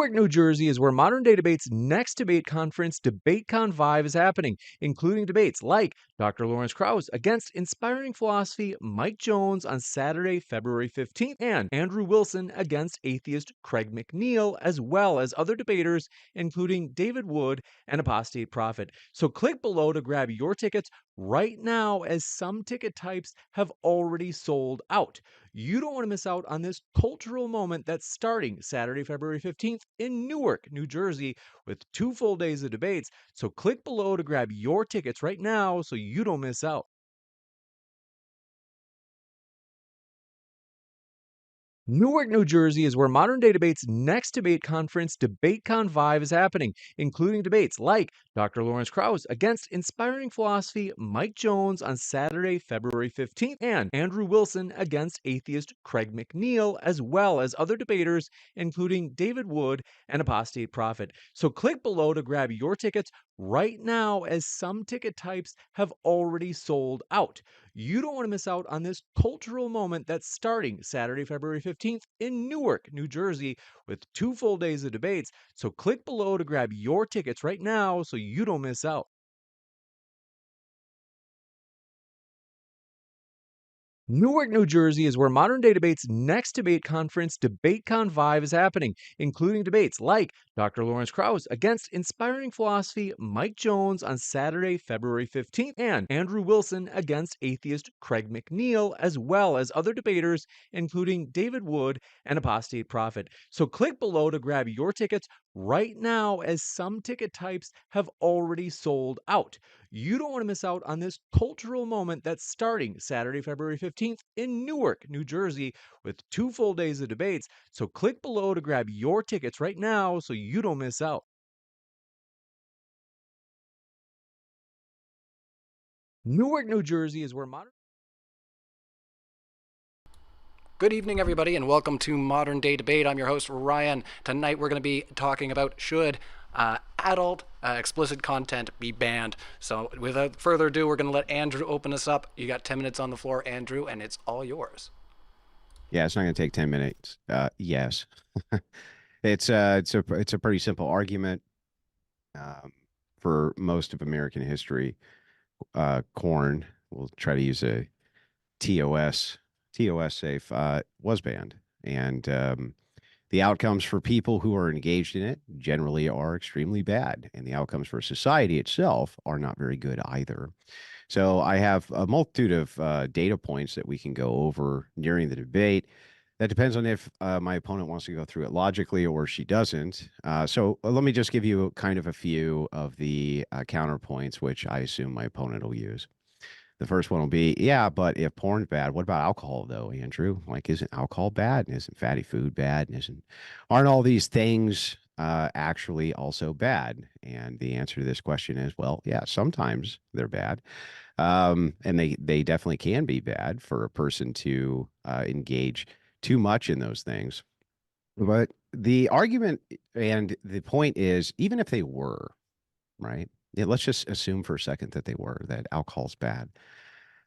Newark, New Jersey is where Modern Day Debate's next debate conference, DEBATECON Vive, is happening, including debates like Dr. Lawrence Krauss against inspiring philosophy Mike Jones on Saturday, February 15th, and Andrew Wilson against atheist Craig McNeil, as well as other debaters, including David Wood and apostate prophet. So click below to grab your tickets right now, as some ticket types have already sold out. You don't want to miss out on this cultural moment that's starting Saturday, February 15th in Newark, New Jersey, with 2 full days of debates. So click below to grab your tickets right now so you don't miss out. Newark, New Jersey is where Modern Day Debate's next debate conference, DEBATECON Vive, is happening, including debates like Dr. Lawrence Krauss against inspiring philosophy Mike Jones on Saturday, February 15th, and Andrew Wilson against atheist Craig McNeil, as well as other debaters, including David Wood and apostate prophet. So click below to grab your tickets right now, as some ticket types have already sold out. You don't want to miss out on this cultural moment that's starting Saturday, February 15th in Newark, New Jersey, with 2 full days of debates. So click below to grab your tickets right now so you don't miss out. Newark, New Jersey is where Modern Day Debate's next debate conference, DEBATECON Vive, is happening, including debates like Dr. Lawrence Krauss against inspiring philosophy Mike Jones on Saturday, February 15th, and Andrew Wilson against atheist Craig McNeil, as well as other debaters, including David Wood and apostate prophet. So click below to grab your tickets right now, as some ticket types have already sold out. You don't want to miss out on this cultural moment that's starting Saturday, February 15th in Newark, New Jersey, with 2 full days of debates. So click below to grab your tickets right now so you don't miss out. Newark, New Jersey is where modern Good evening, everybody, and welcome to Modern Day Debate. I'm your host, Ryan. Tonight we're going to be talking about should adult explicit content be banned. So without further ado, we're going to let Andrew open us up. You got 10 minutes on the floor, Andrew, and it's all yours. Yeah, it's not going to take 10 minutes. Yes. It's a pretty simple argument for most of American history. Corn, we'll try to use a TOS safe, was banned. And the outcomes for people who are engaged in it generally are extremely bad. And the outcomes for society itself are not very good either. So I have a multitude of data points that we can go over during the debate. That depends on if my opponent wants to go through it logically or she doesn't. So let me just give you kind of a few of the counterpoints, which I assume my opponent will use. The first one will be, yeah, but if porn's bad, what about alcohol though, Andrew? Like, isn't alcohol bad? And isn't fatty food bad? And aren't all these things actually also bad? And the answer to this question is, well, yeah, sometimes they're bad. And they definitely can be bad for a person to engage too much in those things. But the argument and the point is, even if they were, right? Yeah, let's just assume for a second that they were, that alcohol's bad.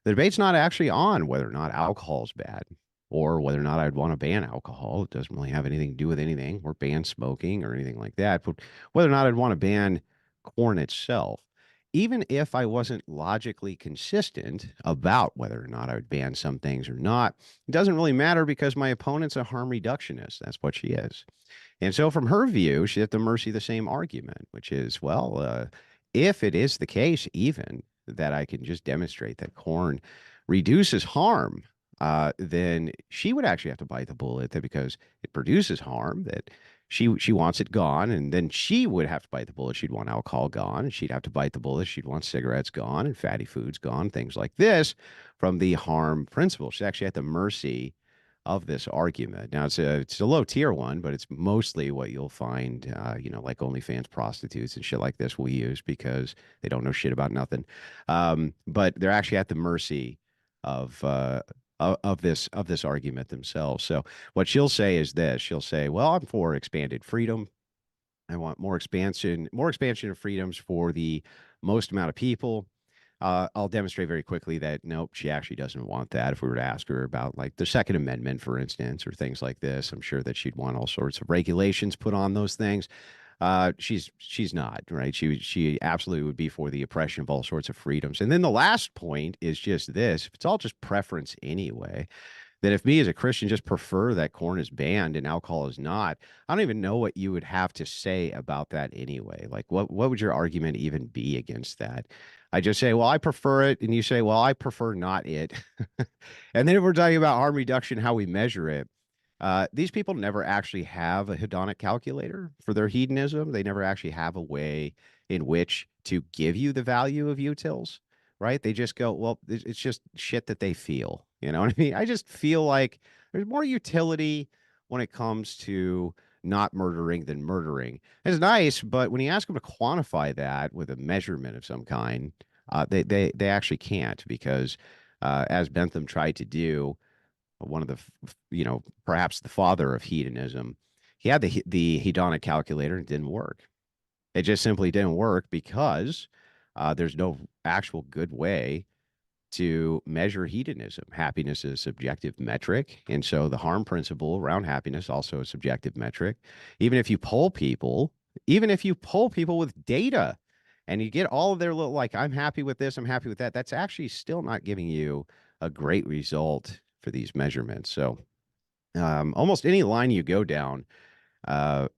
The debate's not actually on whether or not alcohol's bad or whether or not I'd want to ban alcohol. It doesn't really have anything to do with anything, or ban smoking or anything like that. But whether or not I'd want to ban corn itself, even if I wasn't logically consistent about whether or not I would ban some things or not, it doesn't really matter because my opponent's a harm reductionist. That's what she is. And so from her view, she's at the mercy of the same argument, which is, well, if it is the case even that I can just demonstrate that corn reduces harm, then she would actually have to bite the bullet that because it produces harm, that she wants it gone, and then she would have to bite the bullet. She'd want alcohol gone, and she'd have to bite the bullet. She'd want cigarettes gone and fatty foods gone, things like this from the harm principle. She's actually at the mercy of this argument. Now, it's a low tier one, but it's mostly what you'll find, like OnlyFans prostitutes and shit like this will use because they don't know shit about nothing. But they're actually at the mercy of this argument themselves. So what she'll say is this: she'll say, "Well, I'm for expanded freedom. I want more expansion of freedoms for the most amount of people. I'll demonstrate very quickly that nope, she actually doesn't want that. If we were to ask her about like the Second Amendment, for instance, or things like this, I'm sure that she'd want all sorts of regulations put on those things. She's not, right. She absolutely would be for the oppression of all sorts of freedoms. And then the last point is just this: if it's all just preference anyway, that if me as a Christian just prefer that corn is banned and alcohol is not, I don't even know what you would have to say about that anyway. Like, what would your argument even be against that? I just say, well, I prefer it, and you say, well, I prefer not it. And then if we're talking about harm reduction, how we measure it, these people never actually have a hedonic calculator for their hedonism. They never actually have a way in which to give you the value of utils, right? They just go, well, it's just shit that they feel. You know what I mean? I just feel like there's more utility when it comes to not murdering than murdering. It's nice, but when you ask them to quantify that with a measurement of some kind, they actually can't because, as Bentham tried to do, one of the, perhaps the father of hedonism, he had the hedonic calculator and it didn't work. It just simply didn't work because there's no actual good way to measure hedonism. Happiness is a subjective metric. And so the harm principle around happiness also a subjective metric. Even if you poll people with data and you get all of their little, like, I'm happy with this, I'm happy with that, that's actually still not giving you a great result for these measurements. So almost any line you go down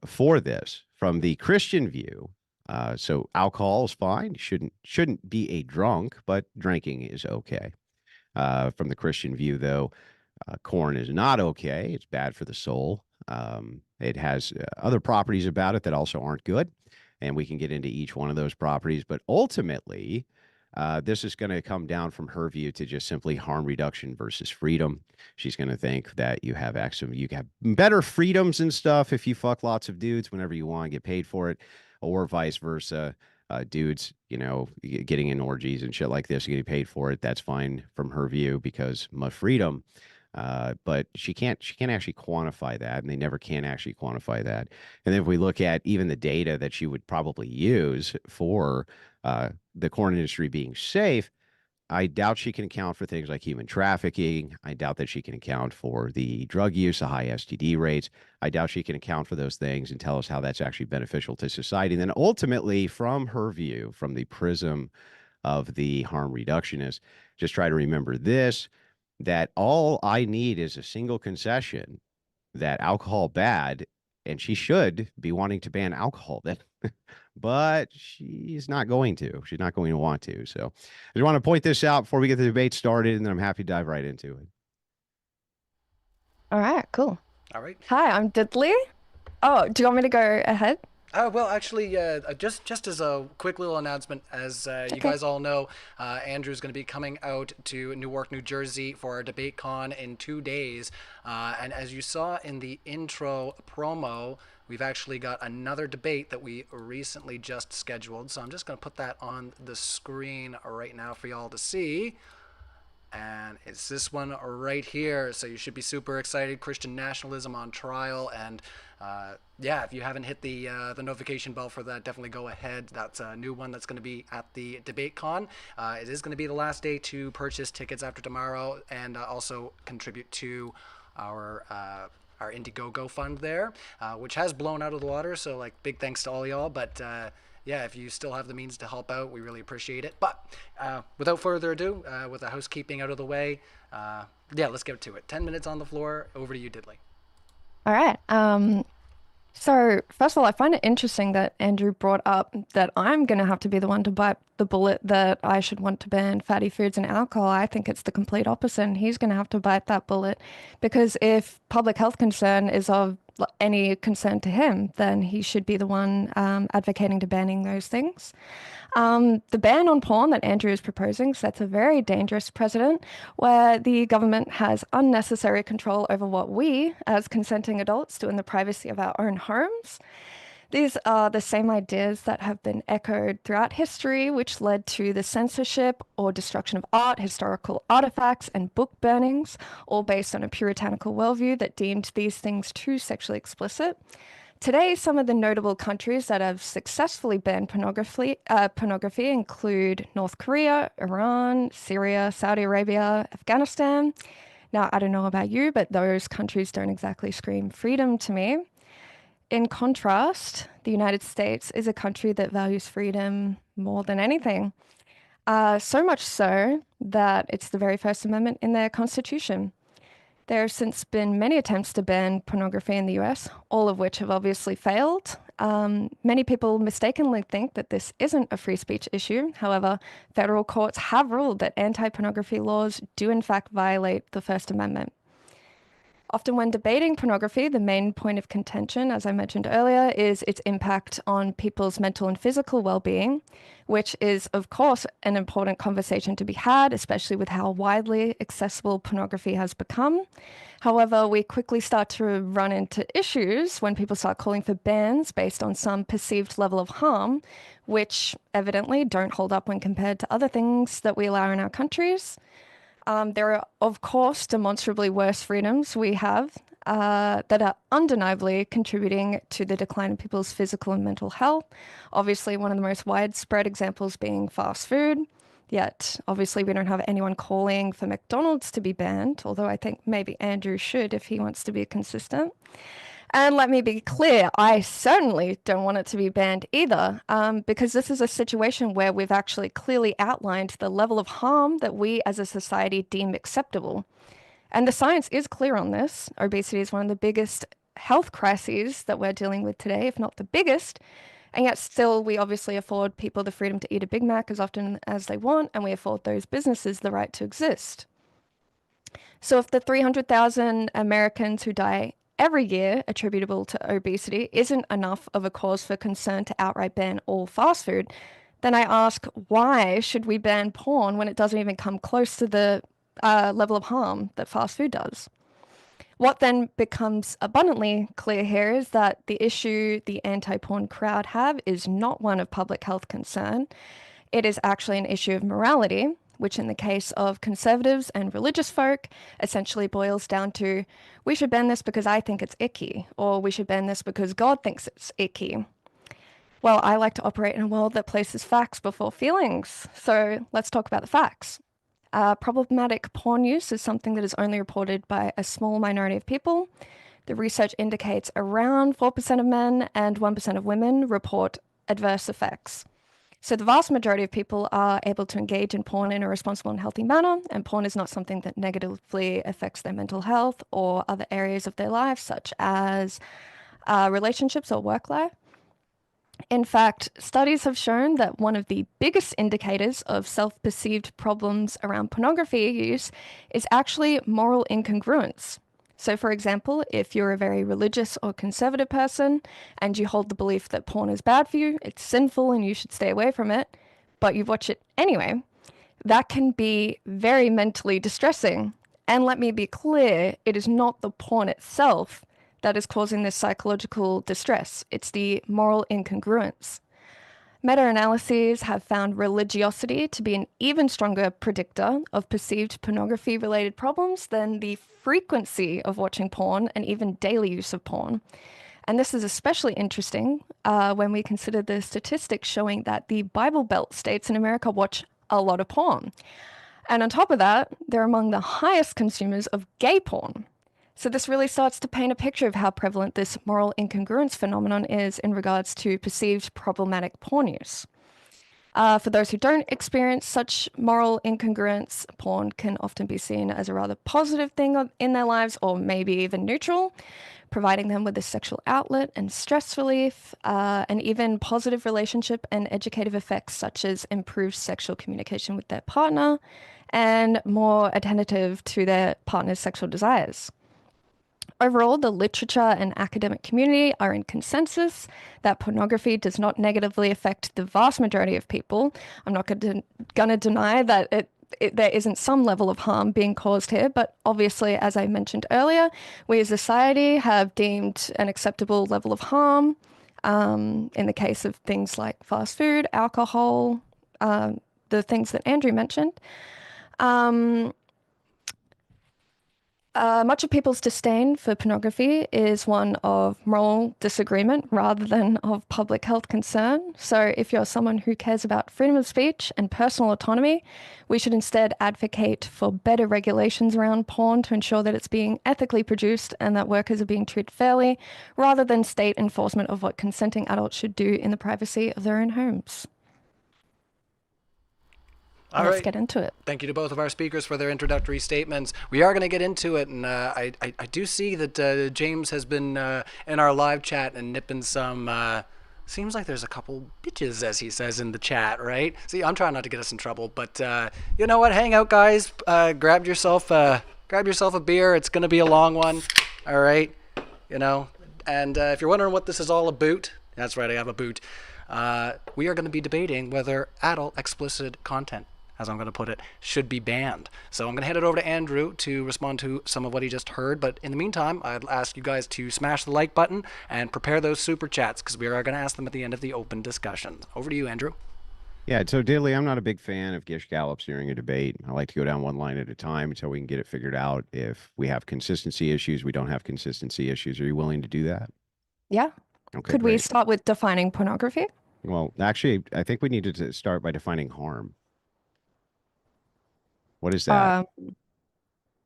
for this from the Christian view, so alcohol is fine. Shouldn't be a drunk, but drinking is okay. From the Christian view, though, corn is not okay. It's bad for the soul. It has other properties about it that also aren't good, and we can get into each one of those properties. But ultimately, this is going to come down from her view to just simply harm reduction versus freedom. She's going to think that you have better freedoms and stuff if you fuck lots of dudes whenever you want and get paid for it, or vice versa. Dudes, getting in orgies and shit like this, getting paid for it. That's fine from her view because my freedom. But she can't actually quantify that, and they never can actually quantify that. And then if we look at even the data that she would probably use for the corn industry being safe, I doubt she can account for things like human trafficking. I doubt that she can account for the drug use, the high STD rates. I doubt she can account for those things and tell us how that's actually beneficial to society. And then ultimately, from her view, from the prism of the harm reductionist, just try to remember this, that all I need is a single concession that alcohol bad, and she should be wanting to ban alcohol then. But she's not going to. She's not going to want to. So I just want to point this out before we get the debate started, and then I'm happy to dive right into it. All right, cool. All right. Hi, I'm Diddley. Oh, do you want me to go ahead? Well, actually, just as a quick little announcement, as you guys all know, Andrew's going to be coming out to Newark, New Jersey for our DEBATECON in 2 days. And as you saw in the intro promo, we've actually got another debate that we recently just scheduled. So I'm just going to put that on the screen right now for y'all to see. And it's this one right here. So you should be super excited. Christian nationalism on trial. And yeah, if you haven't hit the notification bell for that, definitely go ahead. That's a new one that's going to be at the DEBATECON. It is going to be the last day to purchase tickets after tomorrow, and also contribute to our Indiegogo fund there, which has blown out of the water. So like, big thanks to all y'all. But yeah, if you still have the means to help out, we really appreciate it. But without further ado, with the housekeeping out of the way, yeah, let's get to it. 10 minutes on the floor. Over to you, Diddley. All right. So first of all, I find it interesting that Andrew brought up that I'm going to have to be the one to bite the bullet that I should want to ban fatty foods and alcohol. I think it's the complete opposite, and he's going to have to bite that bullet because if public health concern is of any concern to him, then he should be the one advocating to banning those things. The ban on porn that Andrew is proposing sets a very dangerous precedent where the government has unnecessary control over what we, as consenting adults, do in the privacy of our own homes. These are the same ideas that have been echoed throughout history, which led to the censorship or destruction of art, historical artifacts, and book burnings, all based on a puritanical worldview that deemed these things too sexually explicit. Today, some of the notable countries that have successfully banned pornography include North Korea, Iran, Syria, Saudi Arabia, Afghanistan. Now, I don't know about you, but those countries don't exactly scream freedom to me. In contrast, the United States is a country that values freedom more than anything. So much so that it's the very first amendment in their constitution. There have since been many attempts to ban pornography in the US, all of which have obviously failed. Many people mistakenly think that this isn't a free speech issue. However, federal courts have ruled that anti-pornography laws do in fact violate the First Amendment. Often when debating pornography, the main point of contention, as I mentioned earlier, is its impact on people's mental and physical well-being, which is, of course, an important conversation to be had, especially with how widely accessible pornography has become. However, we quickly start to run into issues when people start calling for bans based on some perceived level of harm, which evidently don't hold up when compared to other things that we allow in our countries. There are, of course, demonstrably worse freedoms we have that are undeniably contributing to the decline in people's physical and mental health. Obviously, one of the most widespread examples being fast food. Yet, obviously, we don't have anyone calling for McDonald's to be banned, although I think maybe Andrew should if he wants to be consistent. And let me be clear, I certainly don't want it to be banned either, because this is a situation where we've actually clearly outlined the level of harm that we as a society deem acceptable. And the science is clear on this. Obesity is one of the biggest health crises that we're dealing with today, if not the biggest. And yet still, we obviously afford people the freedom to eat a Big Mac as often as they want, and we afford those businesses the right to exist. So if the 300,000 Americans who die every year attributable to obesity isn't enough of a cause for concern to outright ban all fast food, then I ask, why should we ban porn when it doesn't even come close to the level of harm that fast food does? What then becomes abundantly clear here is that the issue the anti-porn crowd have is not one of public health concern. It is actually an issue of morality, which in the case of conservatives and religious folk essentially boils down to, we should ban this because I think it's icky, or we should ban this because God thinks it's icky. Well, I like to operate in a world that places facts before feelings, so let's talk about the facts. Problematic porn use is something that is only reported by a small minority of people. The research indicates around 4% of men and 1% of women report adverse effects. So the vast majority of people are able to engage in porn in a responsible and healthy manner, and porn is not something that negatively affects their mental health or other areas of their life, such as relationships or work life. In fact, studies have shown that one of the biggest indicators of self-perceived problems around pornography use is actually moral incongruence. So, for example, if you're a very religious or conservative person and you hold the belief that porn is bad for you, it's sinful and you should stay away from it, but you watch it anyway, that can be very mentally distressing. And let me be clear, it is not the porn itself that is causing this psychological distress. It's the moral incongruence. Meta-analyses have found religiosity to be an even stronger predictor of perceived pornography-related problems than the frequency of watching porn and even daily use of porn. And this is especially interesting when we consider the statistics showing that the Bible Belt states in America watch a lot of porn. And on top of that, they're among the highest consumers of gay porn. So this really starts to paint a picture of how prevalent this moral incongruence phenomenon is in regards to perceived problematic porn use. For those who don't experience such moral incongruence, porn can often be seen as a rather positive thing in their lives, or maybe even neutral, providing them with a sexual outlet and stress relief, and even positive relationship and educative effects such as improved sexual communication with their partner and more attentive to their partner's sexual desires. Overall, the literature and academic community are in consensus that pornography does not negatively affect the vast majority of people. I'm not going to deny that there isn't some level of harm being caused here, but obviously, as I mentioned earlier, we as a society have deemed an acceptable level of harm in the case of things like fast food, alcohol, the things that Andrew mentioned. Much of people's disdain for pornography is one of moral disagreement rather than of public health concern. So, if you're someone who cares about freedom of speech and personal autonomy, we should instead advocate for better regulations around porn to ensure that it's being ethically produced and that workers are being treated fairly, rather than state enforcement of what consenting adults should do in the privacy of their own homes. All Let's right. get into it. Thank you to both of our speakers for their introductory statements. We are going to get into it, and I do see that James has been in our live chat and nipping some. Seems like there's a couple bitches, as he says in the chat, right? See, I'm trying not to get us in trouble, but you know what? Hang out, guys. Grab yourself a beer. It's going to be a long one. All right, you know. And if you're wondering what this is all about, that's right, I have a boot. We are going to be debating whether adult explicit content, as I'm going to put it, should be banned. So I'm going to hand it over to Andrew to respond to some of what he just heard. But in the meantime, I'd ask you guys to smash the like button and prepare those super chats, because we are going to ask them at the end of the open discussion. Over to you, Andrew. Yeah, so Diddley, I'm not a big fan of Gish Gallops during a debate. I like to go down one line at a time until we can get it figured out. If we have consistency issues, we don't have consistency issues. Are you willing to do that? Yeah. Okay, Could we great. start with defining pornography? Well, actually, I think we needed to start by defining harm. What is that?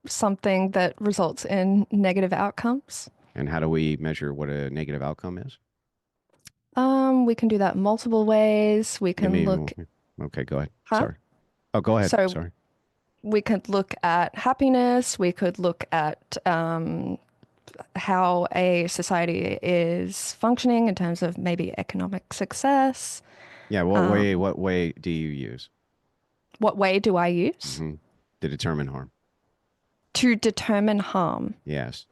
Something that results in negative outcomes. And how do we measure what a negative outcome is? We can do that multiple ways. We can look. Okay, go ahead. Huh? Sorry. Oh, go ahead. So Sorry. we could look at happiness. We could look at how a society is functioning in terms of maybe economic success. Yeah, what way do you use? What way do I use? To determine harm. To determine harm. Yes.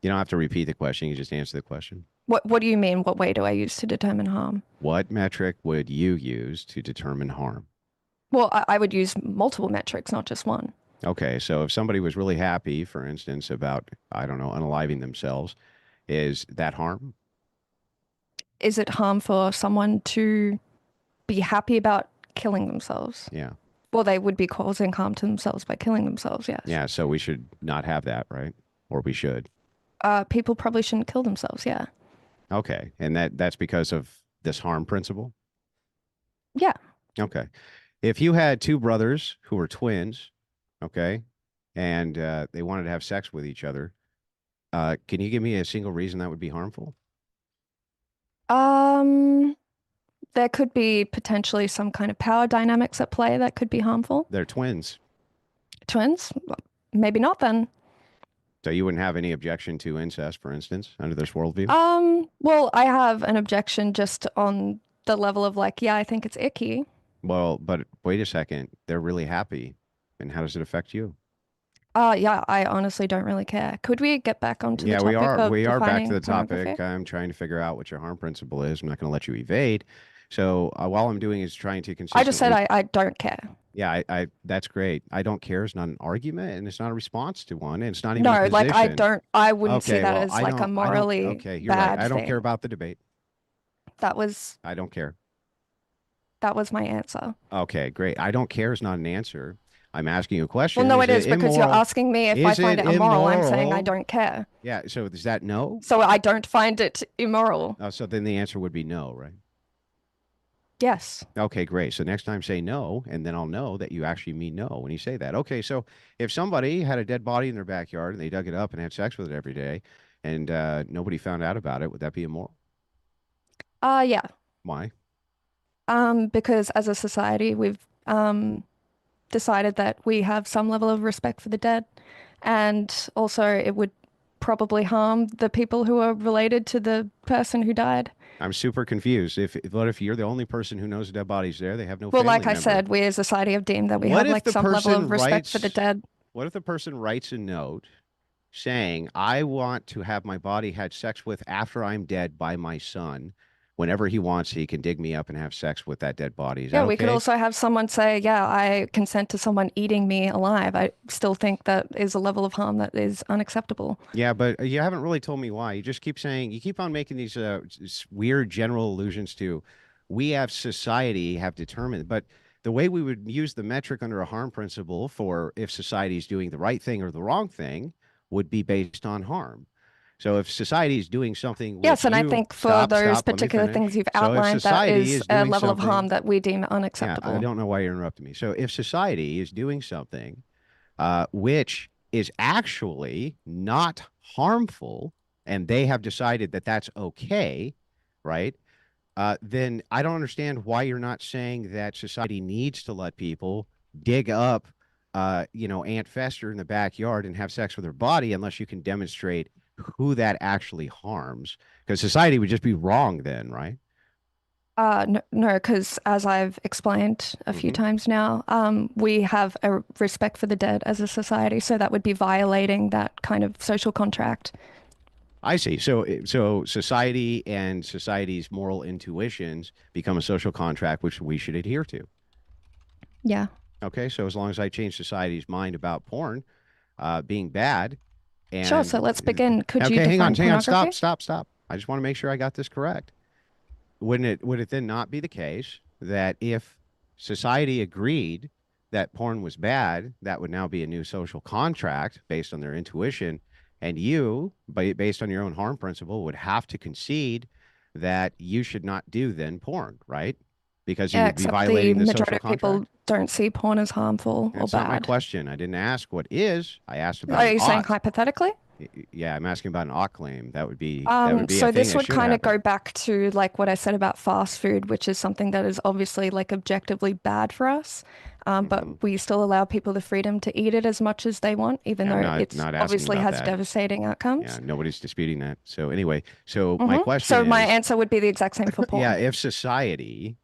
You don't have to repeat the question, you just answer the question. What do you mean? What way do I use to determine harm? What metric would you use to determine harm? Well, I would use multiple metrics, not just one. Okay, so if somebody was really happy, for instance, about, I don't know, unaliving themselves, is that harm? Is it harm for someone to be happy about killing themselves? Yeah. Well, they would be causing harm to themselves by killing themselves, yes. Yeah, so we should not have that, right? Or we should. People probably shouldn't kill themselves, yeah. Okay, and that's because of this harm principle? Yeah. Okay. If you had two brothers who were twins, okay, and they wanted to have sex with each other, can you give me a single reason that would be harmful? There could be potentially some kind of power dynamics at play that could be harmful. They're twins. Twins? Maybe not then. So you wouldn't have any objection to incest, for instance, under this worldview? Well, I have an objection just on the level of like, yeah, I think it's icky. Well, but wait a second. They're really happy. And how does it affect you? Yeah, I honestly don't really care. Could we get back onto the topic of we are back to the defining topic. pornography? I'm trying to figure out what your harm principle is. I'm not going to let you evade. So while I'm doing is trying to consistently. I just said I don't care. Yeah, I that's great. I don't care is not an argument, and it's not a response to one, and it's not even No, a like position. I wouldn't see Okay, that well, as I like a don't- morally okay, you're bad right. I don't thing. care about the debate. That was I don't care. my answer. Okay, great. I don't care is not an answer. I'm asking you a question. Well, no, it is because you're immoral? asking me if I Is find it it immoral. I'm saying I immoral? don't care. Yeah, so is that no? So I don't find it immoral. So then the answer would be no, right? Yes. Okay, great. So next time say no, and then I'll know that you actually mean no when you say that. Okay, so if somebody had a dead body in their backyard and they dug it up and had sex with it every day, and nobody found out about it, would that be immoral? Yeah. Why? Because as a society, we've decided that we have some level of respect for the dead, and also it would probably harm the people who are related to the person who died. I'm super confused. What if you're the only person who knows a dead body's there? They have no Well, family like I member. said, we as a society have deemed that we What have if like the some level person of respect for the writes- dead. What if the person writes a note saying, I want to have my body had sex with after I'm dead by my son. Whenever he wants, he can dig me up and have sex with that dead body. Is Yeah, that we okay? could also have someone say, yeah, I consent to someone eating me alive. I still think that is a level of harm that is unacceptable. Yeah, but you haven't really told me why. You just keep saying, you keep on making these weird general allusions to, we have society have determined, but the way we would use the metric under a harm principle for if society is doing the right thing or the wrong thing would be based on harm. So if society is doing something Yes, which and I you think for stop, those let me particular things finish. you've So if outlined, that society is is a doing level of harm something, that we deem yeah, unacceptable. I don't know why you're interrupting me. So if society is doing something which is actually not harmful, and they have decided that that's okay, right? Then I don't understand why you're not saying that society needs to let people dig up, Aunt Fester in the backyard and have sex with her body unless you can demonstrate who that actually harms. Because society would just be wrong then, right? No, because as I've explained a few Mhm. times now, we have a respect for the dead as a society, so that would be violating that kind of social contract. I see. So society and society's moral intuitions become a social contract which we should adhere to. Yeah. Okay, so as long as I change society's mind about porn being bad, Sure, and so let's begin. Could you okay, define hang on, pornography? stop. I just want to make sure I got this correct. Would it then not be the case that if society agreed that porn was bad, that would now be a new social contract based on their intuition, and you, based on your own harm principle, would have to concede that you should not do then porn, right? Because you Yeah, would be except the violating the majority social of people contract. don't see porn as harmful or That's not my bad. question. I didn't ask what is. I asked about Are an you saying ought. hypothetically? Yeah, I'm asking about an ought claim. That would be a So thing this that would should kind of happen. go back to like what I said about fast food, which is something that is obviously like objectively bad for us. But Mhm. we still allow people the freedom to eat it as much as they want, even Yeah, I'm though not it's not asking obviously about has that. devastating outcomes. Yeah, nobody's disputing that. So anyway, so my question So my is, answer would be the exact same for yeah, porn. if society,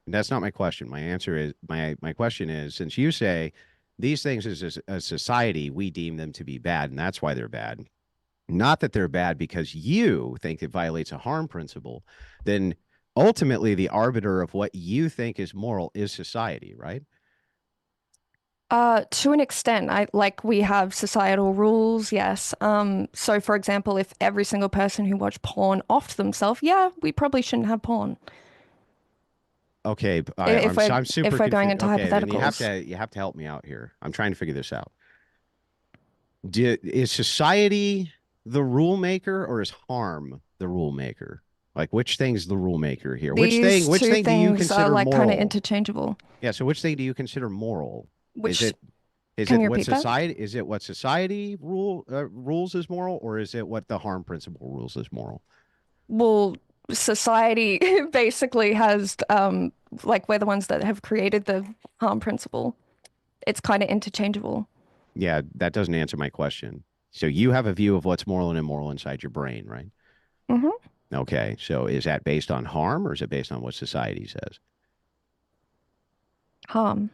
that's not my question. My answer is my question is, since you say these things as a society, we deem them to be bad, and that's why they're bad. Not that they're bad because you think it violates a harm principle, then ultimately the arbiter of what you think is moral is society, right? To an extent, I like we have societal rules, yes. So for example, if every single person who watched porn offed themselves, yeah, we probably shouldn't have porn. Okay, If we're I'm super if we're going confused. into Okay, then hypotheticals. you have to help me out here. I'm trying to figure this out. Is society the rule maker or is harm the rule maker? Like which thing's the rule maker here? These Which two thing do you things are consider like kind of moral? interchangeable. Yeah, so which thing do you consider moral? Is Which, it is can it you what repeat that? society is it what society rules as moral, or is it what the harm principle rules as moral? Well, society basically has like we're the ones that have created the harm principle. It's kind of interchangeable. Yeah, that doesn't answer my question. So you have a view of what's moral and immoral inside your brain, right? hmm Okay, so is that based on harm or is it based on what society says? Harm.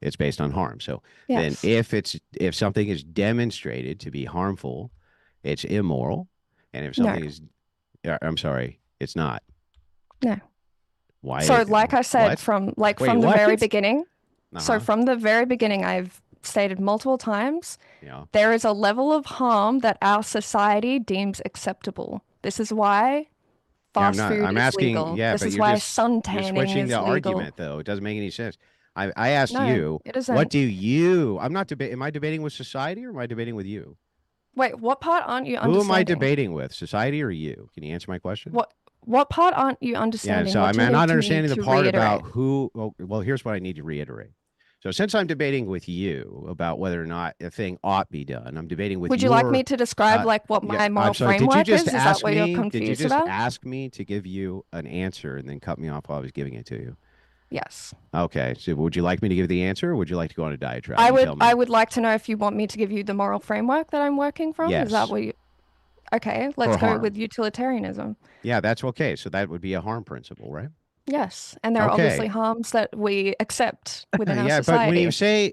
It's based on harm. So then Yes. if something is demonstrated to be harmful, it's immoral. And if No. something is I'm sorry, it's not. No. Why So like I said, what? from Wait, from the what? very beginning, so Uh-huh. from the very beginning, I've stated multiple times, Yeah. there is a level of harm that our society deems acceptable. This is why Yeah, fast food I'm is asking, legal. yeah, This but is why sun you're tanning switching the is legal. argument though. It doesn't make any sense. I asked No, you, it what isn't. do you I'm not debating am I debating with society or am I debating with you? Wait, what part aren't you Who am I understanding? debating with? Society or you? Can you answer my question? What what part aren't you Yeah, understanding? so What I'm do you not need me understanding the to part about reiterate? who. Well, here's what I need to reiterate. So, since I'm debating with you about whether or not a thing ought be done, I'm debating with Would you like your. me to describe like what Yeah, my I'm moral sorry. Did you framework just is? Is that ask what you're me? Did you confused just about? ask me to give you an answer and then cut me off while I was giving it to you? Yes. Okay. So, would you like me to give the answer, or would you like to go on a diatribe? You tell I me. would like to know if you want me to give you the moral framework that I'm working from. Is that Yes, what you Okay, let's for go with harm. utilitarianism. Yeah, that's okay. So that would be a harm principle, right? Yes, and there are obviously Okay. harms that we accept within our Yeah, but society.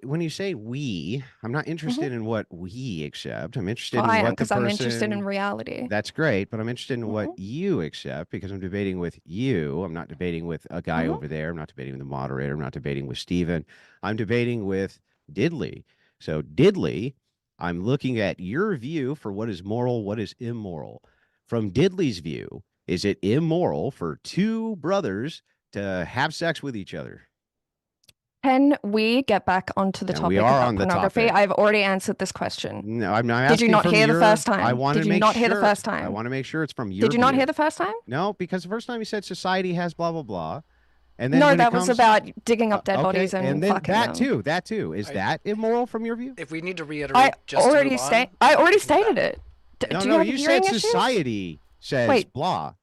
when you say we, I'm not hmm interested in what we accept. I'm interested Well, in I am what the because I'm interested in person. reality. That's great, but I'm interested in what hmm you accept because I'm debating with you. I'm not debating with a guy hmm over there. I'm not debating with the moderator. I'm not debating with Steven. I'm debating with Diddley. So Diddley, I'm looking at your view for what is moral, what is immoral. From Diddley's view, is it immoral for two brothers to have sex with each other? Can we get back onto the And we topic are about on the pornography? topic. I've already answered this question. No, I'm not Did you asking not from hear the your. first time? I want Did to you make not sure. hear the first I time? want to make sure it's from your Did you not view. hear the first time? No, because the first time you said society has blah blah blah, and then No, when it that was comes about digging up dead okay, bodies and and then fucking that them. too is that immoral from your view? If we need to reiterate, I just to already move on, I already we can do stated that. it. No, Do no, you have you hearing said issues? society says Wait. blah.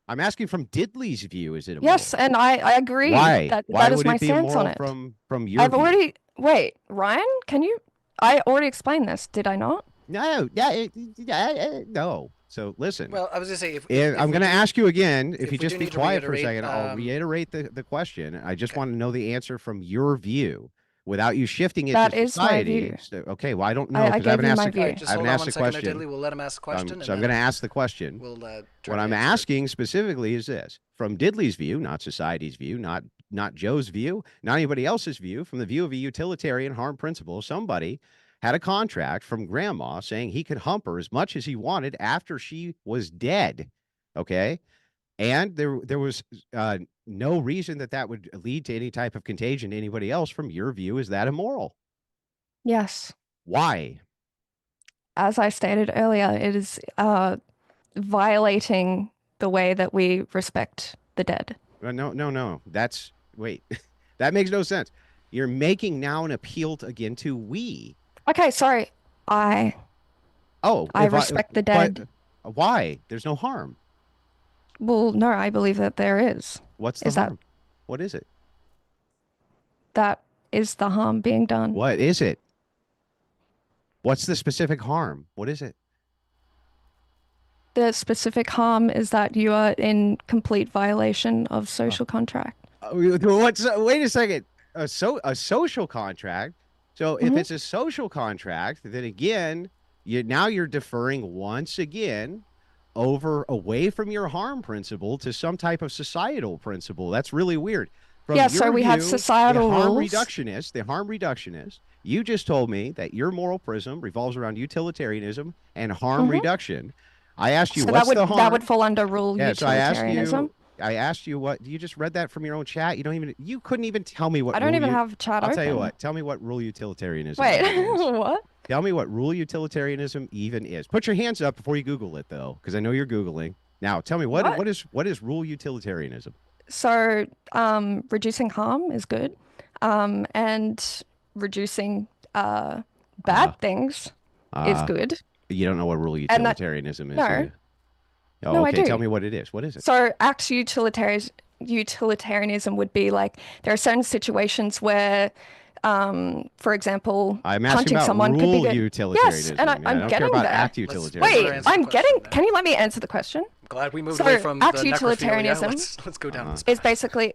I'm asking from Diddley's view, is it immoral? Yes, and I agree. Why? That Why is would my it be stance on immoral it. from your I've view? already wait, Ryan, can you? I already explained this, did I not? No, no. So listen. Well, I was gonna say if I'm going to ask you again. If you we just do be need to quiet for a reiterate, second, I'll reiterate the question. I just want to know the answer from your view without you shifting it That to is my society. view. So, okay, well, I don't know I because I haven't gave you asked my the, view. just I haven't hold on asked one the second, there, question. Diddley. We'll let him ask the question. So I'm going to ask the question. We'll What I'm asking specifically is this: from Diddley's view, not society's view, not Joe's view, not anybody else's view, from the view of a utilitarian harm principle, somebody had a contract from grandma saying he could hump her as much as he wanted after she was dead. Okay. And there was no reason that would lead to any type of contagion to anybody else. From your view, is that immoral? Yes. Why? As I stated earlier, it is violating the way that we respect the dead. No. Wait, that makes no sense. You're making now an appeal again to we. Okay, sorry. I respect the dead. But why? There's no harm. Well, no, I believe that there is. What's the harm? What is it? That is the harm being done. What is it? What's the specific harm? What is it? The specific harm is that you are in complete violation of social contract. Wait a second. A social contract. So if it's a social contract, then again, you're deferring once again away from your harm principle to some type of societal principle. That's really weird. From so we have societal rules. The harm reductionist, you just told me that your moral prism revolves around utilitarianism and harm reduction. I asked you, so what's the harm? That would fall under rule utilitarianism. I asked you what you just read that from your own chat. You couldn't even tell me what. I don't even have chat open. I'll tell you what. Tell me what rule utilitarianism. Wait, is. what? Tell me what rule utilitarianism even is. Put your hands up before you Google it, though, because I know you're Googling. Now, tell me what is rule utilitarianism? So, reducing harm is good, and reducing bad things is good. You don't know what rule utilitarianism is, do you? Oh, no, okay. I do. Tell me what it is. What is it? So, utilitarianism would be like there are certain situations where, for example, I'm asking punching about someone rule could be good. utilitarianism. Yes, and I'm I don't getting care about there. act utilitarianism. Wait, I'm getting. Can you let me answer the question? I'm glad we moved So, away from act the utilitarianism necrophilia. Let's go down this It's path. basically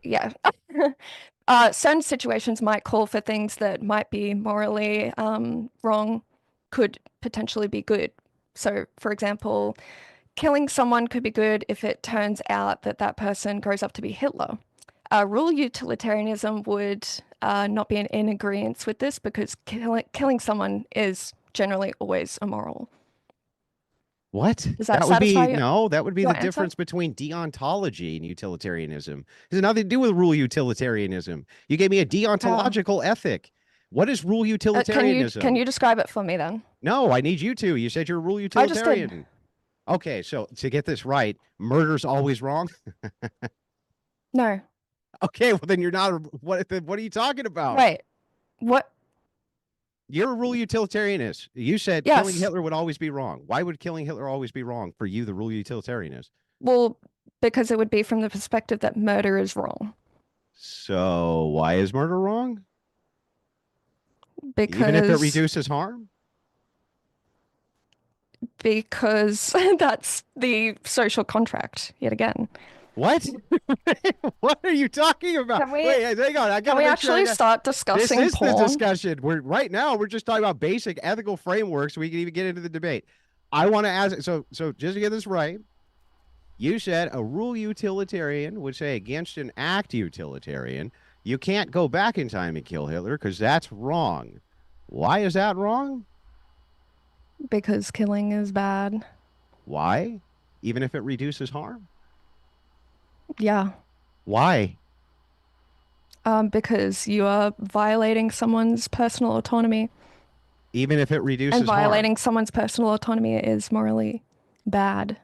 certain situations might call for things that might be morally wrong, could potentially be good. So, for example, killing someone could be good if it turns out that that person grows up to be Hitler. Rule utilitarianism would not be in agreement with this because killing someone is generally always immoral. What? Does that would be satisfy no. That would be the your answer? difference between deontology and utilitarianism. It has nothing to do with rule utilitarianism. You gave me a deontological ethic. What is rule utilitarianism? Can you describe it for me then? No, I need you to. You said you're a rule utilitarian. I just did. Okay, so to get this right, murder's always wrong. No. Okay, well then you're not. What are you talking about? Wait. What? You're a rule utilitarianist. You said Yes. killing Hitler would always be wrong. Why would killing Hitler always be wrong for you, the rule utilitarianist? Well, because it would be from the perspective that murder is wrong. So why is murder wrong? Because even if it reduces harm? Because that's the social contract yet again. What? What are you talking about? Can we- Wait, hang on. Can we actually start discussing This is porn? the discussion. Right now we're just talking about basic ethical frameworks. So we can even get into the debate. I want to ask. So just to get this right, you said a rule utilitarian would say against an act utilitarian, you can't go back in time and kill Hitler because that's wrong. Why is that wrong? Because killing is bad. Why? Even if it reduces harm? Yeah. Why? Because you are violating someone's personal autonomy, Even if it and reduces harm. violating someone's personal autonomy is morally bad.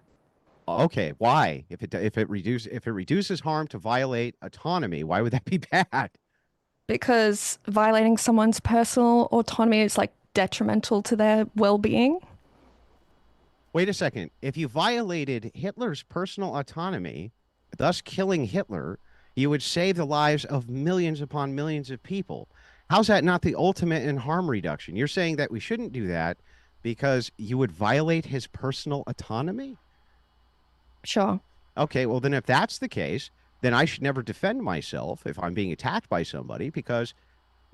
Okay, why? If it reduces harm to violate autonomy, why would that be bad? Because violating someone's personal autonomy is like detrimental to their well-being. Wait a second. If you violated Hitler's personal autonomy, thus killing Hitler, you would save the lives of millions upon millions of people. How's that not the ultimate in harm reduction? You're saying that we shouldn't do that because you would violate his personal autonomy? Sure. Okay, well, then if that's the case, then I should never defend myself if I'm being attacked by somebody because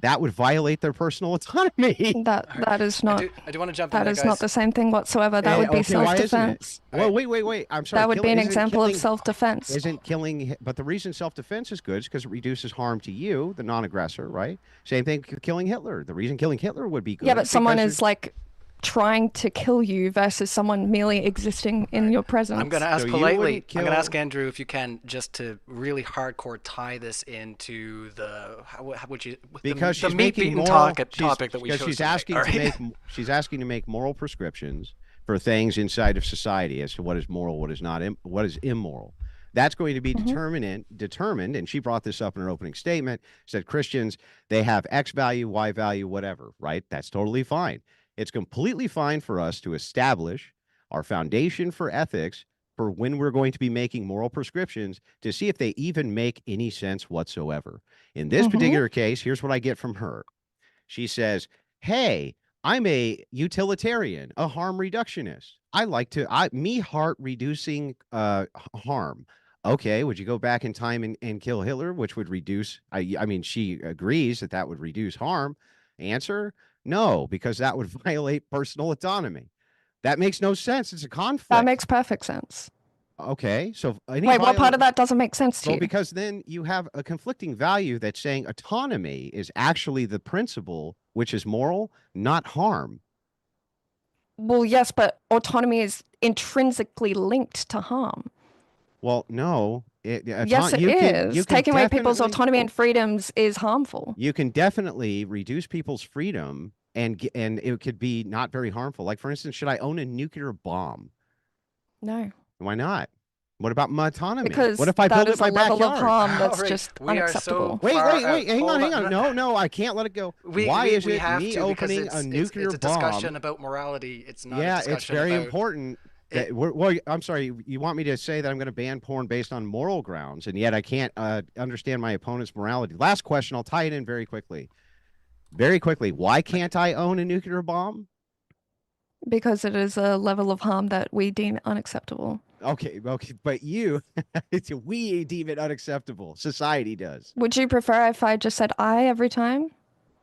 that would violate their personal autonomy. That is not I do want to jump in that there, is guys. not the same thing whatsoever. That would be Okay, why isn't it? self-defense. Well, wait. I'm sorry. That would be an isn't example of killing- self-defense. Isn't killing, but the reason self-defense is good is because it reduces harm to you, the non-aggressor, right? Same thing with killing Hitler. The reason killing Hitler would be good. Yeah, but is someone because is like trying to kill you versus someone merely existing in your presence. I'm going to ask So you politely. wouldn't I'm going to ask kill- Andrew if you can, just to really hardcore tie this into the how would you because the she's meat making beaten moral, topic that we because chose she's tonight, asking all to right? make she's asking to make moral prescriptions for things inside of society as to what is moral, what is not, what is immoral. That's going to be determined, and she brought this up in her opening statement. Said Christians, they have X value, Y value, whatever, right? That's totally fine. It's completely fine for us to establish our foundation for ethics for when we're going to be making moral prescriptions to see if they even make any sense whatsoever. In this particular case, here's what I get from her. She says, hey, I'm a utilitarian, a harm reductionist. I like to, heart reducing harm. Okay, would you go back in time and kill Hitler, which would reduce, I mean, she agrees that that would reduce harm. Answer, no, because that would violate personal autonomy. That makes no sense. It's a conflict. That makes perfect sense. Okay, so Wait, what part of that doesn't make sense to well, you? because then you have a conflicting value that's saying autonomy is actually the principle, which is moral, not harm. Well, yes, but autonomy is intrinsically linked to harm. Well, no. Yes, it is. Taking away people's autonomy and freedoms is harmful. You can definitely reduce people's freedom, and it could be not very harmful. Like, for instance, should I own a nuclear bomb? No. Why not? What about my autonomy? Because what if I build that it is in my a level backyard? of harm that's Alright, just we are so unacceptable. Wait, hang hold on. No, I can't let it go. Why is it me opening a nuclear it's a bomb? discussion about morality. It's not a discussion it's very about important. Well, I'm sorry. You want me to say that I'm going to ban porn based on moral grounds, and yet I can't understand my opponent's morality. Last question. I'll tie it in very quickly. Very quickly. Why can't I own a nuclear bomb? Because it is a level of harm that we deem unacceptable. Okay, but we deem it unacceptable. Society does. Would you prefer if I just said I every time?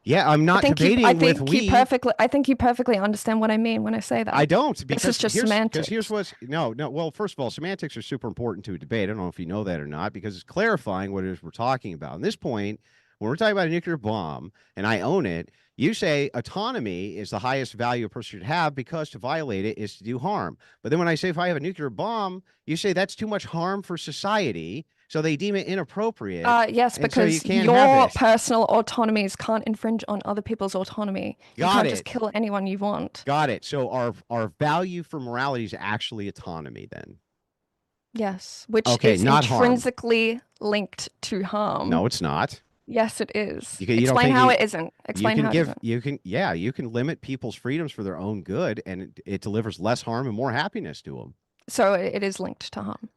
Yeah, I'm not debating with we. I think you perfectly understand what I mean when I say that. I don't, because this is just semantics. Because here's what's no. Well, first of all, semantics are super important to a debate. I don't know if you know that or not, because it's clarifying what it is we're talking about. At this point, when we're talking about a nuclear bomb and I own it, you say autonomy is the highest value a person should have because to violate it is to do harm. But then when I say if I have a nuclear bomb, you say that's too much harm for society. So they deem it inappropriate. Yes, because your personal autonomies can't infringe on other people's autonomy. You can't just kill anyone you want. Got it. So our value for morality is actually autonomy then. Yes, which is intrinsically linked to harm. No, it's not. Yes, it is. Explain how it isn't. Explain how it isn't. You can limit people's freedoms for their own good, and it delivers less harm and more happiness to them. So it is linked to harm.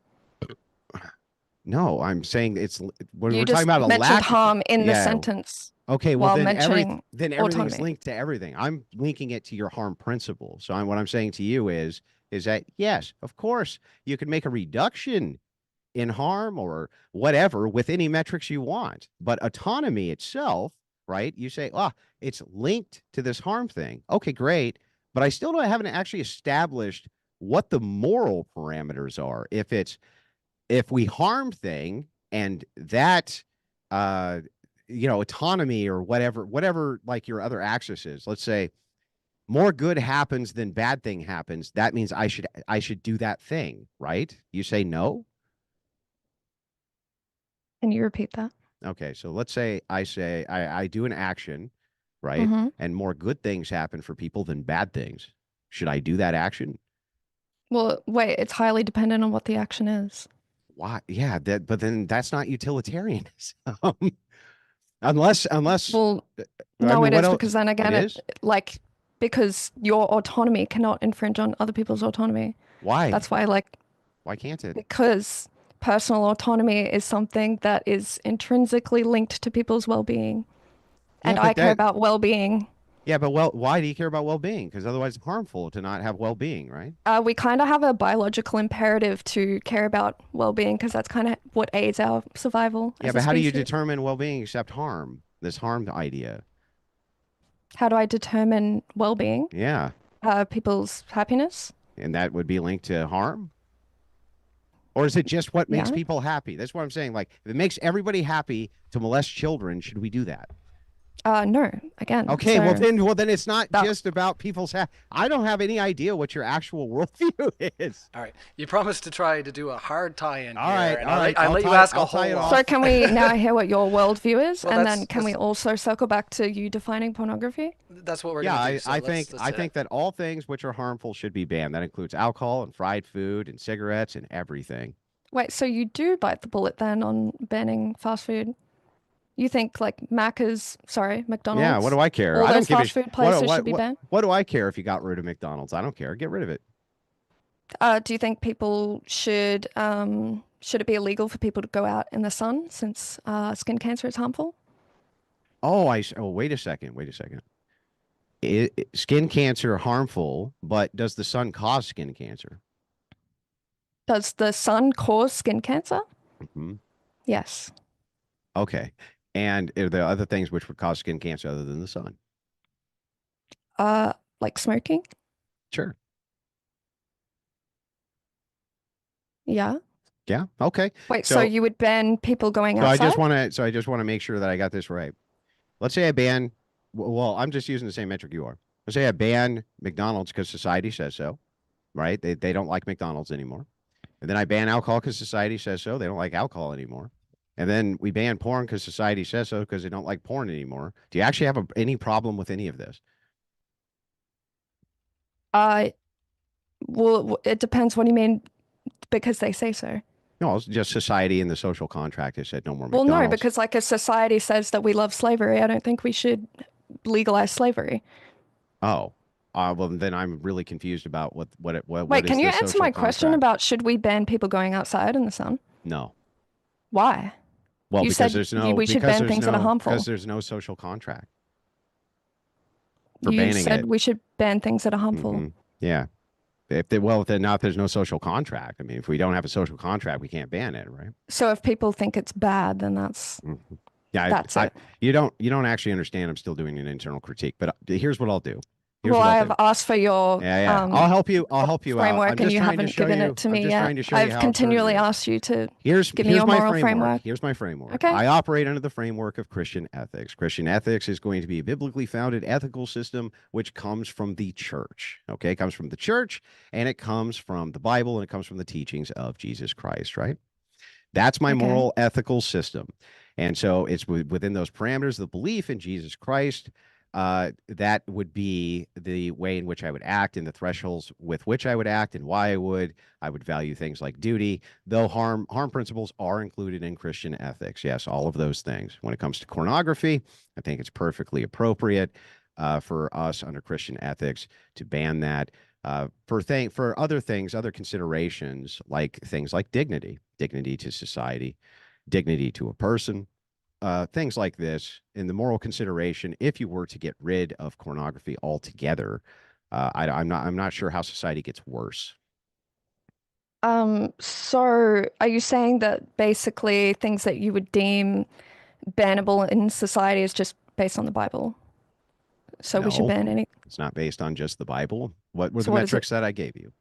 No, I'm saying it's when you we're just talking about a mentioned lack harm in the sentence. Okay, well then everything's autonomy. linked to everything. I'm linking it to your harm principle. So what I'm saying to you is that yes, of course, you can make a reduction in harm or whatever with any metrics you want, but autonomy itself, right? You say, it's linked to this harm thing. Okay, great, but I still haven't actually established what the moral parameters are. If we harm thing and that, autonomy or whatever, like your other axis is, let's say more good happens than bad thing happens. That means I should do that thing, right? You say no. Can you repeat that? Okay, so let's say I do an action, right? Hmm. And more good things happen for people than bad things. Should I do that action? Well, wait, it's highly dependent on what the action is. Why? Yeah, but then that's not utilitarianism. Unless Well, I no, mean, it what is else? because then It again, is? because your autonomy cannot infringe on other people's autonomy. Why? That's why, Why can't it? because personal autonomy is something that is intrinsically linked to people's well-being, Yeah, and I but care that about well-being. yeah, but why do you care about well-being? Because otherwise it's harmful to not have well-being, right? We kind of have a biological imperative to care about well-being because that's kind of what aids our survival Yeah, as a but how do you species. determine well-being except harm? This harm idea. How do I determine well-being? Yeah, People's happiness? and that would be linked to harm? Or is it just what makes Yeah. people happy? That's what I'm saying. Like, if it makes everybody happy to molest children, should we do that? No, again. Okay, well So then it's not that just about people's I don't have any idea what your actual worldview is. All right. You promised to try to do a hard tie-in All here, right, and all right. I I'll let you tie- ask I'll a whole tie it lot. off. So can we now hear what your worldview is, Well, and that's- then can we that's- also circle back to you defining pornography? That's what we're Yeah, gonna do. So I let's think do I that. think that all things which are harmful should be banned. That includes alcohol and fried food and cigarettes and everything. Wait, so you do bite the bullet then on banning fast food? You think like Yeah, what McDonald's, do I care? all I don't those give a fast food places should be banned? what do I care if you got rid of McDonald's? I don't care. Get rid of it. Do you think people should it be illegal for people to go out in the sun since skin cancer is harmful? Oh, wait a second. Wait a second. Skin cancer harmful, but does the sun cause skin cancer? Does the sun cause skin cancer? Hmm. Yes. Okay. And are there other things which would cause skin cancer other than the sun? Like smoking? Sure. Yeah. Yeah. Okay. Wait, so you would ban people going So I outside? just want to make sure that I got this right. Let's say I ban, well, I'm just using the same metric you are. Let's say I ban McDonald's because society says so, right? They don't like McDonald's anymore. And then I ban alcohol because society says so. They don't like alcohol anymore. And then we ban porn because society says so because they don't like porn anymore. Do you actually have any problem with any of this? Well, it depends what do you mean because they say so. No, it's just society and the social contract has said no more Well, McDonald's. no, because like if society says that we love slavery, I don't think we should legalize slavery. Oh, well, then I'm really confused about what Wait, is can you the answer social my question contract? about should we ban people going outside in the sun? No. Why? Well, You because said there's no we should because ban there's things that are no harmful. because there's no social contract for You banning said it. we should ban things that are harmful. Mhm. Yeah. If there's no social contract. I mean, if we don't have a social contract, we can't ban it, right? So if people think it's bad, then that's Mhm. Yeah, that's it. you don't actually understand. I'm still doing an internal critique, but here's what I'll do. Here's Well, what I I'll have do. asked for your Yeah. I'll help you. I'll help you out. framework, I'm and just you trying to haven't show given you. it to I'm me just yet. trying to show you I've how absurd continually it is. asked you to Here's give me your my moral framework. framework. Here's my framework. Okay. I operate under the framework of Christian ethics. Christian ethics is going to be a biblically founded ethical system which comes from the church. Okay, it comes from the church and it comes from the Bible and it comes from the teachings of Jesus Christ, right? That's my Okay. moral ethical system. And so it's within those parameters, the belief in Jesus Christ, that would be the way in which I would act and the thresholds with which I would act and why I would value things like duty, though harm principles are included in Christian ethics. Yes, all of those things. When it comes to pornography, I think it's perfectly appropriate for us under Christian ethics to ban that. For other things, other considerations, like things like dignity to society, dignity to a person, things like this in the moral consideration. If you were to get rid of pornography altogether, I'm not sure how society gets worse. So are you saying that basically things that you would deem bannable in society is just based on the Bible? So we should No, ban any. it's not based on just the Bible. What were So the what is it? metrics that I gave you?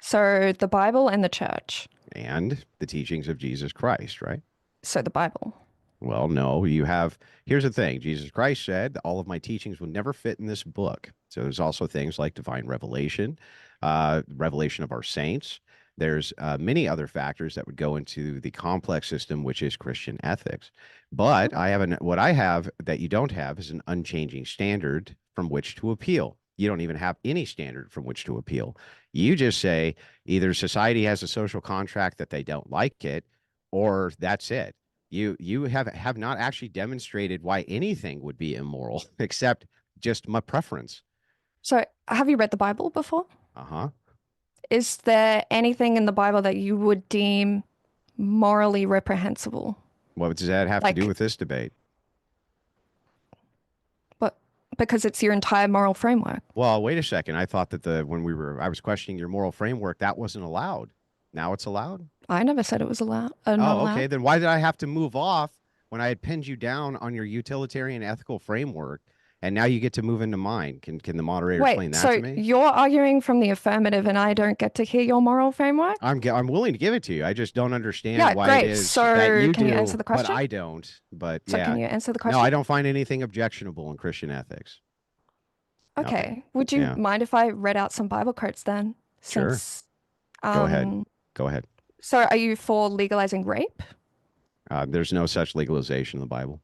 So the Bible and the church. And the teachings of Jesus Christ, right? So the Bible. Well, no, here's the thing. Jesus Christ said, all of my teachings will never fit in this book. So there's also things like divine revelation, revelation of our saints, There's many other factors that would go into the complex system, which is Christian ethics. But what I have that you don't have is an unchanging standard from which to appeal. You don't even have any standard from which to appeal. You just say either society has a social contract that they don't like it, or that's it. You have not actually demonstrated why anything would be immoral except just my preference. So, have you read the Bible before? Uh-huh. Is there anything in the Bible that you would deem morally reprehensible? What does that have to do Like, with this debate? but because it's your entire moral framework. Well, wait a second. I thought that I was questioning your moral framework, that wasn't allowed. Now it's allowed? I never said it was allowed. Not Oh, allowed. okay. Then why did I have to move off when I had pinned you down on your utilitarian ethical framework? And now you get to move into mine. Can the moderator explain Wait, that so to me? you're arguing from the affirmative and I don't get to hear your moral framework? I'm willing to give it to you. I just don't understand Yeah, why great. it is So that you can you do, answer the but question? I don't. But So yeah. can you answer the No, question? I don't find anything objectionable in Christian ethics. Okay. Would you Yeah. mind if I read out some Bible quotes then? Sure. Since, Go ahead. Go ahead. So are you for legalizing rape? There's no such legalization in the Bible.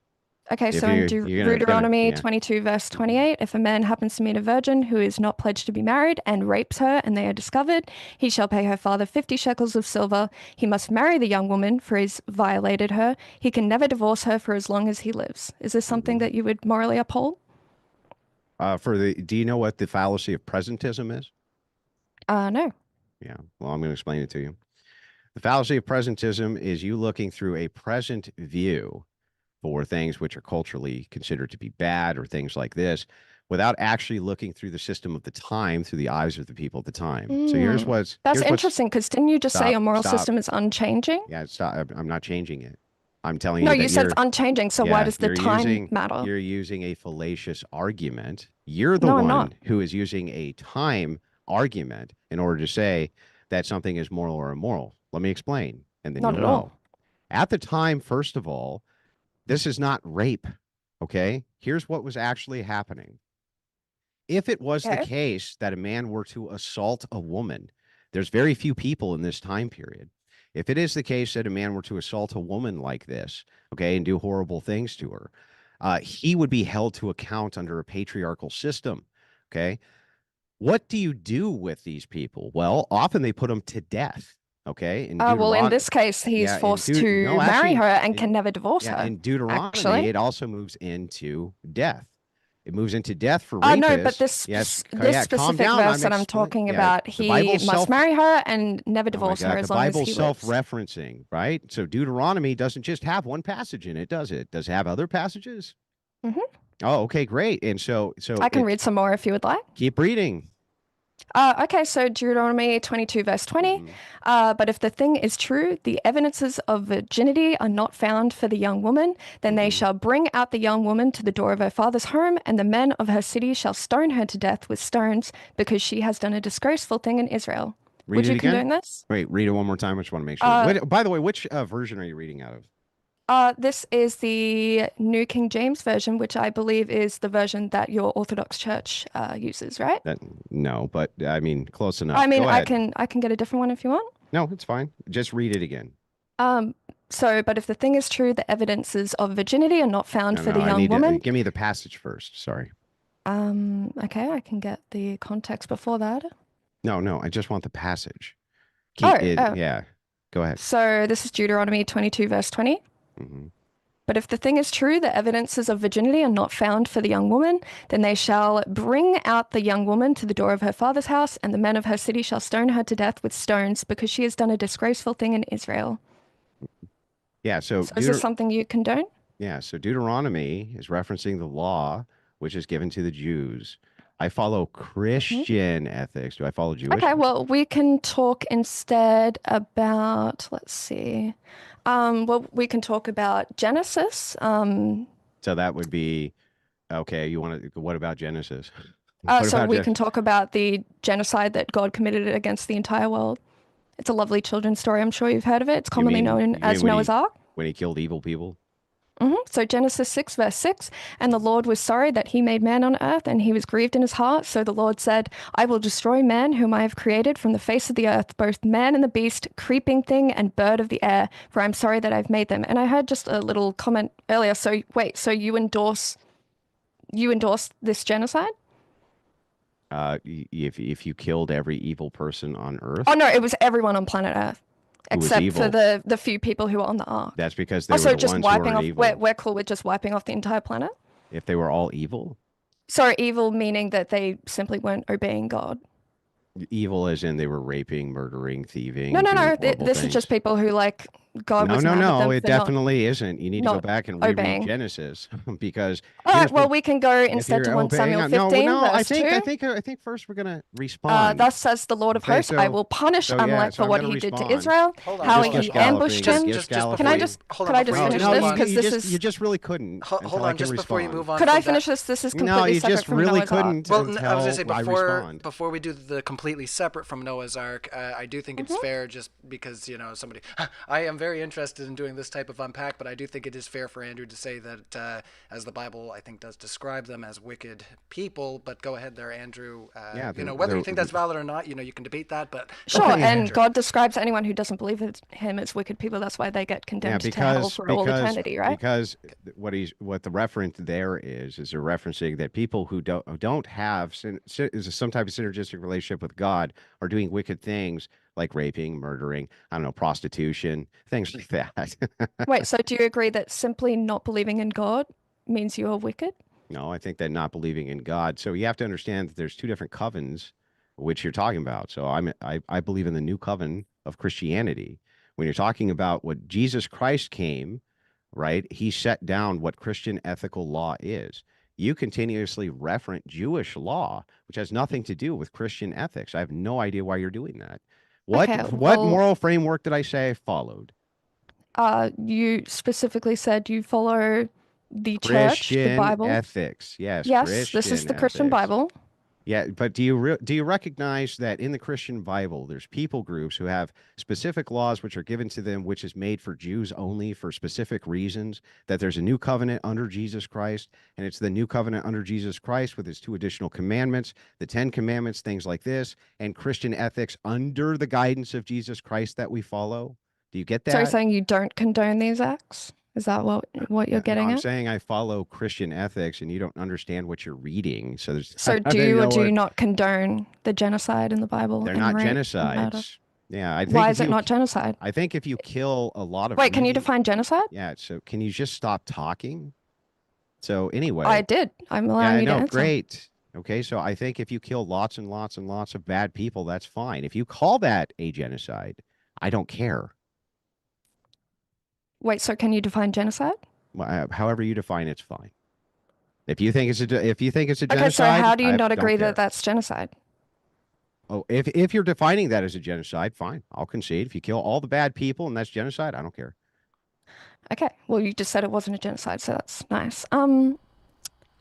Okay, If so in you're Deuteronomy yeah. 22, verse 28, if a man happens to meet a virgin who is not pledged to be married and rapes her and they are discovered, he shall pay her father 50 shekels of silver. He must marry the young woman, for he's violated her. He can never divorce her for as long as he lives. Is this something that you would morally uphold? Do you know what the fallacy of presentism is? No. Yeah. Well, I'm going to explain it to you. The fallacy of presentism is you looking through a present view for things which are culturally considered to be bad or things like this without actually looking through the system of the time through the eyes of the people at the time. So That's interesting because didn't you just say your moral system is unchanging? Yeah, stop. I'm not changing it. I'm telling you No, that you said it's unchanging. So why does the time matter? You're using a fallacious argument. You're the No, I'm one not. who is using a time argument in order to say that something is moral or immoral. Let me explain, and then Not you'll at know. all. At the time, first of all, this is not rape. Okay? Here's what was actually happening. If it was the case that a man were to assault a woman, there's very few people in this time period. If it is the case that a man were to assault a woman like this, okay, and do horrible things to her, he would be held to account under a patriarchal system. Okay? What do you do with these people? Well, often they put them to death. Okay. Well, in this case, he's forced to marry her and can never divorce her. In Deuteronomy, it also moves into death. It moves into death for rapists. No, but this specific verse that I'm talking about, he must marry her and never divorce her as long as he lives. The Bible's self-referencing, right? So Deuteronomy doesn't just have one passage in it, does it? Does it have other passages? Mm-hmm. Oh, okay, great. And so I can read some more if you would like. Keep reading. Okay, so Deuteronomy 22, verse 20. But if the thing is true, the evidences of virginity are not found for the young woman, then they shall bring out the young woman to the door of her father's home, and the men of her city shall stone her to death with stones, because she has done a disgraceful thing in Israel. Would you condone this? Wait, read it one more time. I just want to make sure. By the way, which version are you reading out of? This is the New King James Version, which I believe is the version that your Orthodox Church uses, right? No, but I mean, close enough. I mean, I can get a different one if you want. No, it's fine. Just read it again. But if the thing is true, the evidences of virginity are not found for the young woman. Give me the passage first. Sorry. Okay, I can get the context before that. No, I just want the passage. Yeah. Go ahead. So this is Deuteronomy 22, verse 20. But if the thing is true, the evidences of virginity are not found for the young woman, then they shall bring out the young woman to the door of her father's house, and the men of her city shall stone her to death with stones, because she has done a disgraceful thing in Israel. Yeah, so is this something you condone? Yeah, so Deuteronomy is referencing the law which is given to the Jews. I follow Christian ethics. Do I follow Jewish? Okay, well, we can talk instead about, let's see. We can talk about Genesis. So that would be, okay, what about Genesis? We can talk about the genocide that God committed against the entire world. It's a lovely children's story. I'm sure you've heard of it. It's commonly known as Noah's Ark. When he killed evil people? So Genesis 6, verse 6, and the Lord was sorry that he made man on earth, and he was grieved in his heart. So the Lord said, I will destroy man whom I have created from the face of the earth, both man and the beast, creeping thing and bird of the air, for I'm sorry that I've made them. And I heard just a little comment earlier. So wait, so you endorse this genocide? If you killed every evil person on Earth, Oh no, it was everyone on planet Earth. who was Except for evil, the few people who were on the ark. that's because they were Also, the just ones who wiping were off. evil. We're cool with just wiping off the entire planet. If they were all evil, So evil meaning that they simply weren't obeying God. evil as in they were raping, murdering, thieving, No, no, doing no. horrible This is just things. people who God No, was no, mad with no, them it for not definitely isn't. You need to go not back and reread obeying. Genesis because All right. here's Well, what we can go if instead to you're 1 obeying Samuel on. 15, No, I verse 2. I think first we're gonna respond. Thus says the Lord of Okay, hosts, I so will punish so yeah, Amalek so for I'm what gonna he did to respond. Israel, Hold on, how hold on, he hold on. ambushed Just him. Just Gallifrey. Can I before just hold could on I just before you finish no, move this? on. Because this you is just really couldn't Hold until on, I can just before you respond. move on. could from I that- finish this? This is No, completely you separate just from really Noah's Ark. couldn't Well, until I was gonna say I respond. before we do the completely separate from Noah's Ark, I do think it's fair just because somebody. I am very interested in doing this type of unpack, but I do think it is fair for Andrew to say that as the Bible I think does describe them as wicked people. But go ahead there, Andrew. Yeah, Whether you think that's valid or not, you can debate that. But Sure, go ahead, and Andrew. God describes anyone who doesn't believe him as wicked people. That's why they get Yeah, condemned to hell for all eternity, right? because what the reference there is they're referencing that people who don't have some type of synergistic relationship with God are doing wicked things like raping, murdering, I don't know, prostitution, things like that. Wait, so do you agree that simply not believing in God means you are wicked? No, I think that not believing in God. So you have to understand that there's two different covens, which you're talking about. So I believe in the new covenant of Christianity. When you're talking about what Jesus Christ came, right? He set down what Christian ethical law is. You continuously reference Jewish law, which has nothing to do with Christian ethics. I have no idea why you're doing that. Okay, What well, moral framework did I say I followed? you specifically said you follow the church, the Christian Bible. ethics. Yes, Yes, this is Christian the Christian ethics. Bible. Yeah, but do you recognize that in the Christian Bible, there's people groups who have specific laws which are given to them, which is made for Jews only for specific reasons, that there's a new covenant under Jesus Christ, and it's the new covenant under Jesus Christ with its two additional commandments, the 10 commandments, things like this, and Christian ethics under the guidance of Jesus Christ that we follow? Do you get So you're that? saying you don't condone these acts? Is that what you're No, getting I'm at? saying I follow Christian ethics and you don't understand what you're reading. So there's So I do don't you or know do you what not condone the genocide in the Bible they're and not rape and murder? genocides. Yeah, I think Why if is it you not genocide? I think if you kill a lot of Wait, can you really define genocide? yeah, so can you just stop talking? So I anyway, did. I'm yeah, allowing I you to know, answer. great. Okay, so I think if you kill lots and lots and lots of bad people, that's fine. If you call that a genocide, I don't care. Wait, so can you define genocide? However you define it's fine. If you think it's a Okay, so genocide, how do you I not don't agree care. that that's genocide? Oh, if you're defining that as a genocide, fine. I'll concede. If you kill all the bad people and that's genocide, I don't care. Okay, well, you just said it wasn't a genocide, so that's nice.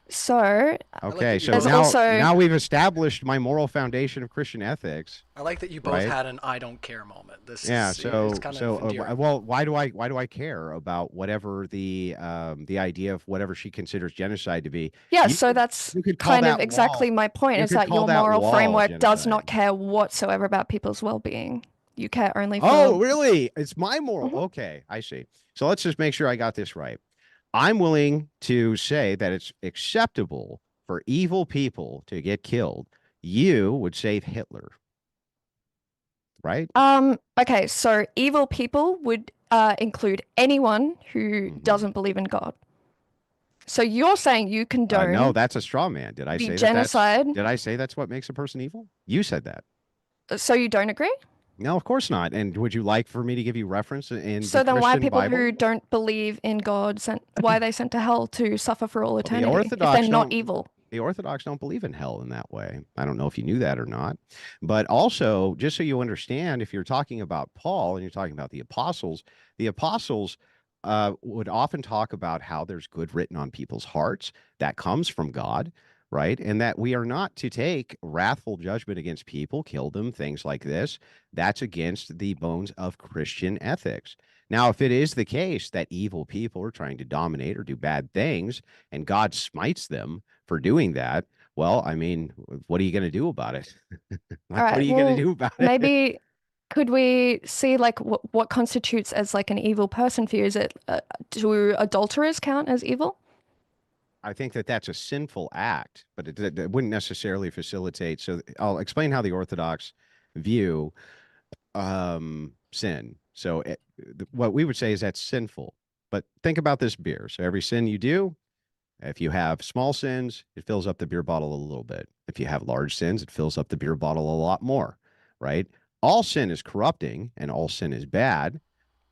So Okay, that you so both- there's also now we've established my moral foundation of Christian ethics. I like that you both Right. had an "I don't care" moment. This Yeah, is so it's kind of endearing. well, why do I care about whatever the idea of whatever she considers genocide to be? yeah, You so could- that's you could call kind of that exactly wall. my point You is could that call your that moral wall framework does genocide. not care whatsoever about people's well-being. You care only for Oh, really? It's my moral. Mhm. Okay, I see. So let's just make sure I got this right. I'm willing to say that it's acceptable for evil people to get killed. You would save Hitler, right? Okay, so evil people would include anyone who Mhm. doesn't believe in God. So you're saying you No, condone that's a straw man. Did I the say that genocide? did I say that's what makes a person evil? You said that. So you don't agree? No, of course not. And would you like for me to give you reference in So the then why Christian people Bible? who don't believe in God why are they sent to hell to suffer for all the eternity if Orthodox they're not don't- evil? The Orthodox don't believe in hell in that way. I don't know if you knew that or not. But also, just so you understand, if you're talking about Paul and you're talking about the apostles would often talk about how there's good written on people's hearts that comes from God, right? And that we are not to take wrathful judgment against people, kill them, things like this. That's against the bones of Christian ethics. Now, if it is the case that evil people are trying to dominate or do bad things and God smites them for doing that, well, I mean, what are you going to do about it? All Like, what are right. you going to Well, do about it? maybe could we see like what constitutes as like an evil person for you? Is it do adulterers count as evil? I think that that's a sinful act, but it wouldn't necessarily facilitate. So I'll explain how the Orthodox view sin. So what we would say is that's sinful. But think about this beer. So every sin you do, if you have small sins, it fills up the beer bottle a little bit. If you have large sins, it fills up the beer bottle a lot more, right? All sin is corrupting and all sin is bad,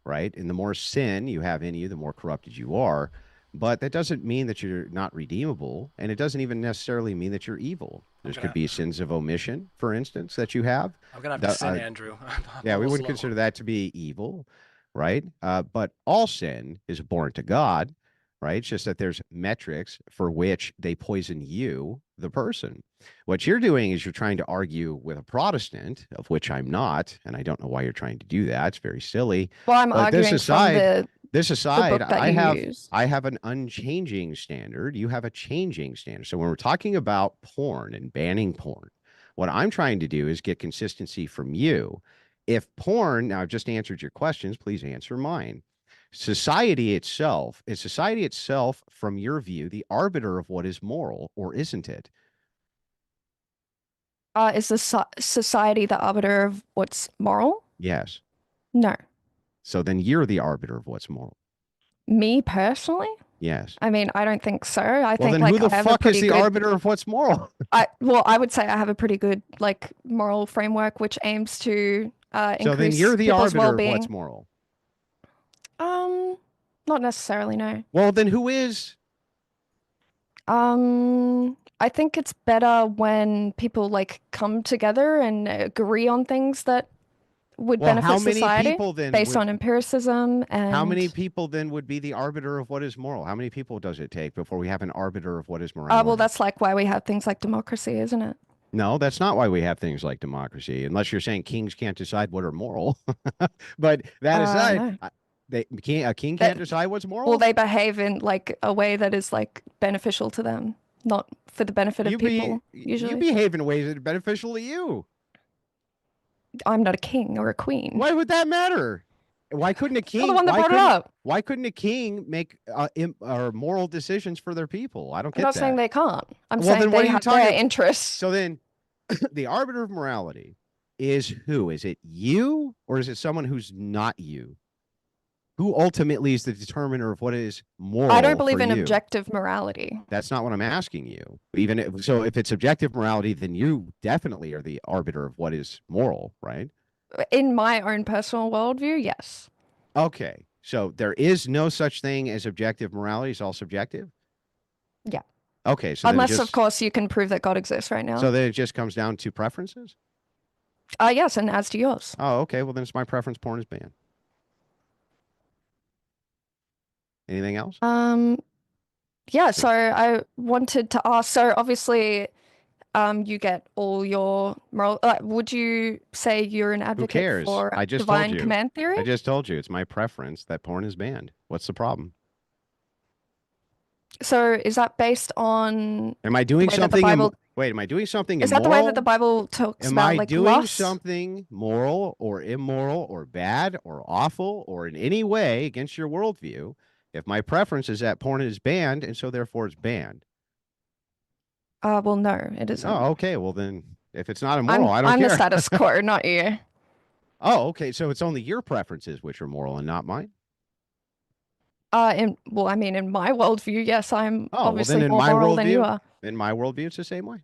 right? And the more sin you have in you, the more corrupted you are. But that doesn't mean that you're not redeemable. And it doesn't even necessarily mean that you're evil. There could be sins of omission, for instance, that you have. I'm going to have to sin, Andrew. Yeah, we wouldn't consider that to be evil, right? But all sin is abhorrent to God, right? It's just that there's metrics for which they poison you, the person. What you're doing is you're trying to argue with a Protestant, of which I'm not, and I don't know why you're trying to do that. It's very silly. Well, I'm But arguing from the aside, book that you use. I have an unchanging standard. You have a changing standard. So when we're talking about porn and banning porn, what I'm trying to do is get consistency from you. If porn, now I've just answered your questions, please answer mine. Society itself, is society itself, from your view, the arbiter of what is moral, or isn't it? Is the society the arbiter of what's moral? Yes. No. So then you're the arbiter of what's moral. Me personally? Yes. I mean, I don't think so. I Well, think then like who the I have a fuck is pretty the good, arbiter of what's moral? I would say I have a pretty good like moral framework which aims to So then increase you're the people's arbiter of well-being. what's moral. Not necessarily, no. Well, then who is? I think it's better when people like come together and agree on things that would Well, benefit how many society people then based would, on empiricism and how many people then would be the arbiter of what is moral? How many people does it take before we have an arbiter of what is morality? well, that's like why we have things like democracy, isn't it? No, that's not why we have things like democracy, unless you're saying kings can't decide what are moral. But that aside, No. a king can't decide what's moral. Well, they behave in like a way that is like beneficial to them, not for the benefit of people, usually. You behave in ways that are beneficial to you. I'm not a king or a queen. Why would that matter? Why couldn't a king? You're the one that brought it up. Why couldn't a king make moral decisions for their people? I don't get I'm not that. saying they can't. I'm Well, saying then what they are you have talking- their interests. So then, the arbiter of morality is who? Is it you, or is it someone who's not you? Who ultimately is the determiner of what is moral? I don't believe for in you? objective morality. That's not what I'm asking you. If it's objective morality, then you definitely are the arbiter of what is moral, right? In my own personal worldview, yes. Okay. So there is no such thing as objective morality. It's all subjective? Yeah. Okay. So Unless, of course, you can prove that God exists right now. So then it just comes down to preferences? Yes, and as to yours. Oh, okay. Well, then it's my preference. Porn is banned. Anything else? Yeah, so I wanted to ask, so obviously you get all your moral, would you say you're an Who advocate cares? for I just divine told you. command theory? I just told you it's my preference that porn is banned. What's the problem? So is that based on Am I doing way that the something? Bible- Wait, am I doing something is that immoral? the way that the Bible talks Am about I like doing lust? something moral or immoral or bad or awful or in any way against your worldview if my preference is that porn is banned and so therefore it's banned? Well, no, it isn't. Oh, okay. Well, then if it's not immoral, I don't I'm care. the status quo, not you. Oh, okay. So it's only your preferences which are moral and not mine? In my worldview, yes, I'm obviously then in more my moral than you worldview- are. In my worldview, it's the same way.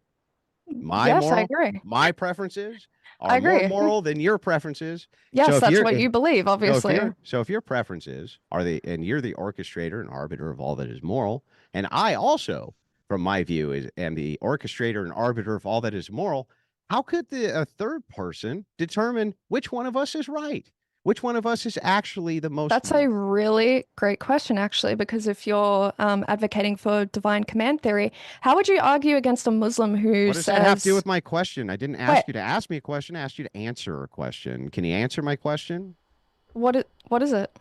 Yes, I agree. My preferences I are more agree. moral than your preferences. Yes, So if that's you're- what you believe, obviously. So if your preferences are and you're the orchestrator and arbiter of all that is moral, and I also, from my view, am the orchestrator and arbiter of all that is moral, how could a third person determine which one of us is right? Which one of us is actually the most That's a really great question, actually, because if you're advocating for divine command theory, how would you argue against a Muslim who What does says... that have to do with my question? I didn't ask Wait. you to ask me a question. I asked you to answer a question. Can you answer my question? What is it?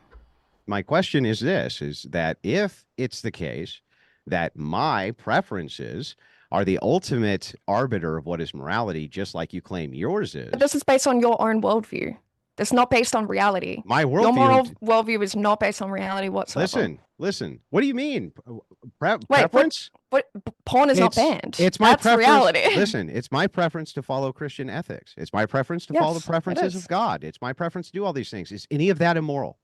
my question is this, is that if it's the case that my preferences are the ultimate arbiter of what is morality, just like you claim yours is. But this is based on your own worldview. It's not based on reality. My Your worldview. moral worldview is not based on reality whatsoever. Listen. What do you mean? Wait, Preference? what porn is not banned. It's my That's preference. reality. Listen, it's my preference to follow Christian ethics. It's my preference to follow the Yes, it preferences is. of God. It's my preference to do all these things. Is any of that immoral?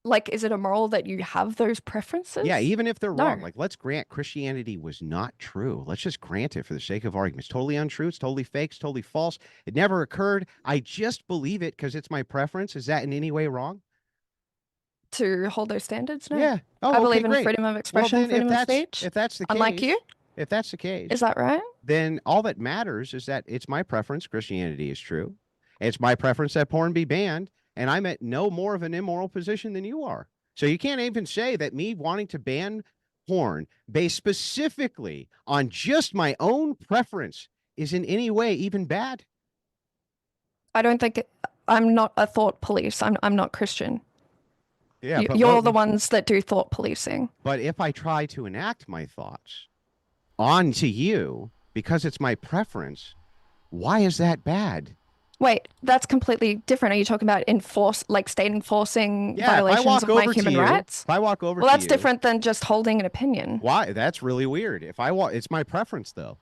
Like, is it immoral that you have those preferences? Yeah, even if they're wrong. No. Like, let's grant Christianity was not true. Let's just grant it for the sake of argument. It's totally untrue. It's totally fake. It's totally false. It never occurred. I just believe it because it's my preference. Is that in any way wrong? To hold those standards? No. Yeah. Oh, I believe okay, in great. freedom of expression, Well, then, freedom of speech. if that's the case, Unlike you? if that's the case, Is that right? then all that matters is that it's my preference. Christianity is true. It's my preference that porn be banned, and I'm at no more of an immoral position than you are. So you can't even say that me wanting to ban porn based specifically on just my own preference is in any way even bad. I don't think I'm not a thought police. I'm not Christian. Yeah, You're the ones that do thought policing. But if I try to enact my thoughts onto you because it's my preference, why is that bad? Wait, that's completely different. Are you talking about state enforcing Yeah, violations of my human rights? If I walk over Well, to that's you, different than just holding an opinion. Why? That's really weird. If I walk, it's my preference though.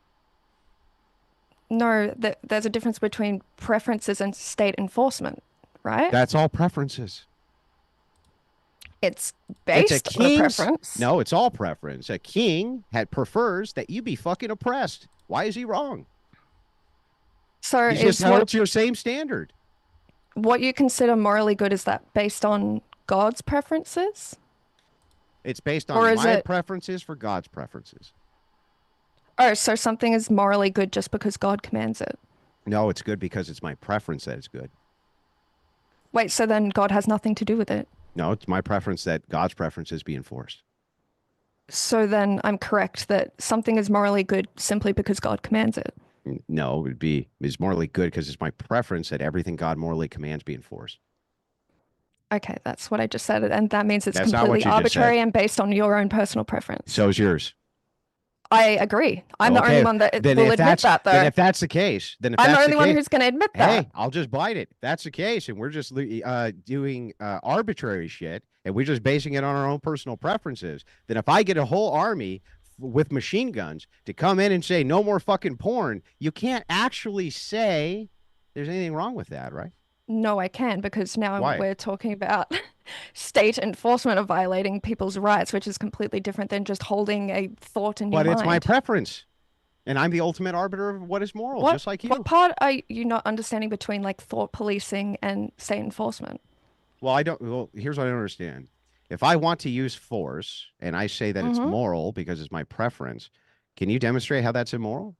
No, there's a difference between preferences and state enforcement, right? That's all preferences. It's It's based on a preference. No, it's all preference. A king prefers that you be fucking oppressed. Why is he wrong? So He just holds your same standard. What you consider morally good, is that based on God's preferences? It's based Or on is my it- preferences for God's preferences. Oh, so something is morally good just because God commands it. No, it's good because it's my preference that it's good. Wait, so then God has nothing to do with it. No, it's my preference that God's preferences be enforced. So then I'm correct that something is morally good simply because God commands it. No, it's morally good because it's my preference that everything God morally commands be enforced. Okay, that's what I just said. And that means it's That's not what completely you just arbitrary said. and based on your own personal preference. So is yours. I agree. I'm the only one that will admit that, though. Then if that's the case, I'm the only one who's going to admit that. Hey, I'll just bite it. If that's the case, and we're just doing arbitrary shit, and we're just basing it on our own personal preferences, then if I get a whole army with machine guns to come in and say no more fucking porn, you can't actually say there's anything wrong with that, right? No, I can, because now Why? we're talking about state enforcement of violating people's rights, which is completely different than just holding a thought in your mind. But it's my preference, and I'm the ultimate arbiter of what is moral, just like you. What part are you not understanding between like thought policing and state enforcement? Well, here's what I don't understand. If I want to use force and I say that it's moral because it's my preference, can you demonstrate how that's immoral?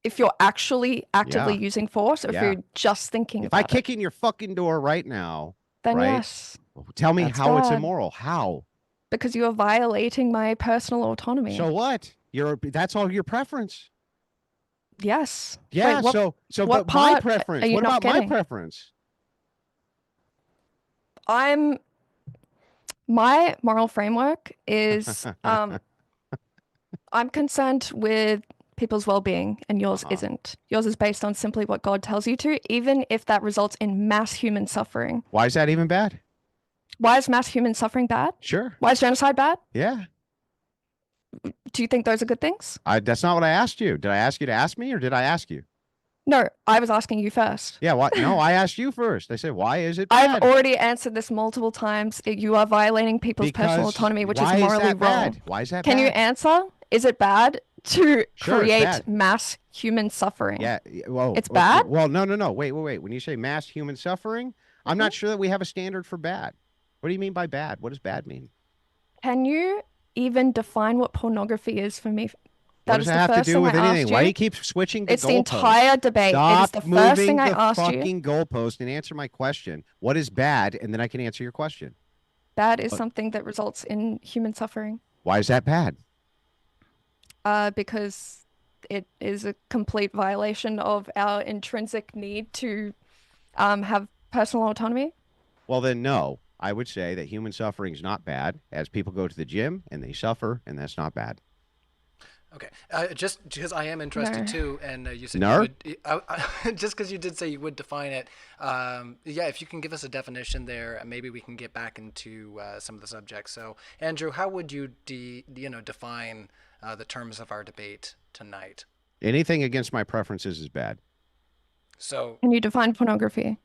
If you're actually actively using force, or if you're just thinking if about I kick in your fucking door right now, then right? yes. Tell me That's how it's bad. immoral. How? Because you are violating my personal autonomy. So what? That's all your preference. Yes. Yeah. Wait, so what but my part preference. are you What not about my getting? preference? My moral framework is I'm concerned with people's well-being, and yours isn't. Yours is based on simply what God tells you to, even if that results in mass human suffering. Why is that even bad? Why is mass human suffering bad? Sure. Why is genocide bad? Yeah. Do you think those are good things? That's not what I asked you. Did I ask you to ask me, or did I ask you? No, I was asking you first. Yeah. What? No, I asked you first. I said, why is it bad? I've already answered this multiple times. You are violating people's personal autonomy, which is why morally that wrong. bad? Why is that Can you bad? answer? Is it bad to Sure, it's create bad. mass human suffering? Yeah. Well, It's bad? Well, no. Wait. When you say mass human suffering, I'm not sure that we have a standard for bad. What do you mean by bad? What does bad mean? Can you even define what pornography is for me? What does that have to do with anything? Why do you keep switching the It's the goalposts? entire debate. Stop it is the first moving thing I the asked you. fucking goalpost and answer my question. What is bad? And then I can answer your question. Bad is something that results in human suffering. Why is that bad? Because it is a complete violation of our intrinsic need to have personal autonomy. Well, then no. I would say that human suffering is not bad, as people go to the gym and they suffer, and that's not bad. Okay, just because I am interested No. too, and you said you No? would, just because you did say you would define it, yeah, if you can give us a definition there, maybe we can get back into some of the subjects. So, Andrew, how would you define the terms of our debate tonight? Anything against my preferences is bad. So, Can you define pornography?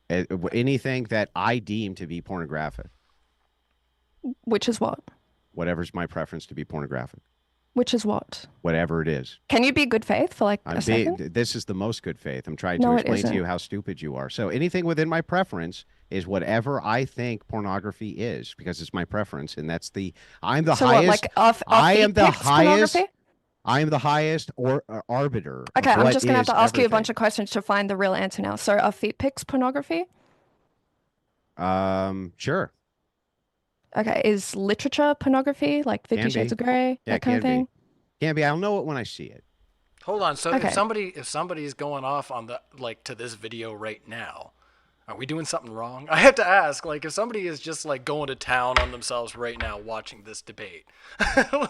Anything that I deem to be pornographic, Which is what? whatever's my preference to be pornographic, Which is what? whatever it is. Can you be good faith for like a second? This is the most good faith. I'm trying No, to it explain to isn't. you how stupid you are. So anything within my preference is whatever I think pornography is, because it's my preference, and I'm the So what, highest. like our I feet am the pics highest. pornography? I am the highest arbiter of Okay, I'm what just gonna have is to ask you a bunch everything. of questions to find the real answer now. So are feet pics pornography? Sure, Okay, is literature pornography, like can 50 Shades be. of Grey, Yeah, that it kind of can be. thing? Can be. I'll know it when I see it. hold on. So, Okay. if somebody's going off on the to this video right now, are we doing something wrong? I have to ask, like, if somebody is just like going to town on themselves right now watching this debate,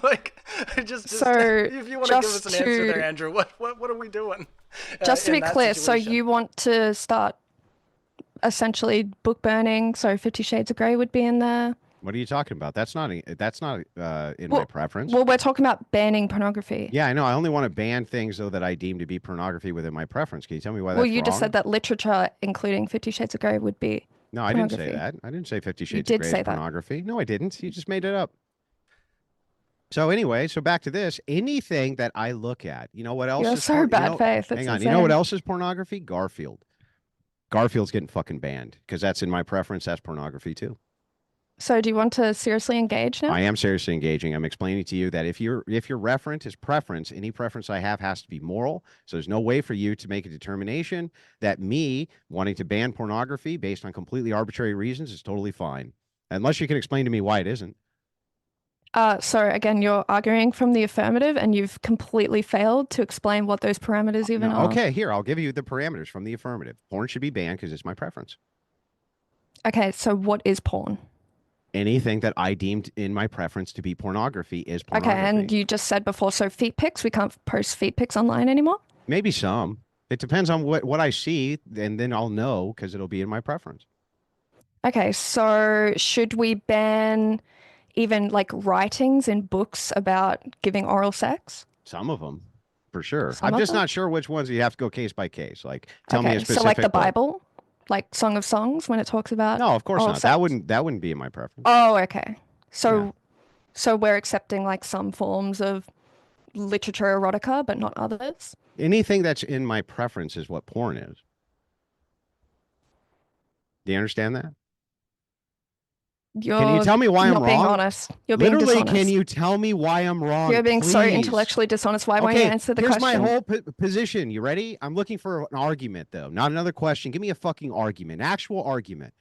like, just So, if you want to give us just an answer there, to- Andrew, what are we doing? Just to in be that clear, so situation? you want to start essentially book burning, so 50 Shades of Grey would be in there. What are you talking about? That's not in my Well, preference. Well, we're talking about banning pornography. Yeah, I know. I only want to ban things though that I deem to be pornography within my preference. Can you tell me why Well, that's you just wrong? said that literature, including 50 Shades of Grey, would be No, I didn't say pornography. that. I didn't say 50 You Shades did of Grey say is that. pornography. No, I didn't. You just made it up. So anyway, so back to this. Anything that I look at, you know what else You're is so bad faith. It's hang on. You know what insane. else is pornography? Garfield. Garfield's getting fucking banned because that's in my preference. That's pornography too. So do you want to seriously engage now? I am seriously engaging. I'm explaining to you that if your reference is preference, any preference I have has to be moral. So there's no way for you to make a determination that me wanting to ban pornography based on completely arbitrary reasons is totally fine. Unless you can explain to me why it isn't. So again, you're arguing from the affirmative and you've completely failed to explain what those parameters even No, are. okay, here, I'll give you the parameters from the affirmative. Porn should be banned because it's my preference. Okay, so what is porn? Anything that I deemed in my preference to be pornography is pornography. Okay, and you just said before, so feet pics, we can't post feet pics online anymore? Maybe some. It depends on what I see, and then I'll know because it'll be in my preference. Okay, so should we ban even like writings in books about giving oral sex? Some of them, for sure. Some I'm of just them? not sure which ones. You have to go case by case. Like, tell me a Okay, specific so like the book. Bible, like Song of Songs when it talks about No, of course oral not. sex? That wouldn't be in my preference. Oh, okay. So Yeah. so we're accepting like some forms of literature erotica, but not others? Anything that's in my preference is what porn is. Do you understand that? Can you You're tell me why I'm not being wrong? honest. You're being Literally, dishonest. can you tell me why I'm wrong? You're being so please? intellectually dishonest. Why won't you Okay, answer the here's question? my whole position. You ready? I'm looking for an argument, though, not another question. Give me a fucking argument, actual argument.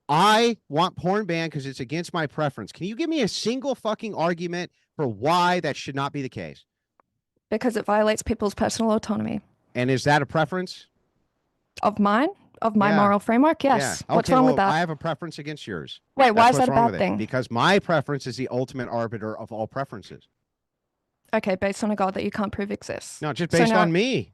I want porn banned because it's against my preference. Can you give me a single fucking argument for why that should not be the case? Because it violates people's personal autonomy. And is that a preference? Of mine? Of my Yeah. moral framework? Yes. Yeah. What's Okay, wrong well, with that? I have a preference against yours. Wait, why That's is what's that a wrong bad with it. thing? Because my preference is the ultimate arbiter of all preferences. Okay, based on a God that you can't prove exists. No, just So based now- on me.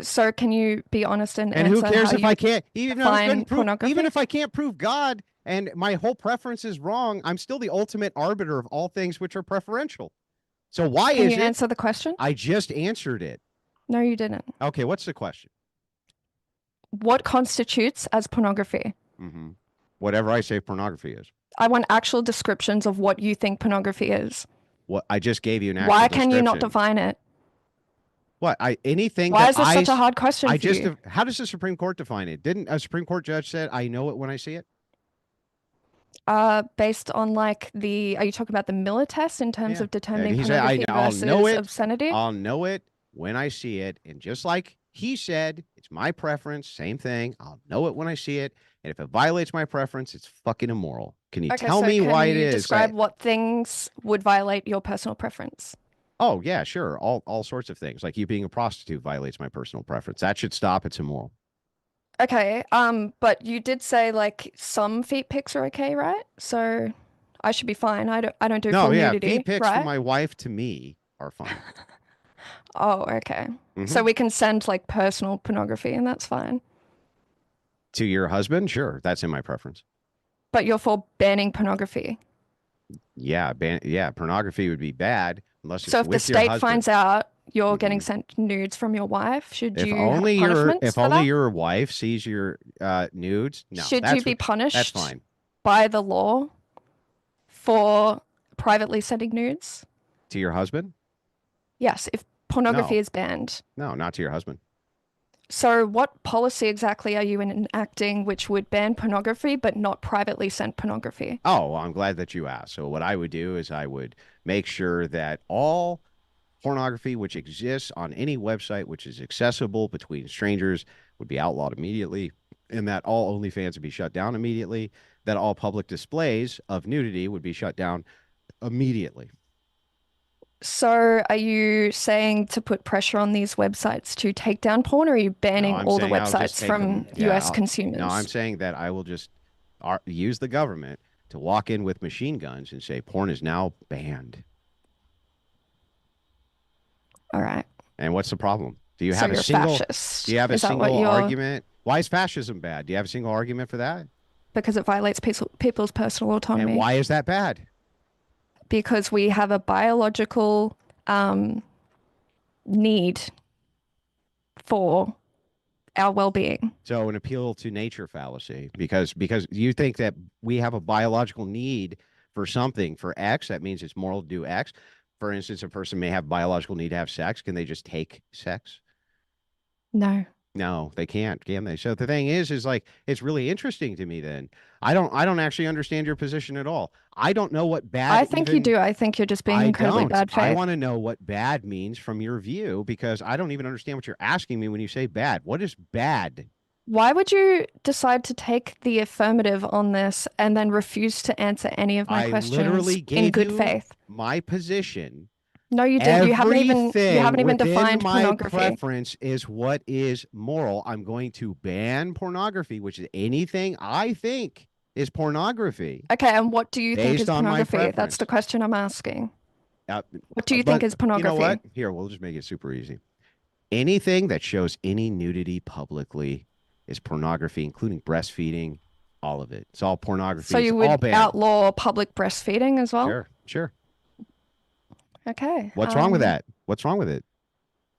So can you be honest and And who answer cares how if you I can't even if I define couldn't prove, pornography? even if I can't prove God and my whole preference is wrong, I'm still the ultimate arbiter of all things which are preferential. So why Can is you it? answer the question? I just answered it. No, you didn't. Okay, what's the question? What constitutes as pornography? Whatever I say pornography is. I want actual descriptions of what you think pornography is. What I just gave you an actual Why can you not description. define it? What anything Why that is this such a hard question I for just you? how does the Supreme Court define it? Didn't a Supreme Court judge said I know it when I see it? Based on like are you talking about the Miller test in terms Yeah. of determining He said, pornography I'll versus know it. obscenity? I'll know it when I see it. And just like he said, it's my preference. Same thing. I'll know it when I see it. And if it violates my preference, it's fucking immoral. Can you Okay, tell so me why it can you is? describe what things would violate your personal preference? Oh, yeah, sure. All sorts of things. Like you being a prostitute violates my personal preference. That should stop. It's immoral. Okay, but you did say like some feet pics are okay, right? So I should be fine. I don't do No, full yeah, nudity, feet pics from right? my wife to me are fine. Oh, okay. So Mhm. we can send like personal pornography and that's fine. To your husband, sure, that's in my preference. But you're for banning pornography. Yeah, pornography would be bad unless So it's if the with your state husband. finds out you're getting Mhm. sent nudes from your wife, should If you have only punishments for that? your wife sees your nudes, no, Should you be that's punished fine. by the law for privately sending nudes? To your husband? Yes, if pornography No, is banned. no, not to your husband. So what policy exactly are you enacting which would ban pornography but not privately sent pornography? Oh, well, I'm glad that you asked. So what I would do is I would make sure that all pornography which exists on any website which is accessible between strangers would be outlawed immediately, and that all OnlyFans would be shut down immediately, that all public displays of nudity would be shut down immediately. So are you saying to put pressure on these websites to take down porn, or are you No, banning I'm all the saying I'll just websites take from them. Yeah, US consumers? no, I'm saying that I will just use the government to walk in with machine guns and say porn is now banned. All right. And what's the problem? Do you So have a you're a single fascist. do you have a Is that what single you're argument? Why is fascism bad? Do you have a single argument for that? because it violates people's personal And autonomy? why is that bad? Because we have a biological need for our well-being. So an appeal to nature fallacy, because you think that we have a biological need for something for X, that means it's moral to do X. For instance, a person may have biological need to have sex. Can they just take sex? No. No, they can't, can they? So the thing is like it's really interesting to me then. I don't actually understand your position at all. I don't know what bad I think you do. I think you're just being I incredibly don't. bad I faith. want to know what bad means from your view, because I don't even understand what you're asking me when you say bad. What is bad? Why would you decide to take the affirmative on this and then refuse to answer any of my I questions literally in gave good you faith? my position. No, you didn't. You haven't even Everything within defined my pornography. preference is what is moral. I'm going to ban pornography, which is anything I think is pornography Okay, and what do you think based is on my pornography? That's the preference. question I'm asking. What do you But think is you know pornography? what? Here, we'll just make it super easy. Anything that shows any nudity publicly is pornography, including breastfeeding, all of it. It's all pornography. So It's you all would banned. outlaw public breastfeeding as well? Sure, sure. Okay. What's wrong with that? What's wrong with it?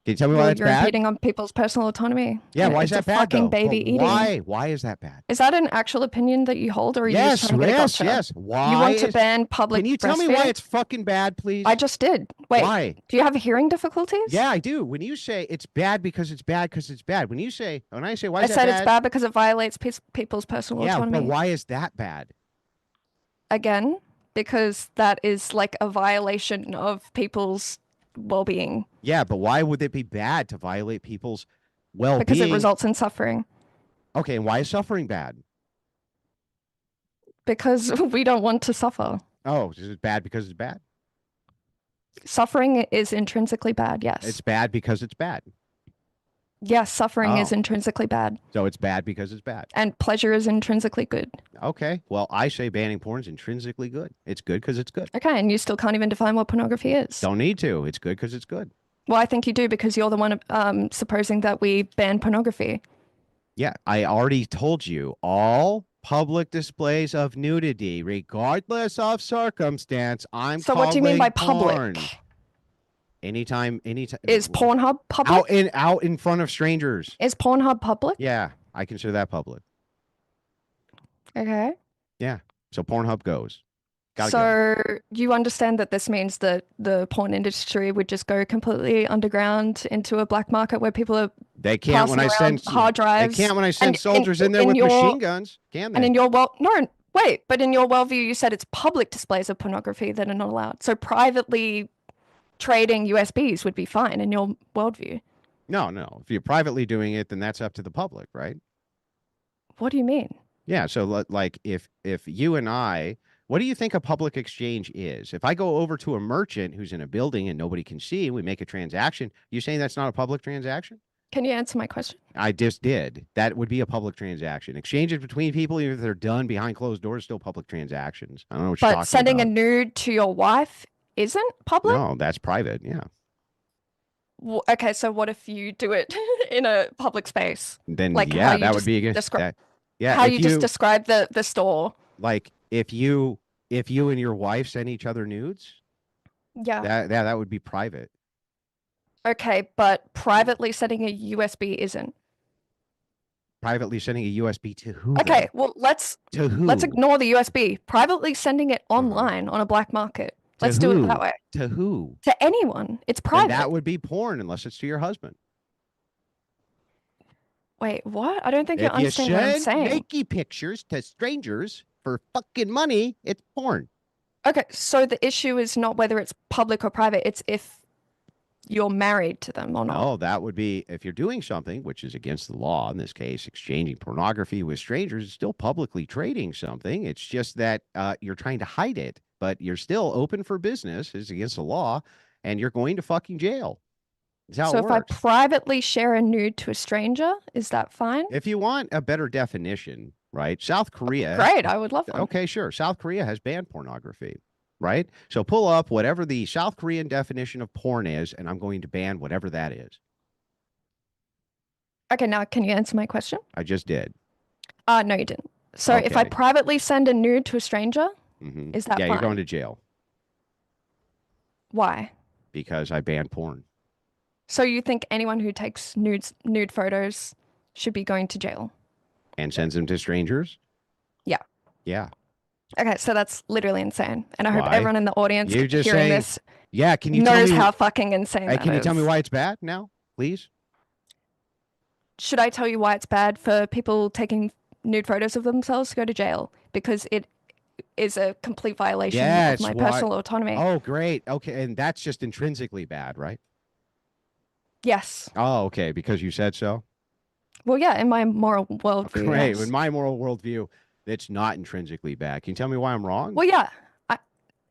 Can you tell me why Well, that's you're bad? impeding on people's personal autonomy. Yeah, why is It's a that bad fucking though? baby But eating. why? Why is that bad? Is that an actual opinion that you hold, or are you just Yes, trying to get a yes, gotcha? yes. Why You want to is ban public Can you tell me why breastfeeding? it's fucking bad, please? I just did. Wait, Why? do you have hearing difficulties? Yeah, I do. When you say it's bad because it's bad because it's bad. When I say why I is that said bad? it's bad because it violates people's personal Yeah, autonomy. but why is that bad? Again, because that is like a violation of people's well-being. Yeah, but why would it be bad to violate people's well-being? Because it results in suffering. Okay, and why is suffering bad? Because we don't want to suffer. Oh, is it bad because it's bad? Suffering is intrinsically bad, yes. It's bad because it's bad. Yes, suffering is Oh. intrinsically bad. So it's bad because it's bad. And pleasure is intrinsically good. Okay, well, I say banning porn is intrinsically good. It's good because it's good. Okay, and you still can't even define what pornography is. Don't need to. It's good because it's good. Well, I think you do because you're the one supposing that we ban pornography. Yeah, I already told you all public displays of nudity, regardless of circumstance, So what do you mean by calling public? porn. Anytime. Is Pornhub public? Out in front of strangers. Is Pornhub public? Yeah, I consider that public. Okay. Yeah, so Pornhub goes. Gotta go. So you understand that this means that the porn industry would just go completely underground into a black market where people are They can't when I passing send around hard drives. They can't when I send And soldiers in there with your- machine guns, can they? And in your wait, but in your worldview, you said it's public displays of pornography that are not allowed. So privately trading USBs would be fine in your worldview. No. If you're privately doing it, then that's up to the public, right? What do you mean? Yeah. So like if you and I, what do you think a public exchange is? If I go over to a merchant who's in a building and nobody can see, and we make a transaction, you saying that's not a public transaction? Can you answer my question? I just did. That would be a public transaction. Exchanges between people, even if they're done behind closed doors, still public transactions. I don't know what you're But talking sending a about. nude to your wife isn't public? No, that's private. Yeah. Okay, so what if you do it in a public space? Then Like how yeah, you that would just be against describe that. Yeah, how if you just you describe the store. like if you and your wife send each other nudes, Yeah. that would be private. Okay, but privately sending a USB isn't. Privately sending a USB to who? Okay, Then? well let's To who? ignore the USB. Privately sending it online on a black market. To Let's do it that who? way. To who? To anyone. It's And private. that would be porn unless it's to your husband. Wait, what? I don't think you If you understand what I'm send saying. naked pictures to strangers for fucking money, it's porn. Okay, so the issue is not whether it's public or private, it's if you're married to them or not. No, that would be if you're doing something which is against the law, in this case, exchanging pornography with strangers, it's still publicly trading something. It's just that you're trying to hide it, but you're still open for business. It's against the law, and you're going to fucking jail. That's how So it if I works. privately share a nude to a stranger, is that fine? If you want a better definition, right? South Korea. Great, I would love one. Okay, sure. South Korea has banned pornography, right? So pull up whatever the South Korean definition of porn is, and I'm going to ban whatever that is. Okay, now can you answer my question? I just did. No, you didn't. So if I Okay. privately send a nude to a stranger, Mhm. is that Yeah, fine? you're going to jail Why? because I banned porn. So you think anyone who takes nude photos should be going to jail? And sends them to strangers? Yeah. Yeah. Okay, so that's literally insane. And I hope Why? everyone in the audience You just hearing saying- this Yeah. Can you tell knows me? how fucking insane Hey, that can you tell me is. why it's bad now, please? Should I tell you why it's bad for people taking nude photos of themselves to go to jail? Because it is a complete violation Yeah, of it's my why- personal autonomy. Oh, great. Okay, and that's just intrinsically bad, right? Yes. Oh, okay, because you said so. Well, yeah, in my moral worldview. Great. Yes. In my moral worldview, it's not intrinsically bad. Can you tell me why I'm wrong? Well, yeah.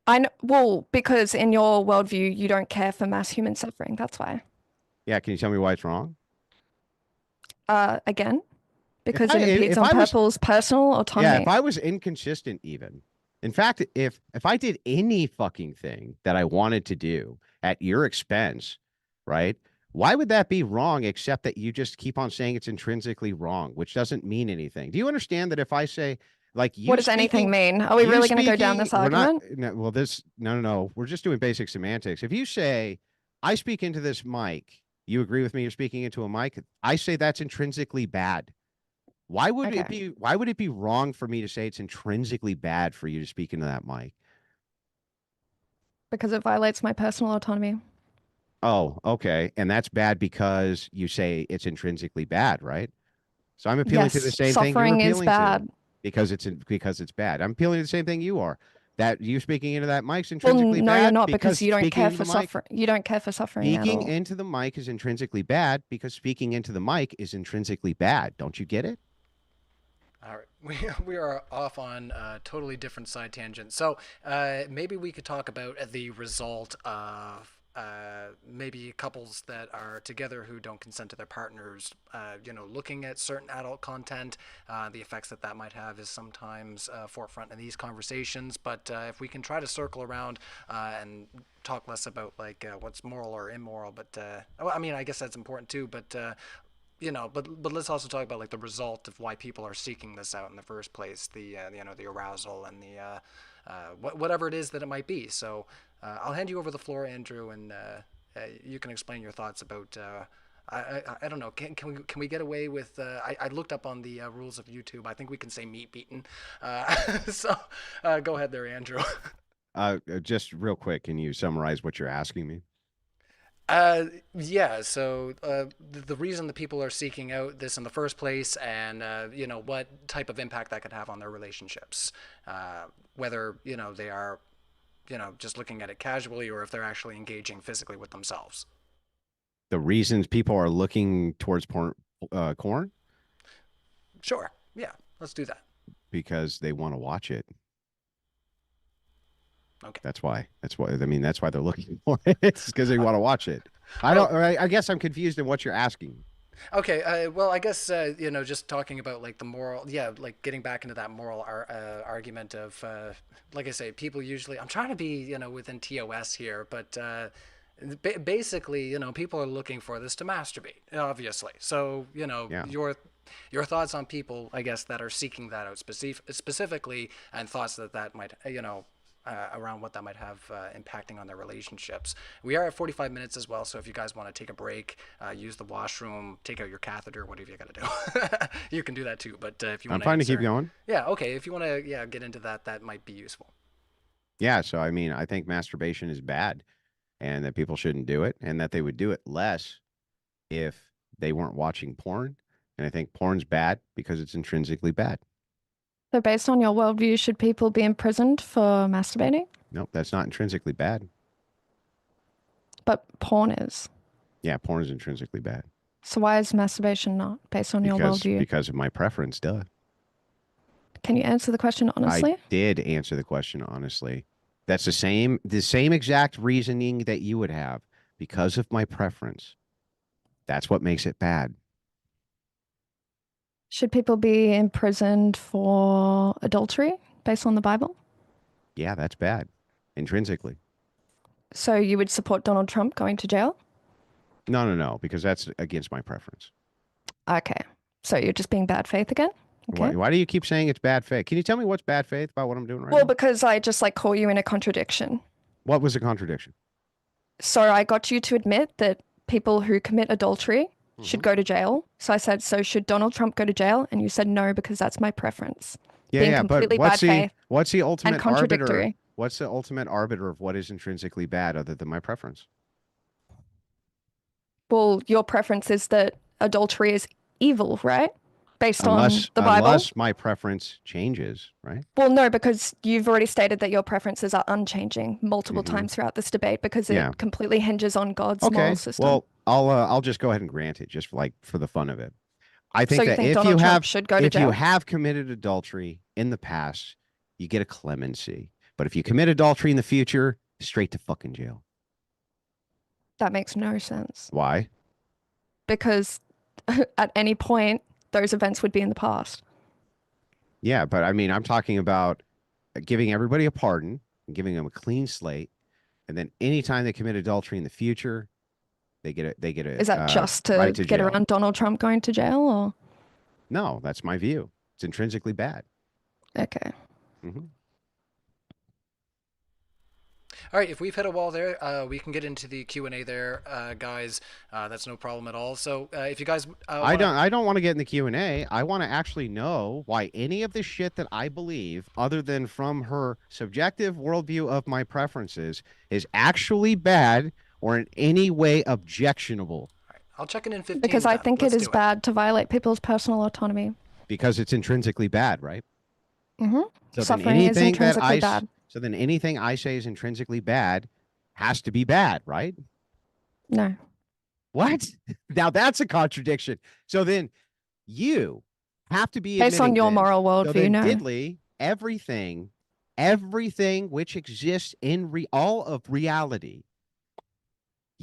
I know, well, because in your worldview, you don't care for mass human suffering. That's why. Yeah. Can you tell me why it's wrong? Again, because I- it impedes if on I was- people's personal autonomy. Yeah, if I was inconsistent, even. In fact, if I did any fucking thing that I wanted to do at your expense, right? Why would that be wrong except that you just keep on saying it's intrinsically wrong, which doesn't mean anything? Do you understand that if I say, like, you What does anything speaking- mean? Are we you really going to go down speaking- this we're not- argument? no, well, no. We're just doing basic semantics. If you say, I speak into this mic, you agree with me, you're speaking into a mic, I say that's intrinsically bad. Why would it be wrong for me to say it's intrinsically bad for you to speak into that mic? Because it violates my personal autonomy. Oh, okay. And that's bad because you say it's intrinsically bad, right? So I'm appealing to the Yes, same thing you're suffering is appealing bad. to because it's bad. I'm appealing to the same thing you are. That you speaking into that mic's Well, intrinsically no, bad. you're not because you don't speaking care into for the mic- suffering. You don't care for suffering at Speaking all. into the mic is intrinsically bad because speaking into the mic is intrinsically bad. Don't you get it? All right, we are off on a totally different side tangent. So maybe we could talk about the result of maybe couples that are together who don't consent to their partners, looking at certain adult content. The effects that might have is sometimes forefront in these conversations. But if we can try to circle around and talk less about like what's moral or immoral, but I mean, I guess that's important too. But but let's also talk about like the result of why people are seeking this out in the first place, the arousal and the whatever it is that it might be. So I'll hand you over the floor, Andrew, and you can explain your thoughts about. I don't know. Can we get away with? I looked up on the rules of YouTube. I think we can say meat beaten. So go ahead there, Andrew. Just real quick, can you summarize what you're asking me? Yeah, so the reason that people are seeking out this in the first place and, what type of impact that could have on their relationships, whether, they are, just looking at it casually or if they're actually engaging physically with themselves. The reasons people are looking towards corn? Sure. Yeah, let's do that. Because they want to watch it. Okay. That's why. That's why they're looking for it. It's because they want to watch it. I guess I'm confused in what you're asking. Okay, well, I guess just talking about like the moral, like getting back into that moral argument of, like I say, people usually. I'm trying to be, within TOS here, but basically, people are looking for this to masturbate, obviously. So, Yeah. your thoughts on people, I guess, that are seeking that out specifically, and thoughts that might, around what that might have impacting on their relationships. We are at 45 minutes as well, so if you guys want to take a break, use the washroom, take out your catheter, whatever you got to do, you can do that too. But if you I'm want fine to keep going. yeah, okay. If you want to, get into that, that might be useful. Yeah. So, I mean, I think masturbation is bad and that people shouldn't do it and that they would do it less if they weren't watching porn. And I think porn's bad because it's intrinsically bad. So based on your worldview, should people be imprisoned for masturbating? Nope, that's not intrinsically bad. But porn is. Yeah, porn is intrinsically bad. So why is masturbation not, based on your worldview? Because of my preference, duh. Can you answer the question honestly? I did answer the question honestly. That's the same exact reasoning that you would have. Because of my preference. That's what makes it bad. Should people be imprisoned for adultery based on the Bible? Yeah, that's bad. Intrinsically. So you would support Donald Trump going to jail? No, because that's against my preference. Okay. So you're just being bad faith again? Okay. Why do you keep saying it's bad faith? Can you tell me what's bad faith about what I'm doing right Well, now? because I just like caught you in a contradiction. What was the contradiction? So I got you to admit that people who commit adultery should go to jail. So I said, so should Donald Trump go to jail? And you said no, because that's my preference. Being completely but bad faith what's the ultimate and contradictory. arbiter? What's the ultimate arbiter of what is intrinsically bad other than my preference? Well, your preference is that adultery is evil, right? Based on the Bible. Unless my preference changes, right? Well, no, because you've already stated that your preferences are unchanging multiple times throughout this debate because it completely hinges on God's moral system. Well, I'll just go ahead and grant it, just for the fun of it. I think So you think Donald Trump should go to jail? If you have committed adultery in the past, you get a clemency. But if you commit adultery in the future, straight to fucking jail. That makes no sense. Why? Because at any point, those events would be in the past. Yeah, but I mean, I'm talking about giving everybody a pardon and giving them a clean slate, and then anytime they commit adultery in the future, they get a. Is that just to right get jail. around Donald Trump going to jail, or? No, that's my view. It's intrinsically bad. Okay. Mm-hmm. All right, if we've hit a wall there, we can get into the Q&A there, guys. That's no problem at all. So if you guys I don't want to get in the Q&A. I want to actually know why any of the shit that I believe, other than from her subjective worldview of my preferences, is actually bad or in any way objectionable. All right, I'll check in 15 Because I think it is bad to violate people's personal autonomy. Because it's intrinsically bad, right? Mm-hmm. So Suffering is intrinsically bad. So then anything I say is intrinsically bad has to be bad, right? No. What? Now that's a contradiction. So then you have to be based on your moral worldview. So then no. Diddley, everything which exists in all of reality,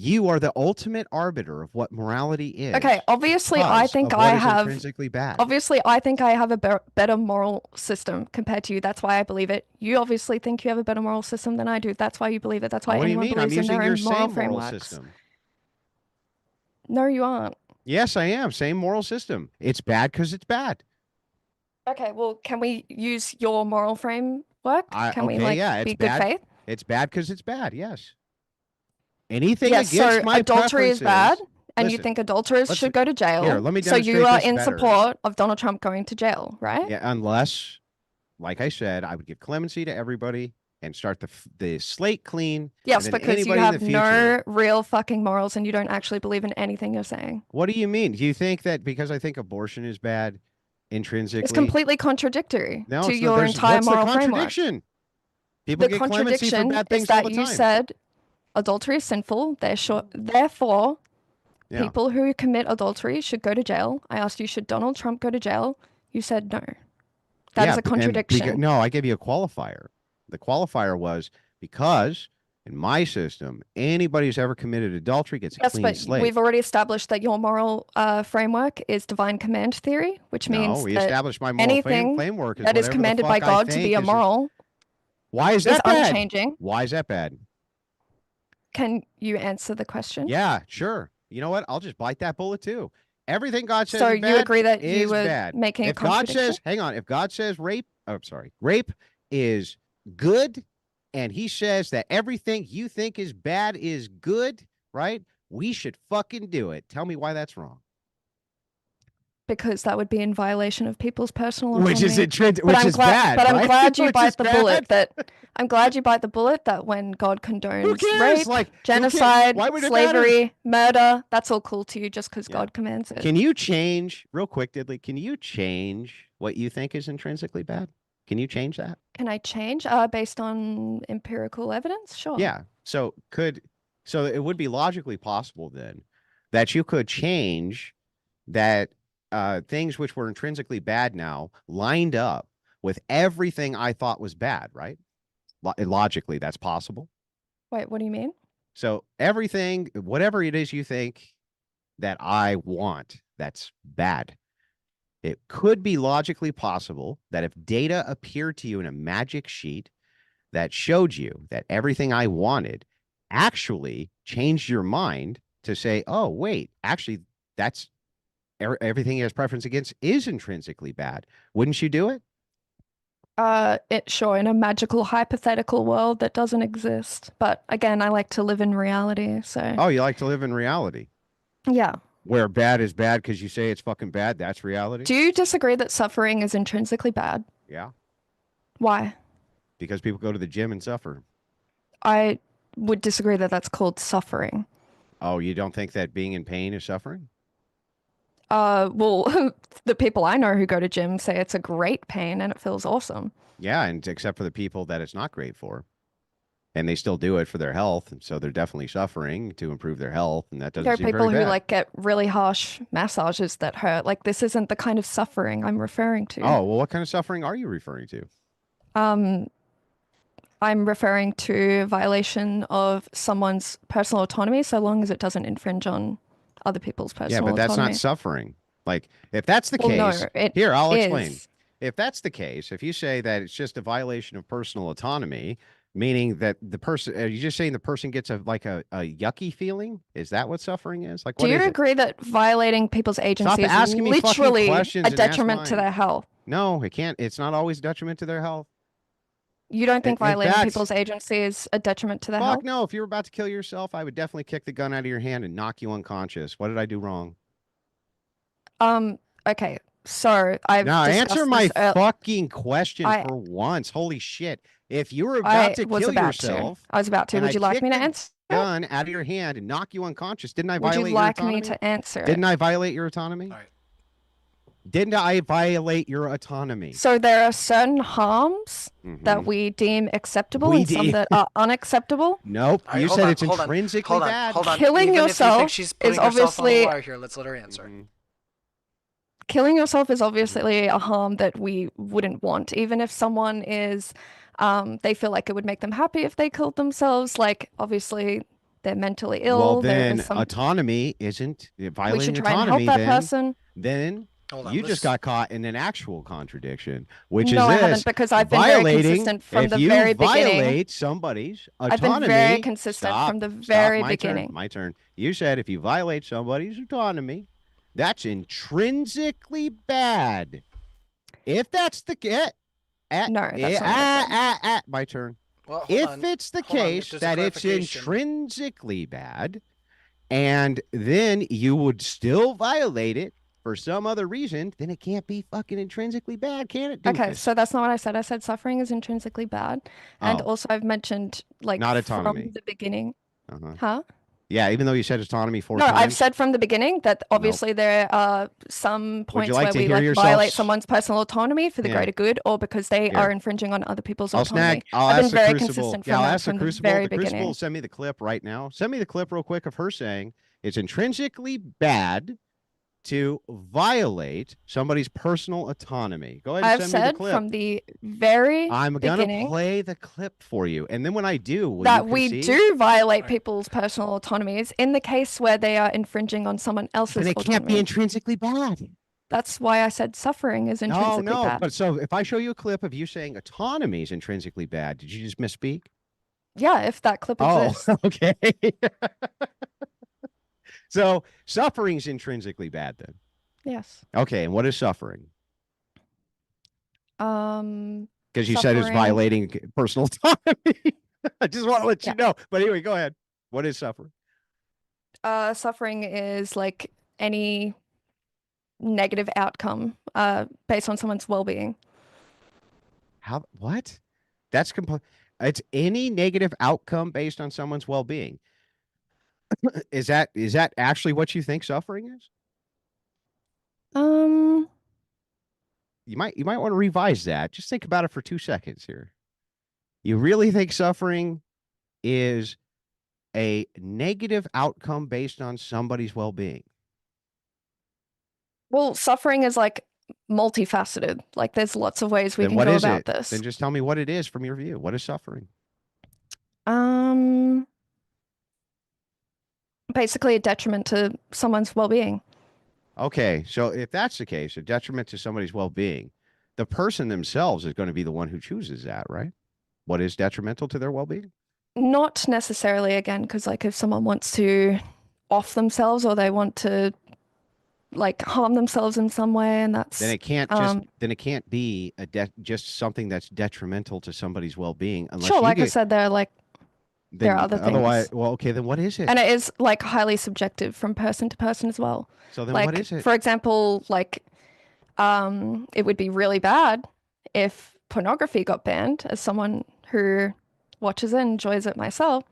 you are the ultimate arbiter of what morality is. Okay, obviously I think I have intrinsically bad. Obviously I think I have a better moral system compared to you. That's why I believe it. You obviously think you have a better moral system than I do. That's why you believe it. That's why anyone believes in their own moral frameworks. System. No, you aren't. Yes, I am. Same moral system. It's bad because it's bad. Okay, well, can we use your moral framework? Can we be good faith? It's bad because it's bad. Yes. Anything yes, against so my adultery is bad, and listen, you think adulterers should go to jail. Here, let me so you are in better. support of Donald Trump going to jail, right? Yeah, unless, like I said, I would give clemency to everybody and start the slate clean. Yes, because you have no real fucking morals and you don't actually believe in anything you're saying. What do you mean? Do you think that because I think abortion is bad intrinsically? It's completely contradictory to your what's entire moral the framework. People the get clemency for bad things is that all the time. you said adultery is sinful. Therefore, people who commit adultery should go to jail. I asked you, should Donald Trump go to jail? You said no. That is a contradiction. No, I gave you a qualifier. The qualifier was because, In my system, anybody who's ever committed adultery gets a Yes, clean but slate. we've already established that your moral framework is divine command theory, which No, means we that established my moral anything framework is that is whatever the commanded by fuck I God to be think is. immoral Why is is that bad? unchanging. Why is that bad? Can you answer the question? Yeah, sure. You know what? I'll just bite that bullet too. Everything God says So is you bad agree that you is were bad. making a If God contradiction? says, hang on, if God says rape is good, and he says that everything you think is bad is good, right? We should fucking do it. Tell me why that's wrong. Because that would be in violation of people's personal Which is autonomy. intrinsic, But which is bad. But I'm right? glad you Which bite is the bad. bullet that I'm glad you bite the bullet that when God condones cares? rape, Like, who cares? genocide, Why would it matter? slavery, murder, that's all cool to you just because Yeah. God commands it. Can you change, real quick, Diddley, can you change what you think is intrinsically bad? Can you change that? Can I change based on empirical evidence? Sure. Yeah. So it would be logically possible then that you could change that things which were intrinsically bad now lined up with everything I thought was bad, right? Logically, that's possible. Wait, what do you mean? So everything, whatever it is you think that I want, that's bad. It could be logically possible that if data appeared to you in a magic sheet that showed you that everything I wanted actually changed your mind to say, oh, wait, actually, that's everything he has preference against is intrinsically bad. Wouldn't you do it? Sure, in a magical hypothetical world that doesn't exist. But again, I like to live in reality, so. Oh, you like to live in reality? Yeah. Where bad is bad because you say it's fucking bad. That's reality. Do you disagree that suffering is intrinsically bad? Yeah. Why? Because people go to the gym and suffer. I would disagree that that's called suffering. Oh, you don't think that being in pain is suffering? Well, the people I know who go to gym say it's a great pain and it feels awesome. Yeah, and except for the people that it's not great for. And they still do it for their health, and so they're definitely suffering to improve their health, and that doesn't There are seem people very who bad. like get really harsh massages that hurt. Like this isn't the kind of suffering I'm referring to. Oh, well, what kind of suffering are you referring to? I'm referring to violation of someone's personal autonomy so long as it doesn't infringe on other people's personal Yeah, but that's autonomy. not suffering. Like, if that's the Well, no, case, it here, I'll explain. is. If that's the case, if you say that it's just a violation of personal autonomy, meaning that the person, are you just saying the person gets a yucky feeling? Is that what suffering is? Like, Do what you is it? agree that violating people's agency is asking me fucking literally questions a and ask detriment to mine. their health? No, it can't. It's not always a detriment to their health. You don't think If violating that's- people's agency is a detriment to their Fuck health? no. If you were about to kill yourself, I would definitely kick the gun out of your hand and knock you unconscious. What did I do wrong? Okay. So I've Now discussed answer my this fucking question I- for once. Holy shit. If you were I about to was kill about yourself, to. I was about to. and Would I you like kicked me to the answer? gun out of your hand and knock you unconscious, didn't I Would violate you your like me autonomy? to answer Didn't it? I violate your autonomy? All right. Didn't I violate your autonomy? So there are certain harms that Mhm. we deem acceptable We and some deem- that are unacceptable. Nope. All right, You hold said on, it's hold on, intrinsically hold on, bad. Hold on. Killing Even if you yourself think she's putting is herself on the obviously- wire here, let's let her answer. Mhm. Killing yourself is obviously a harm that we wouldn't want, even if someone is, they feel like it would make them happy if they killed themselves. Like, obviously, they're mentally ill. Well, there then is some. autonomy isn't We violating should try and help autonomy. that person. Then Hold on, you just got caught in an actual contradiction, which No, is I this: haven't, because I've been very violating. consistent from If the you very beginning. violate somebody's I've autonomy, been very consistent stop, from the stop, very my beginning. Turn, my turn. You said if you violate somebody's autonomy, that's intrinsically bad. If that's the case, No, that's not what I said. my turn. Well, hold If on. it's the Hold on, case there's a that it's clarification. intrinsically bad, and then you would still violate it for some other reason, then it can't be fucking intrinsically bad, can it? Okay, doofus? so that's not what I said. I said suffering is intrinsically bad. And Oh. also I've mentioned, like, Not from autonomy. the beginning. Uh-huh. Huh? Yeah, even though you said autonomy four No, times. I've said from the beginning that obviously there are some points like where to we hear like yourself violate s- someone's personal autonomy for the Yeah. greater good, or because they Here. are infringing on other people's I'll autonomy. I'll I've ask been the very Crucible. consistent Yeah, from I'll that ask the from the Crucible. very The Crucible beginning. will send me the clip right now. Send me the clip real quick of her saying it's intrinsically bad to violate somebody's personal autonomy. Go ahead and I've send me the said clip. from the very I'm going to beginning play the clip for you. And then when I do, will that you we concede? do violate people's personal autonomies in the case where they are infringing on someone else's Then it autonomy. can't be intrinsically bad. That's why I said suffering is intrinsically No, bad. but so if I show you a clip of you saying autonomy is intrinsically bad, did you just misspeak? Yeah, if that clip exists. Oh, okay. So suffering's intrinsically bad then. Yes. Okay, and what is suffering? Because you said it's Suffering- violating personal autonomy. I just want to let you know. But anyway, go ahead. What is suffering? Suffering is like any negative outcome based on someone's well-being. How? What? That's it's any negative outcome based on someone's well-being. Is that actually what you think suffering is? You might want to revise that. Just think about it for 2 seconds here. You really think suffering is a negative outcome based on somebody's well-being? Well, suffering is like multifaceted. Like there's lots of ways we Then can what go is about it? this. Then just tell me what it is from your view. What is suffering? Basically a detriment to someone's well-being. Okay, so if that's the case, a detriment to somebody's well-being, the person themselves is going to be the one who chooses that, right? What is detrimental to their well-being? Not necessarily, again, because like if someone wants to off themselves or they want to like harm themselves in some way, and that's Then it can't be just something that's detrimental to somebody's well-being unless sure. Like I get, said, there are other otherwise, things. well, okay, then what is it? And it is like highly subjective from person to person as well. So then like, what is it? For example, like it would be really bad if pornography got banned, as someone who watches it and enjoys it myself,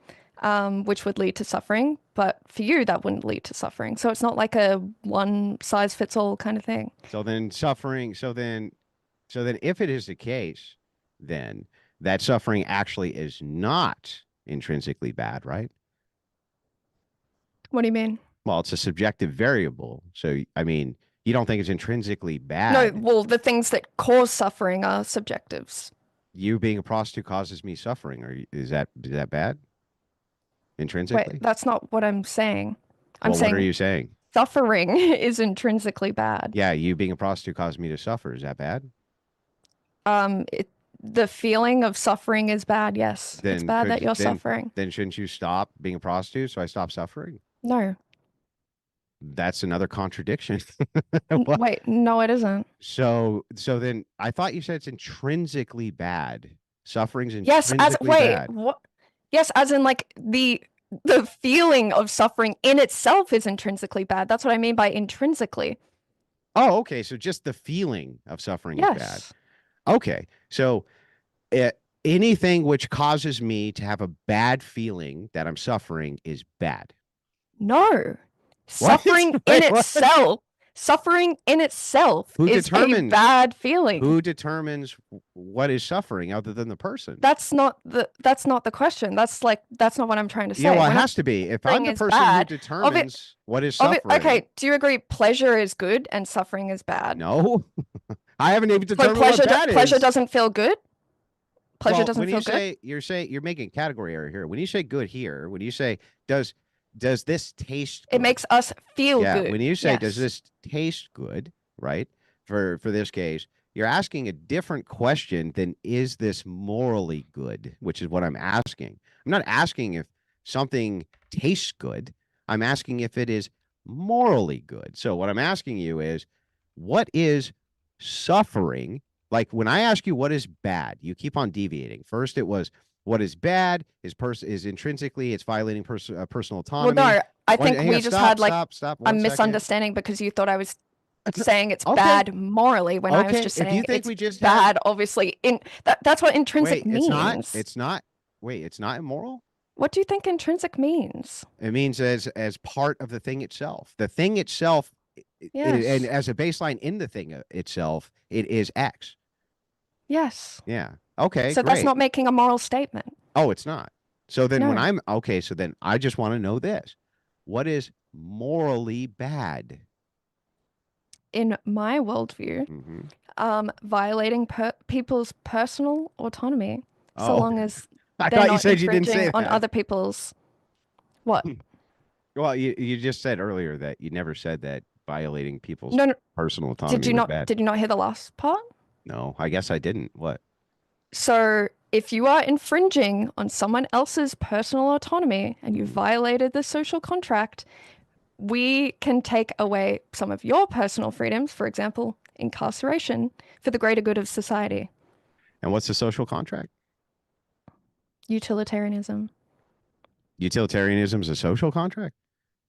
which would lead to suffering. But for you, that wouldn't lead to suffering. So it's not like a one size fits all kind of thing. So then suffering, so then if it is the case, then that suffering actually is not intrinsically bad, right? What do you mean? Well, it's a subjective variable. So, I mean, you don't think it's intrinsically bad. No, well, the things that cause suffering are subjectives. You being a prostitute causes me suffering. Is that bad? Intrinsically? Wait, that's not what I'm saying. I'm Well, saying what are you saying? suffering is intrinsically bad. Yeah, you being a prostitute caused me to suffer. Is that bad? The feeling of suffering is bad, yes. It's bad that you're suffering. Then shouldn't you stop being a prostitute so I stop suffering? No. That's another contradiction. Wait, no, it isn't. So then I thought you said it's intrinsically bad. Suffering's intrinsically bad. What? Yes, as in like the feeling of suffering in itself is intrinsically bad. That's what I mean by intrinsically. Oh, okay. So just the feeling of suffering is bad. Okay. So anything which causes me to have a bad feeling that I'm suffering is bad. No. Suffering in itself is a bad feeling. Who determines what is suffering other than the person? That's not the question. That's not what I'm trying to say. Yeah, well, it has to be. If I'm the person who determines what is suffering. Okay, do you agree pleasure is good and suffering is bad? No. I haven't even determined what bad is. Pleasure doesn't feel good? Pleasure doesn't feel good? You're making category error here. When you say good here, when you say does this taste good? It makes us feel good. When you say does this taste good, right? For this case, you're asking a different question than is this morally good, which is what I'm asking. I'm not asking if something tastes good. I'm asking if it is morally good. So what I'm asking you is, what is suffering? Like when I ask you what is bad, you keep on deviating. First it was what is bad is intrinsically it's violating personal autonomy. Well, no, I think we just had like a misunderstanding because you thought I was saying it's bad morally when I was just saying it's bad. Obviously, that's what intrinsic means. It's not. Wait, it's not immoral. What do you think intrinsic means? It means as part of the thing itself. The thing itself, and as a baseline in the thing itself, it is X. Yes. Yeah. Okay. So that's not making a moral statement. Oh, it's not. So then when I'm okay, so then I just want to know this. What is morally bad? in my worldview, violating people's personal autonomy, so Oh, long as I they're thought you not said you didn't infringing say on that. other people's. What? Well, you just said earlier that you never said that violating people's No, no. personal autonomy was bad. Did you not hear the last part? No, I guess I didn't. What? So if you are infringing on someone else's personal autonomy and you violated the social contract, we can take away some of your personal freedoms, for example, incarceration, for the greater good of society. And what's the social contract? Utilitarianism. Utilitarianism is a social contract?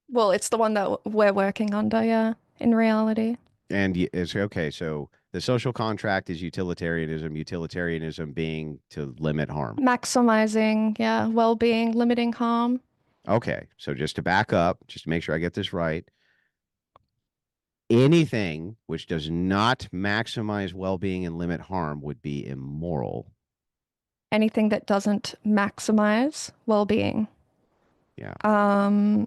Well, it's the one that we're working under, yeah, in reality. And it's okay. So the social contract is utilitarianism, utilitarianism being to limit harm. Maximizing, yeah, well-being, limiting harm. Okay. So just to back up, just to make sure I get this right, anything which does not maximize well-being and limit harm would be immoral. Anything that doesn't maximize well-being. Yeah.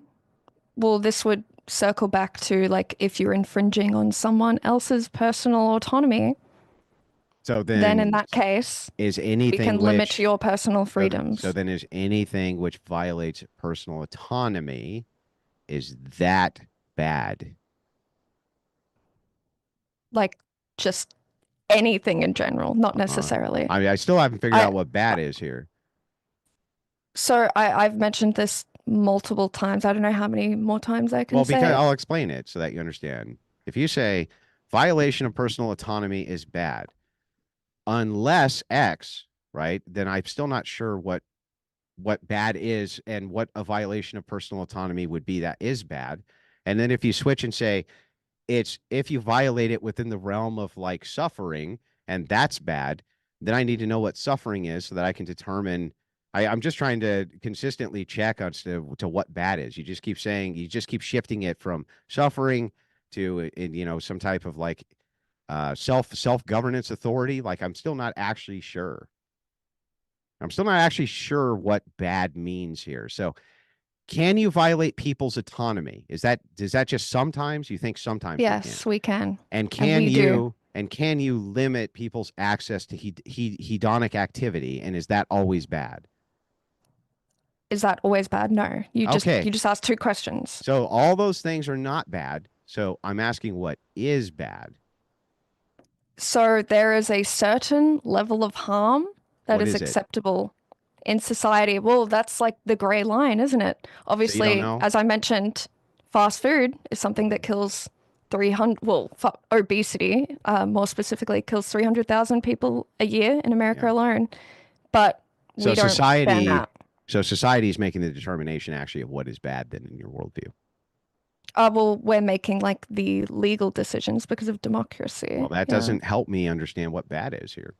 Well, this would circle back to like if you're infringing on someone else's personal autonomy, So then in that case, is we anything can limit which your personal freedoms. So then is anything which violates personal autonomy, is that bad? Like just anything in general, not necessarily. I mean, I still haven't figured out what bad is here. So I've mentioned this multiple times. I don't know how many more times I can say because it. I'll explain it so that you understand. If you say violation of personal autonomy is bad, unless X, right, then I'm still not sure what bad is and what a violation of personal autonomy would be that is bad. And then if you switch and say it's if you violate it within the realm of like suffering and that's bad, then I need to know what suffering is so that I can determine. I'm just trying to consistently check on to what bad is. You just keep saying, you just keep shifting it from suffering to some type of like self-governance authority. Like I'm still not actually sure. I'm still not actually sure what bad means here. So can you violate people's autonomy? Is that just sometimes? You think sometimes? Yes, we can. And can you limit people's access to hedonic activity? And is that always bad? Is that always bad? No. You just asked two questions. So all those things are not bad. So I'm asking what is bad? So there is a certain level of harm that is acceptable in society. Well, that's like the gray line, isn't it? Obviously, as I mentioned, fast food is something that kills 300, obesity, more specifically, kills 300,000 people a year in America alone. But we don't ban that. So society is making the determination actually of what is bad then in your worldview. Well, we're making like the legal decisions because of democracy. Well, that doesn't help me understand what bad is here.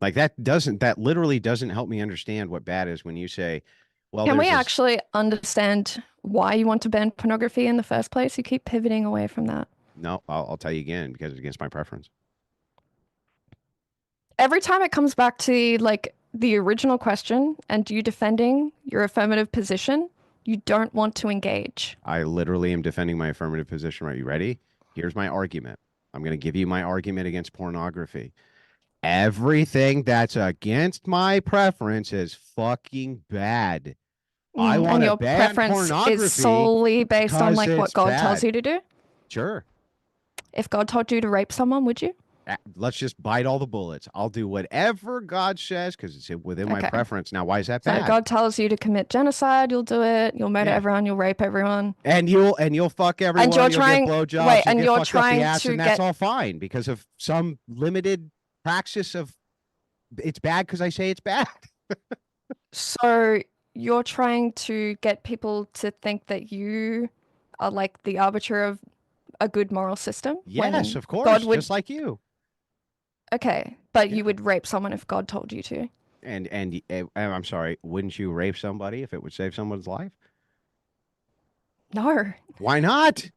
Like that literally doesn't help me understand what bad is when you say, well, can we actually understand why you want to ban pornography in the first place? You keep pivoting away from that. No, I'll tell you again, because it's against my preference. Every time it comes back to like the original question and you defending your affirmative position, you don't want to engage. I literally am defending my affirmative position. Are you ready? Here's my argument. I'm going to give you my argument against pornography. Everything that's against my preference is fucking bad. I want to ban pornography. And your preference is solely based on like what God tells you to do? Sure. If God told you to rape someone, would you? Let's just bite all the bullets. I'll do whatever God says because it's within my preference. Now, why is that bad? So God tells you to commit genocide, you'll do it. You'll murder everyone. You'll rape everyone. And you'll fuck everyone. And you're trying. You'll get blowjobs. Wait, and you're trying to and that's all fine because of some limited praxis of it's bad because I say it's bad. So you're trying to get people to think that you are like the arbiter of a good moral system? Yes, of course, just like you. Okay, but you would rape someone if God told you to. And I'm sorry, wouldn't you rape somebody if it would save someone's life? No. Why not?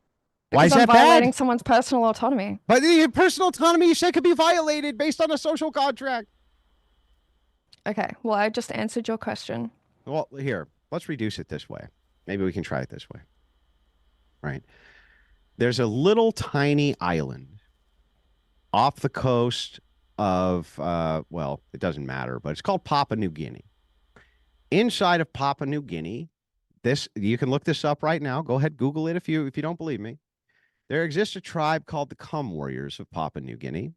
Why is that bad? Violating someone's personal autonomy. But the personal autonomy you said could be violated based on a social contract. Okay, well, I just answered your question. Well, here, let's reduce it this way. Maybe we can try it this way. Right. There's a little tiny island off the coast of, well, it doesn't matter, but it's called Papua New Guinea. Inside of Papua New Guinea, you can look this up right now. Go ahead, Google it if you don't believe me. There exists a tribe called the Cum Warriors of Papua New Guinea.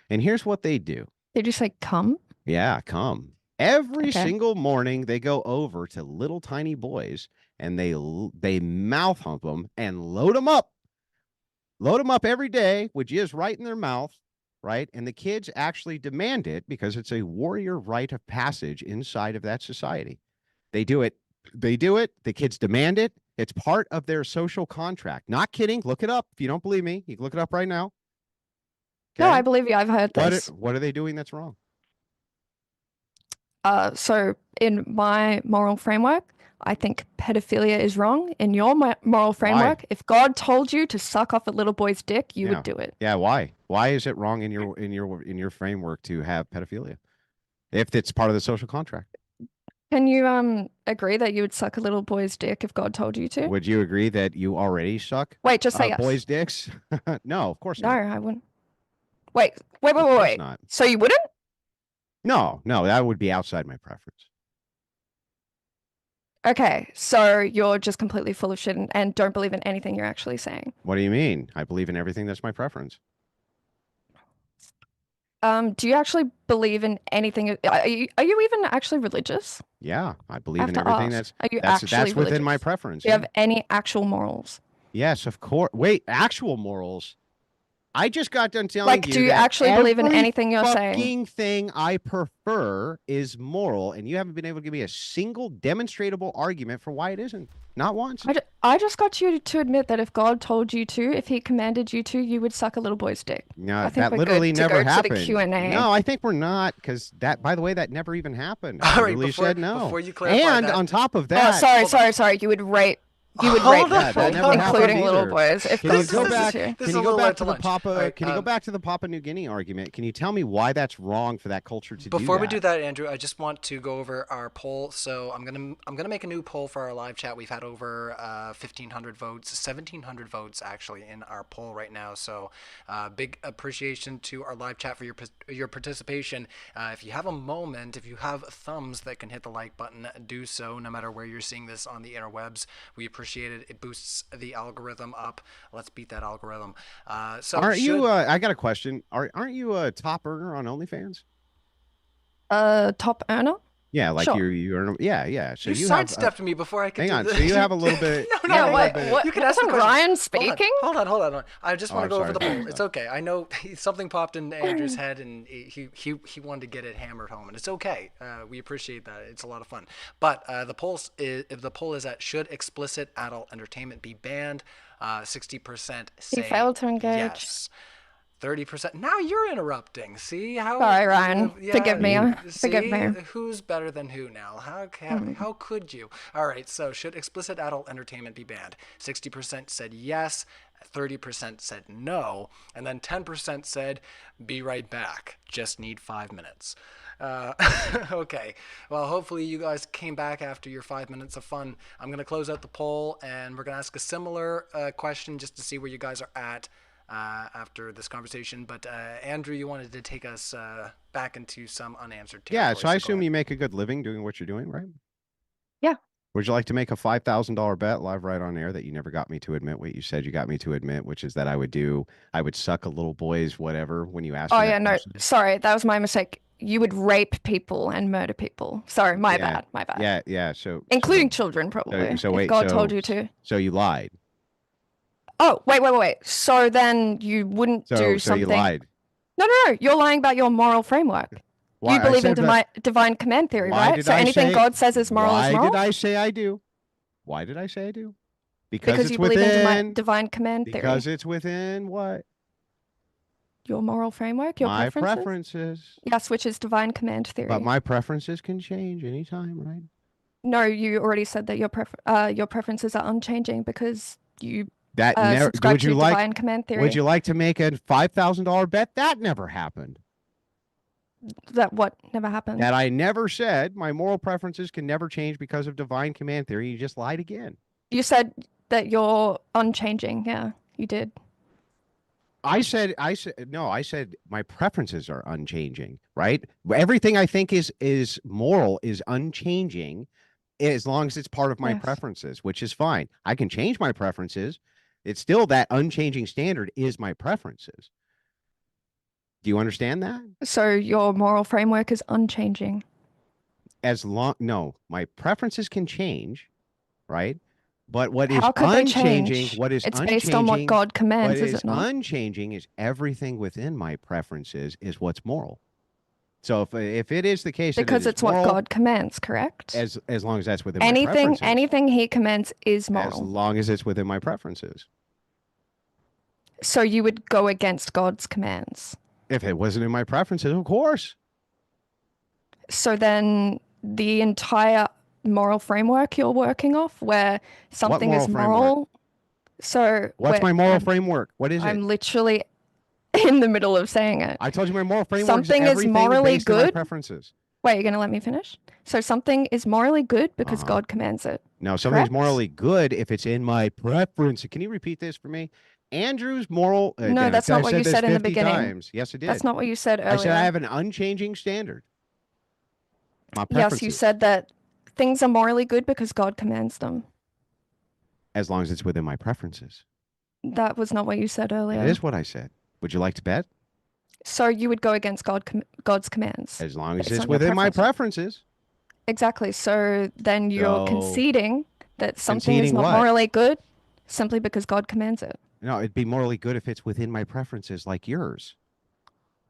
And here's what they do. Did you say cum? Yeah, cum. Every Okay. single morning, they go over to little tiny boys and they mouth hump them and load them up. Load them up every day with jizz right in their mouth, right? And the kids actually demand it because it's a warrior rite of passage inside of that society. They do it. They do it. The kids demand it. It's part of their social contract. Not kidding. Look it up. If you don't believe me, you can look it up right now. No, Okay? I believe you. I've heard this. What are they doing that's wrong? So in my moral framework, I think pedophilia is wrong. In your moral framework, if God told you to suck off a little boy's dick, you would do it. Yeah, why? Why is it wrong in your framework to have pedophilia if it's part of the social contract? Can you agree that you would suck a little boy's dick if God told you to? Would you agree that you already suck Wait, just say yes. boys' dicks? No, of course No, not. I wouldn't. Wait. Of course Wait. not. So you wouldn't? No, that would be outside my preference. Okay, so you're just completely full of shit and don't believe in anything you're actually saying. What do you mean? I believe in everything that's my preference. Do you actually believe in anything? Are you even actually religious? Yeah, I believe I have in to everything ask, are you actually that's within my religious? preference. Do you have any actual morals? Yes, of course. Wait, actual morals. I just got done telling you do you that actually believe in every anything you're saying? fucking thing I prefer is moral, and you haven't been able to give me a single demonstrable argument for why it isn't. Not once. I just got you to admit that if God told you to, if he commanded you to, you would suck a little boy's dick. No, I think that we're literally good to never go happened. To the Q&A. No, I think we're not, because that, by the way, that never even happened. All right, Literally said no. before you clarify and that, on top of Oh, that, sorry. You would rape. You would Hold rape on, that people, never happened including little either. boys. If Can you God go told back? you to. This Can is you a go little back late to to the lunch. Papua? All right, Can you go back to the Papua New Guinea argument? Can you tell me why that's wrong for that culture to do that? Before we do that, Andrew, I just want to go over our poll. So I'm gonna make a new poll for our live chat. We've had over 1,500 votes, 1,700 votes actually in our poll right now. So big appreciation to our live chat for your participation. If you have a moment, if you have thumbs that can hit the like button, do so. No matter where you're seeing this on the interwebs, we appreciate it. It boosts the algorithm up. Let's beat that algorithm. So Aren't you? I got a question. Aren't you a top earner on OnlyFans? Top earner? Yeah, like Sure. you earn. Yeah. So you you have. sidestepped me before I could. Hang do on. this. So you have a little bit. No, you have a little bit- What? You can ask the Wasn't question. Ryan speaking? Hold on. I just want to go over the sorry. poll. It's okay. I know something popped in Andrew's head, and he wanted to get it hammered home, and it's okay. We appreciate that. It's a lot of fun. But the poll is at should explicit adult entertainment be banned? 60% say He failed to engage. yes. 30%. Now you're interrupting. See how? Sorry, Ryan. Forgive me. Forgive See? me. Who's better than who now? How could you? All right. So should explicit adult entertainment be banned? 60% said yes. 30% said no, and then 10% said be right back. Just need 5 minutes. Okay. Well, hopefully you guys came back after your 5 minutes of fun. I'm going to close out the poll, and we're going to ask a similar question just to see where you guys are at after this conversation. But Andrew, you wanted to take us back into some unanswered territory. Yeah. So I go assume ahead. you make a good living doing what you're doing, right? Yeah. Would you like to make a $5,000 bet live right on air that you never got me to admit what you said you got me to admit, which is that I would suck a little boy's whatever when you asked. Oh yeah, no, sorry, that was my mistake. You would rape people and murder people. Sorry, my bad. Yeah. So including children, probably. So wait, if God told you to. So you lied. Oh, wait. So then you wouldn't do something. So you lied. No. You're lying about your moral framework. Why, you believe in divine command theory, right? So anything God says is moral is moral? Why did I say I do? Why did I say I do? Because it's you believe in divine command theory. Because it's within what? Your moral framework, your my preferences? Yes, which is divine command theory. But my preferences can change anytime, right? No, you already said that your preferences are unchanging because you that never subscribe to divine command theory. Would you like to make a $5,000 bet? That never happened. That what never happened? That I never said my moral preferences can never change because of divine command theory. You just lied again. You said that you're unchanging. Yeah. You did. I said my preferences are unchanging, right? Everything I think is moral is unchanging as long as it's part of my Yes. preferences, which is fine. I can change my preferences. It's still that unchanging standard is my preferences. Do you understand that? So your moral framework is unchanging. No, my preferences can change, right? But what is How could they unchanging, change? what is It's unchanging, based on what God what commands, is is it not? unchanging is everything within my preferences is what's moral. So if it is the case that Because it is it's what moral, God commands, correct? as long as that's within my preferences, Anything he commands is as moral. long as it's within my preferences. So you would go against God's commands. If it wasn't in my preferences, of course. So then the entire moral framework you're working off, where something moral is framework? moral. So What's my moral framework? What is I'm it? literally in the middle of saying it. I told you my moral framework Something is is everything morally based on my good. preferences. Wait, you're gonna let me finish? So something is morally good because God commands it. No, something's Correct? morally good if it's in my preference. Can you repeat this for me? Andrew's moral. No, that's not what you said in the beginning. Times. Yes, it did. That's not what you said earlier. I said I have an unchanging standard. My Yes, preferences. you said that things are morally good because God commands them. As long as it's within my preferences. That was not what you said earlier. It is what I said. Would you like to bet? So you would go against God's commands. As long as based it's on your within my preferences. Exactly. So then you're So- conceding that something is Conceding not what? morally good simply because God commands it. No, it'd be morally good if it's within my preferences like yours.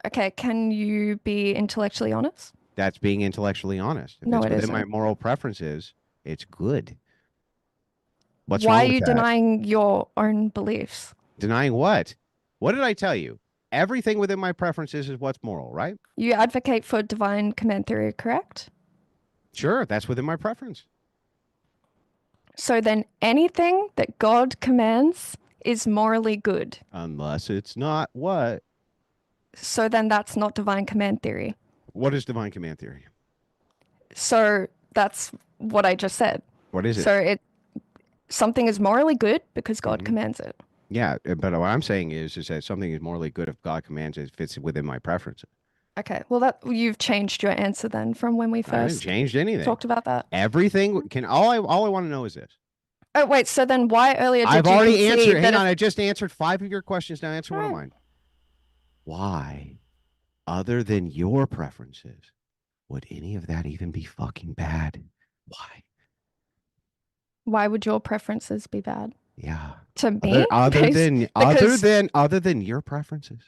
Okay, can you be intellectually honest? That's being intellectually honest. If No, it's it within my isn't. moral preferences, it's good. What's Why wrong are with you that? denying your own beliefs? Denying what? What did I tell you? Everything within my preferences is what's moral, right? You advocate for divine command theory, correct? Sure, that's within my preference. So then anything that God commands is morally good. Unless it's not what? So then that's not divine command theory. What is divine command theory? So that's what I just said. What is it? So something is morally good because God Mhm. commands it. Yeah, but what I'm saying is that something is morally good if God commands it, if it's within my preferences. Okay, well you've changed your answer then from when we I haven't first changed anything. talked about that. Everything can. All I want to know is this. Oh wait, so then why earlier did I've you already concede answered. that Hang if- on, I just answered 5 of your questions. Now answer one of Right. mine. Why, other than your preferences, would any of that even be fucking bad? Why? why would your preferences be bad? Yeah. To me? Other Because- than your preferences.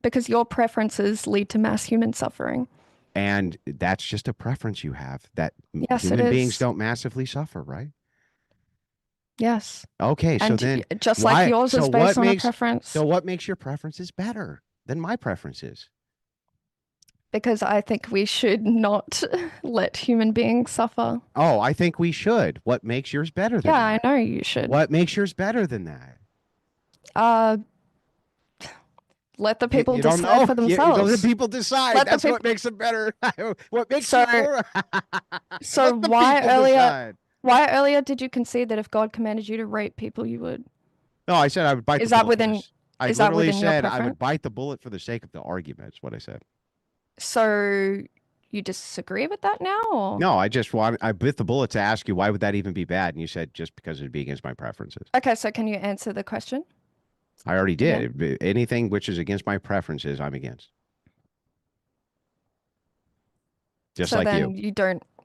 Because your preferences lead to mass human suffering. And that's just a preference you have that Yes, it human beings is. don't massively suffer, right? Yes. Okay, so And then just why- like yours is so based what on a makes- preference. So what makes your preferences better than my preferences? Because I think we should not let human beings suffer. Oh, I think we should. What makes yours better than Yeah, I that? know you should. What makes yours better than that? Let the people you don't decide know. for You themselves. let the people decide. Let the That's what makes them better. What makes So- you more? So Let the why people earlier decide. why earlier did you concede that if God commanded you to rape people you would? No, I said I would bite Is the that bullet. for within- this. I is that literally within your said I preference? would bite the bullet for the sake of the argument. Is what I said. So you disagree with that now? Or? No, I bit the bullet to ask you why would that even be bad, and you said just because it'd be against my preferences. Okay, so can you answer the question? I already did. Anything which is against my preferences, I'm against. Just so like then you.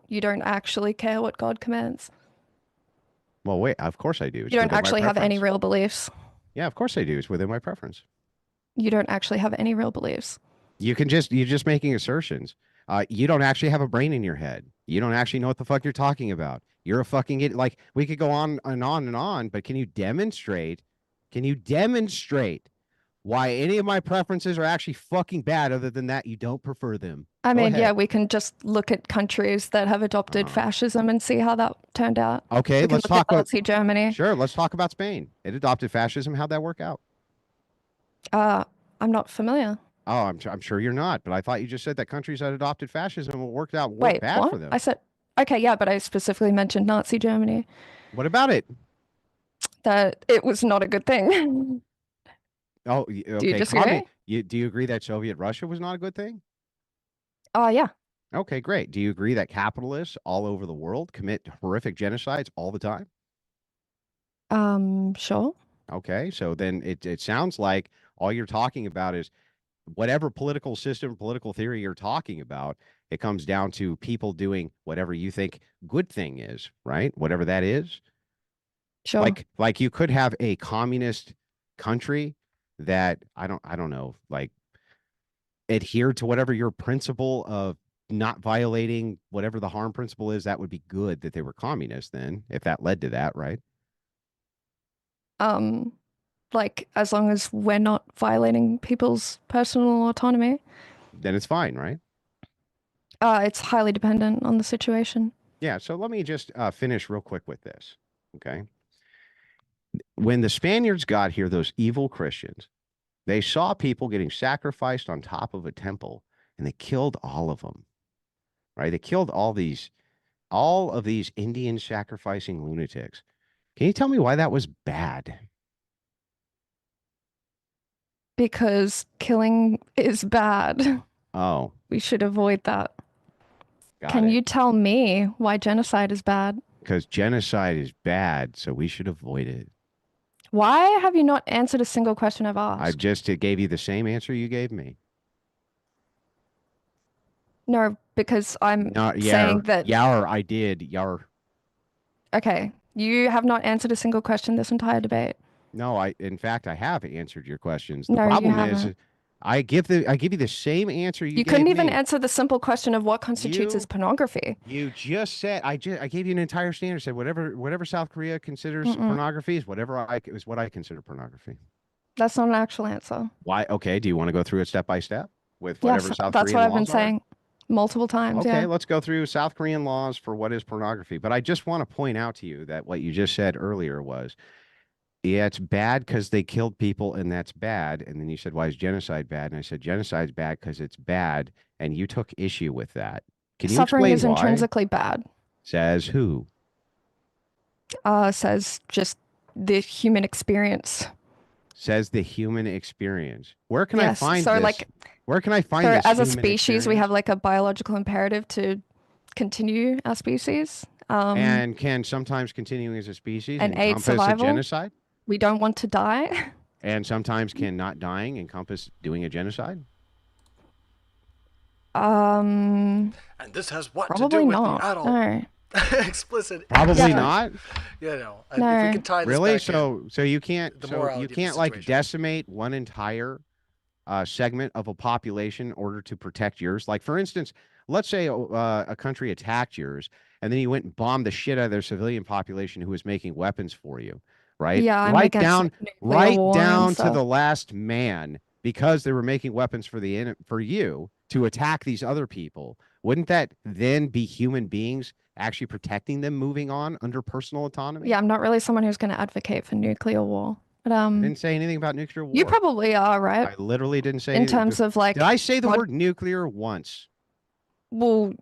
you don't actually care what God commands. Well, wait. Of course I do. It's You don't within my actually have any preference. real beliefs. Yeah, of course I do. It's within my preference. You don't actually have any real beliefs. You're just making assertions. You don't actually have a brain in your head. You don't actually know what the fuck you're talking about. You're a fucking idiot. Like, we could go on and on and on, but can you demonstrate why any of my preferences are actually fucking bad other than that you don't prefer them? I Go mean, yeah, ahead. we can just look at countries that have adopted fascism and see how that turned out. Okay, We can let's look at talk about Nazi Germany. Sure, let's talk about Spain. It adopted fascism. How'd that work out? I'm not familiar. Oh, I'm sure you're not, but I thought you just said that countries that adopted fascism worked Wait, bad what? for them. I said, okay, yeah, but I specifically mentioned Nazi Germany, What about it? that it was not a good thing. Oh, Do you okay. disagree? Do you agree that Soviet Russia was not a good thing? Oh, yeah. Okay, great. Do you agree that capitalists all over the world commit horrific genocides all the time? Sure. Okay, so then it sounds like all you're talking about is whatever political system, political theory you're talking about, it comes down to people doing whatever you think good thing is, right? Whatever that is. Sure. Like you could have a communist country that I don't know, like adhere to whatever your principle of not violating whatever the harm principle is, that would be good that they were communist then, if that led to that, right? Um, like as long as we're not violating people's personal autonomy, Then it's fine, right? it's highly dependent on the situation. Yeah, so let me just finish real quick with this. Okay. When the Spaniards got here, those evil Christians, they saw people getting sacrificed on top of a temple and they killed all of them, right? They killed all of these Indian sacrificing lunatics. Can you tell me why that was bad? Because killing is bad. Oh, We should avoid that. got Can it. you tell me why genocide is bad? Because genocide is bad, so we should avoid it. Why have you not answered a single question I've I asked? just gave you the same answer you gave me. No, because I'm No, saying that, Yar, I did. Yar. okay, you have not answered a single question this entire debate. No, in fact, I have answered your questions. The No, you problem is haven't. I give you the same answer you You gave couldn't even me. answer the simple question of what constitutes as You pornography. you just said I gave you an entire standard. Said whatever South Korea considers Mm-mm. pornography is what I consider pornography. That's not an actual answer. Why? Okay. Do you want to go through it step by step with whatever Yes, South that's what Korean I've been laws are? saying multiple times. Okay, Yeah. let's go through South Korean laws for what is pornography. But I just want to point out to you that what you just said earlier was, yeah, it's bad because they killed people and that's bad. And then you said, why is genocide bad? And I said, genocide's bad because it's bad. And you took issue with that. Can you Suffering explain is why? intrinsically bad, Says who? says just the human experience. Says the human experience. Where can I Yes, find so this? like, Where can I find so this as a human species, we experience? have like a biological imperative to continue our species. And can sometimes continuing as a species And aid encompass a survival. genocide? We don't want to die. And sometimes can not dying encompass doing a genocide? Um, And this has what to Probably do with not. the adult No. explicit. Probably Yeah. not. You know, if No. we can tie this Really? back So you can't the so morality you of the can't like situation. decimate one entire segment of a population in order to protect yours. Like for instance, let's say a country attacked yours, and then you went and bombed the shit out of their civilian population who was making weapons for you, right? Yeah, I'm against nuclear Right war and down to stuff. the last man because they were making weapons for for you to attack these other people. Wouldn't that then be human beings actually protecting them moving on under personal autonomy? Yeah, I'm not really someone who's going to advocate for nuclear war. But I didn't say anything about nuclear you war. probably are, right? I literally didn't say In anything. terms of like, Did I say the God, word nuclear once? well,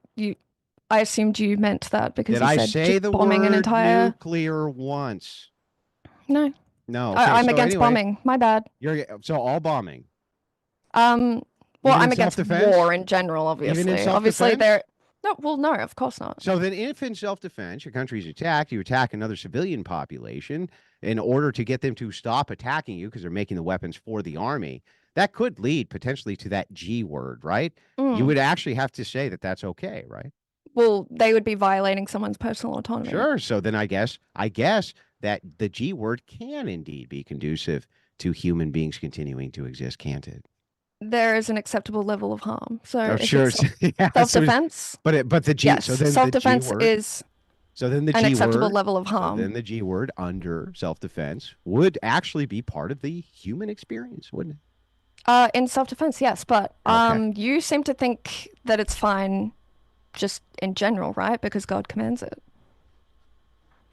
I assumed you meant that because Did you I said say just the bombing an word entire. nuclear once? No, No. Okay. I'm So against anyway, bombing. My bad. so all bombing. Well, Even in I'm against self-defense? war in general, Even in obviously. Obviously, self-defense? no, of course not. So then, if in self-defense your country's attacked, you attack another civilian population in order to get them to stop attacking you because they're making the weapons for the army. That could lead potentially to that G word, right? You would actually have to say that that's okay, right? Well, they would be violating someone's personal autonomy. Sure. So then I guess that the G word can indeed be conducive to human beings continuing to exist, can't it? There is an acceptable level of harm. So Oh, if sure. it's Yeah, self-defense, but the G. yes, So then self-defense the G word. is So then the an G acceptable word. level of So harm. then the G word under self-defense would actually be part of the human experience, wouldn't it? In self-defense, yes, but Okay. you seem to think that it's fine just in general, right? Because God commands it.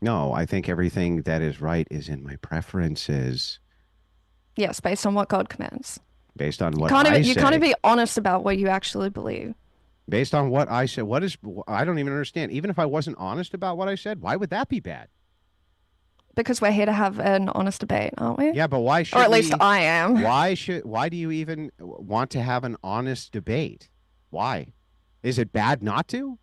No, I think everything that is right is in my preferences Yes, based on what God commands. based on You what can't I even, you can't say. even be honest about what you actually believe. Based on what I said. I don't even understand. Even if I wasn't honest about what I said, why would that be bad? Because we're here to have an honest debate, aren't we? Yeah, but why should Or at least we, I am. why do you even want to have an honest debate? Why? Is it bad not to?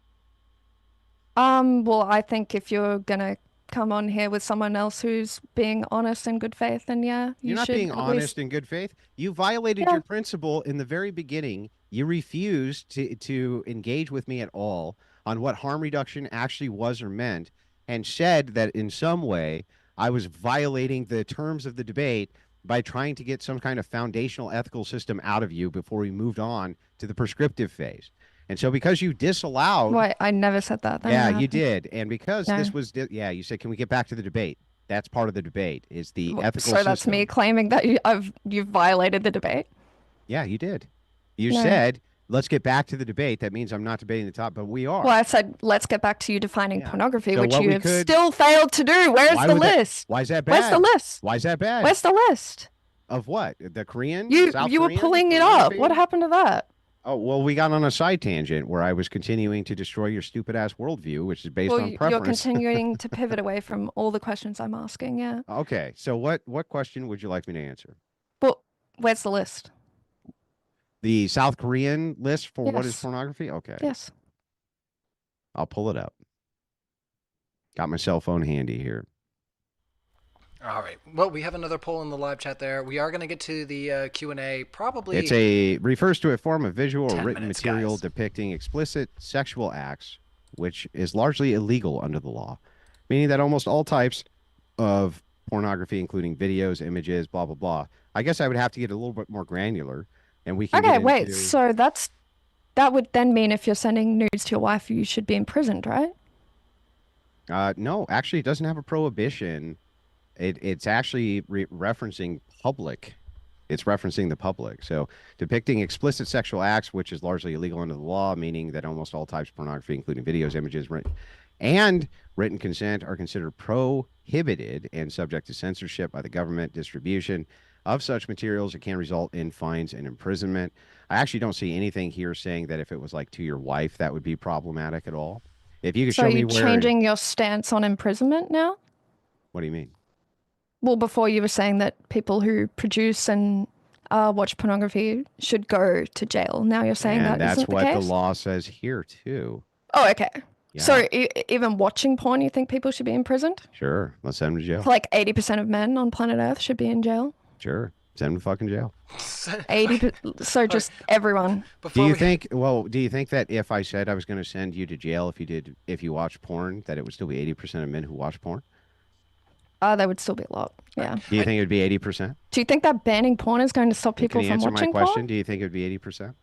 Well, I think if you're gonna come on here with someone else who's being honest and good faith, then yeah, You're you not should being at honest least. in good faith. You violated Yeah. your principle in the very beginning. You refused to engage with me at all on what harm reduction actually was or meant, and said that in some way I was violating the terms of the debate by trying to get some kind of foundational ethical system out of you before we moved on to the prescriptive phase. And so because you disallowed, Wait, I never said that. That yeah, never you happened. did. And because No. this was, yeah, you said, can we get back to the debate? That's part of the debate is the ethical So that's me system. claiming that you've violated the debate. Yeah, you did. You No. said, let's get back to the debate. That means I'm not debating the top, but we are. Well, I said let's get back to you defining Yeah. pornography, So which what you we have could- still failed to do. Where's Why the would that- list? Why is that Where's bad? the list? Why is that bad? Where's the list? Of what? The Korean? You South were Korean pulling it up. pornography? What happened to that? Oh, well, we got on a side tangent where I was continuing to destroy your stupid ass worldview, which is based Well, on you're preference. continuing to pivot away from all the questions I'm asking. Yeah. Okay, so what question would you like me to answer? But where's the list? The South Korean list for what is Yes. pornography? Okay. Yes. I'll pull it up. Got my cell phone handy here. All right. Well, we have another poll in the live chat there. We are going to get to the Q&A probably. Refers to a form of visual or 10 written minutes, material guys. depicting explicit sexual acts, which is largely illegal under the law, meaning that almost all types of pornography, including videos, images, blah, blah, blah. I guess I would have to get a little bit more granular, and we can Okay, get wait. into... So that would then mean if you're sending nudes to your wife, you should be imprisoned, right? No, actually, it doesn't have a prohibition. It's actually referencing public. It's referencing the public. So depicting explicit sexual acts, which is largely illegal under the law, meaning that almost all types of pornography, including videos, images, and written consent, are considered prohibited and subject to censorship by the government. Distribution of such materials, it can result in fines and imprisonment. I actually don't see anything here saying that if it was like to your wife, that would be problematic at all. If you could So show are me you where... changing your stance on imprisonment now? What do you mean? Well, before you were saying that people who produce and watch pornography should go to jail. Now you're saying that that's isn't the what case? the law says here too. Oh, okay. Yeah. So even watching porn, you think people should be imprisoned? Sure, let's send them to jail. So like 80% of men on planet Earth should be in jail. Sure, send them to fucking jail. 80. So just everyone. Do you think? Well, do you think that if I said I was going to send you to jail if you watch porn, that it would still be 80% of men who watch porn? There would still be a lot. Yeah. Do you think it would be 80%? Do you think that banning porn is going to stop people Can you from answer my watching question? porn? Do you think it would be 80%?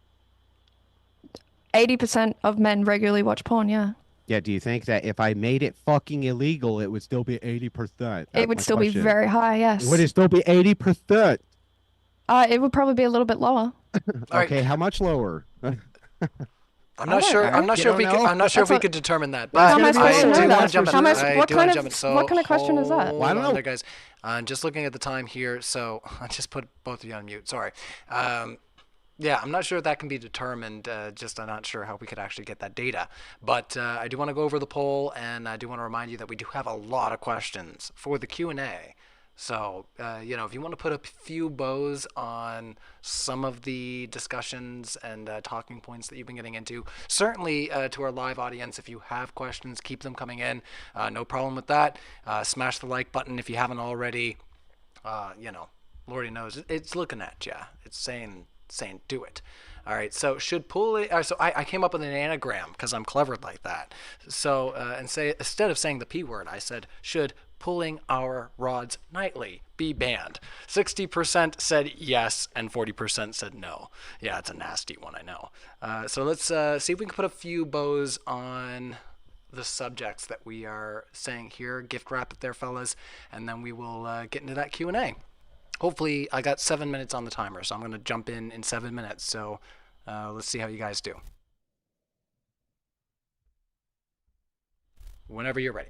80% of men regularly watch porn. Yeah. Yeah. Do you think that if I made it fucking illegal, it would still be 80%? It would still be very high. Yes. Would it still be 80%? It would probably be a little bit lower. Okay. How much lower? I'm not sure. I'm not You sure if don't we could. know? I'm not sure if we That's could determine that. Well, But how am I supposed to I know do that? want to jump in. How much- I what do kind want to of- jump in. So what kind of question is that? hold Well, I don't on know. there, guys. Just looking at the time here. So I just put both of you on mute. Sorry. Yeah, I'm not sure if that can be determined. Just I'm not sure how we could actually get that data. But I do want to go over the poll, and I do want to remind you that we do have a lot of questions for the Q&A. So, if you want to put a few bows on some of the discussions and talking points that you've been getting into, certainly to our live audience, if you have questions, keep them coming in. No problem with that. Smash the like button if you haven't already. Lordy knows it's looking at you. It's saying do it. All right, so should pulling. So I came up with an anagram because I'm clever like that. So instead of saying the P word, I said should pulling our rods nightly be banned. 60% said yes and 40% said no. Yeah, it's a nasty one, I know. So let's see if we can put a few bows on the subjects that we are saying here. Gift wrap it there, fellas, and then we will get into that Q&A. Hopefully, I got 7 minutes on the timer, so I'm going to jump in 7 minutes. So let's see how you guys do. Whenever you're ready.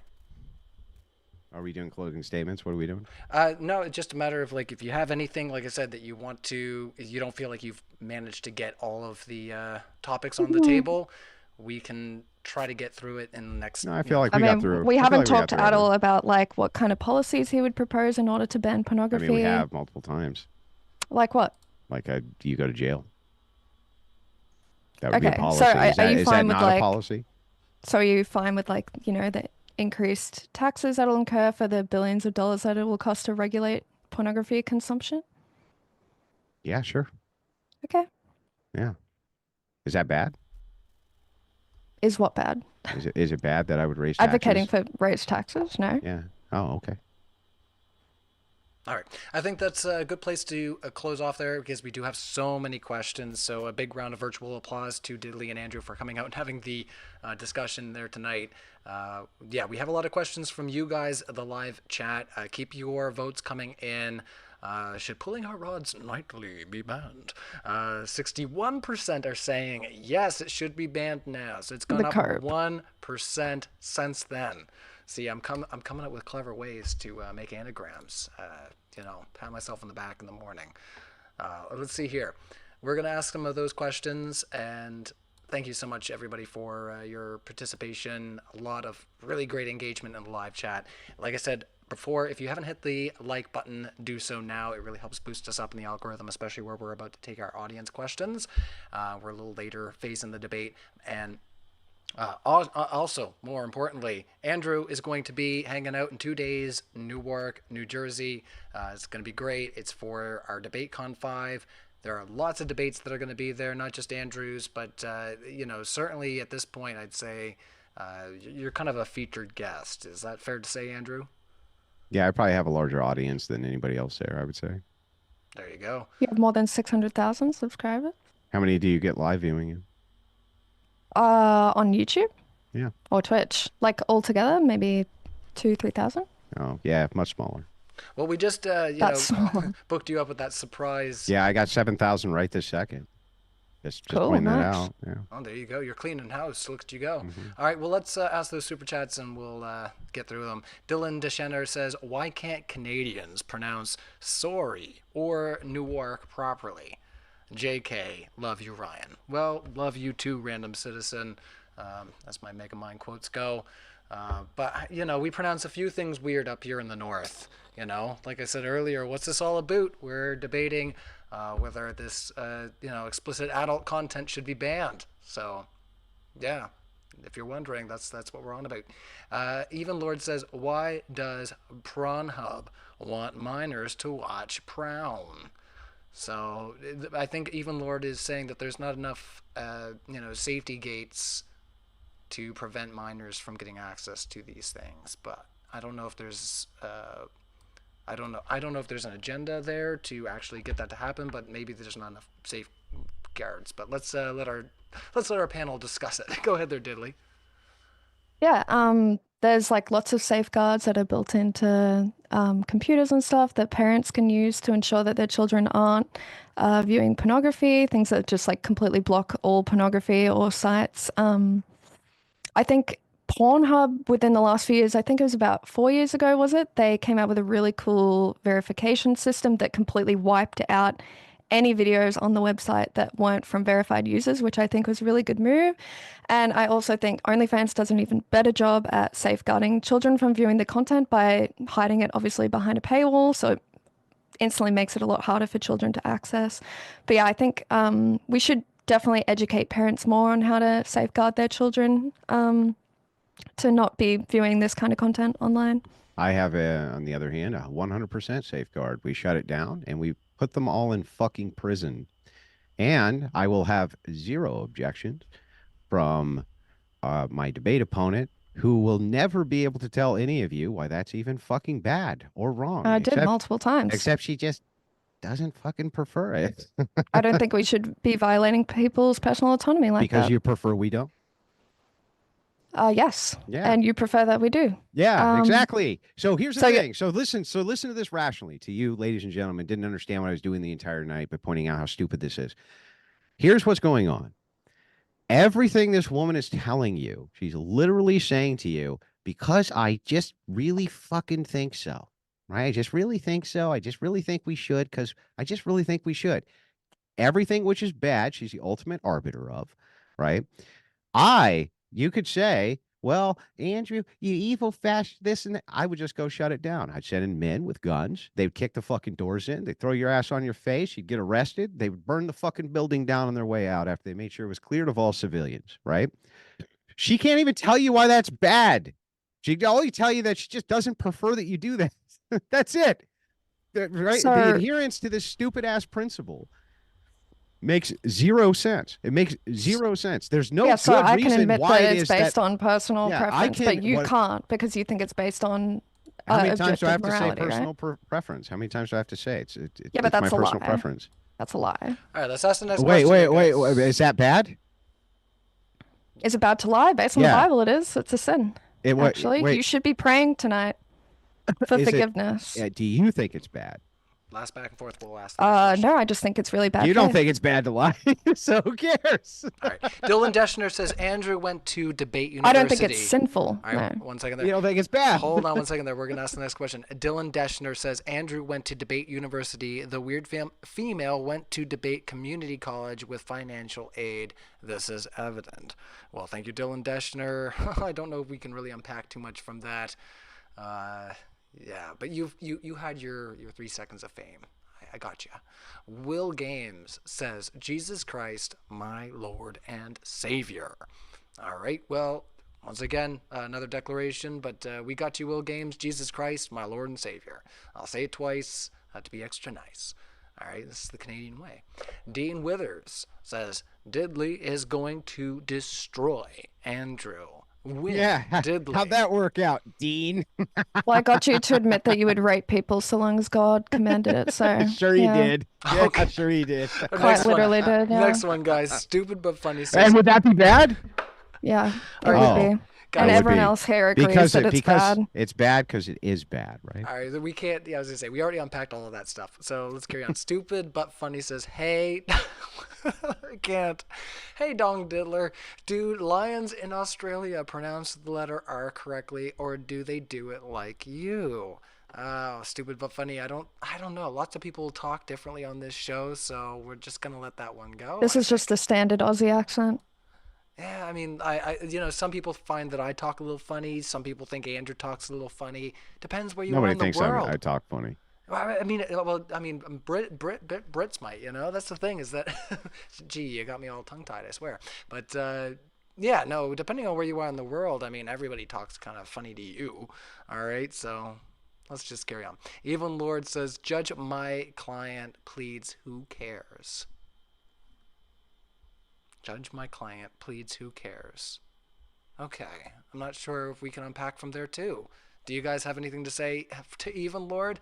Are we doing closing statements? What are we doing? No, it's just a matter of like if you have anything, like I said, that you don't feel like you've managed to get all of the topics on the table, we can try to get through it in the next. No, I feel like I we got mean, through. we I feel haven't like we got talked through at all everything. about like what kind of policies he would propose in order to ban I pornography. mean, we have multiple times. Like what? Like, you go to jail. That would be a Okay, policy. so Is are that you is fine that with not a like? policy? So are you fine with like, the increased taxes that'll incur for the billions of dollars that it will cost to regulate pornography consumption? Yeah, sure. Okay. Yeah. Is that bad? Is what bad? Is it bad that I would raise Advocating taxes? for raised taxes? No. Yeah. Oh, okay. All right. I think that's a good place to close off there because we do have so many questions. So a big round of virtual applause to Diddley and Andrew for coming out and having the discussion there tonight. Yeah, we have a lot of questions from you guys, the live chat. Keep your votes coming in. Should pulling out rods nightly be banned? 61% are saying yes, it should be banned now. So it's gone The up carp. 1% since then. See, I'm coming up with clever ways to make anagrams. Pat myself on the back in the morning. Let's see here. We're gonna ask some of those questions, and thank you so much, everybody, for your participation. A lot of really great engagement in the live chat. Like I said before, if you haven't hit the like button, do so now. It really helps boost us up in the algorithm, especially where we're about to take our audience questions. We're a little later phase in the debate, and also, more importantly, Andrew is going to be hanging out in 2 days, Newark, New Jersey. It's going to be great. It's for our DebateCon 5. There are lots of debates that are going to be there, not just Andrew's, but, certainly at this point, I'd say you're kind of a featured guest. Is that fair to say, Andrew? Yeah, I probably have a larger audience than anybody else there, I would say. There you go. You have more than 600,000 subscribers? How many do you get live viewing you? On YouTube? Yeah. Or Twitch? Like altogether, maybe 2,000-3,000? Oh, yeah, much smaller. Well, we just, That's small. booked you up with that surprise. Yeah, I got 7,000 right this second. Just Cool, pointing that nice. out. Yeah. Oh, there you go. You're cleaning house. Look at you go. Mm-hmm. All right, well, let's ask those super chats and we'll get through them. Dylan Deschener says, why can't Canadians pronounce sorry or Newark properly? JK, love you, Ryan. Well, love you too, random citizen. As my Megamind quotes go. But, we pronounce a few things weird up here in the north. Like I said earlier, what's this all about? We're debating whether this, explicit adult content should be banned. So, yeah, if you're wondering, that's what we're on about. Even Lord says, why does Pornhub want minors to watch Prown? So I think Even Lord is saying that there's not enough, safety gates to prevent minors from getting access to these things. But I don't know if there's, I don't know if there's an agenda there to actually get that to happen. But maybe there's not enough safeguards. But let's let our panel discuss it. Go ahead there, Diddley. Yeah, there's like lots of safeguards that are built into computers and stuff that parents can use to ensure that their children aren't viewing pornography, things that just like completely block all pornography or sites. I think Pornhub within the last few years, I think it was about 4 years ago, was it? They came out with a really cool verification system that completely wiped out any videos on the website that weren't from verified users, which I think was a really good move. And I also think OnlyFans does an even better job at safeguarding children from viewing the content by hiding it obviously behind a paywall. So it instantly makes it a lot harder for children to access. But yeah, I think we should definitely educate parents more on how to safeguard their children to not be viewing this kind of content online. I have, on the other hand, a 100% safeguard. We shut it down and we put them all in fucking prison. And I will have zero objections from my debate opponent, who will never be able to tell any of you why that's even fucking bad or wrong. I did multiple times. Except she just doesn't fucking prefer it. I don't think we should be violating people's personal autonomy like because that. you prefer we don't? Yes. Yeah. And you prefer that we do. Yeah, exactly. So here's the so thing. So listen to this rationally. To you, ladies and gentlemen, didn't understand what I was doing the entire night, but pointing out how stupid this is. Here's what's going on. Everything this woman is telling you, she's literally saying to you, because I just really fucking think so. Right? I just really think so. I just really think we should, because I just really think we should. Everything which is bad, she's the ultimate arbiter of, right? I you could say, well, Andrew, you evil fascist, this and that. I would just go shut it down. I'd send in men with guns. They'd kick the fucking doors in. They'd throw your ass on your face. You'd get arrested. They would burn the fucking building down on their way out after they made sure it was cleared of all civilians, right? She can't even tell you why that's bad. She can only tell you that she just doesn't prefer that you do that. That's it. Right? So- The adherence to this stupid ass principle makes zero sense. It makes zero sense. There's no Yeah, good so I can reason admit why that it it's is based that. on personal Yeah, I preference, but can- you what- can't because you think it's based on How many times do I have objective to say morality, right? personal preference? How many times do I have to say it? Yeah, but it's my that's a personal lie. preference. That's a lie. All right, let's ask the next Wait, question. wait, here, wait, guys. wait. Is that bad? Is it bad to lie? Based on Yeah. the Bible, it is. It's a sin. Actually, wait, you should be praying tonight for Is it- forgiveness. do you think it's bad? Last back and forth. We'll ask. The next question. No, I just think it's really bad. You don't faith. think it's bad to lie, so who cares? All right. Dylan Deschner says Andrew went to debate university. I don't think it's sinful. All right, No. 1 second You there. don't think it's bad? Hold on 1 second there. We're going to ask the next question. Dylan Deschner says Andrew went to debate university. The weird female went to debate community college with financial aid. This is evident. Well, thank you, Dylan Deschner. I don't know if we can really unpack too much from that. Yeah, but you had your 3 seconds of fame. I got you. Will Games says, Jesus Christ, my Lord and Savior. All right, well, once again, another declaration, but we got you, Will Games. Jesus Christ, my Lord and Savior. I'll say it twice to be extra nice. All right, this is the Canadian way. Dean Withers says, Diddley is going to destroy Andrew. With Yeah, Diddley. how'd that work out, Dean? Well, I got you to admit that you would rape people so long as God commanded it. So Sure he yeah. did. Yeah, Okay. sure he did. Quite Next one. literally did. Yeah. Next one, guys. Stupid but funny says, And would that be bad? Yeah, it Alright. would Oh. be. Guys, And It would everyone be. else here agrees Because that it's bad. it's bad because it is bad, right? all right, we can't. Yeah, I was gonna say we already unpacked all of that stuff. So let's carry on. Stupid but funny says, "Hey, I can't. Hey, Dong Diddler, do lions in Australia pronounce the letter R correctly, or do they do it like you?" Oh, stupid but funny. I don't know. Lots of people talk differently on this show, so we're just gonna let that one go. This is just the standard Aussie accent. Yeah, I mean, some people find that I talk a little funny. Some people think Andrew talks a little funny. Depends where you are Nobody in the thinks world. I talk funny. I mean, Brits might, that's the thing is that, gee, you got me all tongue-tied, I swear. But, yeah, no, depending on where you are in the world, I mean, everybody talks kind of funny to you, all right? So let's just carry on. Evelyn Lord says, judge my client, pleads, who cares? Judge my client, pleads, who cares? Okay, I'm not sure if we can unpack from there, too. Do you guys have anything to say to Even Lord?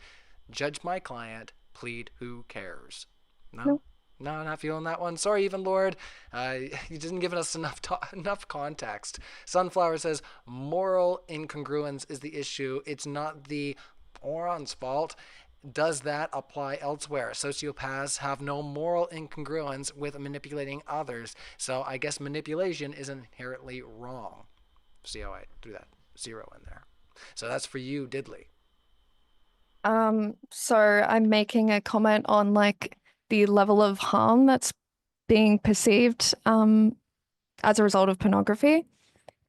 Judge my client, plead, who cares? No? No, not feeling that one. Sorry, Even Lord. You didn't give us enough context. Sunflower says, moral incongruence is the issue. It's not the Pourn's fault. Does that apply elsewhere? Sociopaths have no moral incongruence with manipulating others. So I guess manipulation is inherently wrong. See how I do that? 0 in there. So that's for you, Diddley. So I'm making a comment on like the level of harm that's being perceived as a result of pornography.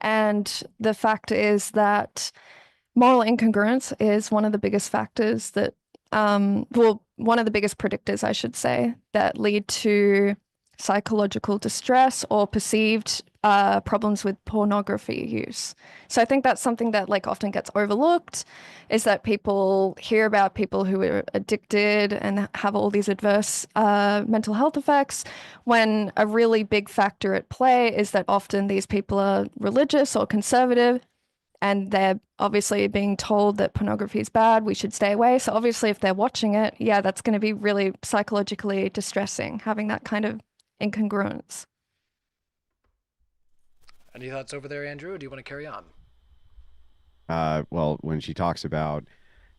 And the fact is that moral incongruence is one of the biggest factors that one of the biggest predictors, I should say, that lead to psychological distress or perceived problems with pornography use. So I think that's something that like often gets overlooked, is that people hear about people who are addicted and have all these adverse mental health effects, when a really big factor at play is that often these people are religious or conservative, and they're obviously being told that pornography is bad, we should stay away. So obviously if they're watching it, yeah, that's going to be really psychologically distressing, having that kind of incongruence. Any thoughts over there, Andrew, or do you want to carry on? Well, when she talks about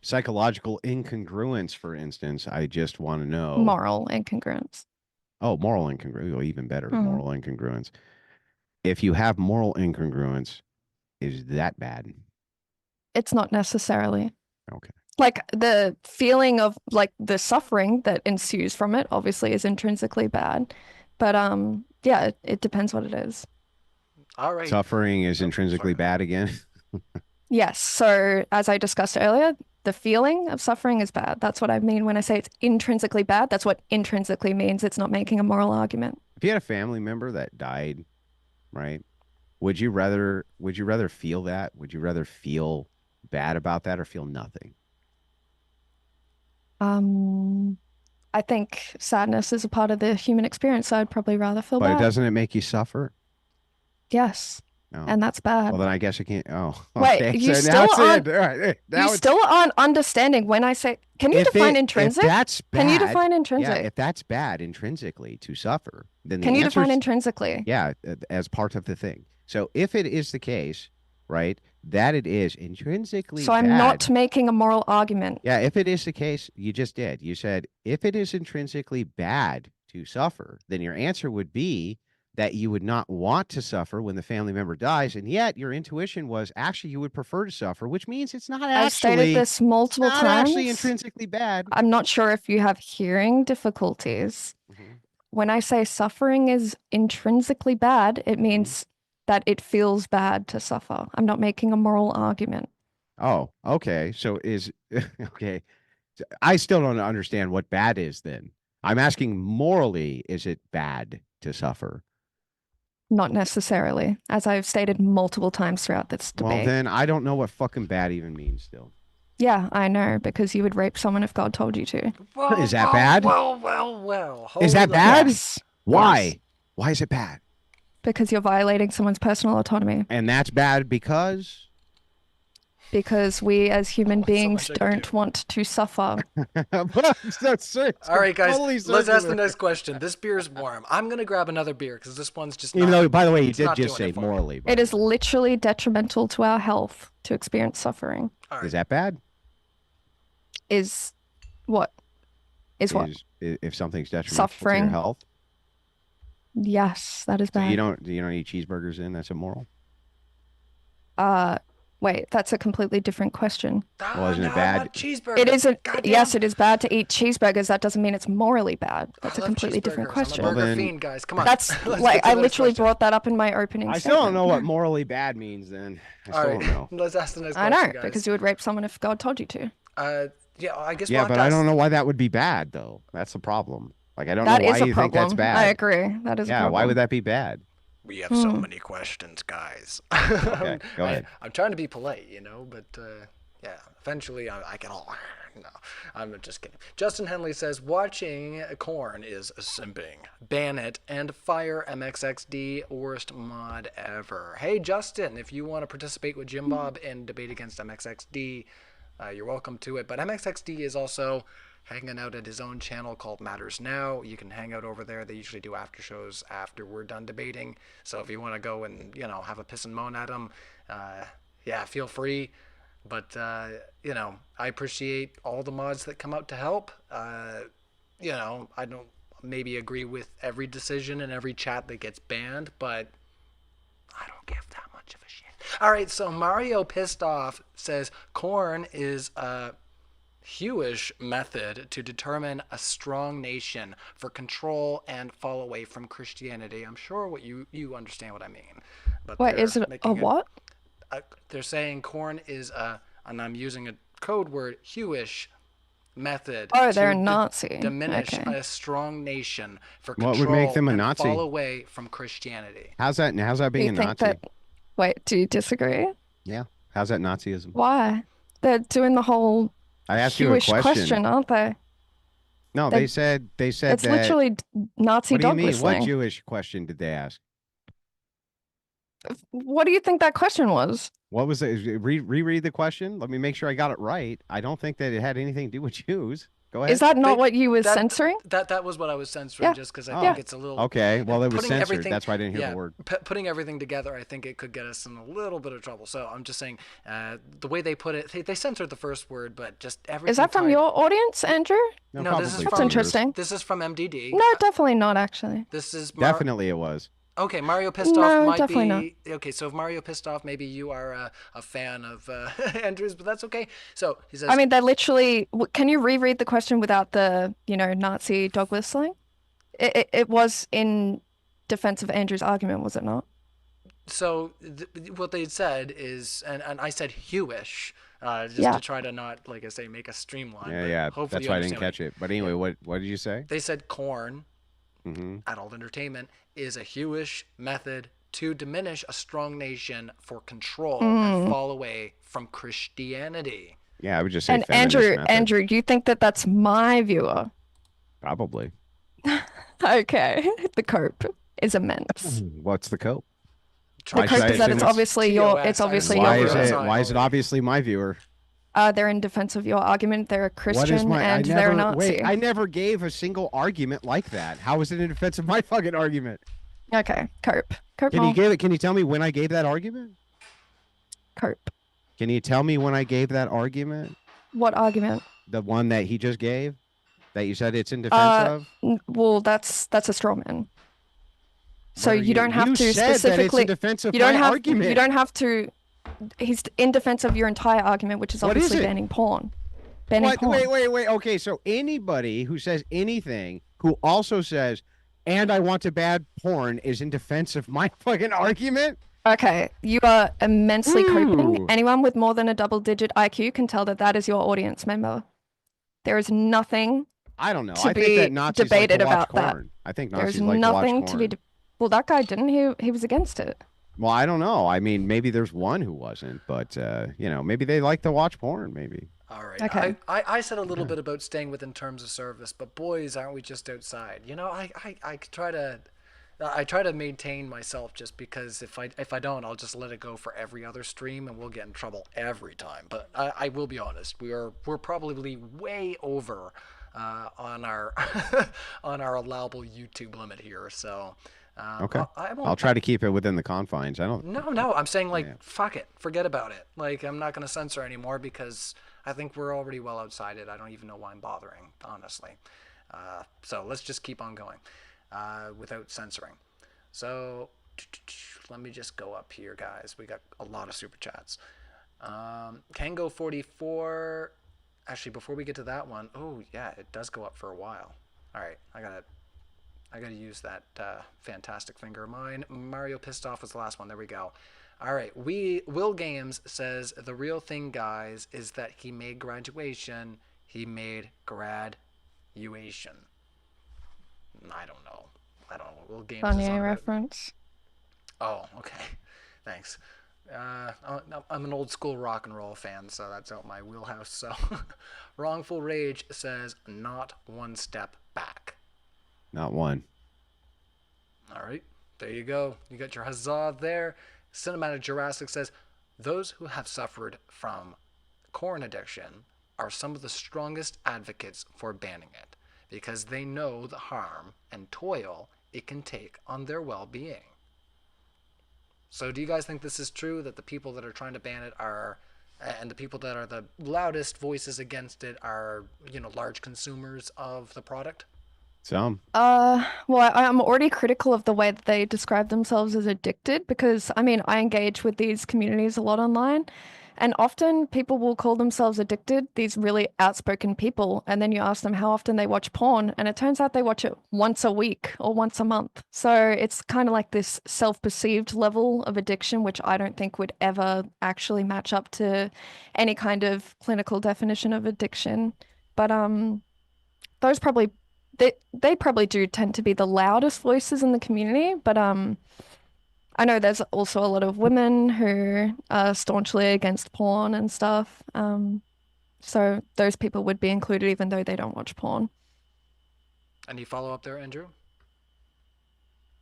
psychological incongruence, for instance, I just want to know. Moral incongruence. Oh, moral incongruence. Well, even better, Mhm. moral incongruence. If you have moral incongruence, is that bad? It's not necessarily. Okay. Like the feeling of like the suffering that ensues from it obviously is intrinsically bad. But yeah, it depends what it is. All right. Suffering is Oh, intrinsically sorry. bad again. Yes. So as I discussed earlier, the feeling of suffering is bad. That's what I mean when I say it's intrinsically bad. That's what intrinsically means. It's not making a moral argument. If you had a family member that died, right? Would you rather feel that? Would you rather feel bad about that or feel nothing? I think sadness is a part of the human experience, so I'd probably rather feel But bad. doesn't it make you suffer? Yes. No. And that's bad. Well, then I guess I can't. Oh, Wait, okay. you So still now it's aren't- in. All right. Now You it's, still aren't understanding when I say, can you define intrinsic? If that's bad, Can you define yeah, intrinsic? if that's bad intrinsically to suffer, then Can the you answer define is intrinsically? yeah, as part of the thing. So if it is the case, right, that it is intrinsically So I'm bad, not making a moral argument. yeah, if it is the case, you just did. You said if it is intrinsically bad to suffer, then your answer would be that you would not want to suffer when the family member dies, and yet your intuition was actually you would prefer to suffer, which means it's not I've stated actually this multiple not times. actually intrinsically bad. I'm not sure if you have hearing difficulties. Mhm. When I say suffering is intrinsically bad, it means that it feels bad to suffer. I'm not making a moral argument. Oh, okay. So is okay. I still don't understand what bad is then. I'm asking morally, is it bad to suffer? Not necessarily, as I've stated multiple times throughout this Well, debate. then I don't know what fucking bad even means still. Yeah, I know, because you would rape someone if God told you to. Whoa, Is that whoa, bad? Well. Is that Hold on. bad? Yes, Why? Yes. Why is it bad? because you're violating someone's personal autonomy. And that's bad because Because we as human so beings much I could don't want to suffer. that's All right, guys, totally let's ask the circular. next question. This beer's warm. I'm going to grab another beer because this one's just Even not, though, by the way, you it's did not just doing say it for me. morally. by It the is way. literally detrimental to our health to experience suffering. All right. Is that bad? Is what? Is what? If something's detrimental to Suffering. your health? Yes, that is So bad. you don't eat cheeseburgers then? That's immoral? Wait, that's a completely different question. Well, isn't it no, bad? What cheeseburger? It isn't. Goddamn. Yes, it is bad to eat cheeseburgers. That doesn't mean it's morally bad. That's I a love completely different cheeseburgers. question. I'm a burger Well, then- fiend, guys. Come on. That's Let's like get to I the next literally question. brought that up in my opening I still don't know what statement. morally bad means then. I All still right, don't know. let's ask the next I question, know, guys. because you would rape someone if God told you to. Yeah, I guess Yeah, we'll but have I to don't ask- know why that would be bad though. That's the problem. Like I don't That know why is a you think that's problem. bad. I agree. That is a Yeah, problem. why would that be bad? We have so Hmm. many questions, guys. Okay, go ahead. I'm trying to be polite, but yeah, eventually I can all. No, I'm just kidding. Justin Henley says watching Corn is simping. Ban it and fire MXXD, worst mod ever. Hey Justin, if you want to participate with Jim Bob in debate against MXXD, you're welcome to it. But MXXD is also hanging out at his own channel called Matters Now. You can hang out over there. They usually do after shows after we're done debating. So if you want to go and have a piss and moan at him, yeah, feel free. But I appreciate all the mods that come out to help. I don't maybe agree with every decision and every chat that gets banned, but I don't give that much of a shit. All right, so Mario Pissed Off says Corn is a Hewish method to determine a strong nation for control and fall away from Christianity. I'm sure what you understand what I mean. But Wait, they're is it a making what? They're saying Corn is and I'm using a code word, Hewish method Oh, they're a to Nazi. diminish Okay. a strong nation for What control would make them a and Nazi? fall away from Christianity. How's that being You a think Nazi? that? Wait, do you disagree? Yeah. How's that Nazism? Why? They're doing the whole I asked you a Jewish question, aren't they? No, They- they said It's that. literally Nazi What do you dog mean? What whistling. Jewish question did they ask? What do you think that question was? What was it? Reread the question. Let me make sure I got it right. I don't think that it had anything to do with Jews. Go ahead. Is that not They- what you were that- censoring? That was what I was censoring, Yeah. just because I Oh. think it's a little Okay. Well, it was putting censored. everything- That's why I didn't hear yeah, the word. putting everything together, I think it could get us in a little bit of trouble. So I'm just saying, the way they put it, they censored the first word, but just everything. Is that from tied- your audience, Andrew? No, probably this is from from That's interesting. This is from MDD. No, definitely not, actually. This is Definitely, it was. Okay, Mario Pissed No, Off might definitely be okay. So if Mario Pissed Off, maybe you are a fan of Andrews, but that's okay. So he says, I mean, they literally. Can you reread the question without the, Nazi dog whistling? It was in defense of Andrew's argument, was it not? So what they said is, and I said Hewish, just Yeah. to try to not, like I say, make a streamline. Yeah, But yeah. hopefully That's you why I didn't understand catch it. But anyway, what did you say? they said. Corn, Mm-hmm. adult entertainment, is a Hewish method to diminish a strong nation for control and fall away from Christianity. Yeah, I would just say And feminist method. Andrew, you think that that's my viewer? Probably. Okay. The cope is immense. What's the cope? The cope is that it's obviously your, it's obviously Why your is viewer. it? Why is it obviously my viewer? They're in defense of your argument. They're a What is Christian my? and they're a Nazi. Wait, I never gave a single argument like that. How is it in defense of my fucking argument? Okay, cope. Cope. Can you give it? Can you tell me when I gave that argument? Cope. Can you tell me when I gave that argument? What argument? The one that he just gave, that you said it's in defense of. Well, that's a straw man. So Where you don't have you to said specifically. That it's in defense of you don't my have. argument. You don't have to. He's in defense of your entire argument, which is What is obviously it? banning porn. Banning porn. Wait. Okay, so anybody who says anything who also says, "and I want to ban porn," is in defense of my fucking argument. Okay, you are immensely coping. Ooh. Anyone with more than a double-digit IQ can tell that that is your audience member. There is nothing. I don't know. To I be think that Nazis debated like to watch about that. porn. I think There's Nazis like to nothing watch to porn. be. Well, that guy didn't. He was against it. Well, I don't know. I mean, maybe there's one who wasn't, but you know, maybe they like to watch porn. Maybe. All right. Okay. I said a little bit about staying within terms of service, but boys, aren't we just outside? You know, I try to maintain myself, just because if I don't, I'll just let it go for every other stream and we'll get in trouble every time. But I will be honest, we're probably way over on our on our allowable YouTube limit here. So Okay. I'll I'll try to keep it within the confines. I don't. No, I'm saying, like, Yeah. fuck it, forget about it. Like, I'm not gonna censor anymore because I think we're already well outside it. I don't even know why I'm bothering, honestly. So let's just keep on going without censoring. So let me just go up here, guys. We got a lot of super chats. Kango44. Actually, before we get to that one, oh yeah, it does go up for a while. All right, I gotta use that fantastic finger of mine. Mario Pissed Off was the last one. There we go. All right, Will Games says the real thing, guys, is that he made graduation. He made graduation. I don't know. Will Games is on Kanye about... reference. Oh, okay. Thanks. I'm an old school rock and roll fan, so that's out my wheelhouse. So, Wrongful Rage says not one step back. Not one. All right, there you go. You got your huzzah there. Cinematic Jurassic says those who have suffered from corn addiction are some of the strongest advocates for banning it because they know the harm and toil it can take on their well-being. So do you guys think this is true, that the people that are trying to ban it are, and the people that are the loudest voices against it are, you know, large consumers of the product? Some. Well, I'm already critical of the way that they describe themselves as addicted because, I mean, I engage with these communities a lot online, and often people will call themselves addicted, these really outspoken people, and then you ask them how often they watch porn, and it turns out they watch it once a week or once a month. So it's kind of like this self-perceived level of addiction, which I don't think would ever actually match up to any kind of clinical definition of addiction. But those probably they probably do tend to be the loudest voices in the community, but I know there's also a lot of women who are staunchly against porn and stuff. So those people would be included even though they don't watch porn. Any follow up there, Andrew?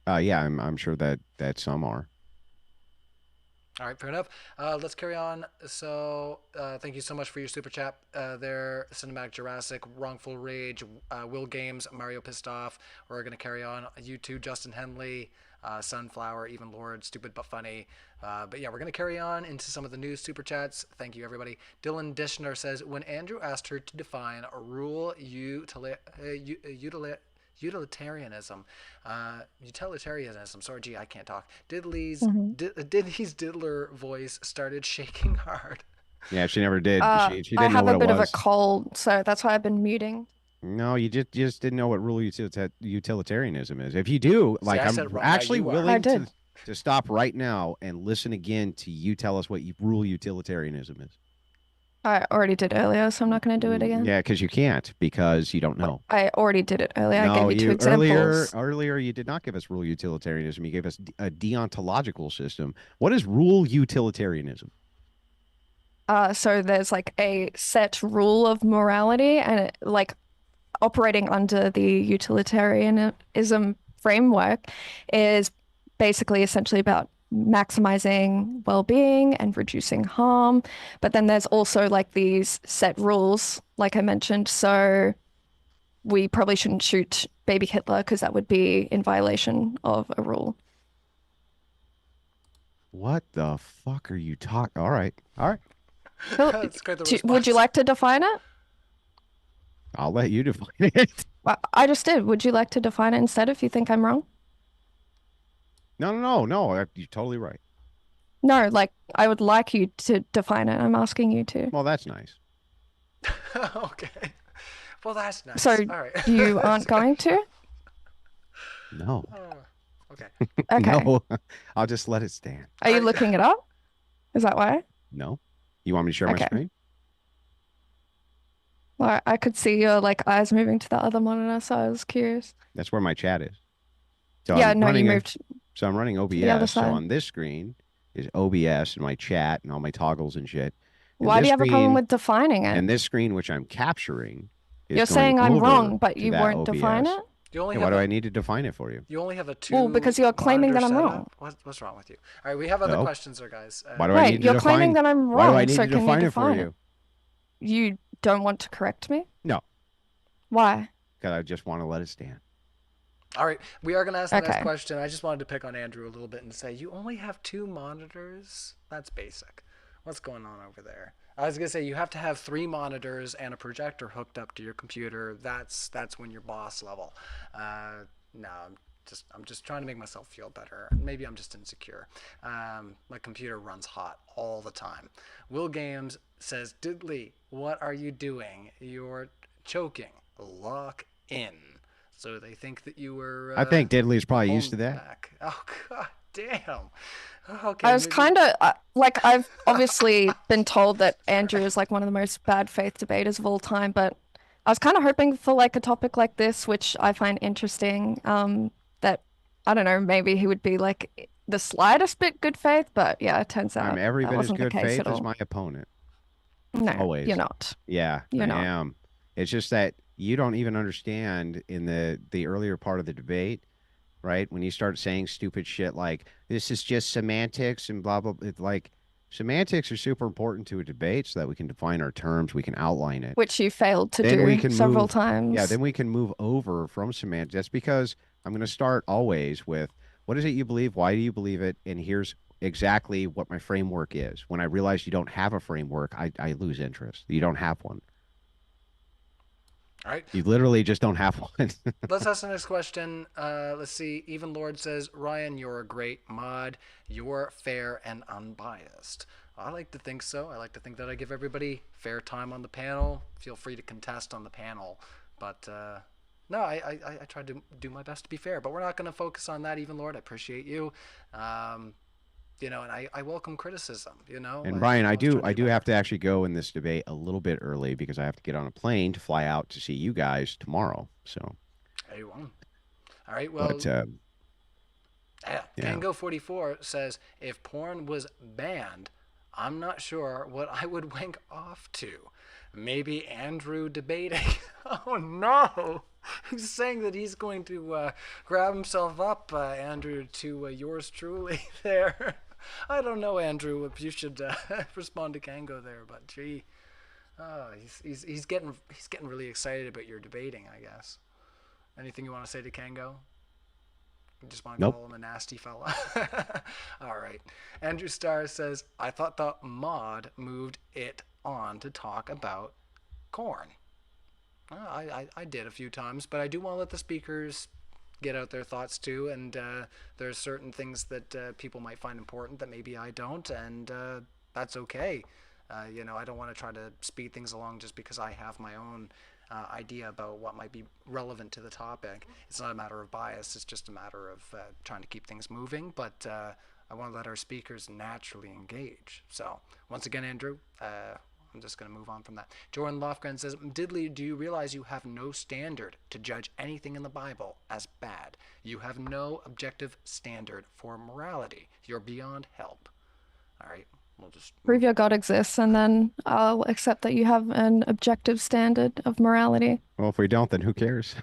Yeah, I'm sure that some are. All right, fair enough. Let's carry on. So thank you so much for your super chat there, Cinematic Jurassic, Wrongful Rage, Will Games, Mario Pissed Off. We're going to carry on. You too, Justin Henley, Sunflower, Even Lord, Stupid But Funny. But yeah, we're going to carry on into some of the new super chats. Thank you, everybody. Dylan Dishner says, when Andrew asked her to define a rule utilitarianism. Sorry, gee, I can't talk. Diddley's diddler voice started shaking hard. Yeah, she never did. She didn't I know have what a it bit of a was. cold, so that's why I've been muting. No, you just didn't know what rule utilitarianism is. If you do, like, I I'm said it wrong. actually You are. willing I did. to stop right now and listen again to you tell us what rule utilitarianism is. I already did earlier, so I'm not going to do it again. Yeah, because you can't, because you don't know. I already did it earlier. I No, gave you 2 earlier examples. you did not give us rule utilitarianism. You gave us a deontological system. What is rule utilitarianism? So there's like a set rule of morality, and like operating under the utilitarianism framework is basically essentially about maximizing well-being and reducing harm. But then there's also like these set rules, like I mentioned. So we probably shouldn't shoot baby Hitler because that would be in violation of a rule. What the fuck are you talking? All right. That's quite the Would you response. like to define it? I'll let you define it. Well, I just did. Would you like to define it instead if you think I'm wrong? No. You're totally right. No, like I would like you to define it. I'm asking you to. Well, that's nice. Okay. Well, that's nice. So All right. you aren't going to? No. Okay. Okay. No. I'll just let it stand. Are you looking it up? Is that why? No. You want me to share my Okay. screen? Well, I could see your like eyes moving to the other monitor, so I was curious. That's where my chat is. So Yeah, I'm no, you running moved. So I'm running the other OBS. So side. on this screen is OBS and my chat and all my toggles and shit. And Why do this you have a problem screen- with defining it? And this screen, which I'm capturing, is You're going saying I'm over wrong, but to you that won't define OBS. it? You only Yeah, have why do a, I need to define it for you? You only have a two. Well, because you're claiming that I'm monitor wrong. setup? What's wrong with you? All right, we have other No. questions there, guys. Why do I Right, need to you're define? claiming that I'm Why do I wrong, need so to can you define it for define it? you? You don't want to correct me? No, Why? because I just want to let it stand. All right, we are going to ask the next Okay. question. I just wanted to pick on Andrew a little bit and say, you only have 2 monitors? That's basic. What's going on over there? I was going to say, you have to have 3 monitors and a projector hooked up to your computer. That's when you're boss level. No, I'm just trying to make myself feel better. Maybe I'm just insecure. My computer runs hot all the time. Will Games says, Diddley, what are you doing? You're choking. Lock in. So they think that you were. I think Diddley's probably used to that. back. Oh god damn. Okay. I was maybe- kind of like, I've obviously been told that Andrew is like one of the most bad faith debaters of all time, but I was kind of hoping for like a topic like this, which I find interesting. That I don't know, maybe he would be like the slightest bit good faith, but yeah, it turns out I'm every that bit as wasn't the good case faith at as all. my opponent. No, Always. you're not. Yeah, You're I not. am. It's just that you don't even understand in the earlier part of the debate, right? When you start saying stupid shit like this is just semantics and blah blah. It's like semantics are super important to a debate so that we can define our terms, we can outline it. Which you failed to Then we do can several move- times. Yeah, then we can move over from semantics. That's because I'm going to start always with what is it you believe? Why do you believe it? And here's exactly what my framework is. When I realize you don't have a framework, I lose interest. You don't have one. All right. You literally just don't have one. Let's ask the next question. Let's see. Even Lord says, Ryan, you're a great mod. You're fair and unbiased. I like to think so. I like to think that I give everybody fair time on the panel. Feel free to contest on the panel. But no, I try to do my best to be fair. But we're not going to focus on that, Even Lord. I appreciate you. You know, and I welcome criticism, you know. And Brian, I always try do to better. have to actually go in this debate a little bit early because I have to get on a plane to fly out to see you guys tomorrow. So, A1. All right, well, but yeah. yeah. Kango44 says, if porn was banned, I'm not sure what I would wank off to. Maybe Andrew debating. Oh no! He's saying that he's going to grab himself up, Andrew, to yours truly there. I don't know, Andrew, if you should respond to Kango there, but gee, he's getting really excited about your debating, I guess. Anything you want to say to Kango? You just want to Nope. call him a nasty fella. All right. Andrew Starr says, I thought the mod moved it on to talk about corn. I did a few times, but I do want to let the speakers get out their thoughts too, and there's certain things that people might find important that maybe I don't, and that's okay. You know, I don't want to try to speed things along just because I have my own idea about what might be relevant to the topic. It's not a matter of bias, it's just a matter of trying to keep things moving, but I want to let our speakers naturally engage. So once again, Andrew, I'm just going to move on from that. Jordan Lofgren says, Diddley, do you realize you have no standard to judge anything in the Bible as bad? You have no objective standard for morality. You're beyond help. All right, we'll just Prove your God exists, and then I'll accept that you have an objective standard of morality. Well, if we don't, then who cares?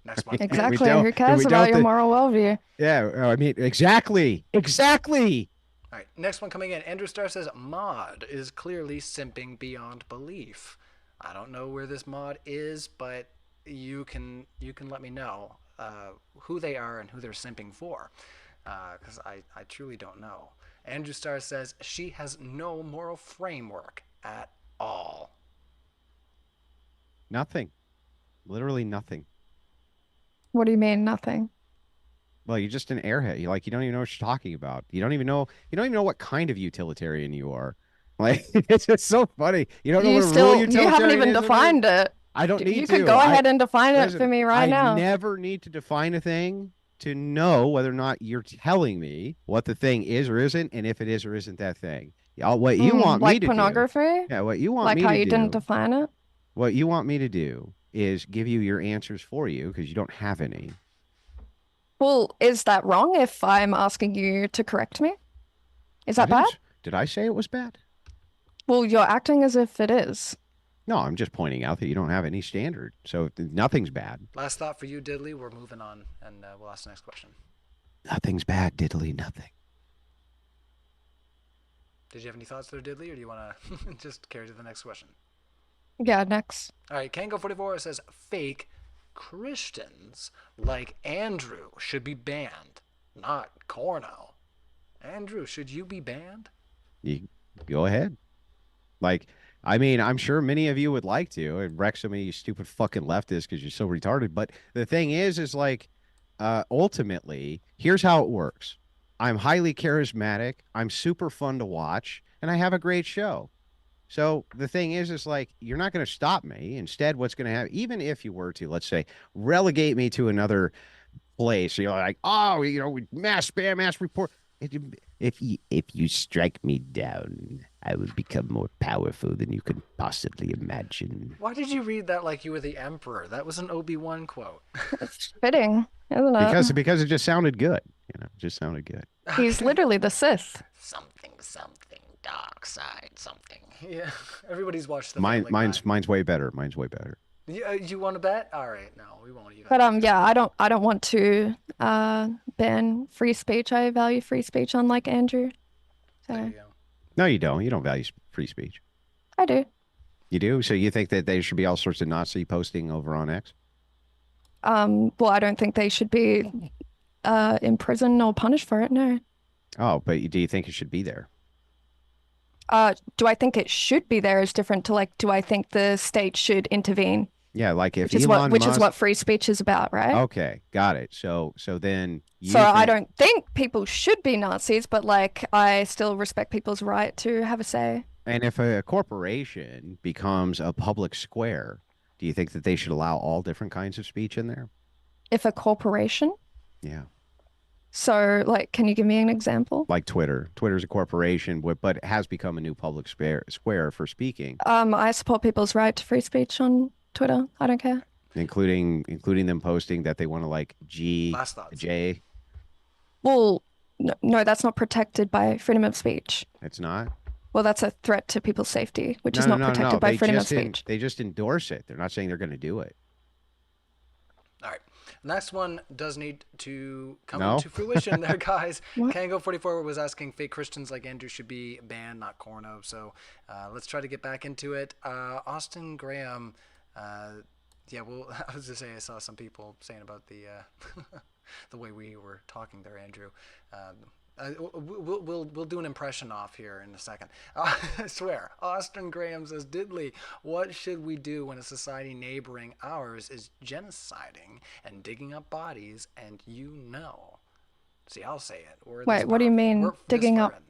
next one. Exactly. don't- Who if cares we about don't, your then- moral worldview? Yeah, I mean, exactly. All right, next one coming in. Andrew Starr says, Mod is clearly simping beyond belief. I don't know where this mod is, but you can let me know who they are and who they're simping for, because I truly don't know. Andrew Starr says, she has no moral framework at all. Nothing. Literally nothing. What do you mean, nothing? Well, you're just an airhead. You don't even know what you're talking about. You don't even know what kind of utilitarian you are. Like, it's just so funny. You don't know what a real You haven't even utilitarianism is? defined it. I don't need You to. could go ahead and define it Listen, for me right now. I never need to define a thing to know whether or not you're telling me what the thing is or isn't, and if it is or isn't that thing. What you want me Like to pornography? do. Yeah, what you want Like me how to you do. didn't define it? What you want me to do is give you your answers for you because you don't have any. Well, is that wrong if I'm asking you to correct me? Is that bad? Did I say it was bad? Well, you're acting as if it is. No, I'm just pointing out that you don't have any standard. So nothing's bad. Last thought for you, Diddley. We're moving on, and we'll ask the next question. Nothing's bad, diddly nothing. Did you have any thoughts there, Diddley, or do you want to just carry to the next question? Yeah, next. All right, Kango44 says, fake Christians like Andrew should be banned, not Corno. Andrew, should you be banned? You go ahead. Like, I mean, I'm sure many of you would like to and wreck some of you stupid fucking leftists because you're so retarded. But the thing is like, ultimately, here's how it works. I'm highly charismatic. I'm super fun to watch, and I have a great show. So the thing is like, you're not going to stop me. Instead, what's going to happen, even if you were to, let's say, relegate me to another place, you're like, oh, mass spam, mass report. If you strike me down, I will become more powerful than you could possibly imagine. Why did you read that like you were the Emperor? That was an Obi-Wan quote. It's fitting, isn't it? Because it just sounded good. It just sounded good. He's literally the Sith. Something, dark side, something. Yeah, everybody's watched the Mine's way better. Mine's way better. You want to bet? All right, no, we won't even. But yeah, I don't want to ban free speech. I value free speech, unlike Andrew. There So you go. No, you don't. You don't value free speech. I do. You do? So you think that there should be all sorts of Nazi posting over on X? Well, I don't think they should be imprisoned or punished for it. No. Oh, but do you think it should be there? Do I think it should be there is different to like, do I think the state should intervene? Yeah, like if Which is Elon which Musk... is what free speech is about, right? Okay, got it. So then you So I think- don't think people should be Nazis, but like I still respect people's right to have a say. And if a corporation becomes a public square, do you think that they should allow all different kinds of speech in there? If a corporation, Yeah. so like, can you give me an example? Like Twitter. Twitter's a corporation, but it has become a new public square for speaking, I support people's right to free speech on Twitter. I don't care. including them posting that they want to like Last thoughts. J. Well, no, that's not protected by freedom of speech. It's not. Well, that's a threat to people's safety, which is No, not protected by They freedom of just speech. they just endorse it. They're not saying they're going to do it. All right. Next one does need to come No? into fruition there, guys. What? Kango44 was asking fake Christians like Andrew should be banned, not Corno. So let's try to get back into it. Austin Graham, yeah, well, I was just saying I saw some people saying about the the way we were talking there, Andrew. We'll do an impression off here in a second. I swear. Austin Graham says, Diddley, what should we do when a society neighboring ours is genociding and digging up bodies and you know? See, I'll say it. We're Wait, this what do you far- mean, we're this digging far up- in.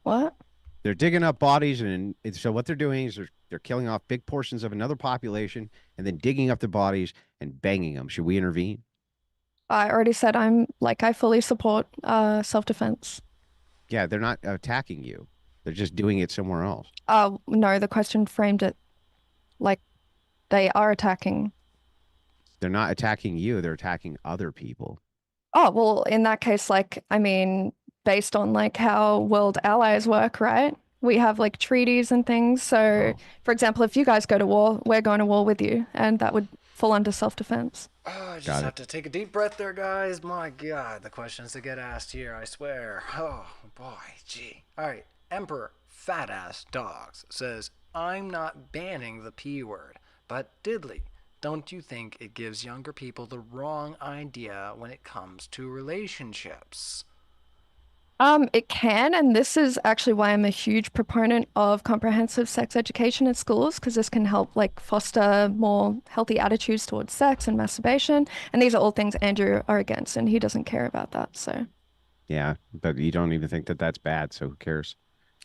What? They're digging up bodies, and so what they're doing is they're killing off big portions of another population and then digging up the bodies and banging them. Should we intervene? I already said I fully support self-defense. Yeah, they're not attacking you. They're just doing it somewhere else. No, the question framed it like they are attacking. They're not attacking you. They're attacking other people. Oh, well, in that case, like, I mean, based on like how world allies work, right? We have like treaties and things. So, for example, if you guys go to war, we're going to war with you, and that would fall under self-defense. Oh, I just Got have it. to take a deep breath there, guys. My God, the questions that get asked here, I swear. Oh, boy, gee. All right, Emperor Fat Ass Dogs says, I'm not banning the P word, but Diddley, don't you think it gives younger people the wrong idea when it comes to relationships? It can, and this is actually why I'm a huge proponent of comprehensive sex education in schools, because this can help like foster more healthy attitudes towards sex and masturbation. And these are all things Andrew are against, and he doesn't care about that. So Yeah, but you don't even think that that's bad, so who cares?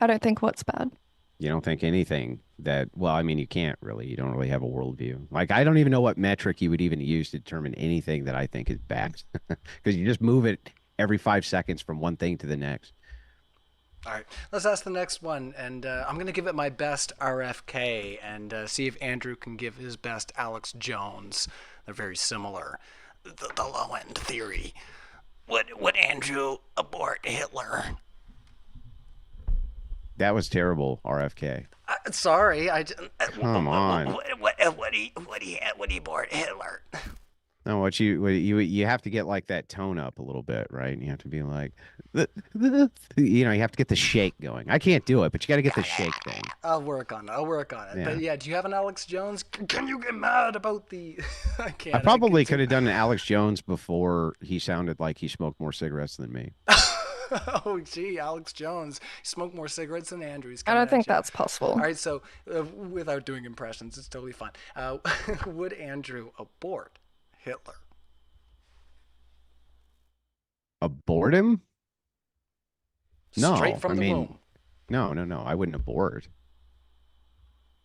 I don't think what's bad. You don't think anything that, well, I mean, you can't really. You don't really have a worldview. Like, I don't even know what metric you would even use to determine anything that I think is bad. Because you just move it every 5 seconds from one thing to the next. All right, let's ask the next one, and I'm going to give it my best RFK and see if Andrew can give his best Alex Jones. They're very similar. The low end theory. Would Andrew abort Hitler? That was terrible, RFK. Sorry, Come on. Would he abort Hitler? No, what you have to get like that tone up a little bit, right? And you have to be like, you have to get the shake going. I can't do it, but you got to get the shake thing. I'll work on it. Yeah. But yeah, do you have an Alex Jones? Can you get mad about the? I can't. I probably could have done an Alex Jones before he sounded like he smoked more cigarettes than me. Oh, gee, Alex Jones. He smoked more cigarettes than Andrew. I don't think that's possible. All right, so without doing impressions, it's totally fine. Would Andrew abort Hitler? Abort him? No, Straight from the womb. no. I wouldn't abort.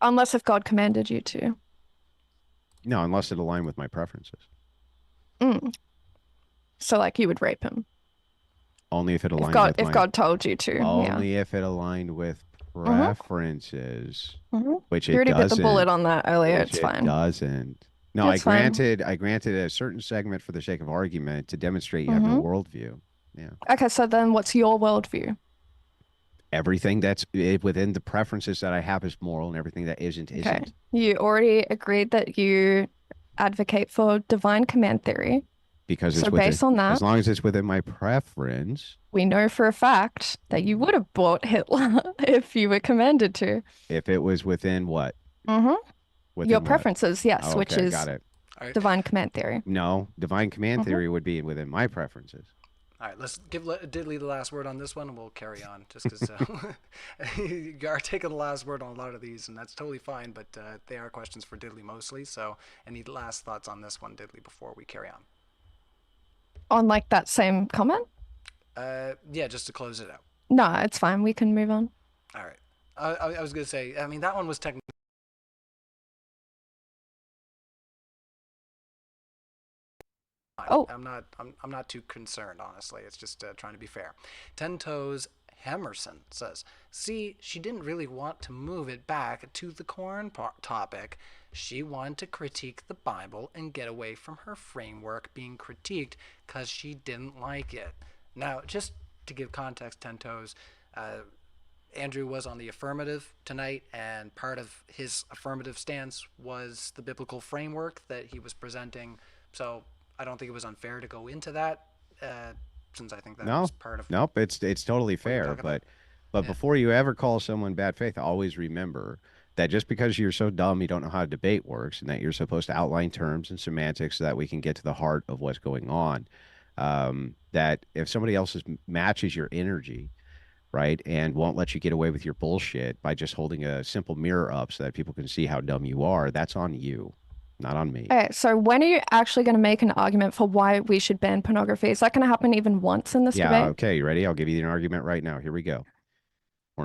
Unless if God commanded you to. No, unless it aligned with my preferences. So like you would rape him. Only if it aligned if God told you to. Only if it aligned with preferences, which it You already bit doesn't. the bullet on that earlier. Which It's it fine. doesn't. No, It's fine. I granted a certain segment for the sake of argument to demonstrate you have no worldview. Yeah. Okay, so then what's your worldview? Everything that's within the preferences that I have is moral, and everything that isn't. Okay. You already agreed that you advocate for divine command theory. Because it's So based on that, as long as it's within my preference. we know for a fact that you would have bought Hitler if you were commanded to. If it was within what? Within Your what? preferences, yes, Oh, which okay, is got it. divine command theory. No, divine command theory would be within my preferences. All right, let's give Diddley the last word on this one, and we'll carry on. Just because you are taking the last word on a lot of these, and that's totally fine. But they are questions for Diddley mostly. So, any last thoughts on this one, Diddley, before we carry on? On like that same comment? Yeah, just to close it out. No, it's fine. We can move on. All right. I was gonna say. I mean, that one was technically. Oh. I'm not too concerned, honestly. It's just trying to be fair. 10 Toes Hemerson says, see, she didn't really want to move it back to the corn topic. She wanted to critique the Bible and get away from her framework being critiqued because she didn't like it. Now, just to give context, 10 Toes, Andrew was on the affirmative tonight, and part of his affirmative stance was the biblical framework that he was presenting. So I don't think it was unfair to go into that, since I think that was part of. Nope, it's totally fair. But before you ever call someone bad faith, always remember that just because you're so dumb you don't know how debate works, and that you're supposed to outline terms and semantics so that we can get to the heart of what's going on. That if somebody else matches your energy, right, and won't let you get away with your bullshit by just holding a simple mirror up so that people can see how dumb you are, that's on you, not on me. Okay, so when are you actually going to make an argument for why we should ban pornography? Is that going to happen even once in this debate? Yeah, okay, you ready? I'll give you an argument right now. Here we go.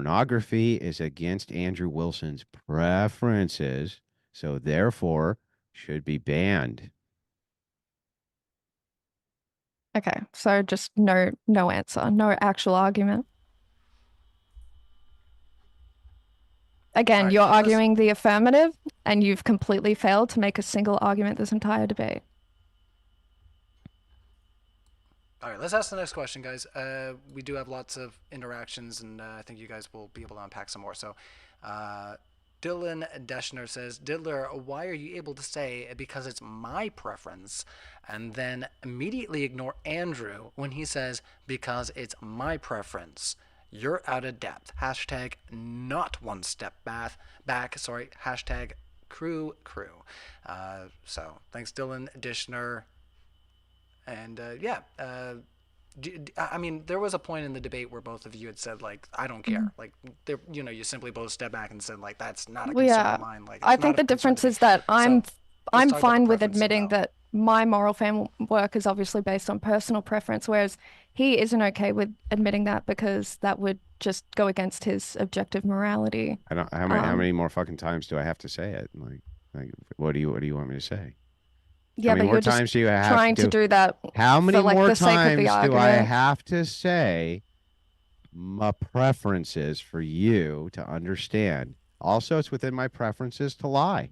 Pornography is against Andrew Wilson's preferences, so therefore should be banned. Okay, so just no answer, no actual argument. Again, All right, you're let's- arguing the affirmative, and you've completely failed to make a single argument this entire debate. All right, let's ask the next question, guys. We do have lots of interactions, and I think you guys will be able to unpack some more. So, Dylan Deschner says, Diddler, why are you able to say because it's my preference, and then immediately ignore Andrew when he says because it's my preference? You're out of depth. Hashtag not one step back. Sorry. Hashtag crew. So thanks, Dylan Deschner. And I mean, there was a point in the debate where both of you had said, like, I don't care. Like, you simply both stepped back and said, like, that's not a concern of mine. Like, I think the difference is that I'm talk about fine the with preference admitting now. that my moral framework is obviously based on personal preference, whereas he isn't okay with admitting that because that would just go against his objective morality. I don't. How many more fucking times do I have to say it? Like, what do you want me to say? Yeah, How many but more you're just times do you have trying to do that How many for like more the sake of the times do I argument. have to say my preferences for you to understand? Also, it's within my preferences to lie.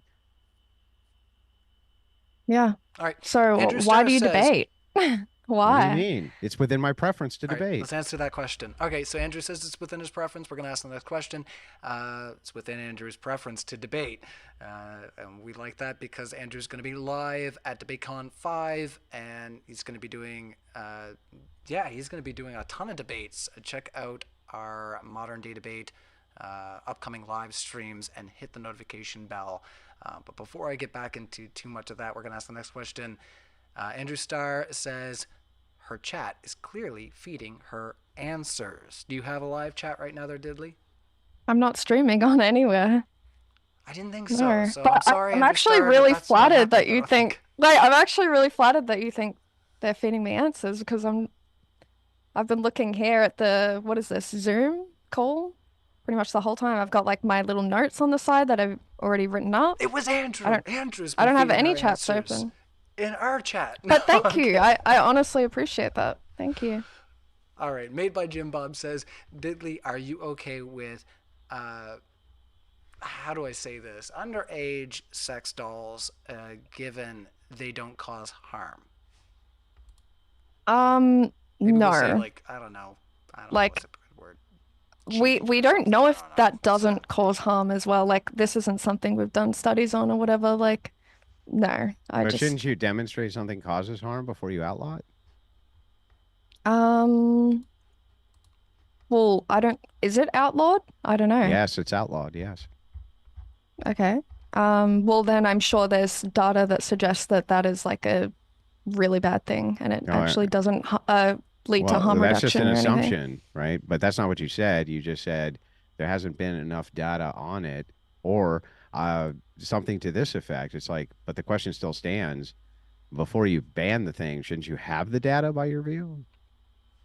Yeah. All right. So Andrew why Starr do you says- debate? What do you Why? mean? It's within my preference to All right, debate. let's answer that question. Okay, so Andrew says it's within his preference. We're going to ask the next question. It's within Andrew's preference to debate. And we like that because Andrew's going to be live at DebateCon 5, and he's going to be doing, he's going to be doing a ton of debates. Check out our Modern Day Debate upcoming live streams and hit the notification bell. But before I get back into too much of that, we're going to ask the next question. Andrew Starr says her chat is clearly feeding her answers. Do you have a live chat right now there, Diddley? I'm not streaming on anywhere. I didn't think No. so. So But I'm sorry, I'm Andrew actually Starr, really but that's not flattered that happening, I you don't think, like, I'm actually really flattered that you think they're feeding me answers because I've been looking here at the, what is this, Zoom call? Pretty much the whole time. I've got like my little notes on the side that I've already written up. It was Andrew. Andrew's I been don't have feeding any her chats answers open. in our chat. But No, thank you. okay. I honestly appreciate that. Thank you. All right. Made by Jim Bob says, Diddley, are you okay with, how do I say this? Underage sex dolls, given they don't cause harm? Maybe No. we'll say, like, I don't know Like, what's a good word. we Cheap or don't something, know I if don't know. that doesn't cause harm as well. Like, this isn't something we've done studies on or whatever. Like, no, But shouldn't you demonstrate something causes harm before you outlaw it? Well, is it outlawed? I don't know. Yes, it's outlawed. Yes. Okay. Well, then I'm sure there's data that suggests that that is like a really bad thing and it No, actually doesn't lead to Well, harm that's just reduction an or anything. assumption, right? But that's not what you said. You just said there hasn't been enough data on it or something to this effect. It's like, but the question still stands. Before you ban the thing, shouldn't you have the data by your view?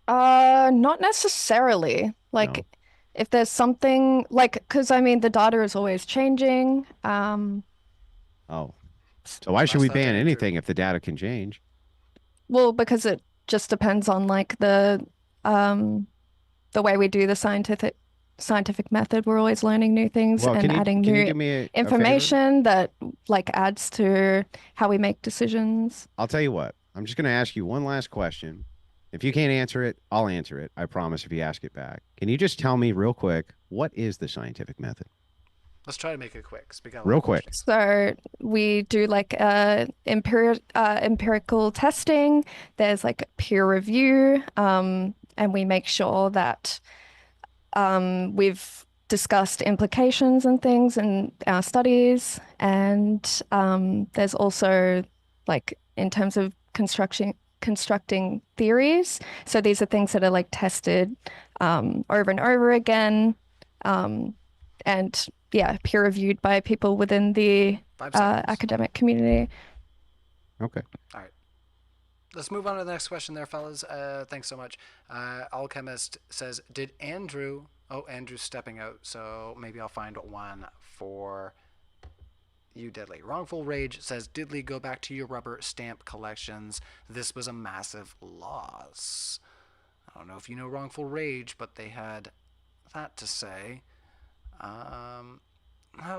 Not necessarily. Like, No. if there's something like, because I mean, the data is always changing. Oh. So why should we That's not ban very anything true. if the data can change? Well, because it just depends on like the way we do the scientific method. We're always learning new things Well, and adding can you new do me a favor? information that like adds to how we make decisions. I'll tell you what. I'm just going to ask you one last question. If you can't answer it, I'll answer it. I promise if you ask it back. Can you just tell me real quick, what is the scientific method? Let's try to make it quick. Real quick. So we do like empirical testing. There's like peer review, and we make sure that we've discussed implications and things in our studies. And there's also like in terms of constructing theories. So these are things that are like tested over and over again. And yeah, peer reviewed by people within the 5 seconds. academic community. Okay. All right. Let's move on to the next question there, fellas. Thanks so much. Alchemist says, did Andrew Oh, Andrew's stepping out, so maybe I'll find one for you, Diddley. Wrongful Rage says, Diddley, go back to your rubber stamp collections. This was a massive loss. I don't know if you know Wrongful Rage, but they had that to say. I'll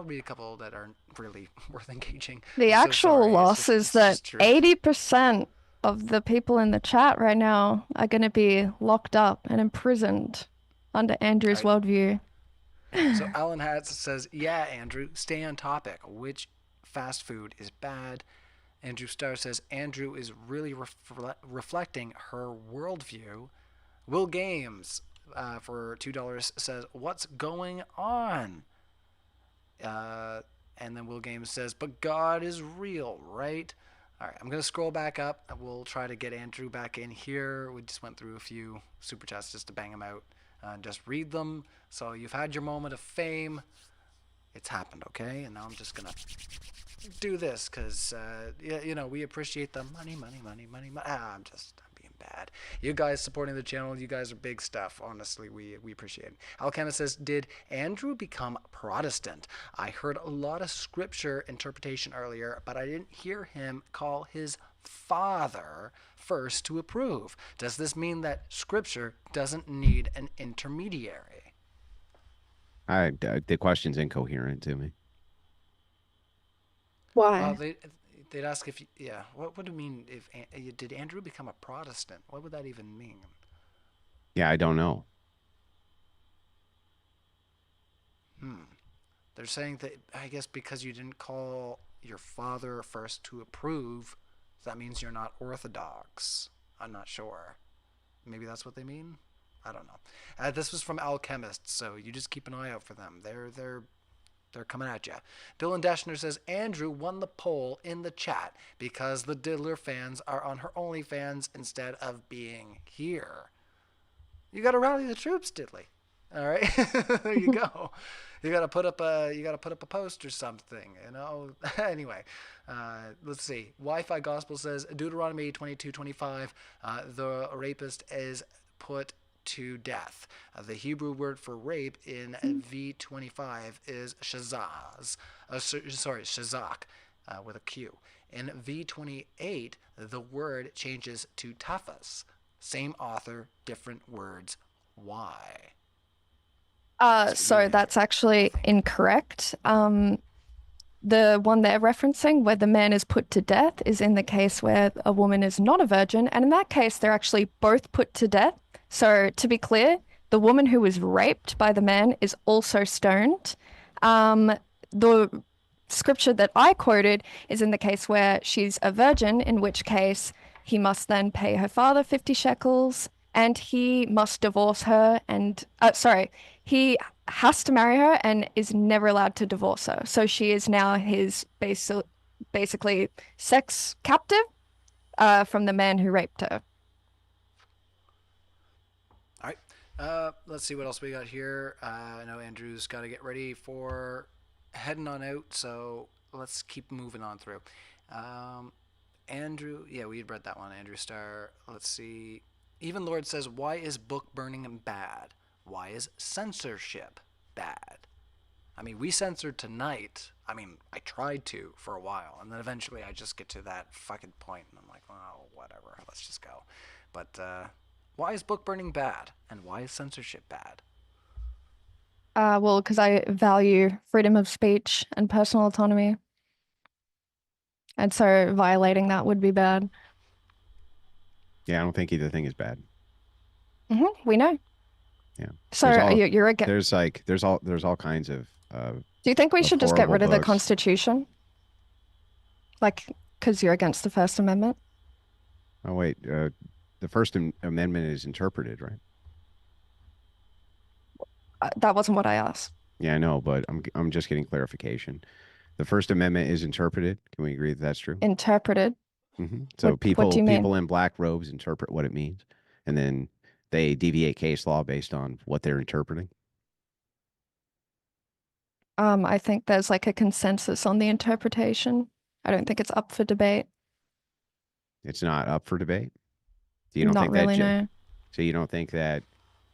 read a couple that aren't really worth engaging. The I'm so actual sorry. loss is It's that just true. 80% of the people in the chat right now are going to be locked up and imprisoned under Andrew's worldview. So Alan Hatz says, yeah, Andrew, stay on topic. Which fast food is bad? Andrew Starr says, Andrew is really reflecting her worldview. Will Games, for $2, says, what's going on? And then Will Games says, but God is real, right? All right, I'm going to scroll back up. We'll try to get Andrew back in here. We just went through a few super chats just to bang them out and just read them. So you've had your moment of fame. It's happened, okay? And now I'm just going to do this because, you know, we appreciate the money. I'm being bad. You guys supporting the channel, you guys are big stuff. Honestly, we appreciate it. Alchemist says, did Andrew become Protestant? I heard a lot of scripture interpretation earlier, but I didn't hear him call his father first to approve. Does this mean that scripture doesn't need an intermediary? The question's incoherent to me. Why? They'd ask if, yeah, what would it mean if, did Andrew become a Protestant? What would that even mean? Yeah, I don't know. They're saying that, I guess because you didn't call your father first to approve, that means you're not Orthodox. I'm not sure. Maybe that's what they mean? I don't know. This was from Alchemist, so you just keep an eye out for them. They're coming at you. Dylan Deschner says, Andrew won the poll in the chat because the Diddler fans are on her OnlyFans instead of being here. You got to rally the troops, Diddley. All right, there you go. You got to put up a post or something, you know. Anyway, let's see. Wi-Fi Gospel says Deuteronomy 22:25. The rapist is put to death. The Hebrew word for rape in V25 is shazaz. Shazak, with a Q. In V28, the word changes to tafas. Same author, different words. Why? So that's actually incorrect. The one they're referencing, where the man is put to death, is in the case where a woman is not a virgin, and in that case, they're actually both put to death. So to be clear, the woman who was raped by the man is also stoned. The scripture that I quoted is in the case where she's a virgin, in which case he must then pay her father 50 shekels, and he must divorce her, and he has to marry her and is never allowed to divorce her. So she is now his basically sex captive from the man who raped her. All right. Let's see what else we got here. I know Andrew's got to get ready for heading on out, so let's keep moving on through. Andrew, yeah, we had read that one. Andrew Starr. Let's see. Even Lord says, why is book burning bad? Why is censorship bad? I mean, we censored tonight. I mean, I tried to for a while, and then eventually I just get to that fucking point, and I'm like, oh, whatever, let's just go. But why is book burning bad, and why is censorship bad? Well, because I value freedom of speech and personal autonomy. And so violating that would be bad. Yeah, I don't think either thing is bad. We know. Yeah. So you're against. There's all kinds of. Do you think we should just get rid of the books. Constitution? Like, because you're against the First Amendment? Oh wait, the First Amendment is interpreted, right? That wasn't what I asked. Yeah, I know, but I'm just getting clarification. The First Amendment is interpreted. Can we agree that that's true? Interpreted. So what do you mean? people in black robes interpret what it means, and then they deviate case law based on what they're interpreting. I think there's like a consensus on the interpretation. I don't think it's up for debate. It's not up for debate. You don't Not think really, that? no. So you don't think that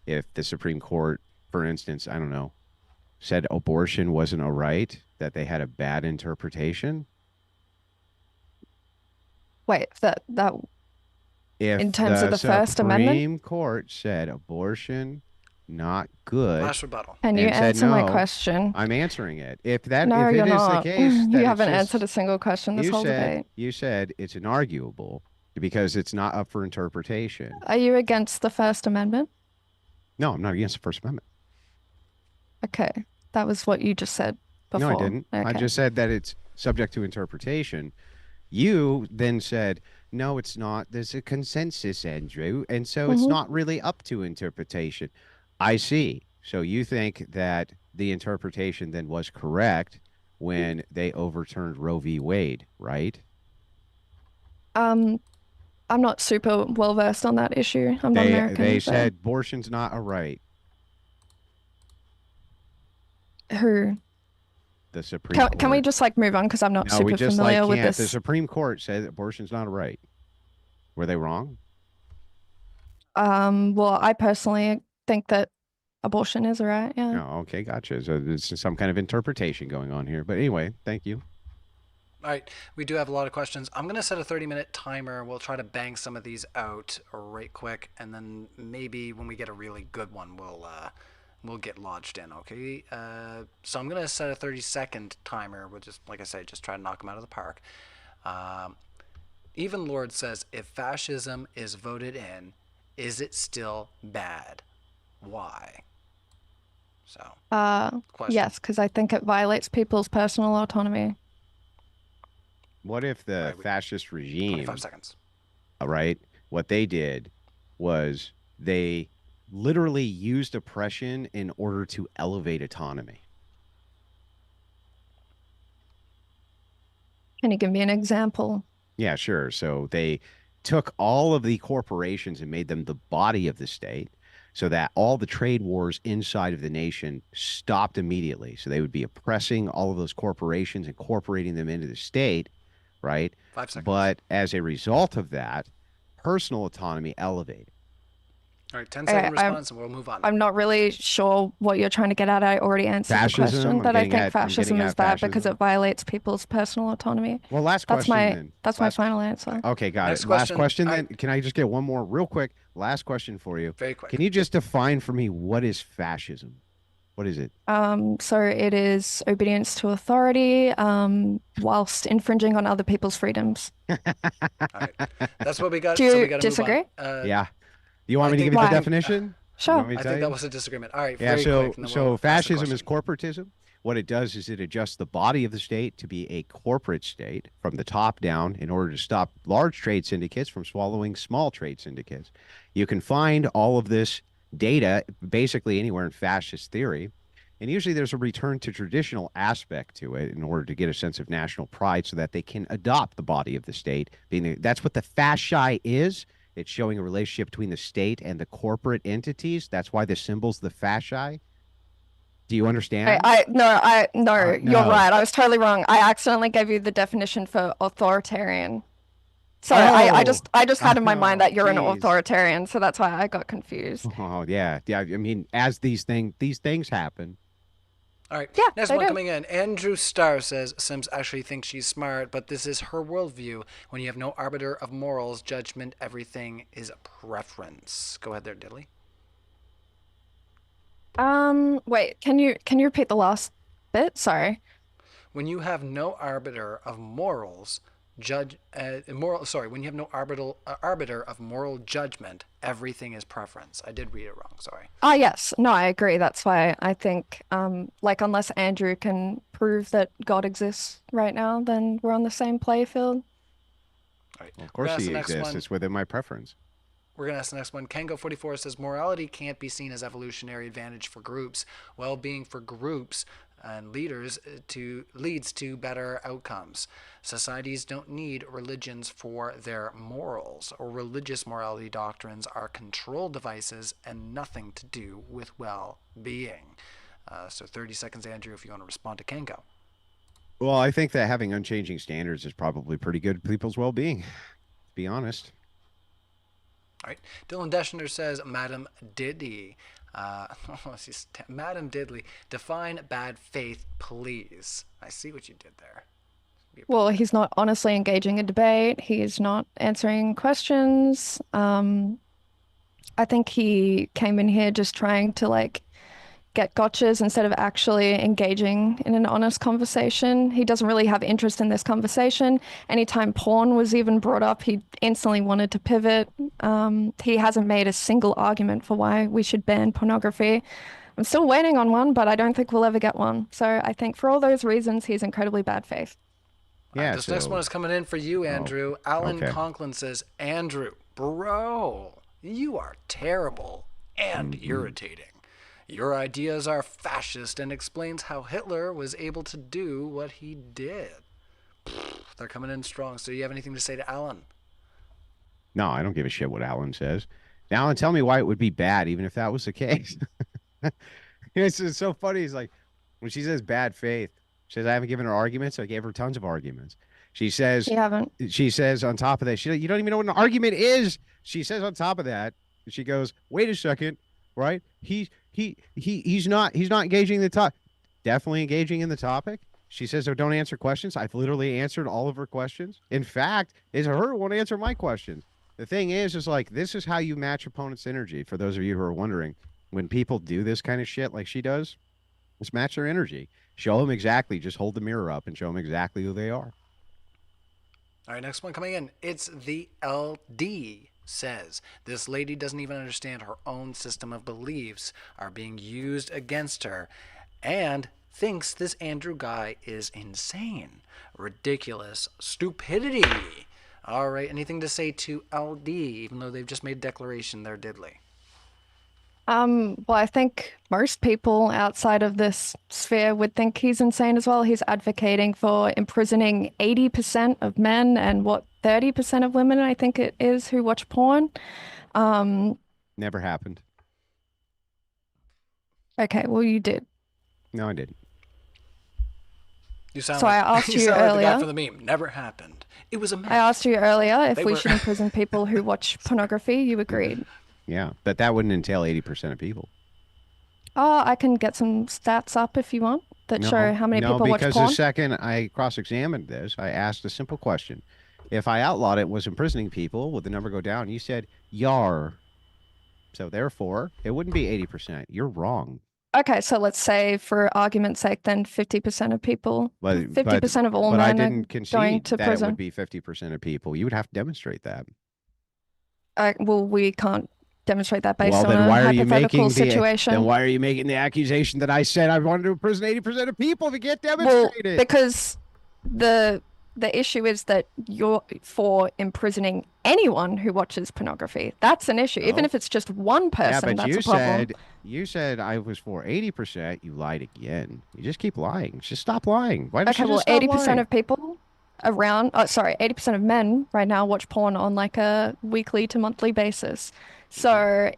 if the Supreme Court, for instance, I don't know, said abortion wasn't a right, that they had a bad interpretation. Wait, that If in terms of the the First Amendment? Supreme Court said abortion not good Last rebuttal. Can you and said answer my no, question? I'm answering it. If No, it you're is the not. case You that it's haven't just answered a single question this whole debate. you said it's inarguable because it's not up for interpretation. Are you against the First Amendment? No, I'm not against the First Amendment. Okay, that was what you just said before. No, I didn't. I Okay. just said that it's subject to interpretation. You then said, no, it's not. There's a consensus, Andrew. And so it's not really up to interpretation. I see. So you think that the interpretation then was correct when they overturned Roe v. Wade, right? I'm not super well versed on that issue. I'm not American. They so- said abortion's not a right. Who? The Supreme Court. Can we just like move on because I'm not No, we super just familiar like with can't. The this. Supreme Court said abortion's not a right. Were they wrong? Well, I personally think that abortion is a right. Yeah. Oh, okay, gotcha. So there's some kind of interpretation going on here. But anyway, thank you. All right, we do have a lot of questions. I'm going to set a 30-minute timer. We'll try to bang some of these out right quick, and then maybe when we get a really good one, we'll get lodged in, okay? So I'm going to set a 30-second timer. We'll just, like I say, just try to knock them out of the park. Even Lord says, if fascism is voted in, is it still bad? Why? So, question. Yes, because I think it violates people's personal autonomy. What if the Right, fascist regime, 25 seconds. right, what they did was they literally used oppression in order to elevate autonomy? Can you give me an example? Yeah, sure. So they took all of the corporations and made them the body of the state so that all the trade wars inside of the nation stopped immediately. So they would be oppressing all of those corporations, incorporating them into the state, right? 5 seconds. But as a result of that, personal autonomy elevated. All right, 10-second response, and we'll move on. I'm not really sure what you're trying to get at. I already answered Fascism? the question I'm that I getting think at- I'm fascism getting is at bad because fascism. it violates people's personal autonomy. Well, last That's question my then. that's my Last- final answer. Okay, got Next it. Last question. question then. I- Can I just get one more real quick? Last question for you. Very quick. Can you just define for me what is fascism? What is it? So it is obedience to authority, whilst infringing on other people's freedoms. All right, that's what we got. Do so you we got to disagree? Move on. Yeah. You want I me to think- give you the Why? definition? Sure. You want me to I tell think you? that was a disagreement. All right, Yeah, very so quick. And then we'll ask the fascism is question. corporatism. What it does is it adjusts the body of the state to be a corporate state from the top down in order to stop large trade syndicates from swallowing small trade syndicates. You can find all of this data basically anywhere in fascist theory. And usually there's a return to traditional aspect to it in order to get a sense of national pride so that they can adopt the body of the state. That's what the fasci is. It's showing a relationship between the state and the corporate entities. That's why the symbol's the fasci. Do you understand? No, No. you're right. I was totally wrong. I accidentally gave you the definition for authoritarian. So I just had in my mind that you're an geez. authoritarian, so that's why I got confused. Oh yeah. I mean, as these things happen. All right, Yeah, next they one do. coming in. Andrew Starr says Sims actually thinks she's smart, but this is her worldview. When you have no arbiter of morals, judgment, everything is preference. Go ahead there, Diddley. Wait, can you repeat the last bit? Sorry. When you have no arbiter of morals, when you have no arbiter of moral judgment, everything is preference. I did read it wrong. Sorry. Yes. No, I agree. That's why I think, like, unless Andrew can prove that God exists right now, then we're on the same playfield. All right. Well, of We're course gonna ask he the next exists. one. It's within my preference. We're going to ask the next one. Kengo44 says, morality can't be seen as evolutionary advantage for groups. Well-being for groups and leaders leads to better outcomes. Societies don't need religions for their morals, or religious morality doctrines are control devices and nothing to do with well-being. So 30 seconds, Andrew, if you want to respond to Kengo. Well, I think that having unchanging standards is probably pretty good for people's well-being, to be honest. All right. Dylan Deschner says, Madam Diddy, Madam Diddley, define bad faith, please. I see what you did there. Well, he's not honestly engaging in debate. He is not answering questions. I think he came in here just trying to like get gotchas instead of actually engaging in an honest conversation. He doesn't really have interest in this conversation. Anytime porn was even brought up, he instantly wanted to pivot. He hasn't made a single argument for why we should ban pornography. I'm still waiting on one, but I don't think we'll ever get one. So I think for all those reasons, he's incredibly bad faith. Yeah. This next one is coming in for you, Andrew. Alan okay. Conklin says, Andrew, bro, you are terrible and irritating. Your ideas are fascist and explains how Hitler was able to do what he did. They're coming in strong. So do you have anything to say to Alan? No, I don't give a shit what Alan says. Now, Alan, tell me why it would be bad, even if that was the case. It's so funny. He's like, when she says bad faith, she says, I haven't given her arguments. I gave her tons of arguments. She says, You haven't. She says on top of that, you don't even know what an argument is. She says on top of that, she goes, wait a second, right? He's not engaging the topic. Definitely engaging in the topic. She says, oh, don't answer questions. I've literally answered all of her questions. In fact, it's her who won't answer my questions. The thing is like, this is how you match opponent's energy. For those of you who are wondering, when people do this kind of shit like she does, just match their energy. Show them exactly. Just hold the mirror up and show them exactly who they are. All right, next one coming in. It's the LD says, this lady doesn't even understand her own system of beliefs are being used against her and thinks this Andrew guy is insane. Ridiculous stupidity. All right, anything to say to LD, even though they've just made a declaration there, Diddley? Well, I think most people outside of this sphere would think he's insane as well. He's advocating for imprisoning 80% of men and 30% of women, I think it is, who watch porn. Never happened. Okay, well, you did. No, I didn't. You sound so like, I asked you sound earlier. Like the guy from the meme. Never happened. It was a myth. I asked you earlier if They we were- should imprison people who watch pornography. You agreed. Yeah, but that wouldn't entail 80% of people. Oh, I can get some stats up if you want that show how many people watch because porn. the second I cross-examined this, I asked a simple question. If I outlawed it was imprisoning people, would the number go down? You said, yar. So therefore, it wouldn't be 80%. You're wrong. Okay, so let's say for argument's sake, then 50% of people, 50% of all but I men didn't are concede going to that prison. it would be 50% of people. You would have to demonstrate that. Well, we can't demonstrate that based Well, on then a why are you hypothetical making situation. then why are you making the accusation that I said I wanted to imprison 80% of people to get Well, demonstrated? because the issue is that you're for imprisoning anyone who watches pornography. That's an issue. Even No. if it's just one person, Yeah, but that's a problem. you said I was for 80%. You lied again. You just keep lying. Just stop lying. Why don't Okay, you well, just stop 80% lying? of people 80% of men right now watch porn on like a weekly to monthly basis. So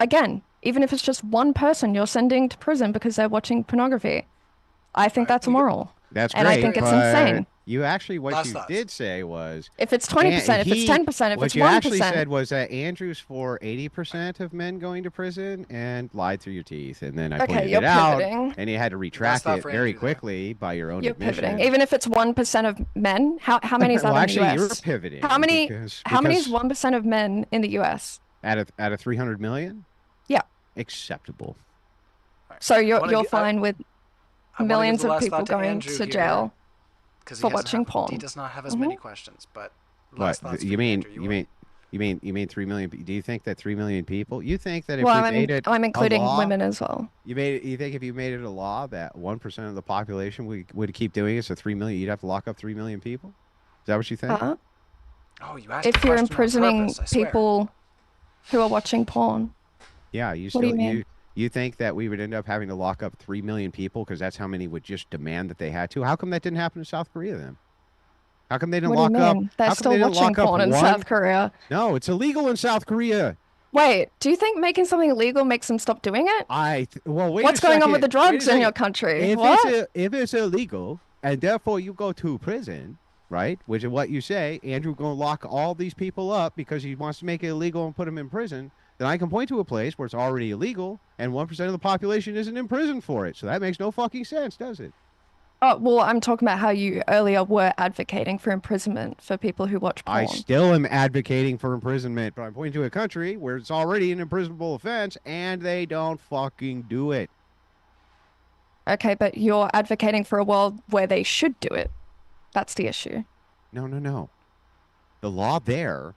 again, even if it's just one person you're sending to prison because they're watching pornography, I think that's immoral. That's great. And I think it's but insane. You actually, what Last you thoughts. did say was, If it's 20%, if it's 10%, if what it's you actually 1%. said was that Andrew's for 80% of men going to prison and lied through your teeth. And then I pointed you're it out, pivoting. and you had to retract thought it for very Andrew there. quickly by your own You're admission. pivoting. Even if it's 1% of men, how many is that Well, in actually, the you're US? pivoting. How many because is 1% of men in the US? out of 300 million? Yeah. Acceptable. So you're wanna gi- fine with I wanna give millions the of last people thought to going Andrew to here, jail 'cause for he watching porn. He does not have as many questions, but last What thoughts for you mean? Andrew, You mean 3 million? Do you think that 3 million people? You think that if Well, we made it I'm including a law, women as well. You think if you made it a law that 1% of the population would keep doing it, so 3 million, you'd have to lock up 3 million people? Is that what you think? Oh, you asked If a you're question on imprisoning purpose, I swear. people who are watching porn, Yeah, you What still do you mean? you think that we would end up having to lock up 3 million people because that's how many would just demand that they had to? How come that didn't happen in South Korea then? How come they didn't what do you lock up? mean? They're how come still they didn't watching lock up porn in one? South Korea. No, it's illegal in South Korea. Wait, do you think making something illegal makes them stop doing it? Well, wait. What's a going on with second. the drugs Wait a in your second. country? If What? if it's illegal and therefore you go to prison, right? Which is what you say, Andrew going to lock all these people up because he wants to make it illegal and put them in prison. then I can point to a place where it's already illegal and 1% of the population isn't in prison for it. So that makes no fucking sense, does it? Oh, well, I'm talking about how you earlier were advocating for imprisonment for people who watch I porn. still am advocating for imprisonment, but I'm pointing to a country where it's already an imprisonable offense and they don't fucking do it. Okay, but you're advocating for a world where they should do it. That's the issue. No. The law there,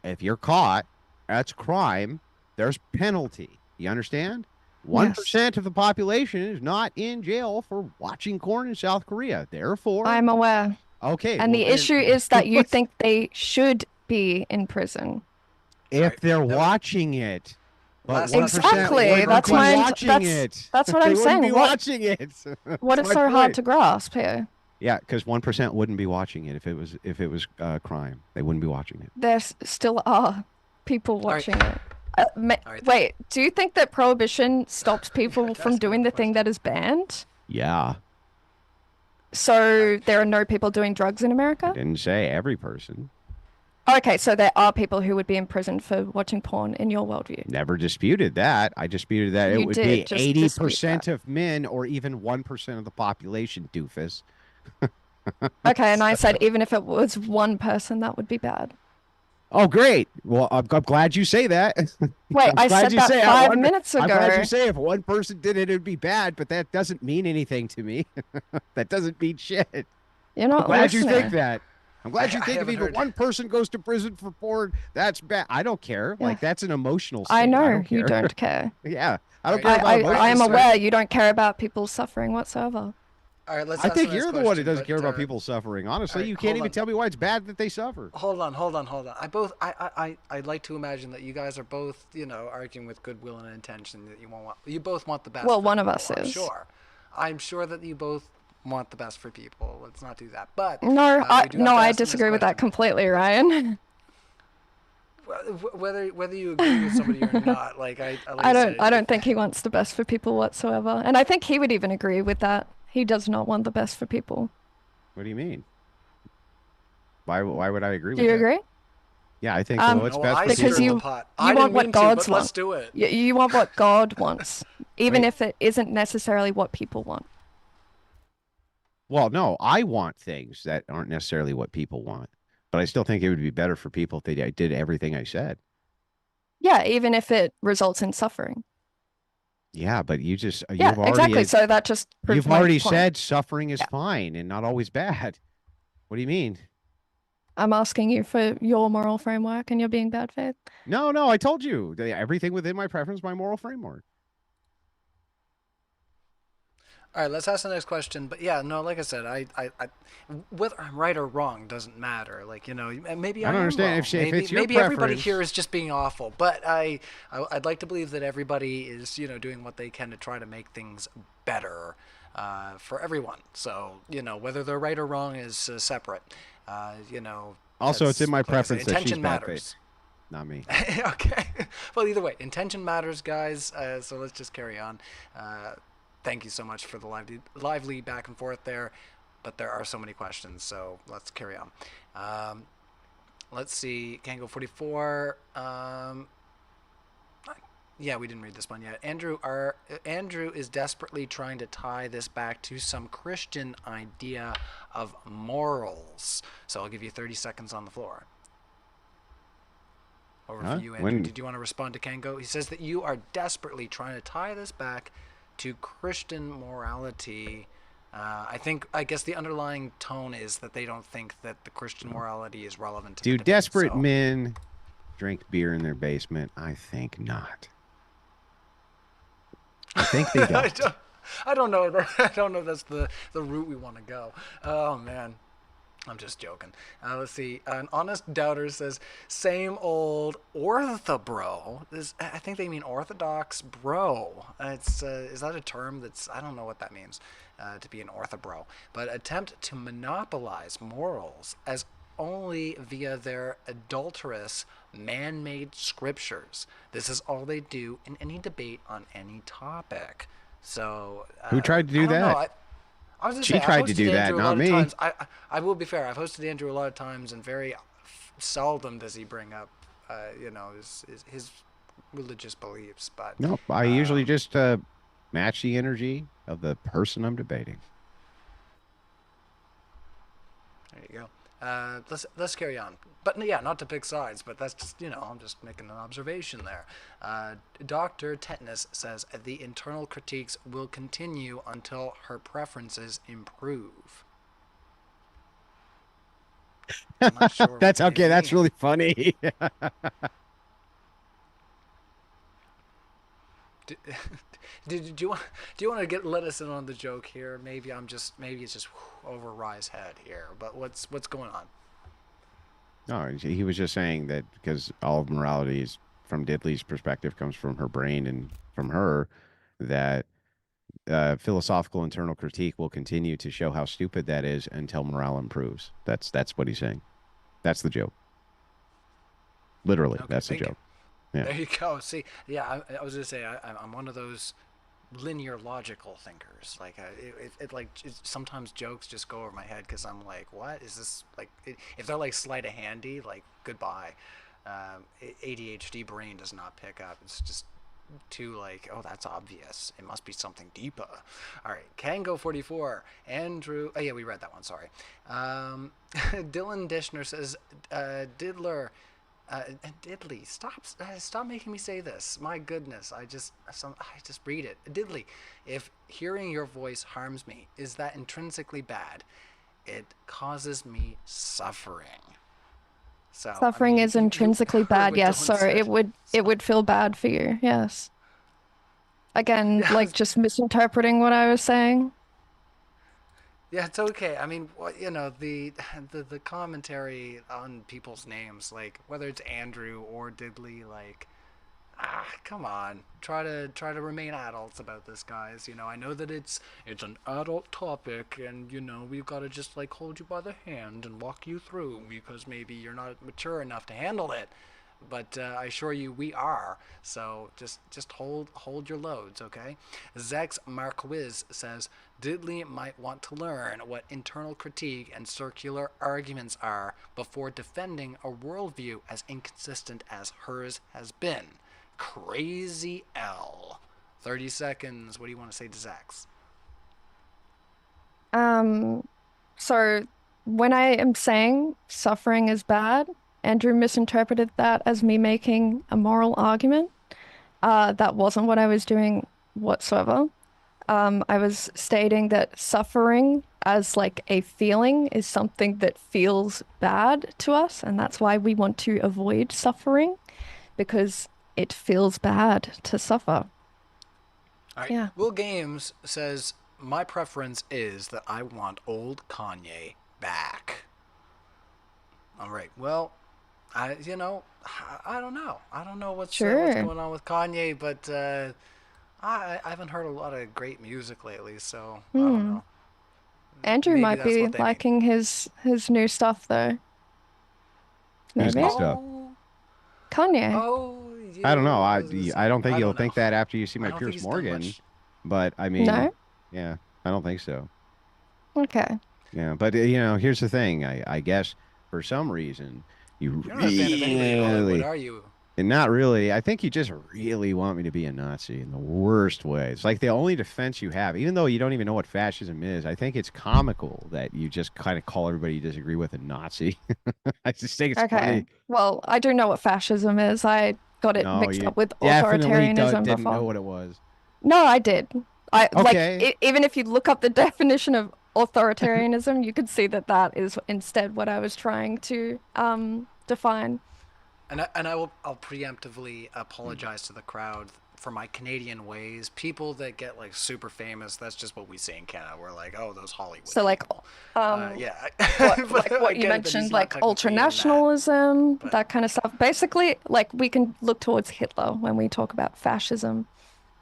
if you're caught, that's crime. There's penalty. You understand? 1% of the population is not in jail for watching porn in South Korea. Therefore, I'm aware. okay. And the issue is that you think they should be in prison. If they're watching it. But exactly. That's what I'm saying. Be watching it. What is so hard to grasp here? Yeah, because 1% wouldn't be watching it if it was crime. They wouldn't be watching it. There still are people watching it. Right. Wait, do you think that prohibition stops people from doing the thing that is banned? Yeah. So there are no people doing drugs in I America? didn't say every person. Okay, so there are people who would be imprisoned for watching porn in your worldview. Never disputed that. I disputed that it would be just 80% of men or even 1% of the population, doofus. Okay, and I said even if it was one person, that would be bad. Oh, great. Well, I'm glad you say that. Wait, I said that 5 minutes ago. I'm glad you say if one person did it, it'd be bad, but that doesn't mean anything to me. That doesn't mean shit. You're not I'm glad listening. you think that. I'm glad you think if haven't even heard- one person goes to prison for porn, that's bad. I don't care. Yeah. Like, that's an emotional state. I know don't you care. don't care. Yeah. I don't Alright, care about emotions. I am Sorry. aware you don't care about people suffering whatsoever. All right, let's I ask think the next you're the one who question, doesn't but, care about people suffering. Honestly, alright, you can't hold even on. tell me why it's bad that they suffer. Hold on. I'd like to imagine that you guys are both, arguing with goodwill and intention that you both want the best. Well, for one of people, us I'm is. sure. I'm sure that you both want the best for people. Let's not do that. But No, we do have to I ask them this disagree with that question. completely, Ryan. Whether you agree with somebody or not, I don't think he wants the best for people whatsoever. And I think he would even agree with that. He does not want the best for people. What do you mean? Why would I agree with Do you that? agree? Yeah, I think Um, what's No, best I for because stirred people. the pot. you I want didn't what mean God's to, but let's want. do it. You want what God wants, even Wait. if it isn't necessarily what people want. Well, no, I want things that aren't necessarily what people want, but I still think it would be better for people if they did everything I said. Yeah, even if it results in suffering. Yeah, but Yeah, you've already exactly. So that just proves you've my already point. said suffering is Yeah. fine and not always bad. What do you mean? I'm asking you for your moral framework, and you're being bad faith. No, I told you everything within my preference, my moral framework. All right, let's ask the next question. But yeah, no, like I said, whether I'm right or wrong doesn't matter. Maybe I don't am understand. wrong. If maybe it's your maybe everybody preference- here is just being awful. But I'd like to believe that everybody is doing what they can to try to make things better for everyone. So whether they're right or wrong is separate. Also, it's in my like I said, preference that she's intention bad matters. faith, not me. Okay. Well, either way, intention matters, guys. So let's just carry on. Thank you so much for the lively back and forth there, but there are so many questions, so let's carry on. Let's see, Kango 44. Yeah, we didn't read this one yet. Andrew is desperately trying to tie this back to some Christian idea of morals. So I'll give you 30 seconds on the floor. Over Huh? for you, Andrew. Did you want to respond to Kango? He says that you are desperately trying to tie this back to Christian morality. I guess the underlying tone is that they don't think that the Christian morality is relevant to the Do debate, desperate so- men drink beer in their basement? I think not. I think they don't. I don't know. I don't know if that's the route we want to go. Oh man, I'm just joking. Let's see. An honest doubter says, "Same old orthobro." I think they mean orthodox bro. Is that a term that's, I don't know what that means, to be an orthobro. But attempt to monopolize morals as only via their adulterous man-made scriptures. This is all they do in any debate on any topic. So Who tried to do I don't that? know. I was gonna She say, I've tried to hosted do that, Andrew a not lot of me. times. I will be fair. I've hosted Andrew a lot of times, and very seldom does he bring up, his religious beliefs, but No, I usually just match the energy of the person I'm debating. there you go. Let's carry on. But yeah, not to pick sides, but that's just, I'm just making an observation there. Dr. Tetanus says the internal critiques will continue until her preferences improve. I'm not sure That's what you okay. That's mean. really funny. Do, do you want to let us in on the joke here? Maybe it's just over Rye's head here. But what's going on? No, he was just saying that because all of morality is from Diddley's perspective comes from her brain and from her, that philosophical internal critique will continue to show how stupid that is until morale improves. That's what he's saying. That's the joke. Literally, Okay, that's the thank you. joke. Yeah. There you go. See, yeah, I was gonna say I'm one of those linear logical thinkers. Like sometimes jokes just go over my head because I'm like, what is this? Like if they're like sleight of handy, like goodbye. ADHD brain does not pick up. It's just too like, oh, that's obvious. It must be something deeper. All right, Kango 44. Andrew. Oh yeah, we read that one. Sorry. Dylan Dishner says, Diddler. Diddley, stop making me say this. My goodness, I just read it. Diddley, if hearing your voice harms me, is that intrinsically bad? It causes me suffering. So Suffering is intrinsically bad. Yes, so it So- would feel bad for you. Yes. Again, Yeah, like just misinterpreting what I was saying. yeah, it's okay. I mean, the commentary on people's names, like whether it's Andrew or Diddley, like come on, try to remain adults about this, guys. I know that it's an adult topic, and we've got to just like hold you by the hand and walk you through because maybe you're not mature enough to handle it. But I assure you, we are. So just hold your loads, okay? Zex Marquiz says Diddley might want to learn what internal critique and circular arguments are before defending a worldview as inconsistent as hers has been. Crazy L. 30 seconds. What do you want to say to Zax? So when I am saying suffering is bad, Andrew misinterpreted that as me making a moral argument. That wasn't what I was doing whatsoever. I was stating that suffering as like a feeling is something that feels bad to us, and that's why we want to avoid suffering because it feels bad to suffer. All right. Yeah. Will Games says, my preference is that I want old Kanye back. All right. Well, I don't know. I don't know what's going on with Kanye, but I haven't heard a lot of great music lately, so I don't know. Andrew Maybe might that's be what they mean. liking his new stuff though. Who's Maybe. new stuff? Kanye. Yeah, I don't know. I was gonna say, I don't think I you'll don't know. think that after you see I my don't think Pierce he's done Morgan, much. but I mean, No? yeah, I don't think so. Okay. Yeah, but here's the thing. I guess for some reason you You're not a fan of anybody in Hollywood, really, are you? and not really. I think you just really want me to be a Nazi in the worst way. It's like the only defense you have, even though you don't even know what fascism is. I think it's comical that you just kind of call everybody you disagree with a Nazi. I just think it's Okay. funny. Well, I do know what fascism is. I got it No, mixed you up with definitely authoritarianism didn't know before. what it was. No, I did. I like Okay. even if you look up the definition of authoritarianism, you could see that that is instead what I was trying to define. I'll preemptively apologize to the crowd for my Canadian ways. People that get like super famous, that's just what we say in Canada. We're like, oh, those Hollywood So like people. um Yeah. what But like I what you get it that he's mentioned, not like technically in that. ultranationalism, But that kind of stuff. Basically, like we can look towards Hitler when we talk about fascism.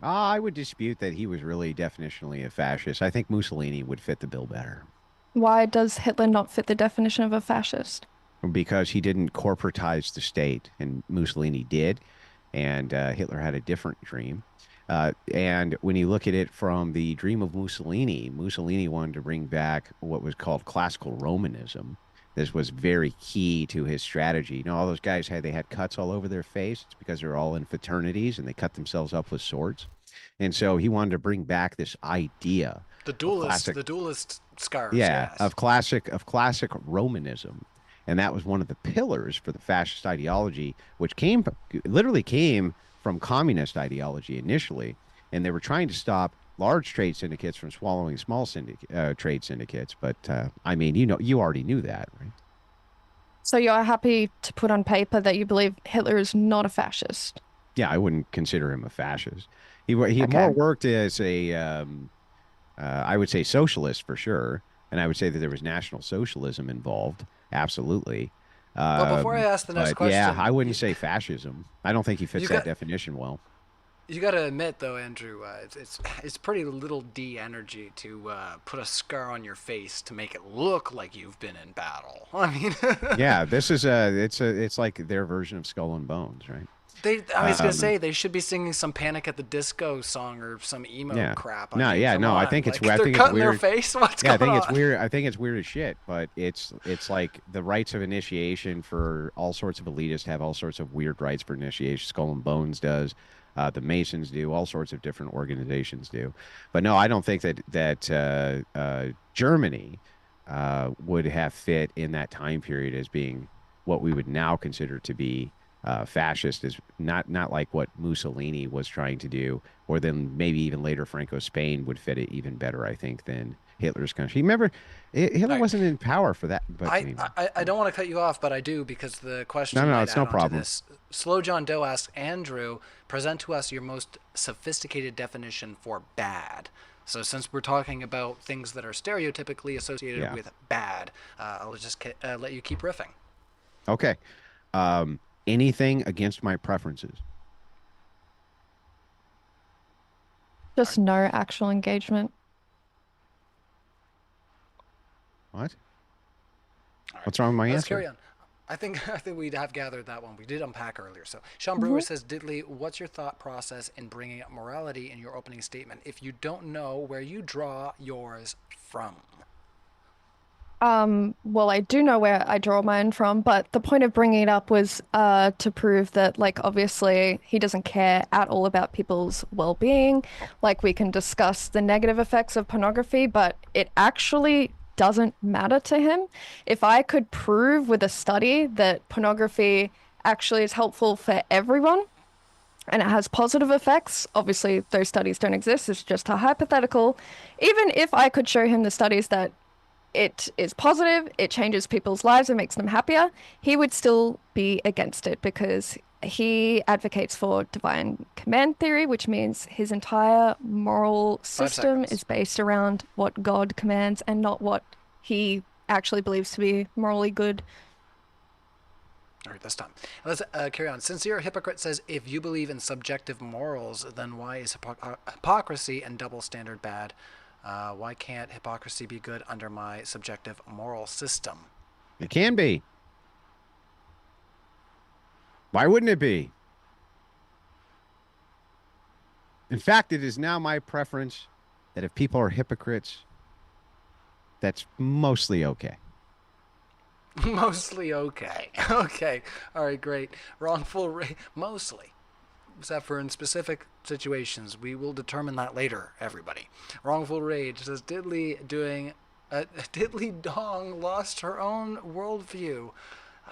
I would dispute that he was really definitionally a fascist. I think Mussolini would fit the bill better Why does Hitler not fit the definition of a fascist? because he didn't corporatize the state, and Mussolini did, and Hitler had a different dream. And when you look at it from the dream of Mussolini, Mussolini wanted to bring back what was called classical Romanism, This was very key to his strategy. You know, all those guys they had cuts all over their face. It's because they're all in fraternities and they cut themselves up with swords. And so he wanted to bring back this idea of classic, The duelist scars, yeah, yes. of classic Romanism. And that was one of the pillars for the fascist ideology, which literally came from communist ideology initially. And they were trying to stop large trade syndicates from swallowing small trade syndicates. But I mean, you already knew that, right? So you're happy to put on paper that you believe Hitler is not a fascist? Yeah, I wouldn't consider him a fascist. He more Okay. worked as I would say socialist for sure, and I would say that there was National Socialism involved, absolutely. But before I ask the next But yeah, question, I wouldn't say fascism. I don't think he you fits that got definition well. you got to admit though, Andrew, it's pretty little D energy to put a scar on your face to make it look like you've been in battle. I mean, Yeah, this is it's like their version of Skull and Bones, right? I was gonna Um, say they should be singing some Panic at the Disco song or some emo yeah. crap. I No, mean, yeah, come no, I on, think like I they're think it's cutting their weird. face. What's Yeah, I going think it's on? weird. I think it's weird as shit, but it's like the rites of initiation for all sorts of elitists have all sorts of weird rites for initiation. Skull and Bones does, the Masons do, all sorts of different organizations do. But no, I don't think that Germany would have fit in that time period as being what we would now consider to be fascist, is not like what Mussolini was trying to do, or then maybe even later Franco Spain would fit it even better, I think, than Hitler's country. Remember, All Hitler right. wasn't in power for that, but I mean, I don't want to cut you off, but I do because the no, question no, might it's no add on to problem. this. Slow John Doe asks Andrew, present to us your most sophisticated definition for bad. So since we're talking about things that are stereotypically associated Yeah. with bad, I'll just let you keep riffing. Okay. Anything against my preferences. Just no actual engagement. What? All right, What's wrong with my let's answer? carry on. I think we'd have gathered that one. We did unpack earlier. So Sean Brewer Hmm. says, Diddley, what's your thought process in bringing up morality in your opening statement if you don't know where you draw yours from? Well, I do know where I draw mine from, but the point of bringing it up was to prove that, like, obviously he doesn't care at all about people's well-being. Like, we can discuss the negative effects of pornography, but it actually doesn't matter to him. If I could prove with a study that pornography actually is helpful for everyone and it has positive effects, obviously those studies don't exist, it's just a hypothetical. Even if I could show him the studies that it is positive, it changes people's lives and makes them happier, he would still be against it because he advocates for divine command theory, which means his entire moral 5 seconds. system is based around what God commands and not what he actually believes to be morally good. All right, that's time. Let's carry on. Sincere Hypocrite says, if you believe in subjective morals, then why is hypocrisy and double standard bad? Why can't hypocrisy be good under my subjective moral system? It can be. Why wouldn't it be? In fact, it is now my preference that if people are hypocrites, that's mostly okay. Mostly okay. Okay. All right, great. Mostly. Except for in specific situations. We will determine that later, everybody. Wrongful Rage says Diddly Dong lost her own worldview.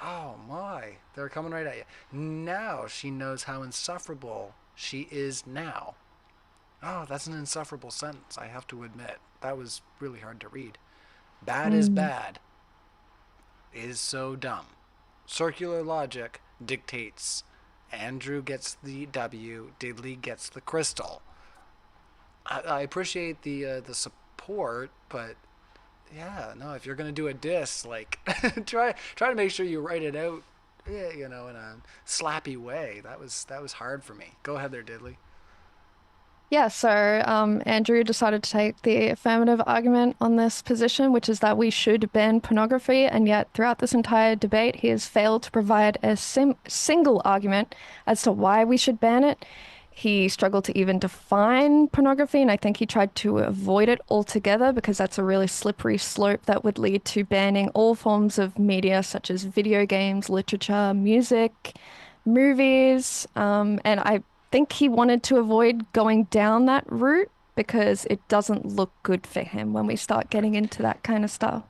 Oh my. They're coming right at you. Now she knows how insufferable she is now. Oh, that's an insufferable sentence, I have to admit. That was really hard to read. Bad is Mm. bad is so dumb. Circular logic dictates Andrew gets the W, Diddley gets the crystal. I appreciate the support, but yeah, no, if you're gonna do a diss, like try to make sure you write it out, yeah, in a slappy way. That was hard for me. Go ahead there, Diddley. Yeah, so Andrew decided to take the affirmative argument on this position, which is that we should ban pornography, and yet throughout this entire debate, he has failed to provide a single argument as to why we should ban it. He struggled to even define pornography, and I think he tried to avoid it altogether because that's a really slippery slope that would lead to banning all forms of media such as video games, literature, music, movies. And I think he wanted to avoid going down that route because it doesn't look good for him when we start getting into that kind of stuff.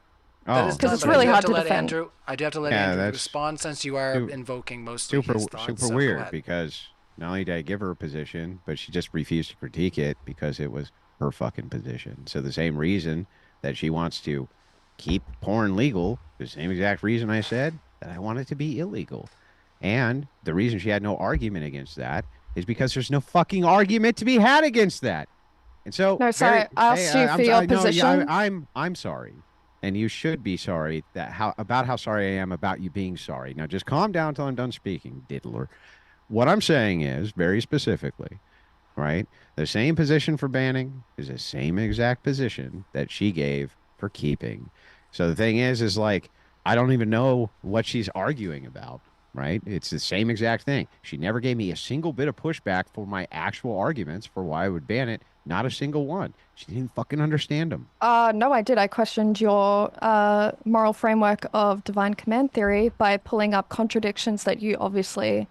That Oh, is 'Cause done, it's but really I do hard have to let defend. Andrew. I do have to let Yeah, Andrew that's respond since you are su- invoking mostly super his thoughts. super so go weird ahead. because not only did I give her a position, but she just refused to critique it because it was her fucking position. So the same reason that she wants to keep porn legal, the same exact reason I said that I want it to be illegal. And the reason she had no argument against that is because there's no fucking argument to be had against that. And so, No, so I hey, asked you for your no, yeah, position. I'm sorry, and you should be sorry that how sorry I am about you being sorry. Now, just calm down till I'm done speaking, diddler. What I'm saying is very specifically, right? The same position for banning is the same exact position that she gave for keeping. So the thing is like, I don't even know what she's arguing about, right? It's the same exact thing. She never gave me a single bit of pushback for my actual arguments for why I would ban it. Not a single one. She didn't fucking understand them. No, I did. I questioned your moral framework of divine command theory by pulling up contradictions that you obviously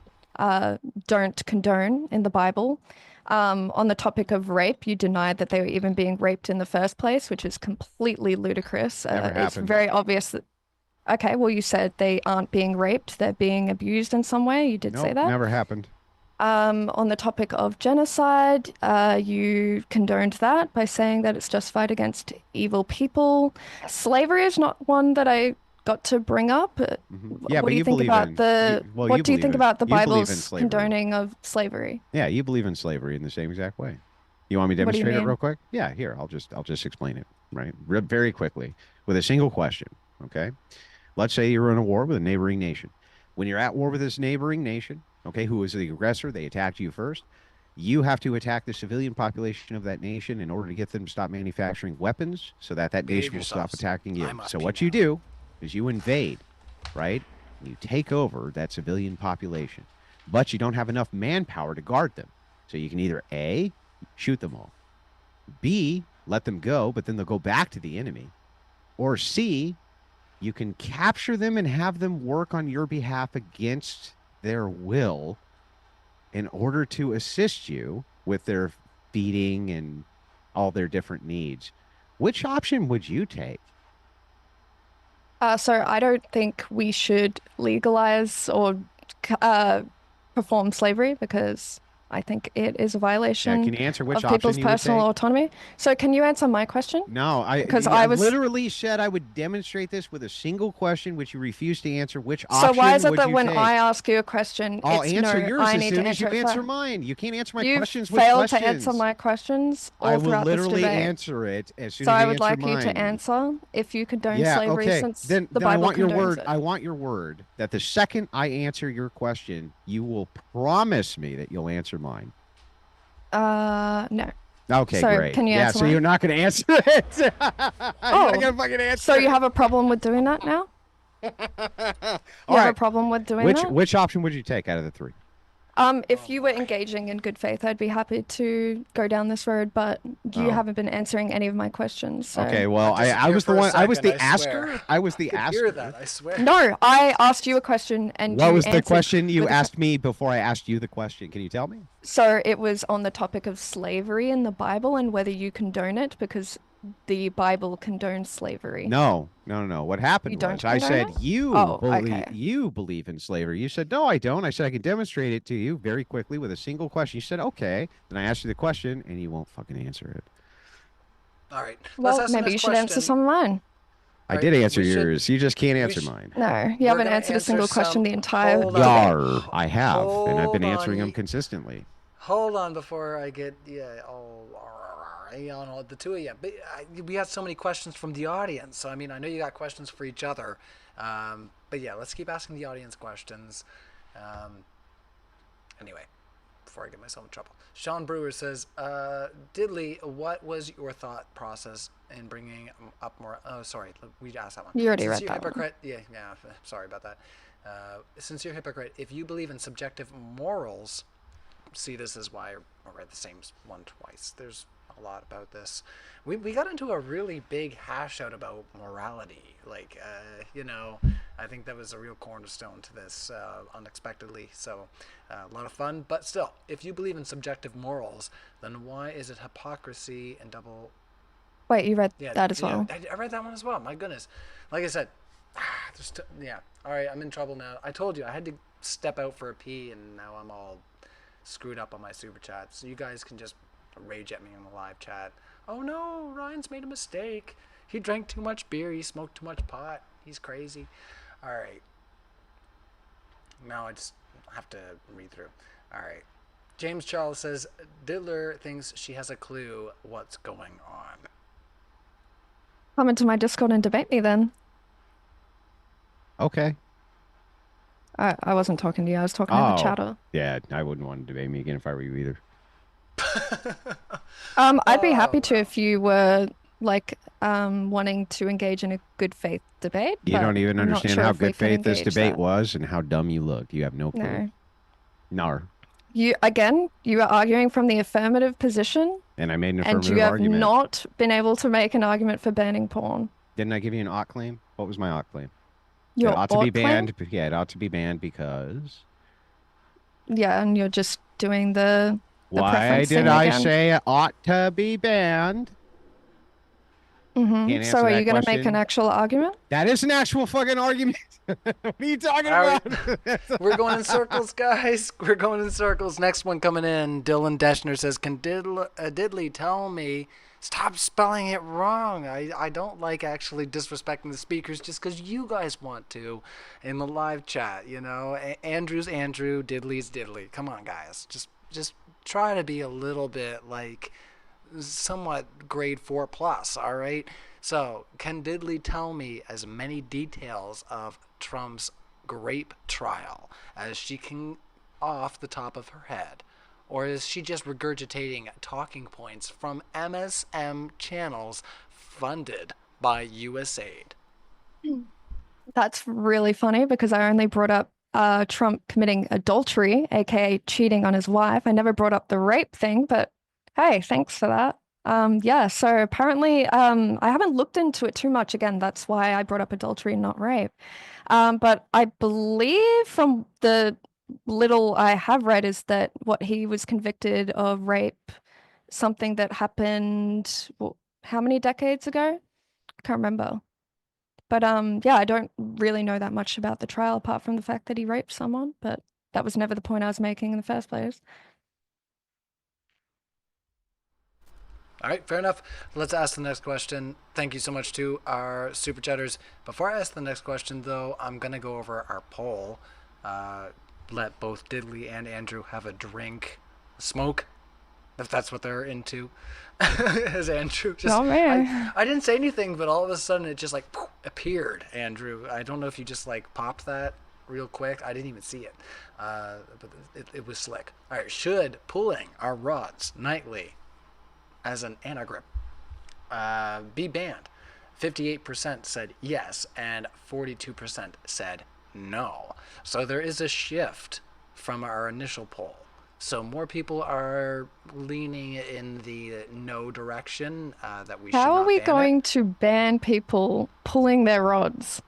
don't condone in the Bible. On the topic of rape, you denied that they were even being raped in the first place, which is completely ludicrous. Never It's happened. very obvious that, okay, well, you said they aren't being raped, they're being abused in some way. You did say Nope, that. never happened. On the topic of genocide, you condoned that by saying that it's justified against evil people. Slavery is not one that I got to bring up. Yeah, What but do you you think believe about in the, well, what you do you believe think in about the you believe in Bible's slavery. condoning of slavery? Yeah, you believe in slavery in the same exact way. You want me to What do you demonstrate it mean? real quick? Yeah, here, I'll just explain it, right? Very quickly with a single question, okay? Let's say you're in a war with a neighboring nation. When you're at war with this neighboring nation, okay, who is the aggressor? They attacked you first. You have to attack the civilian population of that nation in order to get them to stop manufacturing weapons so that that Behave nation will stop yourselves. attacking you. I'm up So to what you you now. do is you invade, right? You take over that civilian population, but you don't have enough manpower to guard them. So you can either A, shoot them all, B, let them go, but then they'll go back to the enemy, or C, you can capture them and have them work on your behalf against their will in order to assist you with their feeding and all their different needs. Which option would you take? So I don't think we should legalize or uh, perform slavery because I think it is a Yeah, violation can you answer which of option people's you would personal take? autonomy. So can you answer my question? No, Because I I was. literally said I would demonstrate this with a single question, which you refused to answer. Which So why is option it would that you when I take? ask you a question, I'll it's answer no, yours I as need to soon as answer you it answer first? mine. You can't answer my You've questions with failed to answer questions. my questions I all will throughout this literally debate. answer it as soon So as I you would answer like you to mine. answer if you condone Yeah, slavery okay. since the I Bible want your condones word. it. I want your word that the second I answer your question, you will promise me that you'll answer mine. No. Okay, So great. can you Yeah, answer so you're mine? not going to answer it. You're not going Oh, to fucking answer so you it. have a problem with doing that now? All You have a right. problem with doing that? Which option would you take out of the three? If you were engaging in good faith, I'd be happy to go down this road, but you Oh. haven't been answering any of my questions, so. Okay, well, I disappeared was the for a one. I was second, the I swear. asker. I was the I could asker. hear that, I swear. No, I asked you a question and What you was the answered question you with a asked me before I asked you the question? Can you tell me? So it was on the topic of slavery in the Bible and whether you condone it because the Bible condones slavery. No. What happened You don't was I condone said it? you Oh, okay. believe in slavery. You said no, I don't. I said I can demonstrate it to you very quickly with a single question. You said okay. Then I asked you the question and you won't fucking answer it. All right. Let's Well, ask the maybe you next should answer question. some of mine. I All did right, answer we should- yours. You just can't we answer sh- mine. No, you We're haven't gonna answered a answer single question some- the entire hold on. debate. Yar, I have, and I've been Hold answering on, them consistently. Hold on before I get on the two of you. But we had so many questions from the audience. So I mean, I know you got questions for each other. But yeah, let's keep asking the audience questions. Anyway, before I get myself in trouble, Sean Brewer says, "Diddley, what was your thought process in bringing up more?" Oh, sorry, we asked that one. You already Since read you're that one. hypocrite, yeah. Sorry about that. Since you're a hypocrite, if you believe in subjective morals, see this is why I read the same one twice. There's a lot about this. We got into a really big hash out about morality. Like, I think that was a real cornerstone to this, unexpectedly. So, a lot of fun. But still, if you believe in subjective morals, then why is it hypocrisy and double... Wait, you read that as well? I read that one as well. My goodness. Like I said, yeah. All right, I'm in trouble now. I told you I had to step out for a pee, and now I'm all screwed up on my super chat. So you guys can just rage at me in the live chat. Oh no, Ryan's made a mistake. He drank too much beer. He smoked too much pot. He's crazy. All right. Now I just have to read through. All right. James Charles says, Diddler thinks she has a clue what's going on. Come into my Discord and debate me then. Okay. I wasn't talking to you. I was talking to the chatter. Yeah, I wouldn't want to debate me again if I were you either. I'd be happy to if you were like wanting to engage in a good faith debate. You don't even understand how good faith this debate was. was and how dumb you looked. You have no clue. No. You are arguing from the affirmative position. And I made an affirmative argument. And you have not been able to make an argument for banning porn. Didn't I give you an ought claim? What was my ought claim? Your it ought to be banned. Claim? Yeah, it ought to be banned because... Yeah, and you're just doing the why did I say it ought to be banned? Mm-hmm. So are you going to make an actual argument? That is an actual fucking argument. What are you talking about? We're going in circles, guys. We're going in circles. Next one coming in. Dylan Deschner says, can Diddley tell me, stop spelling it wrong. I don't like actually disrespecting the speakers just because you guys want to in the live chat, you know. Andrew's Andrew, Diddley's Diddley. Come on, guys. Just try to be a little bit like... somewhat grade 4+, all right? So, can Diddley tell me as many details of Trump's grape trial as she can off the top of her head? Or is she just regurgitating talking points from MSM channels funded by USAID? That's really funny because I only brought up Trump committing adultery, aka cheating on his wife. I never brought up the rape thing, but hey, thanks for that. Yeah, so apparently I haven't looked into it too much. Again, that's why I brought up adultery and not rape. But I believe from the little I have read is that what he was convicted of rape, something that happened, how many decades ago? I can't remember. But yeah, I don't really know that much about the trial apart from the fact that he raped someone, but that was never the point I was making in the first place. All right, fair enough. Let's ask the next question. Thank you so much to our super chatters. Before I ask the next question, though, I'm going to go over our poll. Let both Diddley and Andrew have a drink, smoke, if that's what they're into. As Andrew just... Oh, man. I didn't say anything, but all of a sudden it just like poof, appeared, Andrew. I don't know if you just like popped that real quick. I didn't even see it. But it was slick. All right, should pulling our rods nightly as an anagram be banned? 58% said yes and 42% said no. So there is a shift from our initial poll. So more people are leaning in the no direction, that we should not ban it. How are we going to ban people pulling their rods?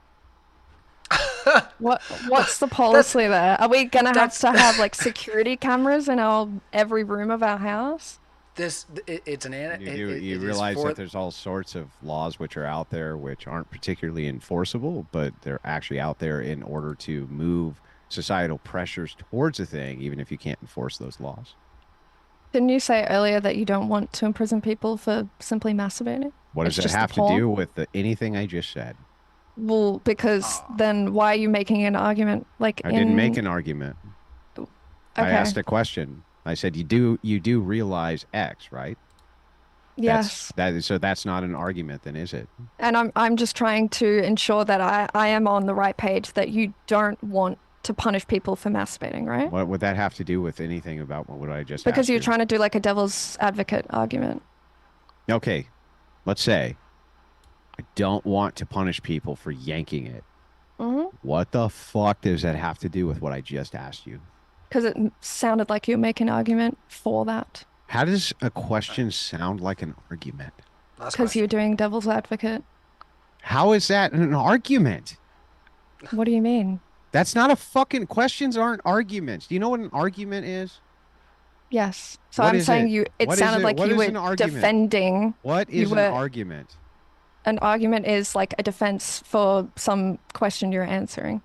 What's the policy there? Are we gonna have to have like security cameras in every room of our house? It's an you realize that there's all sorts of laws which are out there which aren't particularly enforceable, but they're actually out there in order to move societal pressures towards a thing, even if you can't enforce those laws. Didn't you say earlier that you don't want to imprison people for simply masturbating? What does that have to do with anything I just said? Well, because then why are you making an argument? Like I didn't make an argument. Okay. I asked a question. I said you do realize X, right? Yes. So that's not an argument then, is it? And I'm just trying to ensure that I am on the right page, that you don't want to punish people for masturbating, right? What would that have to do with anything about what I just Because asked you're you? trying to do like a devil's advocate argument. Okay, let's say I don't want to punish people for yanking it. Mm-hmm. What the fuck does that have to do with what I just asked you? Because it sounded like you were making an argument for that. How does a question sound like an argument? Last Because question. you're doing devil's advocate. How is that an argument? What do you mean? That's not a fucking questions aren't arguments. Do you know what an argument is? Yes. So What I'm is saying it? it What is sounded it? like What you is were an argument? defending. What You is an were argument? An argument is like a defense for some question you're answering.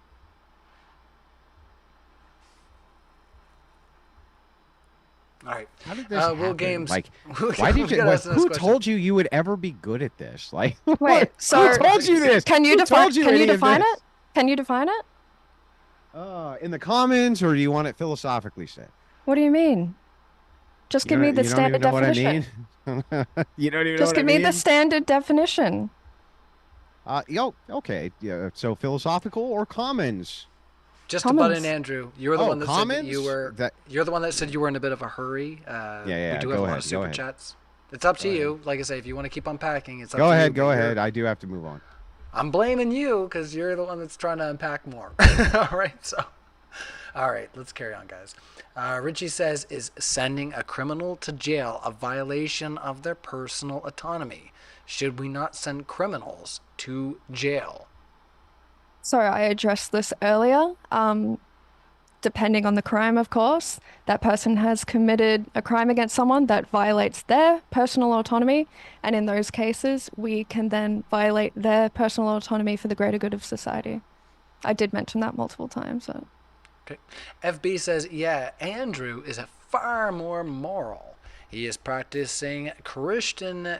All right. How did this Will happen? Games. Like, Will why did Games you? got Like, us this who question. told you you would ever be good at this? Like, Wait, so who told you this? Can you Who define? told you Can you any of define this? it? Can you define it? In the comments, or do you want it philosophically said? What do you mean? Just give me the You don't standard even know definition. what I mean. You don't even know Just what I give me mean. the standard definition. Okay. Yeah. So philosophical or commons? Just to butt in, Comments. Andrew, you were the Oh, one that said that you comments? were. That- You're the one that said you were in a bit of a hurry. Yeah, We do go have a lot ahead, of go super ahead. chats. It's up to Go you. Like I say, if you want to keep unpacking, it's up Go to ahead. you. Go but ahead. I do have to move on. I'm blaming you because you're the one that's trying to unpack more. All right. So, all right. Let's carry on, guys. Richie says, "Is sending a criminal to jail a violation of their personal autonomy? Should we not send criminals to jail?" So I addressed this earlier. Depending on the crime, of course, that person has committed a crime against someone that violates their personal autonomy. And in those cases, we can then violate their personal autonomy for the greater good of society. I did mention that multiple times. So. Okay. FB says, "Yeah, Andrew is a far more moral. He is practicing Christian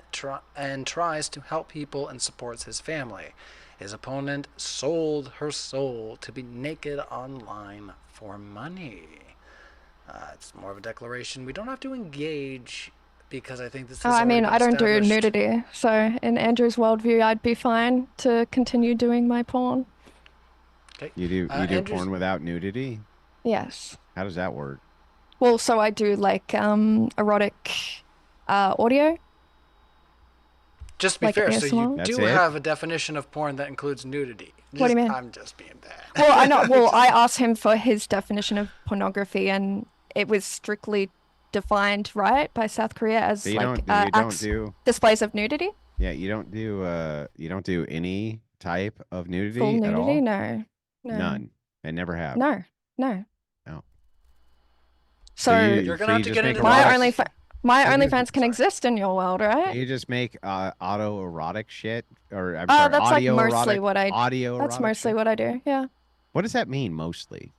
and tries to help people and supports his family. His opponent sold her soul to be naked online for money." It's more of a declaration. We don't have to engage because I think this is I mean, already I don't do established. nudity. So in Andrew's worldview, I'd be fine to continue doing my porn. Okay. You do Andrew's- porn without nudity? Yes. How does that work? Well, so I do like erotic audio. Just to be like fair, so you ASMR? That's do it? have a definition of porn that includes nudity. What do you mean? I'm just being bad. Well, I know. Well, I asked him for his definition of pornography, and it was strictly defined, right, by South Korea as So you like don't acts, do displays of nudity. yeah, you don't do any type of nudity Full at nudity? all? No. No. None. And never have. No. No. No. So You're gonna have to just get make into my erotic- my so you- OnlyFans can sorry. exist in your world, right? You just make autoerotic shit, or I'm Oh, sorry, that's like audio mostly erotic, what I. audio That's erotic mostly shit? what I do. Yeah. What does that mean, mostly?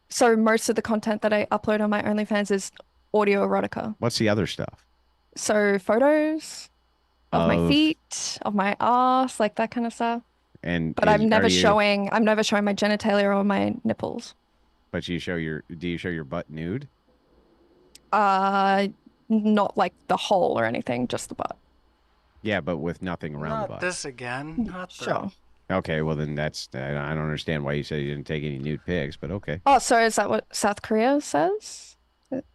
So most of the content that I upload on my OnlyFans is audio erotica. What's the other stuff? So photos of my Of- feet, of my ass, like that kind of stuff. And But I'm I'm never showing my genitalia or my nipples. But do you show your butt nude? Not like the hole or anything, just the butt. Yeah, but with nothing around the Not butt. this again. Not the... Sure. Okay, well then I don't understand why you said you didn't take any nude pics, but okay. Oh, so is that what South Korea says?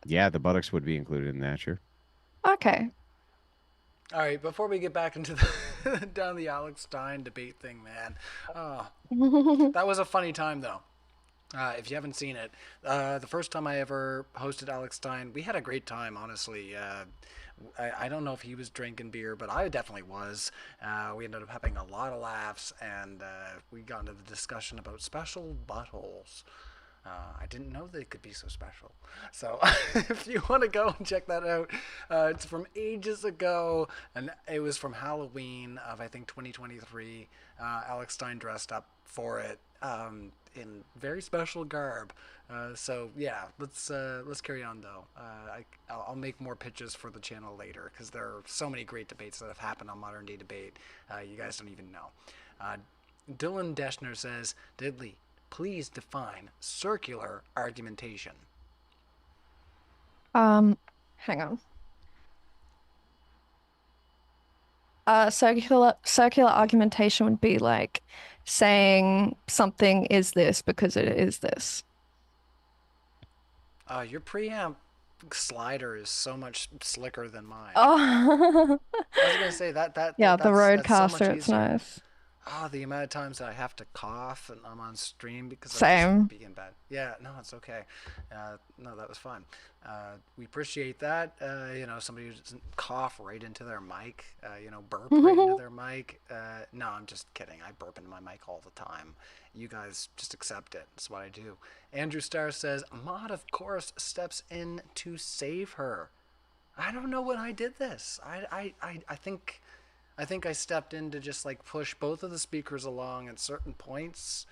Yeah, the buttocks would be included in that, sure. Okay. All right, before we get back into the down the Alex Stein debate thing, man. Oh, that was a funny time, though. If you haven't seen it, the first time I ever hosted Alex Stein, we had a great time, honestly. I don't know if he was drinking beer, but I definitely was. We ended up having a lot of laughs, and we got into the discussion about special buttholes. I didn't know they could be so special. So if you want to go and check that out, it's from ages ago, and it was from Halloween of, I think, 2023. Alex Stein dressed up for it in very special garb. So yeah, let's carry on though. I'll make more pitches for the channel later because there are so many great debates that have happened on Modern Day Debate. You guys don't even know. Dylan Deschner says, Diddley, please define circular argumentation. Hang on. Circular argumentation would be like saying something is this because it is this. Your preamp slider is so much slicker than mine. Oh, I was gonna say that yeah, the that's so much roadcaster, it's easier. nice. Oh, the amount of times that I have to cough and I'm on stream because I'm just Same. being bad. Yeah, no, it's okay. No, that was fun. We appreciate that. Somebody who doesn't cough right into their mic, burp right into their mic. No, I'm just kidding. I burp into my mic all the time. You guys just accept it. That's what I do. Andrew Starr says, Maud, of course, steps in to save her. I don't know when I did this. I think I stepped in to just like push both of the speakers along at certain points.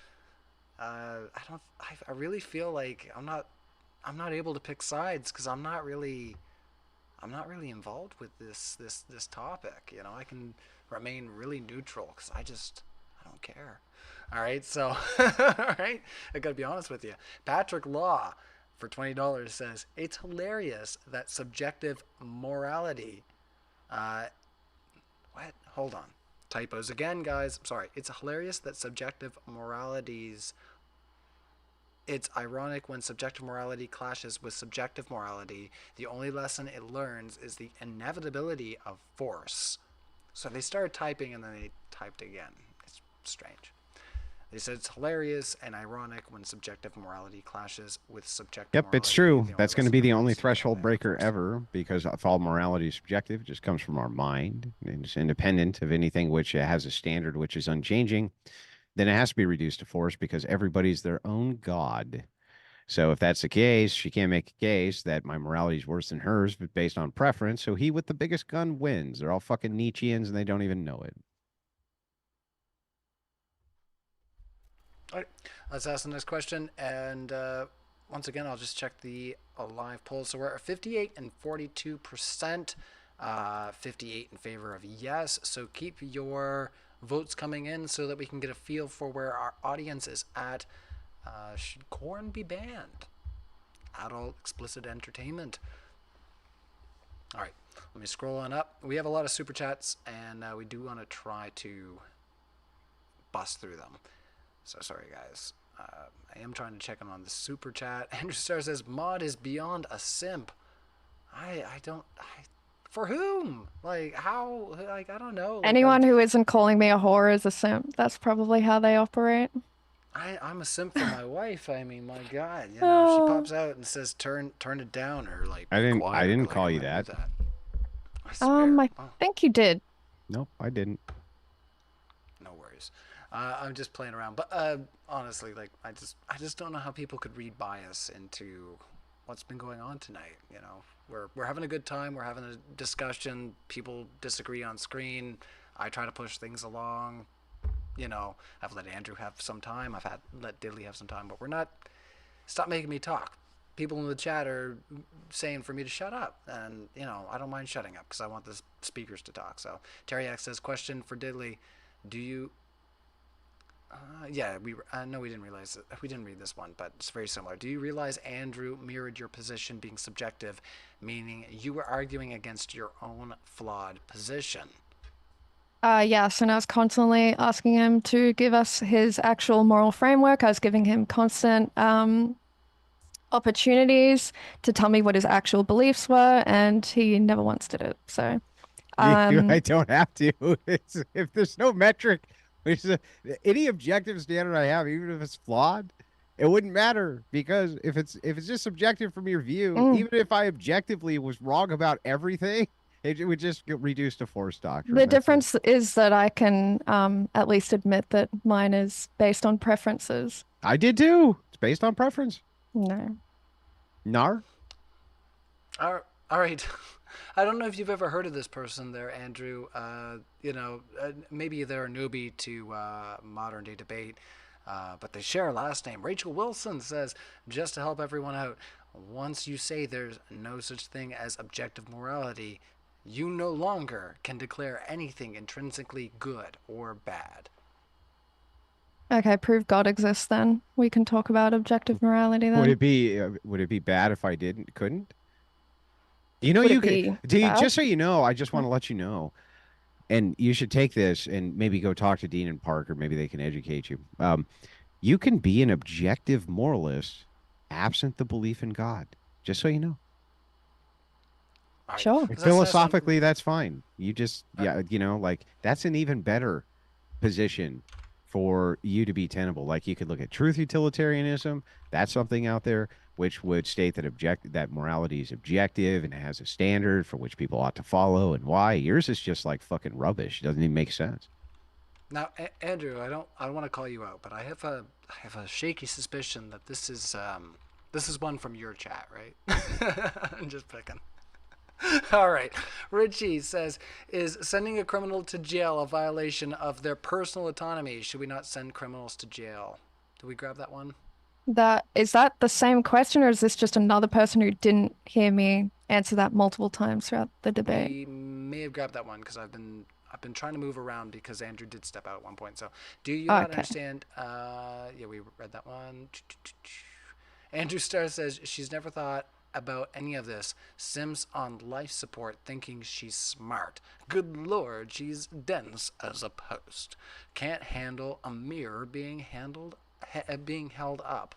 I don't. I really feel like I'm not able to pick sides because I'm not really involved with this topic. I can remain really neutral because I don't care. All right, so all right, I gotta be honest with you. Patrick Law for $20 says it's hilarious that subjective morality. What? Hold on. Typos again, guys. Sorry. It's hilarious that subjective moralities. It's ironic when subjective morality clashes with subjective morality. The only lesson it learns is the inevitability of force. So they started typing and then they typed again. It's strange. They said it's hilarious and ironic when subjective morality clashes with subjective Yep, morality. it's true. The only That's going to lesson be it the learns only is the threshold inevitability of breaker force. ever, because if all morality is subjective, it just comes from our mind, and it's independent of anything which has a standard which is unchanging. Then it has to be reduced to force because everybody's their own god. So if that's the case, she can't make a case that my morality is worse than hers, but based on preference. So he with the biggest gun wins. They're all fucking Nietzscheans and they don't even know it. All right, let's ask the next question. And once again, I'll just check the live poll. So we're at 58 and 42%, 58 in favor of yes. So keep your votes coming in so that we can get a feel for where our audience is at. Should corn be banned? Adult explicit entertainment. All right, let me scroll on up. We have a lot of super chats, and we do want to try to bust through them. So sorry, guys. I am trying to check in on the super chat. Andrew Star says, Maud is beyond a simp. For whom? Like, how? Like, I don't know. Like, Anyone who isn't calling me a whore is a simp. That's probably how they operate. I'm a simp for my wife. I mean, my God, she Oh, pops out and says, turn it down, or like, I be didn't I quiet. didn't Like, call I'm you gonna do that. that. I swear. I Oh, think you did. Nope, I didn't. no worries. I'm just playing around, but honestly, like I just don't know how people could read bias into what's been going on tonight. We're having a good time. We're having a discussion. People disagree on screen. I try to push things along. I've let Andrew have some time. I've let Diddley have some time, but we're not. Stop making me talk. People in the chat are saying for me to shut up, and I don't mind shutting up because I want the speakers to talk. So Terry X says, question for Diddley: do you yeah, no, we didn't realize it. We didn't read this one, but it's very similar. Do you realize Andrew mirrored your position being subjective, meaning you were arguing against your own flawed position? Yes, and I was constantly asking him to give us his actual moral framework. I was giving him constant opportunities to tell me what his actual beliefs were, and he never once did it. So, I um, don't have to. If there's no metric, which is any objective standard I have, even if it's flawed, it wouldn't matter because if it's just subjective from your view, mm. even if I objectively was wrong about everything, it would just get reduced to force doctrine. The That's it. difference is that I can at least admit that mine is based on preferences. I did too. It's based on preference. No. Nar? All right. I don't know if you've ever heard of this person there, Andrew. Maybe they're a newbie to modern day debate, but they share a last name. Rachel Wilson says, just to help everyone out, once you say there's no such thing as objective morality, you no longer can declare anything intrinsically good or bad. Okay, prove God exists then. We can talk about objective morality Would then. it be bad if I couldn't? Would You it could be bad? just so you know, I just want to let you know, and you should take this and maybe go talk to Dean and Parker. Maybe they can educate you. You can be an objective moralist absent the belief in God. Just so you know. All right. Sure. Like, That's philosophically, that's fine. You just, uh, like that's an even better position for you to be tenable. Like you could look at truth utilitarianism. That's something out there which would state that morality is objective and it has a standard for which people ought to follow and why. Yours is just like fucking rubbish. It doesn't even make sense. Now, Andrew, I don't want to call you out, but I have a shaky suspicion that this is one from your chat, right? I'm just picking. All right. Richie says, is sending a criminal to jail a violation of their personal autonomy? Should we not send criminals to jail? Did we grab that one? Is that the same question, or is this just another person who didn't hear me answer that multiple times throughout the debate? We may have grabbed that one because I've been trying to move around because Andrew did step out at one point. So, do you not understand? Yeah, we read that one. Andrew Starr says she's never thought about any of this. Sims on life support thinking she's smart. Good lord, she's dense as a post. Can't handle a mirror being held up.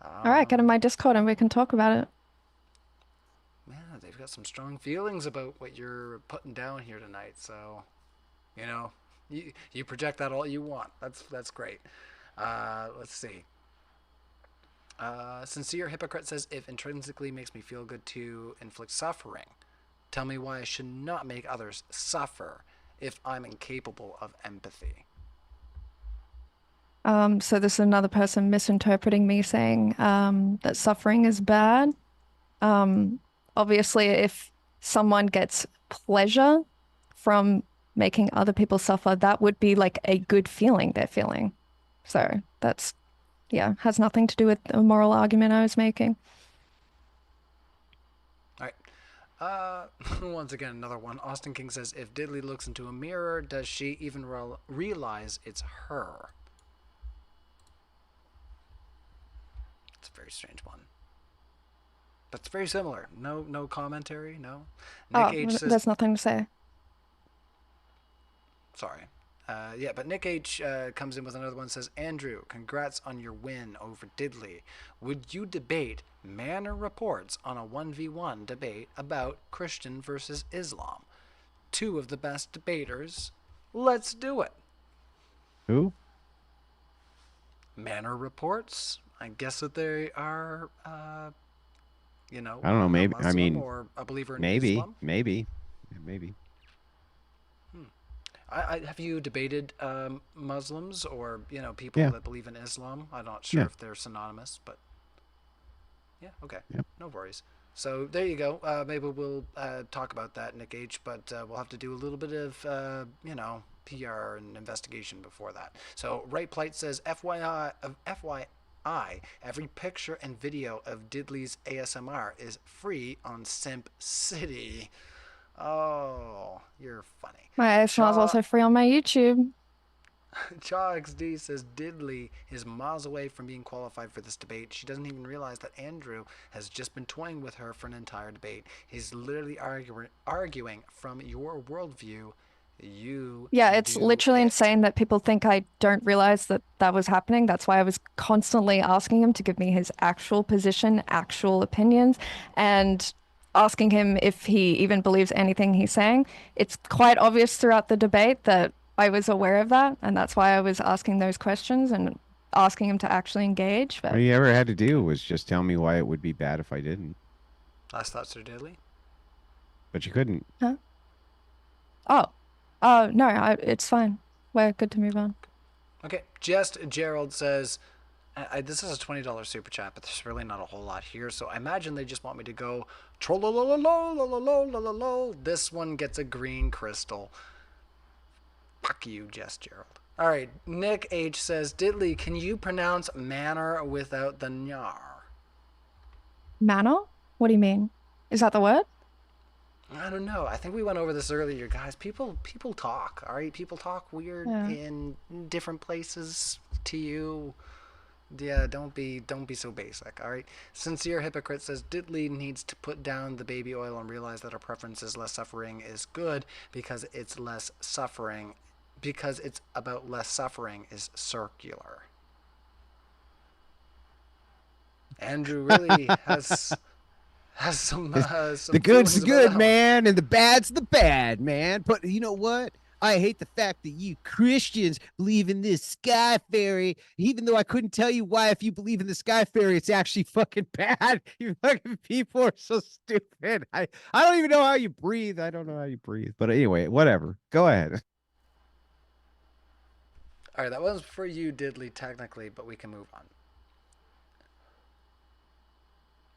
All right, get in my Discord and we can talk about it. Yeah, they've got some strong feelings about what you're putting down here tonight. So, you know, you project that all you want. That's great. Let's see. Sincere Hypocrite says, if intrinsically makes me feel good to inflict suffering, tell me why I should not make others suffer if I'm incapable of empathy. So this is another person misinterpreting me saying that suffering is bad. Obviously, if someone gets pleasure from making other people suffer, that would be like a good feeling they're feeling. So that's, yeah, has nothing to do with the moral argument I was making. All right. Once again, another one. Austin King says, if Diddley looks into a mirror, does she even realize it's her? It's a very strange one. That's very similar. No commentary, no? Nick H says, there's nothing to say. Sorry. Yeah, but Nick H comes in with another one, says, Andrew, congrats on your win over Diddley. Would you debate Manor Reports on a 1v1 debate about Christian versus Islam? Two of the best debaters. Let's do it. Who? Manor Reports. I guess that they are, you know, I don't know. Maybe. Muslim, I mean, or a believer in maybe, Islam. maybe. Have you debated Muslims or, you know, people that believe in Islam? I'm not sure if they're synonymous, but yeah, okay, no worries. So there you go. Maybe we'll talk about that, Nick H, but we'll have to do a little bit of, you know, PR and investigation before that. So Right Plight says, FYI, every picture and video of Diddley's ASMR is free on Simp City. Oh, you're funny. My ASMR is also free on my YouTube. Chaw XD says Diddley is miles away from being qualified for this debate. She doesn't even realize that Andrew has just been toying with her for an entire debate. He's literally arguing from your worldview. Yeah, it's literally insane that people think I don't realize that that was happening. That's why I was constantly asking him to give me his actual position, actual opinions, and asking him if he even believes anything he's saying. It's quite obvious throughout the debate that I was aware of that, and that's why I was asking those questions and asking him to actually engage. But all you ever had to do was just tell me why it would be bad if I didn't. Last thoughts are Diddley? But you couldn't. Huh? No, it's fine. We're good to move on. Okay, Just Gerald says, this is a $20 super chat, but there's really not a whole lot here, so I imagine they just want me to go trollolololololololololol. This one gets a green crystal. Fuck you, Just Gerald. All right, Nick H says, Diddley, can you pronounce manor without the nyar? Manor? What do you mean? Is that the word? I don't know. I think we went over this earlier, guys. People talk, all right? People talk weird in different places to you. Yeah, don't be so basic, all right? Sincere Hypocrite says, Diddley needs to put down the baby oil and realize that our preference is less suffering is good because it's about less suffering is circular. Andrew really has some the good's the good, man, and the bad's the bad, man. But you know what? I hate the fact that you Christians believe in this sky fairy, even though I couldn't tell you why. If you believe in the sky fairy, it's actually fucking bad. You fucking people are so stupid. I don't even know how you breathe. I don't know how you breathe. But anyway, whatever. Go ahead. All right, that was for you, Diddley, technically, but we can move on.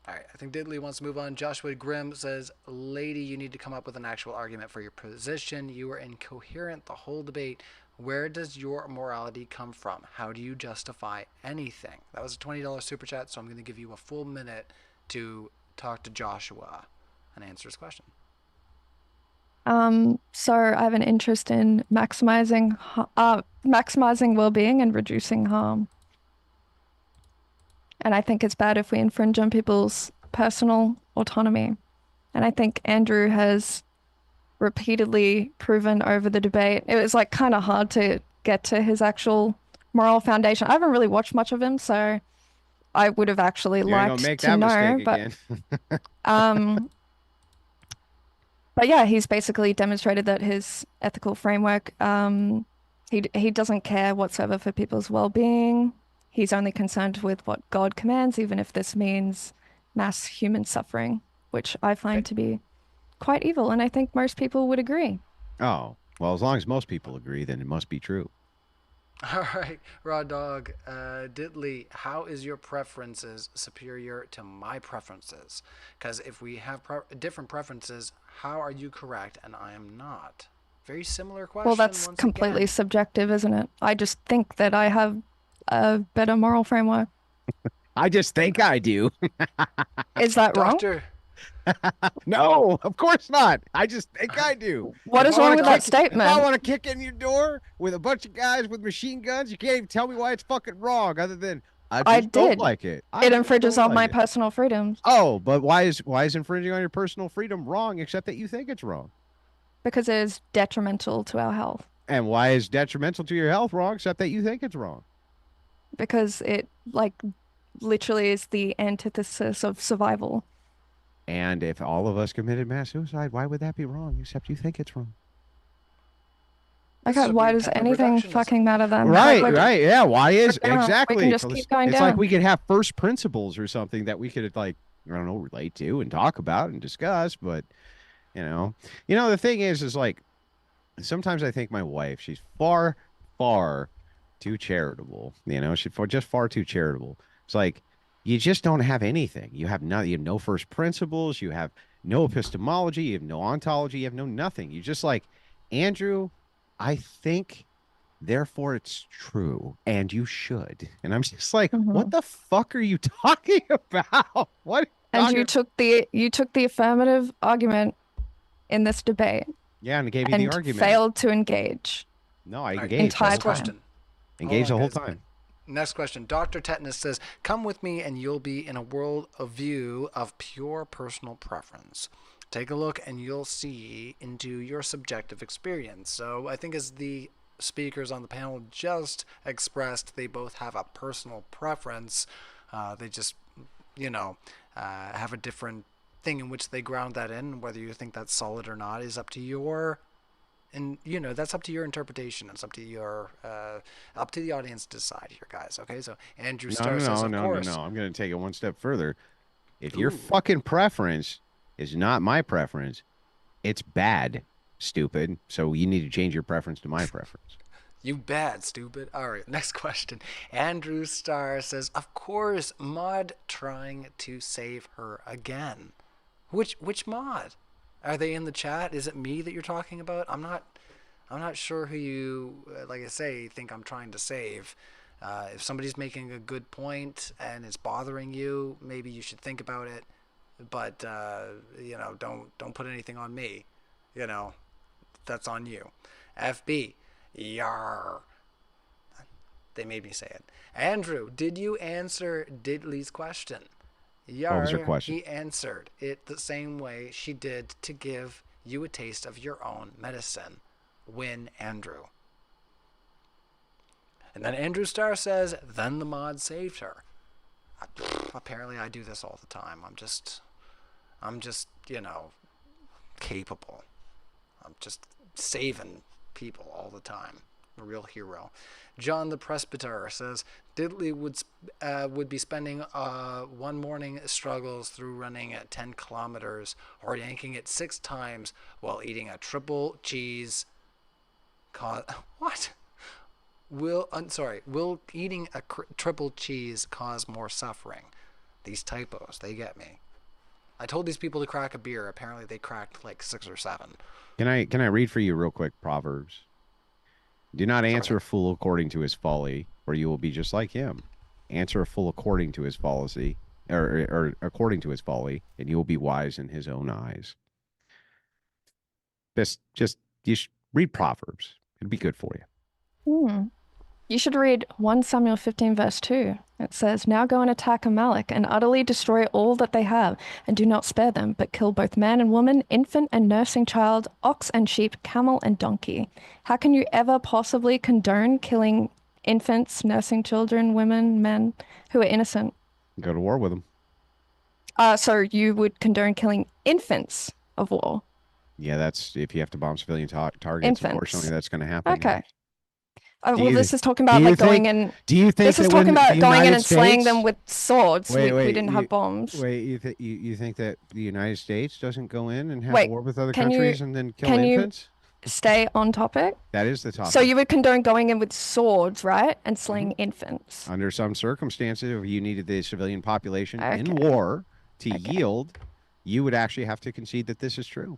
All right, I think Diddley wants to move on. Joshua Grimm says, lady, you need to come up with an actual argument for your position. You were incoherent the whole debate. Where does your morality come from? How do you justify anything? That was a $20 super chat, so I'm going to give you a full minute to talk to Joshua and answer his question. So I have an interest in maximizing well-being and reducing harm. And I think it's bad if we infringe on people's personal autonomy. And I think Andrew has repeatedly proven over the debate. It was like kind of hard to get to his actual moral foundation. I haven't really watched much of him, so I would have actually liked to know. But yeah, he's basically demonstrated that his ethical framework, he doesn't care whatsoever for people's well-being. He's only concerned with what God commands, even if this means mass human suffering, which I find to be quite evil, and I think most people would agree. Oh, well, as long as most people agree, then it must be true. All right, Raw Dog, Diddley, how is your preferences superior to my preferences? Because if we have different preferences, how are you correct and I am not? Very similar question. Well, that's completely subjective, isn't it? I just think that I have a better moral framework. I just think I do. Is that wrong? No, of course not. I just think I do. What is wrong with that statement? If I want to kick in your door with a bunch of guys with machine guns, you can't even tell me why it's fucking wrong, other than I don't like it. It infringes on my personal freedoms. Oh, but why is infringing on your personal freedom wrong, except that you think it's wrong? Because it is detrimental to our health. And why is detrimental to your health wrong, except that you think it's wrong? Because it, like, literally is the antithesis of survival. And if all of us committed mass suicide, why would that be wrong, except you think it's wrong? Okay, why does anything fucking matter then? Right, right, yeah, why is, exactly. We can just keep going down. It's like we could have first principles or something that we could, like, I don't know, relate to and talk about and discuss, but, you know, the thing is like, sometimes I think my wife, she's far, far too charitable, she's just far too charitable. It's like, you just don't have anything. You have no first principles. You have no epistemology. You have no ontology. You have no nothing. You just like, Andrew, I think, therefore it's true, and you should. And I'm just like, what the fuck are you talking about? What? And you took the affirmative argument in this debate. Yeah, and gave you the argument. Failed to engage. No, I engaged. Entire question. Engaged the whole time. Next question. Dr. Tetanus says, come with me and you'll be in a world of view of pure personal preference. Take a look and you'll see into your subjective experience. So I think as the speakers on the panel just expressed, they both have a personal preference. They just, have a different thing in which they ground that in. Whether you think that's solid or not is up to your... And, that's up to your interpretation. It's up to your, up to the audience to decide here, guys. Okay, so Andrew Starr says, of course. No. I'm going to take it one step further. If your fucking preference is not my preference, it's bad, stupid. So you need to change your preference to my preference. You bad, stupid. All right, next question. Andrew Starr says, of course, Maud trying to save her again. Which Maud? Are they in the chat? Is it me that you're talking about? I'm not sure who you, like I say, think I'm trying to save. If somebody's making a good point and it's bothering you, maybe you should think about it. But don't put anything on me. That's on you. FB, yar. They made me say it. Andrew, did you answer Diddley's question? What was her question? He answered it the same way she did to give you a taste of your own medicine. Win, Andrew. And then Andrew Starr says, then the mod saved her. Apparently I do this all the time. I'm just, capable. I'm just saving people all the time. A real hero. John the Presbyter says Diddley would be spending one morning struggles through running at 10 kilometers or yanking it 6 times while eating a triple cheese. What? Will eating a triple cheese cause more suffering? These typos, they get me. I told these people to crack a beer. Apparently they cracked like 6 or 7. Can I read for you real quick Proverbs? Do not answer a fool according to his folly, or you will be just like him. Answer a fool according to his policy, or according to his folly, and you will be wise in his own eyes. You should read Proverbs. It'd be good for you. You should read 1 Samuel 15 verse 2. It says, "Now go and attack Amalek and utterly destroy all that they have, and do not spare them, but kill both man and woman, infant and nursing child, ox and sheep, camel and donkey." How can you ever possibly condone killing infants, nursing children, women, men who are innocent? Go to war with them. So you would condone killing infants of war? Yeah, that's if you have to bomb civilian targets. Infants. Unfortunately, that's going to happen. Okay. Do you- this is talking about do you like going think- in. Do you think This is that talking when about the going in United and slaying States- them with swords. Wait, we wait, didn't have bombs. Wait, you think that the United States doesn't go in and have Wait, war with other can you- countries and then kill can you- infants? Stay on topic. That is the topic. So you would condone going in with swords, right? And slaying infants. Under some circumstances, if you needed the civilian population in Okay. war to yield, you would actually have to concede that this is true.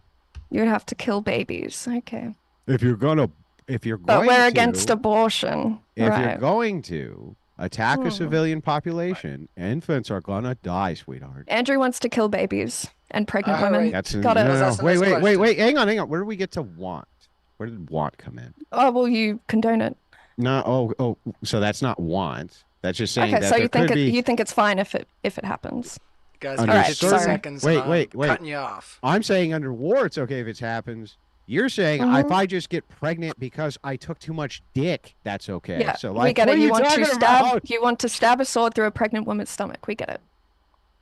You would have to kill babies. Okay. If you're going to But we're against abortion. If right. you're going to attack a civilian population, infants are gonna die, sweetheart. Andrew wants to kill babies and pregnant All women. right. That's Got it. no. That's the Wait, next wait, question. wait. Hang on. Where do we get to want? Where did want come in? Oh, well, you condone it. No. Oh. So that's not want. That's just saying Okay, that so there you think could be. you think it's fine if it happens. Guys, Under we have certain- 15 sorry. seconds. Wait, I'm wait. cutting you off. I'm saying under war, it's okay if it happens. You're saying if I just get pregnant because I took too much dick, that's okay. Yeah, So we like, get what it. are You want to talking stab. about? You want to stab a sword through a pregnant woman's stomach. We get it.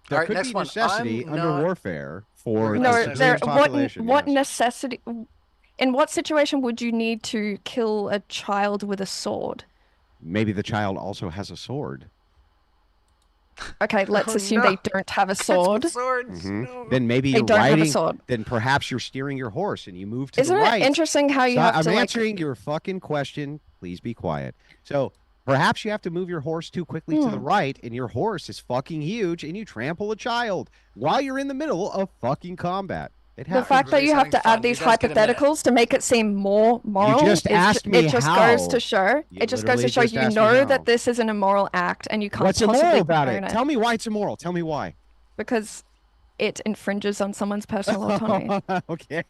There All right, could next be one. necessity I'm under not- warfare for No, the there- civilian population. what yes. necessity? In what situation would you need to kill a child with a sword? Maybe the child also has a sword. Okay, let's Oh, assume no. they don't have a sword. Swords. No. Then maybe They you're don't have a riding. sword. Then perhaps you're steering your horse and you move to Isn't the right. it interesting how you So have I'm to like? answering your fucking question. Please be quiet. So perhaps you have to move your horse too quickly to the right, and your horse is fucking huge, and you trample a child while you're in the middle of fucking combat. It The happens. fact that Everybody's you have having to fun. add these You guys get a minute. hypotheticals to make it seem more moral. just asked me it just how. goes to show. You It just goes to literally show just you asked me know how. that this is an immoral act, and you can't What's possibly immoral about condone it? Tell me why it's immoral. Tell me why. because it infringes on someone's personal autonomy. Okay,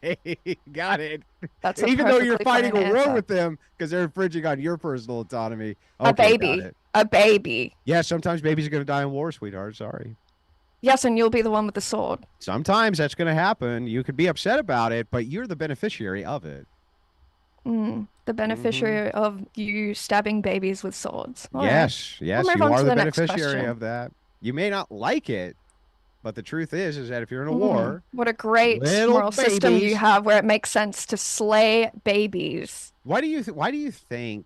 got it. That's a Even though you're perfectly fighting fine a war answer. with them because they're infringing on your personal autonomy. A Okay, got baby. it. A baby. Yeah, sometimes babies are going to die in war, sweetheart. Sorry. Yes, and you'll be the one with the sword. Sometimes that's going to happen. You could be upset about it, but you're the beneficiary of it. The beneficiary of you stabbing babies with swords. All right. Yes, yes, move you on are to the the next beneficiary question. of that. You may not like it, but the truth is that if you're in a war, What a great little moral system babies- you have where it makes sense to slay babies. why do you think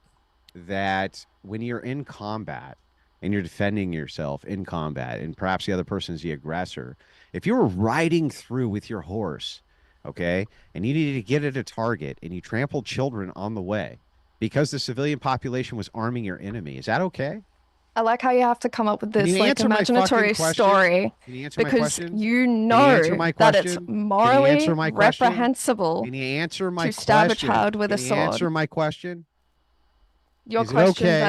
that when you're in combat and you're defending yourself in combat, and perhaps the other person is the aggressor, if you were riding through with your horse, okay, and you needed to get at a target and you trampled children on the way because the civilian population was arming your enemy, is that okay? I like how you have to come up with Can this you like answer my fucking imaginatory question? story Can you answer my because question? you Can you know answer my that it's question? Can you morally answer my question? reprehensible. Can you answer my to stab a question? child with a Can you answer sword? my question? Your Is it question okay?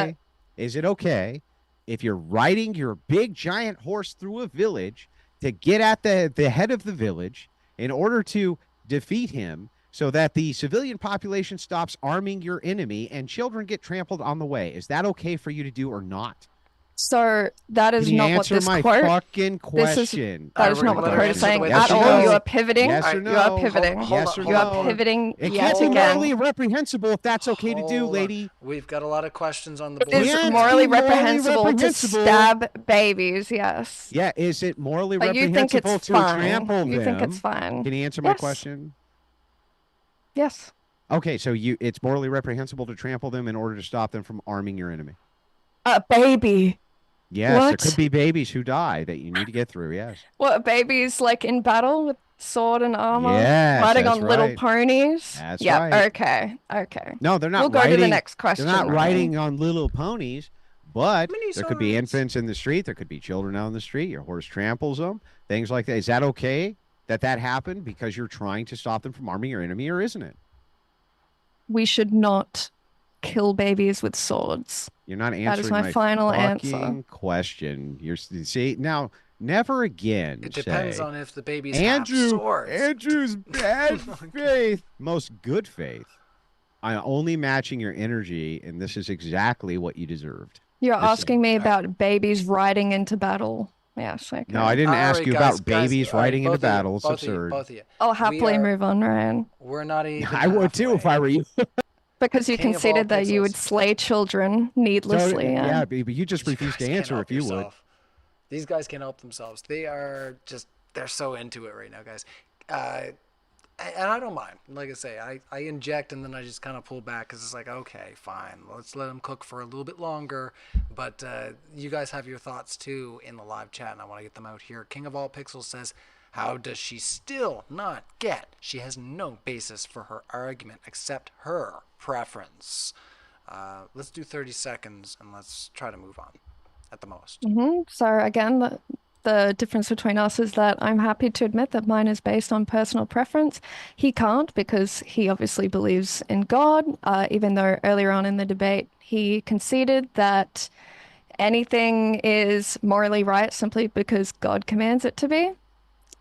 that Is it okay if you're riding your big giant horse through a village to get at the head of the village in order to defeat him so that the civilian population stops arming your enemy and children get trampled on the way? Is that okay for you to do or not? so that is Can you not what answer this my quote fucking This is- question? that is we're not what the gonna quote answer is the saying way Yes at or all. no? You are pivoting. Yes or You no? You are pivoting. Yes or You are no? pivoting It yet can't be again. morally reprehensible if that's okay to do, Hold on. lady. We've got a lot of questions on the It board. is Yes, morally morally reprehensible to reprehensible. stab babies, yes. Yeah, is it morally But you think reprehensible it's to fine. trample You them? think it's fine. Can you answer my Yes. question? Yes. Okay, so it's morally reprehensible to trample them in order to stop them from arming your enemy. A baby. Yes, there What? could be babies who die that you need to get through. Yes. What, babies like in battle with sword and armor, Yes, riding that's on little right. ponies? That's Yep. right. Okay. Okay. No, they're We'll not go to the riding. next They're question. not Ryan. riding on little ponies, but Mini there could be swords. infants in the street. There could be children out in the street. Your horse tramples them. Things like that. Is that okay that happened because you're trying to stop them from arming your enemy, or isn't it? We should not kill babies with swords. You're not answering That is my my final answer. fucking question. See now. Never again. It depends say, on if the babies have swords. Andrew's bad faith, most good faith. I'm only matching your energy, and this is exactly what you deserved. You're Listen. asking me about babies riding into battle. Yes, okay. No, I didn't ask you about babies riding into both of you, battle. It's both of you, absurd. both of you. I'll happily move on, Ryan. We're not even I would too if I were you. Because you King of all conceded that you would pixels. slay children needlessly. So, yeah. yeah, but you just You refused guys to can't answer help if you would. yourself. These guys can't help themselves. They're so into it right now, guys. And I don't mind. Like I say, I inject and then I just kind of pull back because it's like, okay, fine. Let's let them cook for a little bit longer. But you guys have your thoughts too in the live chat, and I want to get them out here. King of All Pixels says, how does she still not get? She has no basis for her argument except her preference. Let's do 30 seconds and let's try to move on at the most. So again, the difference between us is that I'm happy to admit that mine is based on personal preference. He can't because he obviously believes in God, even though earlier on in the debate he conceded that anything is morally right simply because God commands it to be.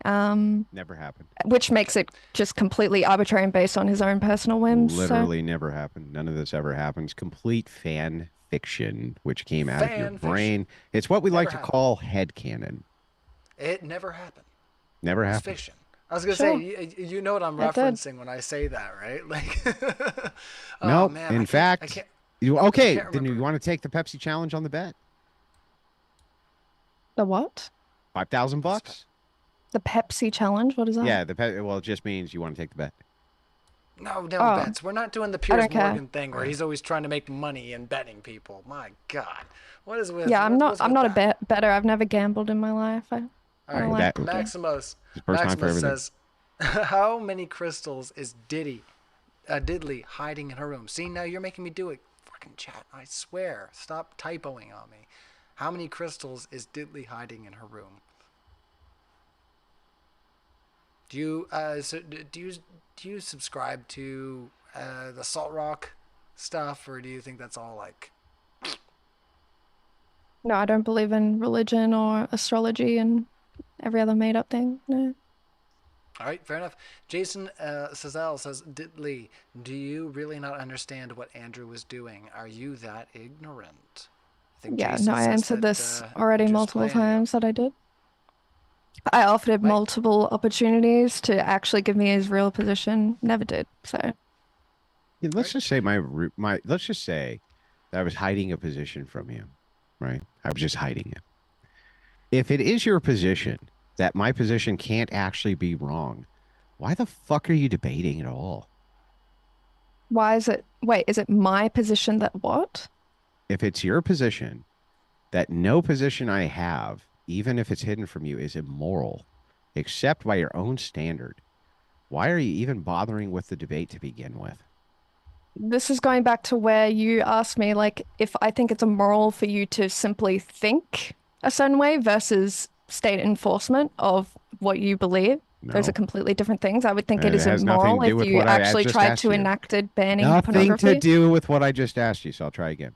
Never happened. Which makes it just completely arbitrary and based on his own personal whims. Literally never happened. None of this ever happens. Complete fan fiction, which came out of your brain. It's what we like to call headcanon. It never happened. Never It's happened. fiction. I was gonna say, you know what I'm referencing when I say that, right? Like, no, man, in fact, then you remember. want to take the Pepsi challenge on the bet? The what? $5,000. The Pepsi challenge? What is that? Yeah, well, it just means you want to take the bet. No Oh. bets. We're not doing the I Piers don't care. Morgan thing where he's always trying to make money and betting people. My God, what is with? Yeah, I'm what's not with a that? better. I've never gambled in my life. I All don't right, like that- Maximus. First time for Maximus everything. says, "How many crystals is Diddley hiding in her room?" See, now you're making me do it. Fucking chat. I swear. Stop typoing on me. How many crystals is Diddley hiding in her room? Do you subscribe to the Salt Rock stuff, or do you think that's all like? No, I don't believe in religion or astrology and every other made up thing. No. All right, fair enough. Jason Sazelle says, Diddley, do you really not understand what Andrew was doing? Are you that ignorant? I think Yeah, Jason no, I says answered that, this already Andrew's multiple playing you. times that I did. I offered him Right. multiple opportunities to actually give me his real position. Never did. So Yeah, let's just say let's just say that I was hiding a position from you, right? I was just hiding it. If it is your position that my position can't actually be wrong, why the fuck are you debating at all? why is it? Wait, is it my position that what? If it's your position that no position I have, even if it's hidden from you, is immoral, except by your own standard, why are you even bothering with the debate to begin with? This is going back to where you asked me, like, if I think it's immoral for you to simply think a certain way versus state enforcement of what you believe. Those No. are completely different things. I would think it It is has nothing immoral to do if with you what I actually just tried asked to you. enact banning Nothing pornography. to do with what I just asked you, so I'll try again.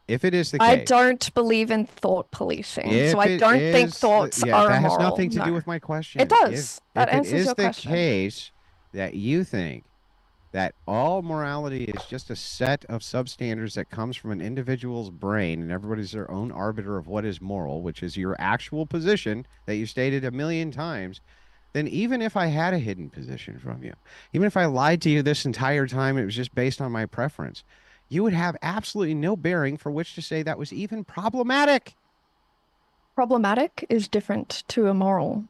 If it is the case, I don't believe in thought policing, so I it don't think is thoughts yeah, are that immoral. has nothing to No. do with my question. It does. That if it answers is your the question. case that you think that all morality is just a set of substandards that comes from an individual's brain and everybody's their own arbiter of what is moral, which is your actual position that you stated a million times, then even if I had a hidden position from you, even if I lied to you this entire time, it was just based on my preference, you would have absolutely no bearing for which to say that was even problematic. Problematic is different to immoral.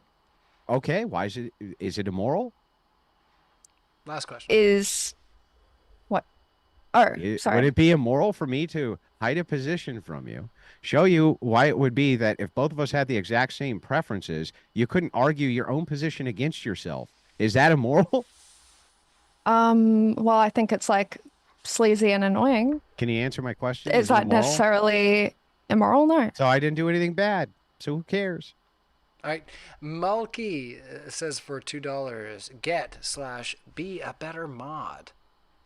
Okay, why is it immoral? Last question. Is Oh, Would sorry. it be immoral for me to hide a position from you, show you why it would be that if both of us had the exact same preferences, you couldn't argue your own position against yourself? Is that immoral? Well, I think it's like sleazy and annoying. Can you answer my question? Is Is it that immoral? necessarily immoral? No. So I didn't do anything bad. So who cares? All right. Mulkey says for $2, get/be a better mod.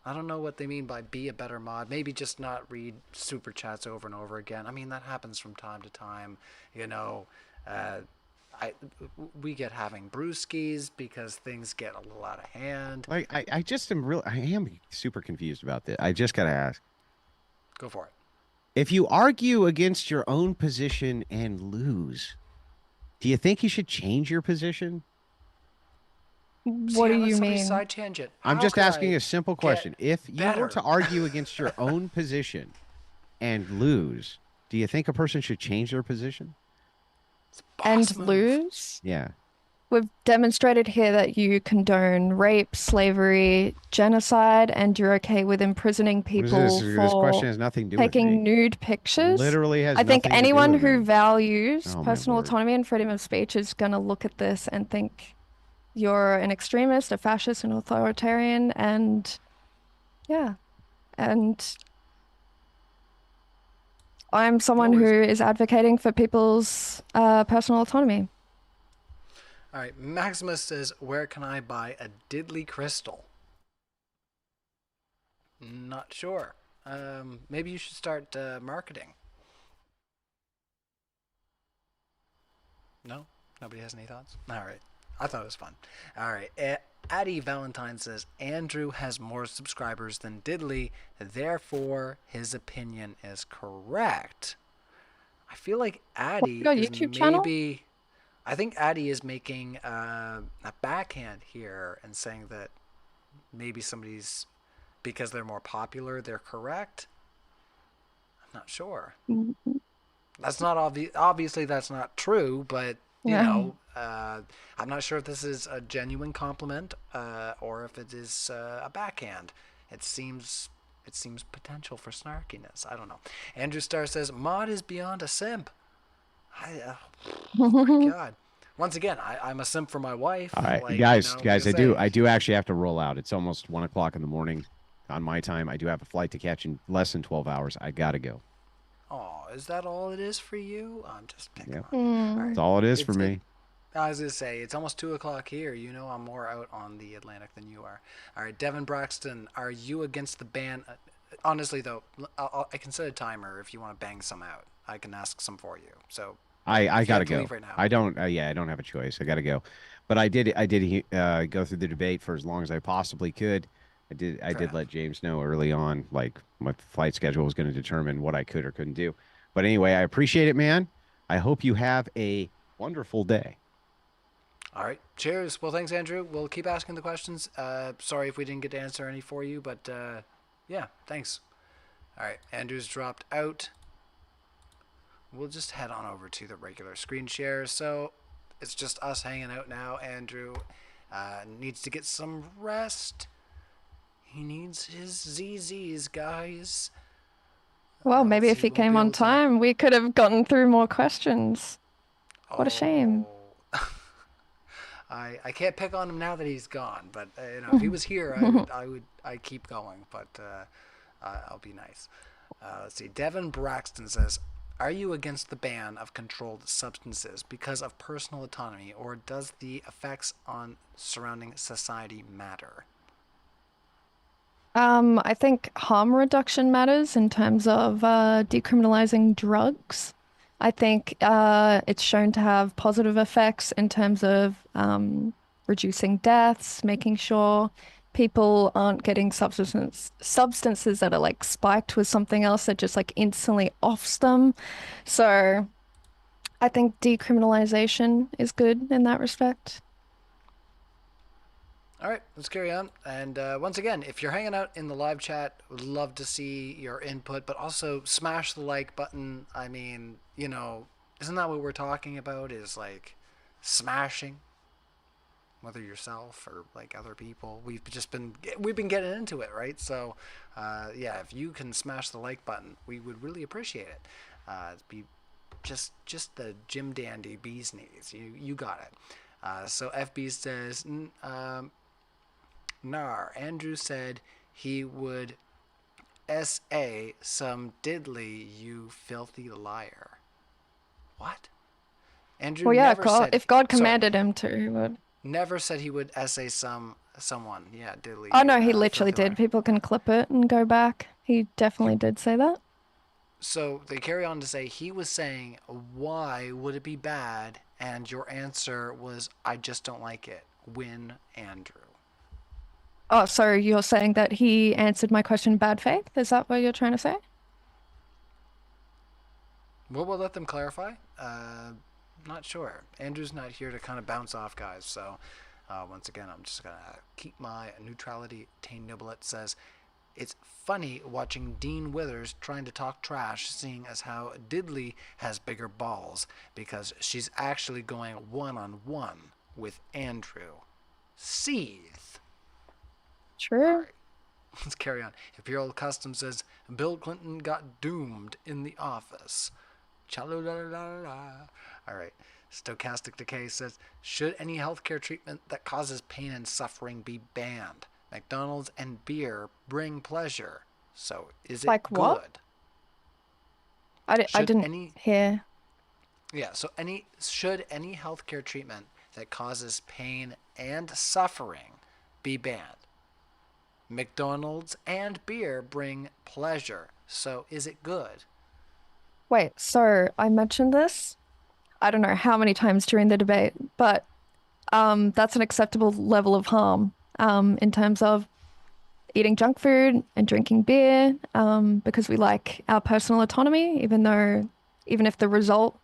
I don't know what they mean by be a better mod. Maybe just not read super chats over and over again. I mean, that happens from time to time. You know, uh, we get having brewskis because things get a little out of hand. Like I just am real. I am super confused about this. I just gotta ask. Go for it. If you argue against your own position and lose, do you think you should change your position? What do you mean? Side tangent. I'm How just could asking I a simple get question. If you were better? to argue against your own position and lose, do you think a person should change their position? It's a boss And move. lose? Yeah. We've demonstrated here that you condone rape, slavery, genocide, and you're okay with imprisoning What is people this question for has nothing to do with taking me. nude pictures. Literally has I think nothing to do anyone with who me. values Oh, my personal Lord. autonomy and freedom of speech is going to look at this and think you're an extremist, a fascist, an authoritarian, and yeah. And I'm someone No who worries. is advocating for people's personal autonomy. All right. Maximus says, where can I buy a diddly crystal? Not sure. Maybe you should start marketing. No? Nobody has any thoughts? All right. I thought it was fun. All right. Addie Valentine says, Andrew has more subscribers than Diddley, therefore his opinion is correct. I feel like Addie your is YouTube channel? maybe... I think Addie is making a backhand here and saying that maybe somebody's... because they're more popular, they're correct. I'm not sure. That's not obviously that's not true, but you Yeah. know, I'm not sure if this is a genuine compliment or if it is a backhand. It seems potential for snarkiness. I don't know. Andrew Starr says mod is beyond a simp. Oh my God. Once again, I'm a simp for my wife. All right, Like, guys, you know, I do actually have to roll out. It's almost 1:00 in the morning on my time. I do have a flight to catch in less than 12 hours. I gotta go. Oh, is that all it is for you? I'm just picking Yep. on you. All right. That's all it is for me. I was going to say, it's almost 2 o'clock here. You know I'm more out on the Atlantic than you are. All right, Devin Braxton, are you against the ban? Honestly, though, I can set a timer if you want to bang some out. I can ask some for you. So I you gotta have to go. leave right now. I don't. I don't have a choice. I gotta go. But I did go through the debate for as long as I possibly could. I did let James know early on, like my flight schedule was going to determine what I could or couldn't do. But anyway, I appreciate it, man. I hope you have a wonderful day. All right, cheers. Well, thanks, Andrew. We'll keep asking the questions. Sorry if we didn't get to answer any for you, but yeah, thanks. All right, Andrew's dropped out. We'll just head on over to the regular screen share. So it's just us hanging out now. Andrew needs to get some rest. He needs his ZZs, guys. Well, maybe if he came on time, we could have gotten through more questions. What a shame. I can't pick on him now that he's gone, but you know, if he was here, I'd keep going, but I'll be nice. Let's see. Devin Braxton says, are you against the ban of controlled substances because of personal autonomy, or does the effects on surrounding society matter? I think harm reduction matters in terms of decriminalizing drugs. I think it's shown to have positive effects in terms of reducing deaths, making sure people aren't getting substances that are like spiked with something else that just like instantly offs them. So I think decriminalization is good in that respect. All right, let's carry on. And once again, if you're hanging out in the live chat, would love to see your input, but also smash the like button. I mean, you know, isn't that what we're talking about? Is like smashing. whether yourself or like other people. We've been getting into it, right? So, yeah, if you can smash the like button, we would really appreciate it. It'd be just the Jim Dandy bee's knees. You got it. So FB says, Nar. Andrew said he would S.A. some diddly, you filthy liar. What? Andrew Well, yeah, never God, said. if God Sorry, commanded him to, he would. never said he would S.A. someone. Yeah, diddly. Oh You, no, he literally filthy liar. did. People can clip it and go back. He definitely did say that. So they carry on to say he was saying, why would it be bad? And your answer was, I just don't like it. Win, Andrew. Oh, so you're saying that he answered my question in bad faith? Is that what you're trying to say? Well, we'll let them clarify. Not sure. Andrew's not here to kind of bounce off guys. So once again, I'm just going to keep my neutrality. Tane Niblet says, it's funny watching Dean Withers trying to talk trash, seeing as how Diddley has bigger balls, because she's actually going one-on-one with Andrew. Seethe. True. All right, let's carry on. Imperial Custom says, Bill Clinton got doomed in the office. Cha-la-la-la-la. All right. Stochastic Decay says, should any healthcare treatment that causes pain and suffering be banned? McDonald's and beer bring pleasure. So is it Like good? what? I Should didn't hear. Yeah, so should any healthcare treatment that causes pain and suffering be banned? McDonald's and beer bring pleasure. So is it good? Wait, so I mentioned this, I don't know how many times during the debate, but that's an acceptable level of harm in terms of eating junk food and drinking beer because we like our personal autonomy, even if the result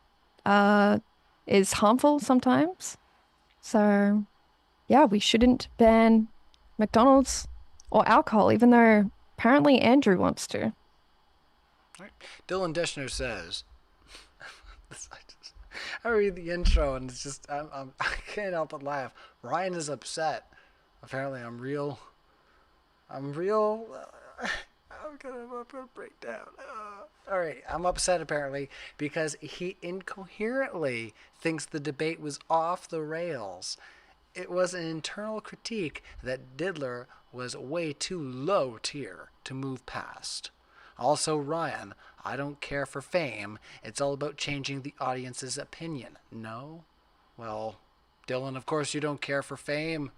is harmful sometimes. So yeah, we shouldn't ban McDonald's or alcohol, even though apparently Andrew wants to. Right. Dylan Deschner says, I read the intro and it's just, I can't help but laugh. Ryan is upset. Apparently I'm real, I'm gonna break down. All right, I'm upset apparently because he incoherently thinks the debate was off the rails. It was an internal critique that Diddler was way too low tier to move past. Also, Ryan, I don't care for fame. It's all about changing the audience's opinion. No? Well, Dylan, of course you don't care for fame.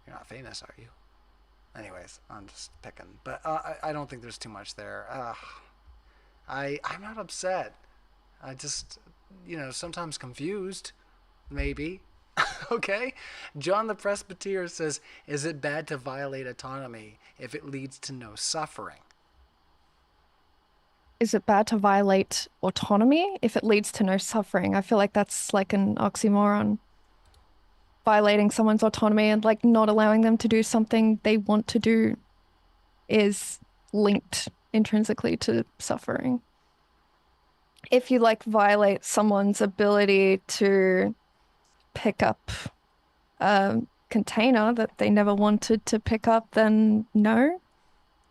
You're not famous, are you? Anyways, I'm just picking. But I don't think there's too much there. I'm not upset. I just, sometimes confused. Maybe. Okay? John the Presbyter says, is it bad to violate autonomy if it leads to no suffering? Is it bad to violate autonomy if it leads to no suffering? I feel like that's like an oxymoron. Violating someone's autonomy and like not allowing them to do something they want to do is linked intrinsically to suffering. If you like violate someone's ability to pick up a container that they never wanted to pick up, then no,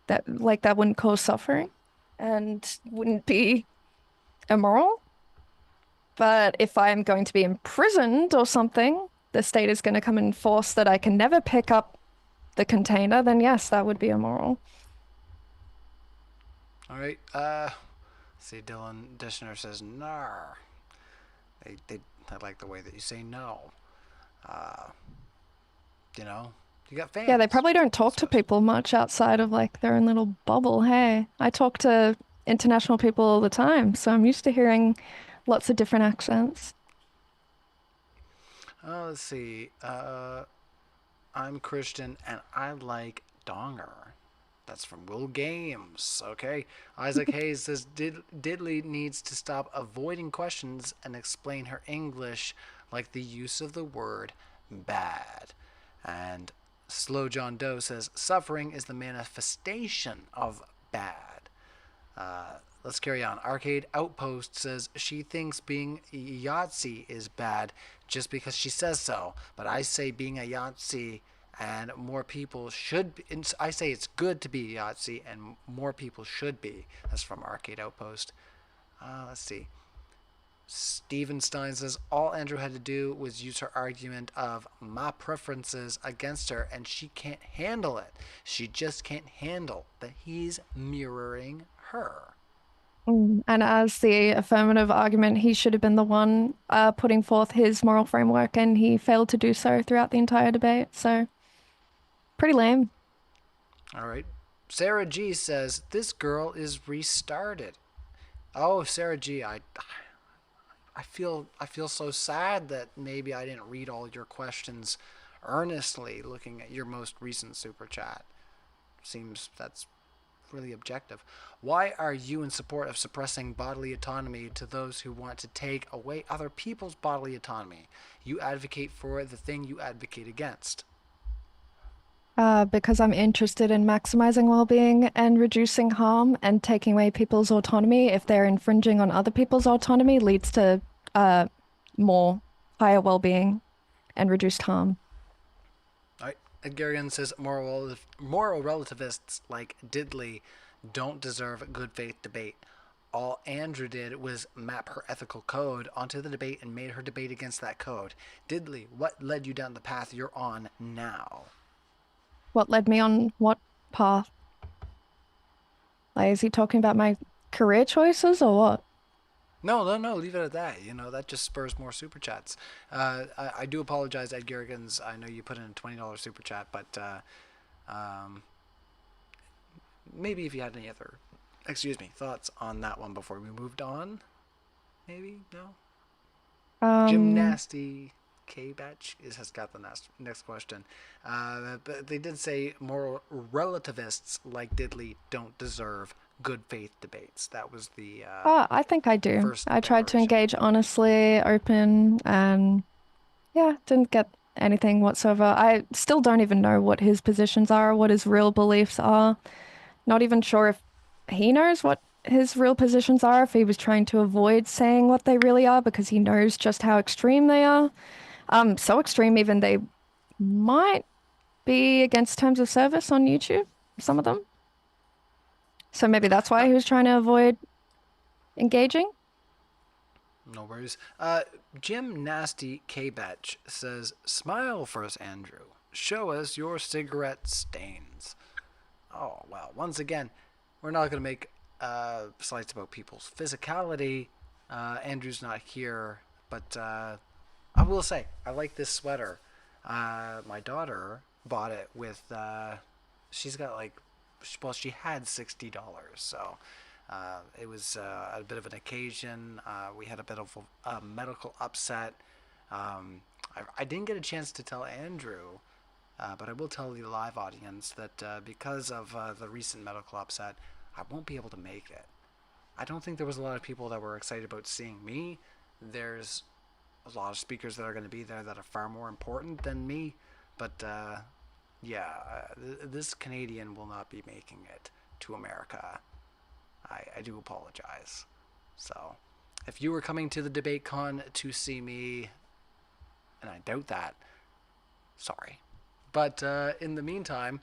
that wouldn't cause suffering and wouldn't be immoral. But if I'm going to be imprisoned or something, the state is going to come and enforce that I can never pick up the container, then yes, that would be immoral. All right. See, Dylan Dishner says, nar. I like the way that you say no. You got fans. Yeah, they probably don't talk to people much outside of like their own little bubble. Hey, I talk to international people all the time, so I'm used to hearing lots of different accents. Let's see. I'm Christian and I like donger. That's from Will Games. Okay. Isaac Hayes says Diddley needs to stop avoiding questions and explain her English, like the use of the word bad. And Slow John Doe says suffering is the manifestation of bad. Let's carry on. Arcade Outpost says she thinks being Yahtzee is bad just because she says so, but I say being a Yahtzee and more people should be, I say it's good to be a Yahtzee and more people should be. That's from Arcade Outpost. Let's see. Steven Stein says all Andrew had to do was use her argument of my preferences against her, and she can't handle it. She just can't handle that he's mirroring her. And as the affirmative argument, he should have been the one putting forth his moral framework, and he failed to do so throughout the entire debate. So, pretty lame. All right. Sarah G says this girl is restarted. Oh, Sarah G, I feel so sad that maybe I didn't read all your questions earnestly looking at your most recent super chat. Seems that's really objective. Why are you in support of suppressing bodily autonomy to those who want to take away other people's bodily autonomy? You advocate for the thing you advocate against. Because I'm interested in maximizing well-being and reducing harm, and taking away people's autonomy if they're infringing on other people's autonomy leads to more higher well-being and reduced harm. All right. Edgarian says moral relativists like Diddley don't deserve a good faith debate. All Andrew did was map her ethical code onto the debate and made her debate against that code. Diddley, what led you down the path you're on now? What led me on what path? Like, is he talking about my career choices or what? No, leave it at that. You know, that just spurs more super chats. I do apologize, Ed Garrigans. I know you put in a $20 super chat, but maybe if you had any other, thoughts on that one before we moved on. Maybe? No? Gymnasty K-Batch has got the next question. But they did say moral relativists like Diddley don't deserve good faith debates. That was the I think I do. first I tried to version. engage honestly, open, and yeah, didn't get anything whatsoever. I still don't even know what his positions are, what his real beliefs are. Not even sure if he knows what his real positions are, if he was trying to avoid saying what they really are because he knows just how extreme they are. So extreme even they might be against terms of service on YouTube, some of them. So maybe that's why he was trying to avoid engaging. No worries. Jim Nasty K-Batch says, smile for us, Andrew. Show us your cigarette stains. Oh, well, once again, we're not going to make slides about people's physicality. Andrew's not here, but I will say, I like this sweater. My daughter bought it with, she's got like, well, she had $60, so it was a bit of an occasion. We had a bit of a medical upset. I didn't get a chance to tell Andrew, but I will tell the live audience that because of the recent medical upset, I won't be able to make it. I don't think there was a lot of people that were excited about seeing me. There's a lot of speakers that are going to be there that are far more important than me, but this Canadian will not be making it to America. I do apologize. So, if you were coming to the DebateCon to see me, and I doubt that, sorry. But in the meantime,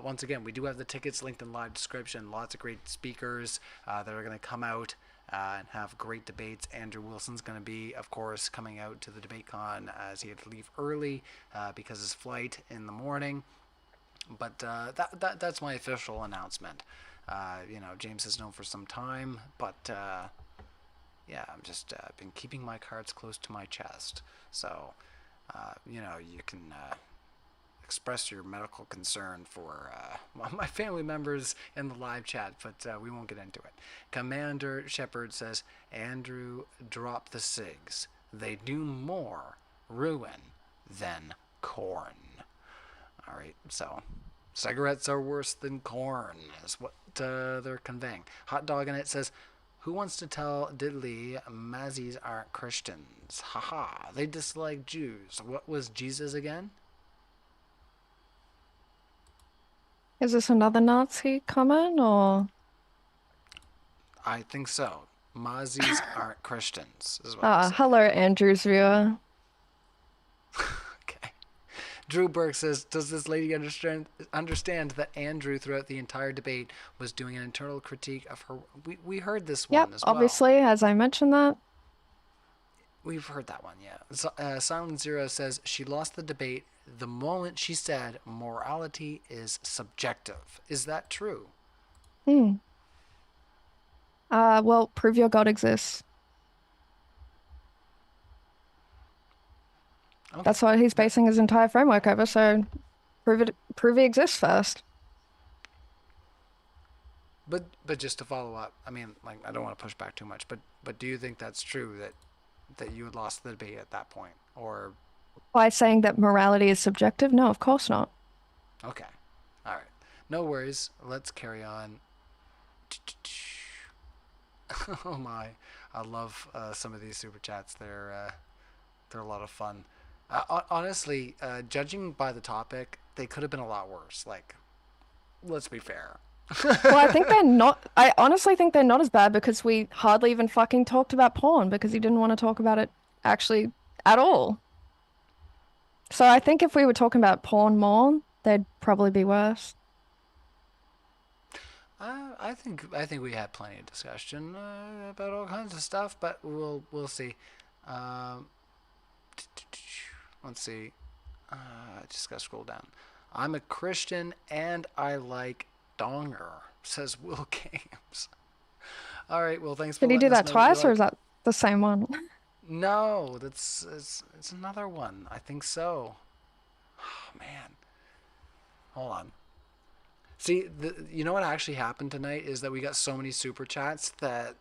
once again, we do have the tickets linked in live description. Lots of great speakers that are going to come out and have great debates. Andrew Wilson's going to be, of course, coming out to the DebateCon as he had to leave early because his flight in the morning. But that's my official announcement. James has known for some time, but I'm just been keeping my cards close to my chest. So, you can express your medical concern for my family members in the live chat, but we won't get into it. Commander Shepard says, Andrew, drop the cigs. They do more ruin than corn. All right, so cigarettes are worse than corn is what they're conveying. Hot Dog in it says, who wants to tell Diddley Mazzies aren't Christians? Haha, they dislike Jews. What was Jesus again? Is this another Nazi comment or? I think so. Mozzies aren't Christians, is what I'm saying. Hello, Andrew's viewer. Okay. Drew Burke says, does this lady understand that Andrew throughout the entire debate was doing an internal critique of her? We heard this one Yep, as well. obviously, as I mentioned that. We've heard that one, yeah. Silent Zero says she lost the debate the moment she said morality is subjective. Is that true? Well, prove your God exists. Okay. That's what he's basing his entire framework over, so prove he exists first. But just to follow up, I mean, like, I don't want to push back too much, but do you think that's true that you had lost the debate at that point, or? By saying that morality is subjective? No, of course not. Okay, all right, no worries. Let's carry on. Oh my, I love some of these super chats. They're a lot of fun. Honestly, judging by the topic, they could have been a lot worse. Like, let's be fair. Well, I think they're not. I honestly think they're not as bad because we hardly even fucking talked about porn because he didn't want to talk about it actually at all. So I think if we were talking about porn more, they'd probably be worse. I think we had plenty of discussion about all kinds of stuff, but we'll see. Let's see. I just gotta scroll down. I'm a Christian and I like donger, says Will Games. All right, well, thanks for Did he do letting us that know what you twice, or like. is that the same one? No, it's another one. I think so. Oh, man. Hold on. See, you know what actually happened tonight is that we got so many super chats that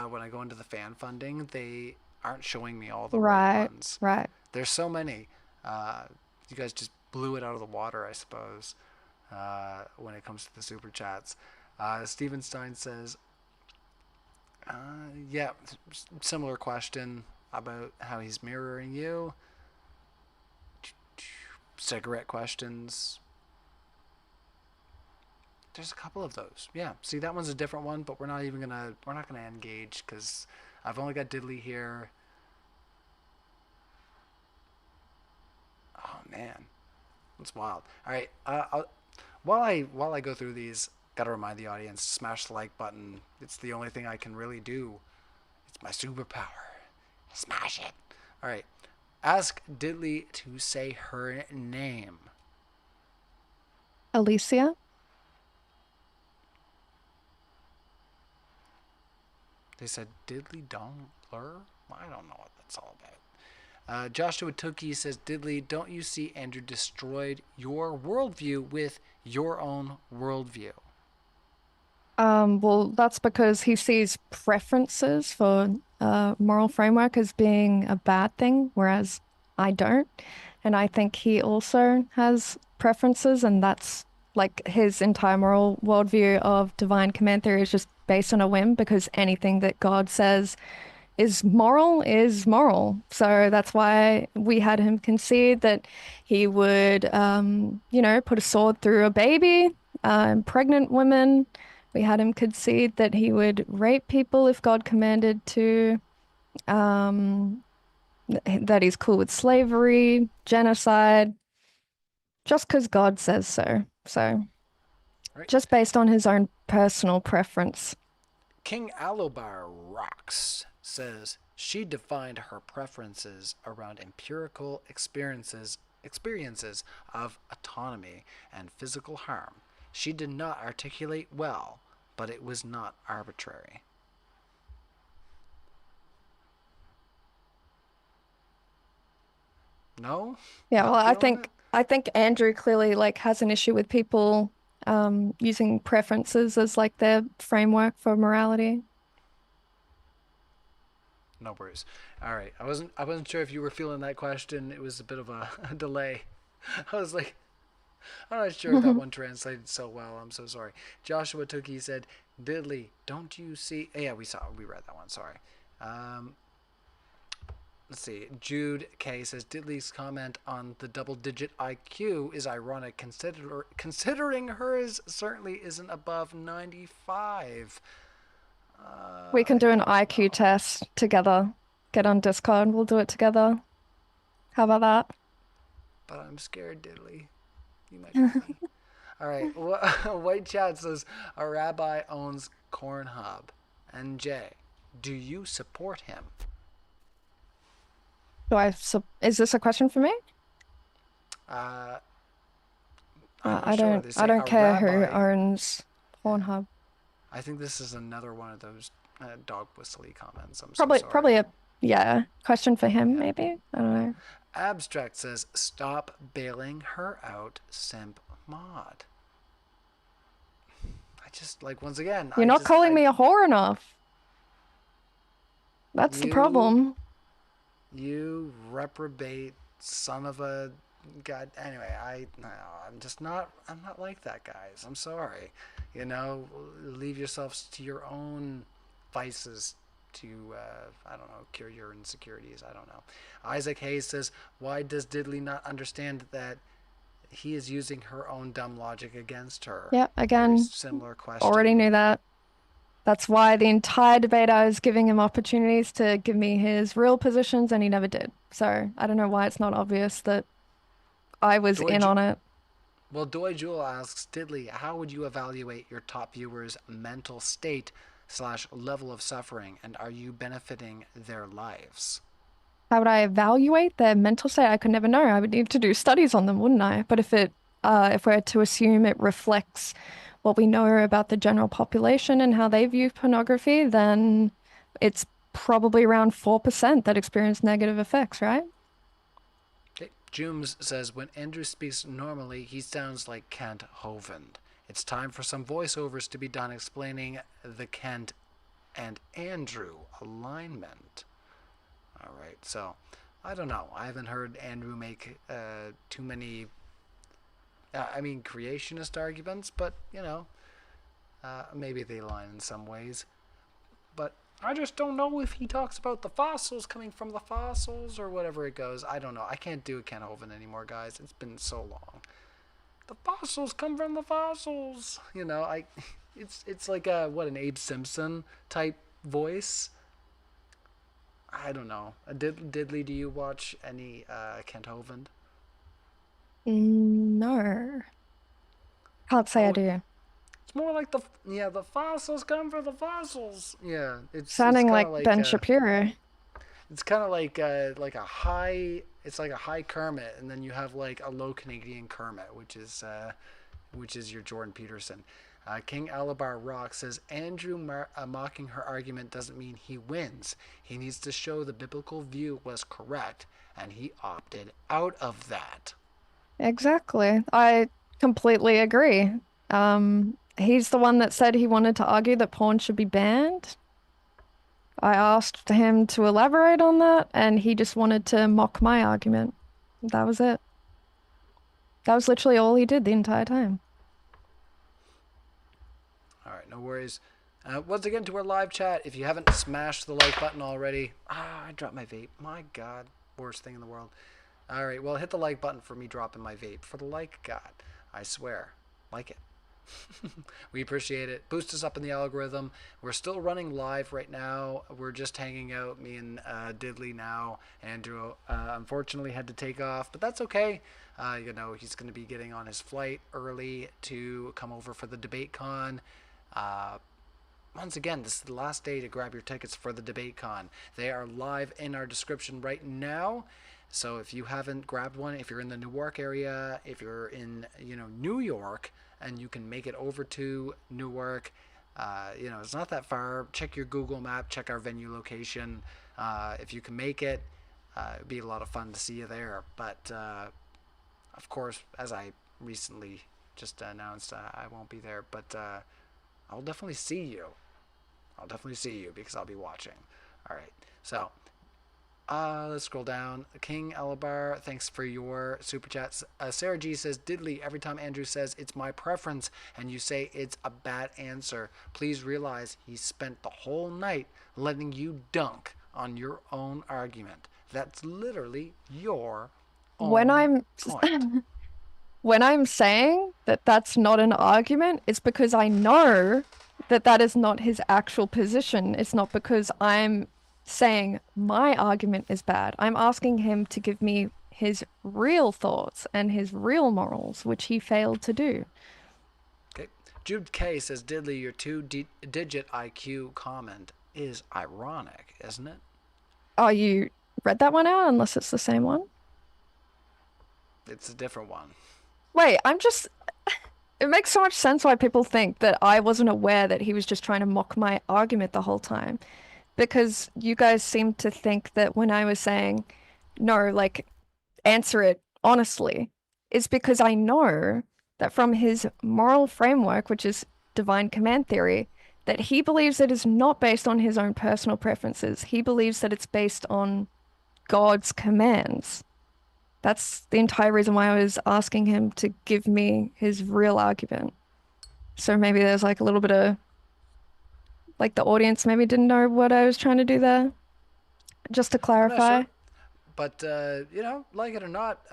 when I go into the fan funding, they aren't showing me all the right ones. Right. There's so many. You guys just blew it out of the water, I suppose, when it comes to the super chats. Steven Stein says, yeah, similar question about how he's mirroring you. Cigarette questions. There's a couple of those. Yeah. See, that one's a different one, but we're not gonna engage because I've only got Diddley here. Oh man, that's wild. All right. While I go through these, gotta remind the audience, smash the like button. It's the only thing I can really do. It's my superpower. Smash it. All right. Ask Diddley to say her name. Alicia? They said Diddley Dongler? I don't know what that's all about. Joshua Tookie says, Diddley, don't you see Andrew destroyed your worldview with your own worldview? Well, that's because he sees preferences for moral framework as being a bad thing, whereas I don't. And I think he also has preferences, and that's like his entire moral worldview of divine command theory is just based on a whim because anything that God says is moral is moral. So that's why we had him concede that he would, put a sword through a baby, pregnant women. We had him concede that he would rape people if God commanded to, that he's cool with slavery, genocide, just because God says so. So Right. just based on his own personal preference. King Alobar Rocks says she defined her preferences around empirical experiences of autonomy and physical harm. She did not articulate well, but it was not arbitrary. No? Yeah, Not well, feeling it? I think Andrew clearly has an issue with people using preferences as their framework for morality. No worries. All right. I wasn't sure if you were feeling that question. It was a bit of a delay. I was like, I'm not sure if that one translated so well. I'm so sorry. Joshua Tookie said, Diddley, don't you see? Yeah, we read that one. Sorry. Let's see. Jude K says, Diddley's comment on the double-digit IQ is ironic, considering hers certainly isn't above 95. We can do an I don't IQ know. test together. Get on Discord. We'll do it together. How about that? But I'm scared, Diddley. You might hurt me. All right. White Chat says a rabbi owns Cornhub. NJ, do you support him? Is this a question for me? I'm not sure. They I say don't a care who rabbi. owns Pornhub. I think this is another one of those dog whistly comments. I'm so Probably, sorry. probably a question for him, maybe. I don't know. Abstract says, stop bailing her out, simp mod. I just, like, once again, You're not calling me a whore enough. That's the problem. You reprobate son of a god. Anyway, I'm not like that, guys. I'm sorry. Leave yourselves to your own vices to, I don't know, cure your insecurities. I don't know. Isaac Hayes says, why does Diddley not understand that he is using her own dumb logic against her? Yeah, again, Very similar question. already knew that. That's why the entire debate I was giving him opportunities to give me his real positions and he never did. So I don't know why it's not obvious that I was in on it. Well, Doy Jewel asks, Diddley, how would you evaluate your top viewers' mental state / level of suffering, and are you benefiting their lives? How would I evaluate their mental state? I could never know. I would need to do studies on them, wouldn't I? But if we're to assume it reflects what we know about the general population and how they view pornography, then it's probably around 4% that experience negative effects, right? Okay. Jooms says, when Andrew speaks normally, he sounds like Kent Hovind. It's time for some voiceovers to be done explaining the Kent and Andrew alignment. All right, so I don't know. I haven't heard Andrew make too many, creationist arguments, but, maybe they align in some ways. But I just don't know if he talks about the fossils coming from the fossils or whatever it goes. I don't know. I can't do a Ken Hovind anymore, guys. It's been so long. The fossils come from the fossils. It's like an Abe Simpson type voice. I don't know. Diddley, do you watch any Kent Hovind? No. Can't say I do. It's more like the fossils come from the fossils. Yeah, it's sounding like Ben Shapiro. It's kind of like a high. It's like a high Kermit, and then you have like a low Canadian Kermit, which is your Jordan Peterson. King Alabar Rock says, Andrew mocking her argument doesn't mean he wins. He needs to show the biblical view was correct, and he opted out of that. Exactly. I completely agree. He's the one that said he wanted to argue that porn should be banned. I asked him to elaborate on that, and he just wanted to mock my argument. That was it. That was literally all he did the entire time. All right, no worries. Once again, to our live chat, if you haven't smashed the like button already... I dropped my vape. My God. Worst thing in the world. All right, well, hit the like button for me dropping my vape. For the like God. I swear. Like it. We appreciate it. Boost us up in the algorithm. We're still running live right now. We're just hanging out, me and Diddley now. Andrew unfortunately had to take off, but that's okay. He's going to be getting on his flight early to come over for the DEBATECON. Once again, this is the last day to grab your tickets for the DEBATECON. They are live in our description right now. So if you haven't grabbed one, if you're in the Newark area, if you're in New York, and you can make it over to Newark, it's not that far. Check your Google map, check our venue location. If you can make it, it'd be a lot of fun to see you there. But of course, as I recently just announced, I won't be there, but I'll definitely see you. I'll definitely see you because I'll be watching. All right, so let's scroll down. King Alabar, thanks for your super chats. Sarah G says, Diddley, every time Andrew says it's my preference and you say it's a bad answer, please realize he spent the whole night letting you dunk on your own argument. That's literally your own point. When I'm saying that that's not an argument, it's because I know that is not his actual position. It's not because I'm saying my argument is bad. I'm asking him to give me his real thoughts and his real morals, which he failed to do. Okay. Jude K says, Diddley, your two-digit IQ comment is ironic, isn't it? Oh, you read that one out, unless it's the same one? It's a different one. Wait, it makes so much sense why people think that I wasn't aware that he was just trying to mock my argument the whole time. Because you guys seem to think that when I was saying, no, like, answer it honestly, is because I know that from his moral framework, which is divine command theory, that he believes it is not based on his own personal preferences. He believes that it's based on God's commands. That's the entire reason why I was asking him to give me his real argument. So maybe there's like a little bit of, like, the audience maybe didn't know what I was trying to do there. Just to I'm not clarify. sure. But, like it or not,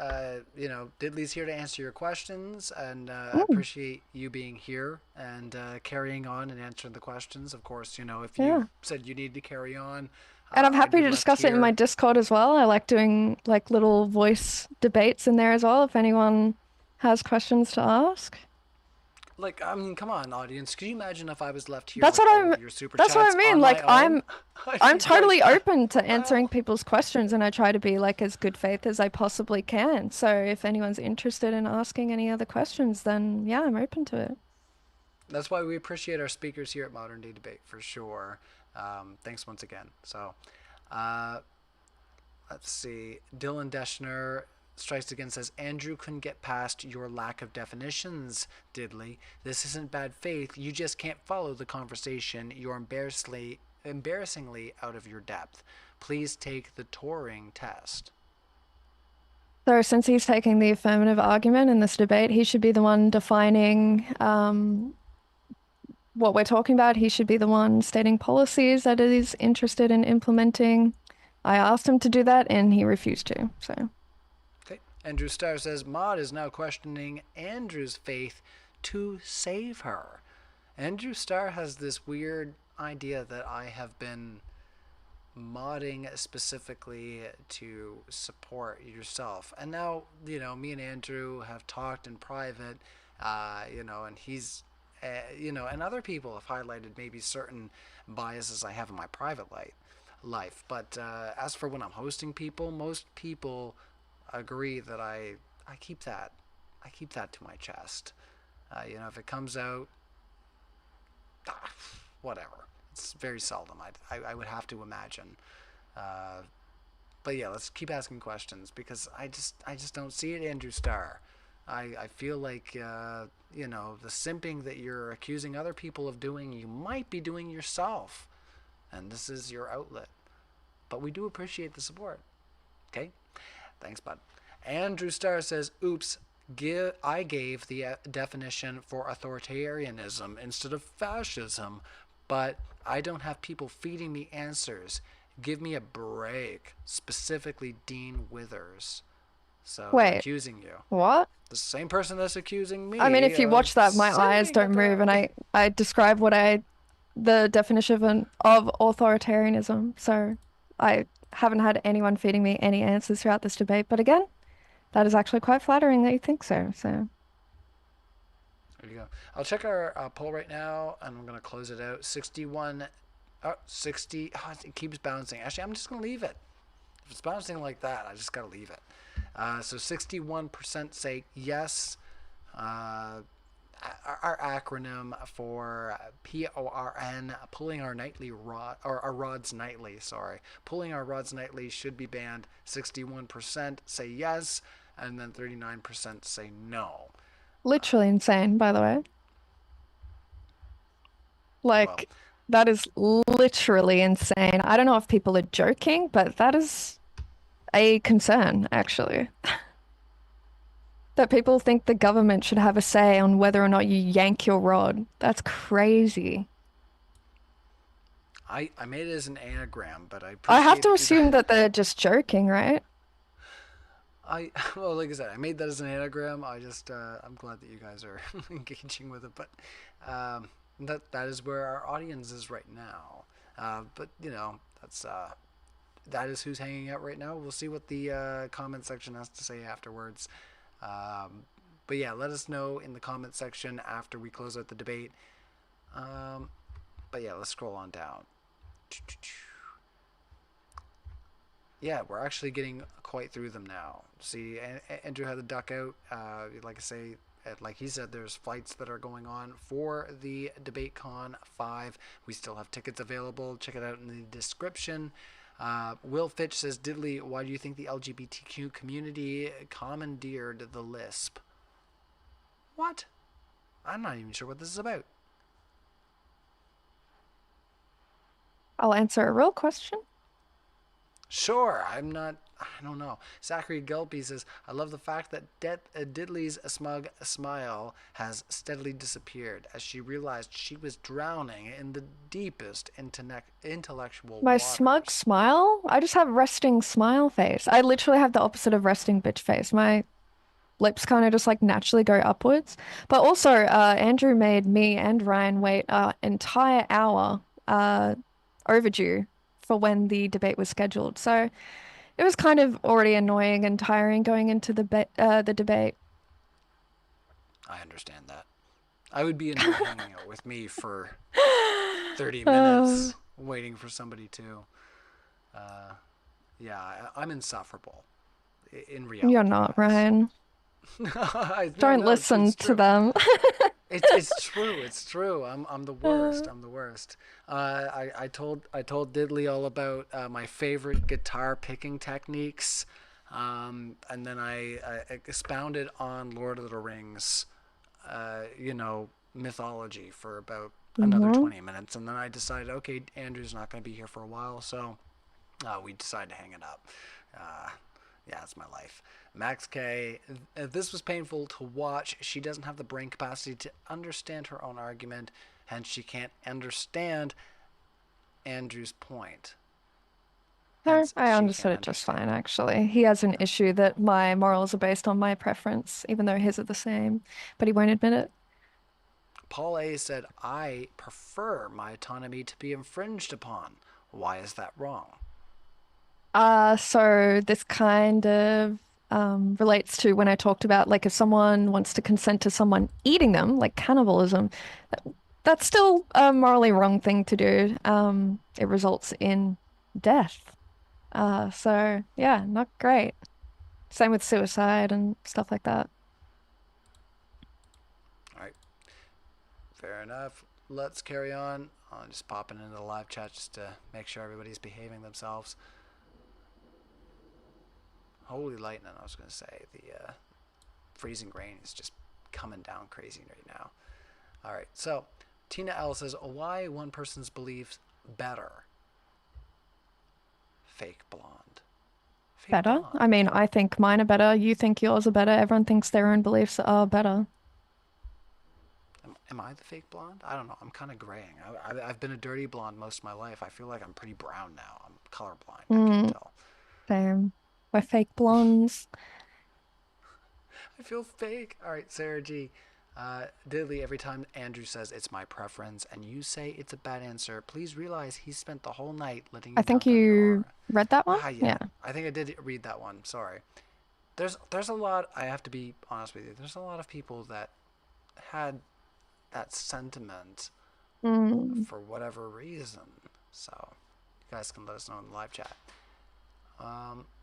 Diddley's here to answer your questions, and I appreciate you being here and carrying on and answering the questions. Of course, if you said you need to carry on, And I'm I'd happy be to left discuss it in here. my Discord as well. I like doing like little voice debates in there as well, if anyone has questions to ask. Like, I mean, come on, audience. Could you imagine if I was left here That's with what all I'm of your super that's what chats I mean. on my Like own? I'm I'd be totally like, open to answering well, people's questions, and I try to be like as good faith as I possibly can. So if anyone's interested in asking any other questions, then yeah, I'm open to it. that's why we appreciate our speakers here at Modern Day Debate for sure. Thanks once again. So, uh, let's see. Dylan Deschner strikes again, says, Andrew couldn't get past your lack of definitions, Diddley. This isn't bad faith. You just can't follow the conversation. You're embarrassingly out of your depth. Please take the Turing test. So since he's taking the affirmative argument in this debate, he should be the one defining what we're talking about. He should be the one stating policies that he's interested in implementing. I asked him to do that and he refused to. So Okay. Andrew Starr says, Maud is now questioning Andrew's faith to save her. Andrew Starr has this weird idea that I have been modding specifically to support yourself. And now, me and Andrew have talked in private, and he's, and other people have highlighted maybe certain biases I have in my private life. But as for when I'm hosting people, most people agree that I keep that. I keep that to my chest. If it comes out, whatever. It's very seldom. I would have to imagine. But yeah, let's keep asking questions because I just don't see it, Andrew Starr. I feel like the simping that you're accusing other people of doing, you might be doing yourself, and this is your outlet. But we do appreciate the support. Okay, thanks, bud. Andrew Starr says, "Oops." I gave the definition for authoritarianism instead of fascism, but I don't have people feeding me answers. Give me a break. Specifically, Dean Withers. So they're wait, accusing you. what? The same person that's accusing me I mean, if you watch of that, my eyes simping, don't move, and apparently. I describe the definition of authoritarianism. So I haven't had anyone feeding me any answers throughout this debate. But again, that is actually quite flattering that you think so. So There you go. I'll check our poll right now, and I'm going to close it out. 61, 60. Oh, it keeps bouncing. Actually, I'm just going to leave it. If it's bouncing like that, I just got to leave it. So 61% say yes. Our acronym for PORN, pulling our nightly rod, or our rods nightly, sorry. Pulling our rods nightly should be banned. 61% say yes, and then 39% say no. literally insane, by the way. Well, Like, that is literally insane. I don't know if people are joking, but that is a concern, actually. That people think the government should have a say on whether or not you yank your rod. That's crazy. I made it as an anagram, but I I have appreciate to if you assume that they're just joking, right? well, like I said, I made that as an anagram. I'm glad that you guys are engaging with it. But That is where our audience is right now. But you know, that is who's hanging out right now. We'll see what the comment section has to say afterwards. But yeah, let us know in the comment section after we close out the debate. But yeah, let's scroll on down. Yeah, we're actually getting quite through them now. See, Andrew had the duck out. Like I say, like he said, there's flights that are going on for the DebateCon 5. We still have tickets available. Check it out in the description. Will Fitch says, Diddley, why do you think the LGBTQ community commandeered the Lisp? What? I'm not even sure what this is about. I'll answer a real question. Sure, I don't know. Zachary Gulpy says, I love the fact that Diddley's smug smile has steadily disappeared as she realized she was drowning in the deepest intellectual My waters. smug smile? I just have resting smile face. I literally have the opposite of resting bitch face. My lips kind of just like naturally go upwards. But also, Andrew made me and Ryan wait an entire hour overdue for when the debate was scheduled. So it was kind of already annoying and tiring going into the debate. I understand that. I would be enjoying hanging out with me for 30 Uh, minutes waiting for somebody to. Yeah, I'm insufferable in reality. you're not, guys. Ryan. Don't listen to them. It's true. It's true. I'm the worst. I'm the worst. I told Diddley all about my favorite guitar picking techniques, and then I expounded on Lord of the Rings, mythology for about another 20 minutes, and then I decided, okay, Andrew's not going to be here for a while, so we decided to hang it up. Yeah, it's my life. Max K, this was painful to watch. She doesn't have the brain capacity to understand her own argument, hence she can't understand Andrew's point. No, I understood it just fine, actually. He has an issue that my morals are based on my preference, even though his are the same, but he won't admit it. Paul A said, I prefer my autonomy to be infringed upon. Why is that wrong? So this kind of relates to when I talked about like if someone wants to consent to someone eating them, like cannibalism, that's still a morally wrong thing to do. It results in death. So yeah, not great. Same with suicide and stuff like that. All right. Fair enough. Let's carry on. I'm just popping into the live chat just to make sure everybody's behaving themselves. Holy lightning, I was going to say. The freezing rain is just coming down crazy right now. All right, so Tina L says, why one person's beliefs better? Fake blonde. Better? I mean, I think mine are better. You think yours are better. Everyone thinks their own beliefs are better. Am I the fake blonde? I don't know. I'm kind of graying. I've been a dirty blonde most of my life. I feel like I'm pretty brown now. I'm colorblind. I can't tell. Same. We're fake blondes. I feel fake. All right, Sarah G. Diddley, every time Andrew says it's my preference and you say it's a bad answer, please realize he spent the whole night letting you I think dunk on your you aura. read that one? Yeah. I think I did read that one. Sorry. There's a lot, I have to be honest with you, there's a lot of people that had that sentiment for whatever reason. So you guys can let us know in the live chat.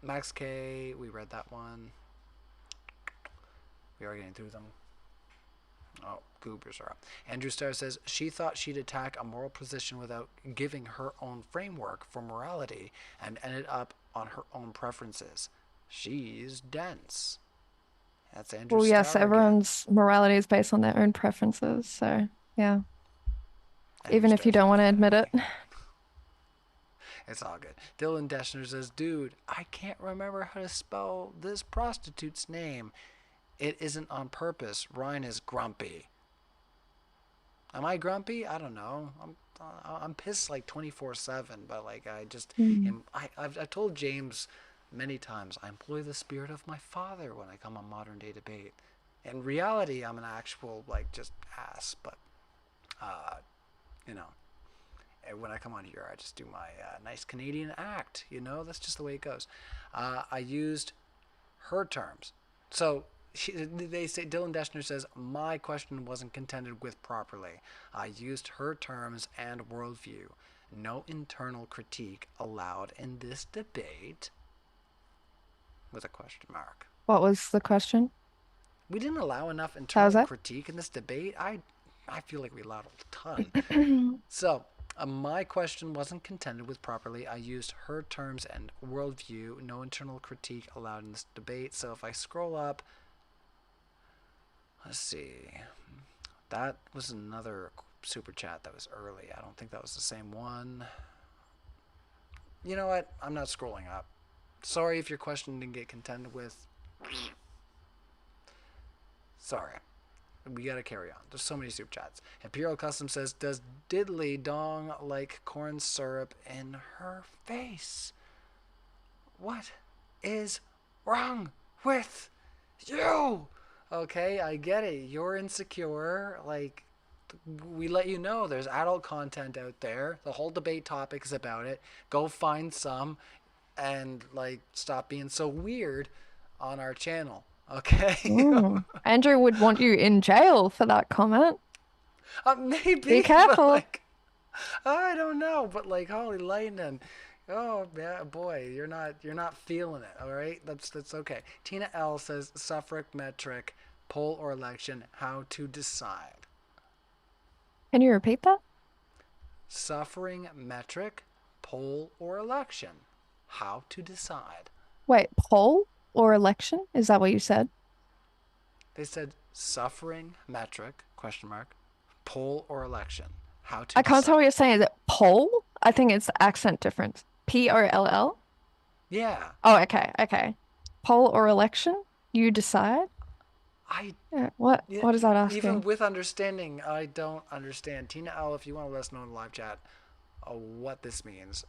Max K, we read that one. We are getting through them. Oh, goobers are up. Andrew Starr says, she thought she'd attack a moral position without giving her own framework for morality and ended up on her own preferences. She's dense. That's Andrew Starr. Well, yes, again. everyone's morality is based on their own preferences. So, yeah. Even if you don't want to admit it. It's all good. Dylan Deschner says, dude, I can't remember how to spell this prostitute's name. It isn't on purpose. Ryan is grumpy. Am I grumpy? I don't know. I'm pissed like 24/7, but like I just I've told James many times I employ the spirit of my father when I come on Modern Day Debate. In reality, I'm an actual like just ass, but You know, and when I come on here, I just do my nice Canadian act. You know, that's just the way it goes. I used her terms. So they say, Dylan Deschner says, my question wasn't contended with properly. I used her terms and worldview. No internal critique allowed in this debate. With a question mark. What was the question? We didn't allow enough How's internal that? critique in this debate. I feel like we allowed a ton. So, my question wasn't contended with properly. I used her terms and worldview. No internal critique allowed in this debate. So if I scroll up, let's see. That was another super chat that was early. I don't think that was the same one. You know what? I'm not scrolling up. Sorry if your question didn't get contended with. Sorry. We gotta carry on. There's so many super chats. Imperial Custom says, does Diddley dong like corn syrup in her face? What is wrong with you? Okay, I get it. You're insecure. Like, we let you know there's adult content out there. The whole debate topic is about it. Go find some and, like, stop being so weird on our channel. Okay? Andrew would want you in jail for that comment. Maybe. Be careful. But, like, I don't know, but like, holy lightning. Oh yeah, boy, you're not feeling it. All right, that's okay. Tina L says suffrage metric, poll or election, how to decide. Can you repeat that? Suffering metric, poll or election, how to decide. Wait, poll or election? Is that what you said? They said suffering metric, question mark, poll or election, how to I can't decide. tell what you're saying. Is it poll? I think it's the accent difference. Poll? Yeah. Oh, okay. Poll or election? You decide? What is that asking? Even with understanding, I don't understand. Tina L, if you want to let us know in the live chat what this means,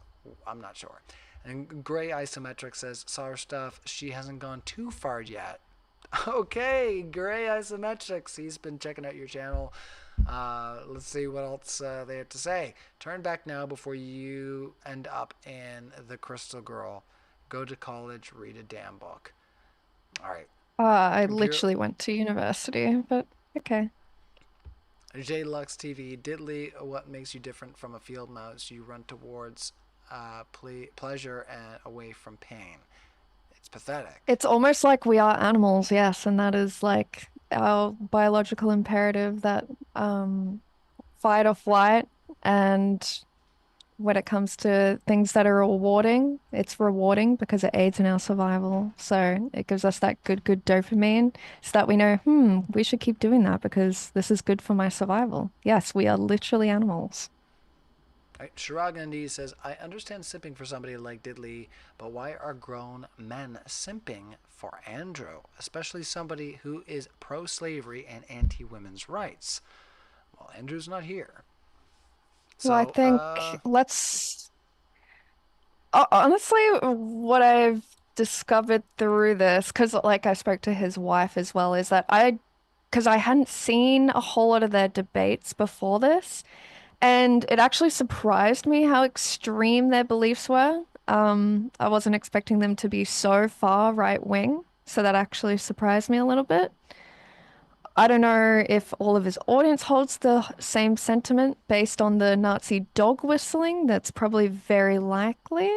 I'm not sure. And Gray Isometric says, saw her stuff. She hasn't gone too far yet. Okay, Gray Isometrics. He's been checking out your channel. Let's see what else they have to say. Turn back now before you end up in the Crystal Girl. Go to college, read a damn book. All right. I literally went to university, but okay. J Lux TV, Diddley, what makes you different from a field mouse? You run towards pleasure and away from pain. It's pathetic. It's almost like we are animals, yes, and that is like our biological imperative that fight or flight, and when it comes to things that are rewarding, it's rewarding because it aids in our survival. So it gives us that good dopamine so that we know, we should keep doing that because this is good for my survival. Yes, we are literally animals. Right. Shiragandi says, I understand simping for somebody like Diddley, but why are grown men simping for Andrew, especially somebody who is pro-slavery and anti-women's rights? Well, Andrew's not here. So I think honestly, what I've discovered through this, because like I spoke to his wife as well, is that because I hadn't seen a whole lot of their debates before this, and it actually surprised me how extreme their beliefs were. I wasn't expecting them to be so far right wing, so that actually surprised me a little bit. I don't know if all of his audience holds the same sentiment based on the Nazi dog whistling. That's probably very likely.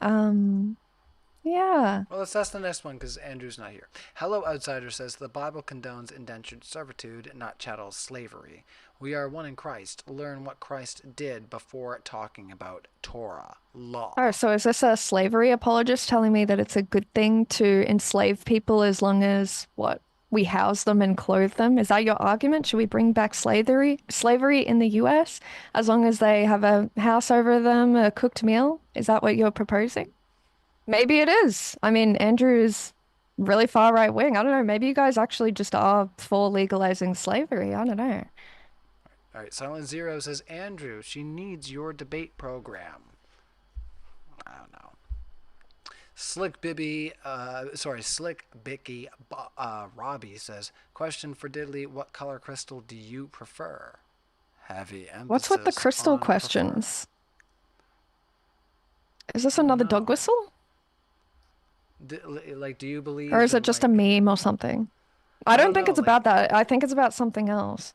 Yeah. Well, let's ask the next one because Andrew's not here. Hello Outsider says, the Bible condones indentured servitude, not chattel slavery. We are one in Christ. Learn what Christ did before talking about Torah law. Oh, so is this a slavery apologist telling me that it's a good thing to enslave people as long as we house them and clothe them? Is that your argument? Should we bring back slavery in the US as long as they have a house over them, a cooked meal? Is that what you're proposing? Maybe it is. I mean, Andrew is really far right wing. I don't know. Maybe you guys actually just are for legalizing slavery. I don't know. All right, Silent Zero says, Andrew, she needs your debate program. I don't know. Slick Bicky Robbie says, question for Diddley, what color crystal do you prefer? Heavy What's with the emphasis crystal on prefer. questions? Is this I don't another dog know. whistle? Like, do you believe Or is it in just a like, meme or something? I I don't don't think know, it's about that. I think it's about something else.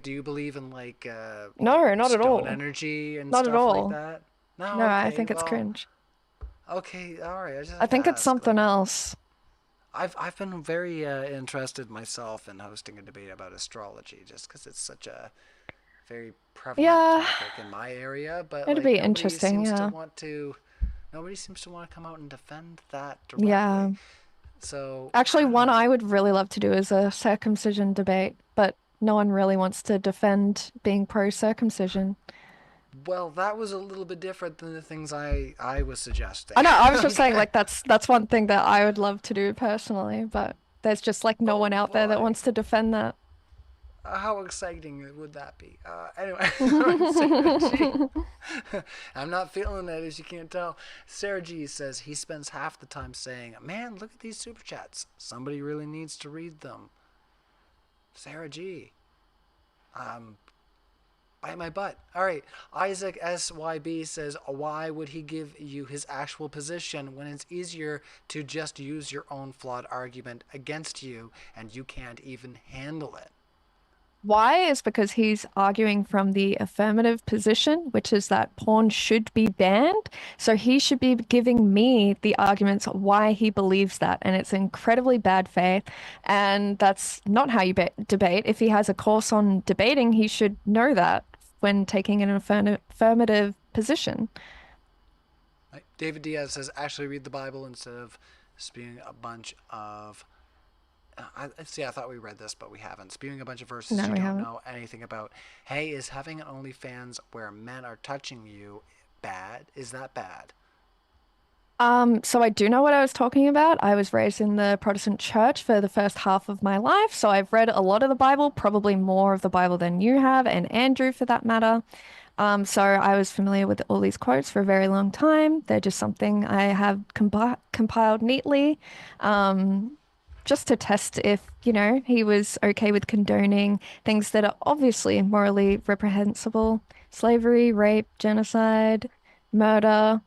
do you believe in like No, not at stone all. energy and Not at stuff like all. that? No, No, I okay, think it's well, cringe. okay, all right. I just I have to think it's ask. something else. I've been very interested myself in hosting a debate about astrology, just because it's such a very prevalent Yeah, topic in my area. But it'd like be interesting, yeah. nobody seems to want to come out and defend that Yeah. directly. So I Actually, don't one I know. would really love to do is a circumcision debate, but no one really wants to defend being pro-circumcision. Well, that was a little bit different than the things I was I suggesting. know, I was just saying Okay. like that's one thing that I would love to do personally, but there's just like no Oh one out there that boy. wants to defend that. How exciting would that be? Anyway, Sarah G. I'm not feeling it, as you can't tell. Sarah G says he spends half the time saying, "Man, look at these super chats. Somebody really needs to read them." Sarah G. Bite my butt. All right. Isaac SYB says, "Why would he give you his actual position when it's easier to just use your own flawed argument against you and you can't even handle it?" Why is because he's arguing from the affirmative position, which is that porn should be banned. So he should be giving me the arguments why he believes that. And it's incredibly bad faith. And that's not how you debate. If he has a course on debating, he should know that when taking an affirmative position. David Diaz says, "Actually read the Bible instead of spewing a bunch of..." I thought we read this, but we haven't. "Spewing a bunch of verses No, you we don't haven't. know anything about. Hey, is having an OnlyFans where men are touching you bad? Is that bad?" So I do know what I was talking about. I was raised in the Protestant church for the first half of my life, so I've read a lot of the Bible, probably more of the Bible than you have, and Andrew for that matter. So I was familiar with all these quotes for a very long time. They're just something I have compiled neatly, just to test if, he was okay with condoning things that are obviously morally reprehensible: slavery, rape, genocide, murder.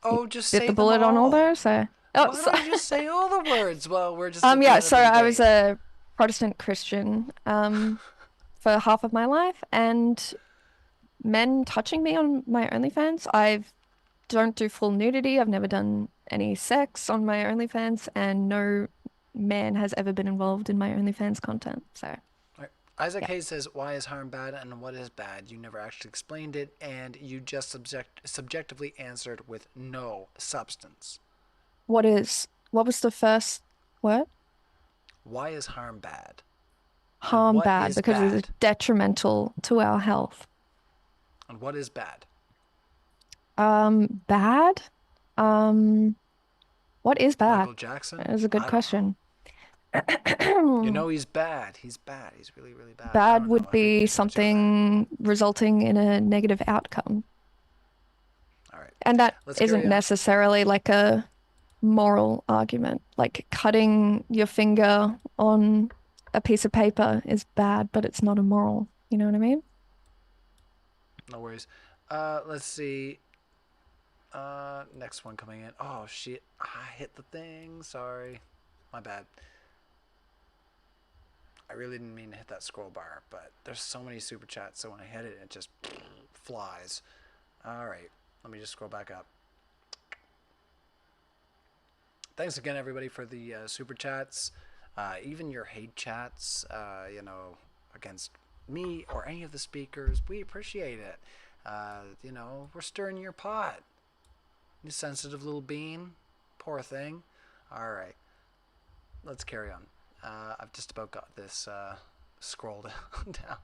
He Oh, just bit say the them bullet on all all. those. So, oh, Why so, don't you just say all the words? Well, we're just at the yeah. end of So the I was debate. a Protestant Christian, for half of my life, and men touching me on my OnlyFans. I don't do full nudity. I've never done any sex on my OnlyFans, and no man has ever been involved in my OnlyFans content. So, Right. Isaac yeah. Hayes says, "Why is harm bad and what is bad? You never actually explained it, and you just subjectively answered with no substance." What was the first word? Why is harm bad? And Harm what bad is because it is bad? detrimental to our health. And what is bad? Bad? Um, what is bad? Michael Jackson? That is a good I don't know. question. You know he's bad. He's bad. He's really, really bad. I Bad don't know. would Who be cares? What's your thing? something resulting in a negative outcome. All right. And that Let's isn't carry on. necessarily like a moral argument. Like cutting your finger on a piece of paper is bad, but it's not immoral. You know what I mean? No worries. Let's see. Next one coming in. Oh, shit. I hit the thing. Sorry. My bad. I really didn't mean to hit that scroll bar, but there's so many super chats, so when I hit it, it just flies. All right. Let me just scroll back up. Thanks again, everybody, for the super chats. Even your hate chats, against me or any of the speakers. We appreciate it. We're stirring your pot. You sensitive little bean. Poor thing. All right. Let's carry on. I've just about got this scrolled down.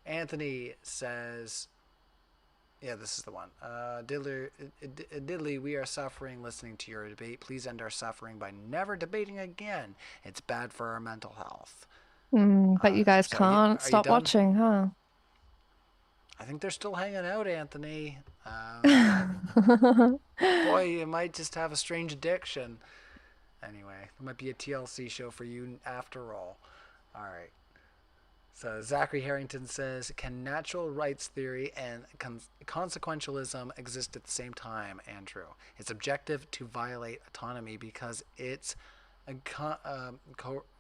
Anthony says, yeah, this is the one. Diddley, we are suffering listening to your debate. Please end our suffering by never debating again. It's bad for our mental health. But you guys So can't are you stop done? watching, huh? I think they're still hanging out, Anthony. Boy, you might just have a strange addiction. Anyway, it might be a TLC show for you after all. All right. So Zachary Harrington says, can natural rights theory and consequentialism exist at the same time, Andrew? It's objective to violate autonomy because it's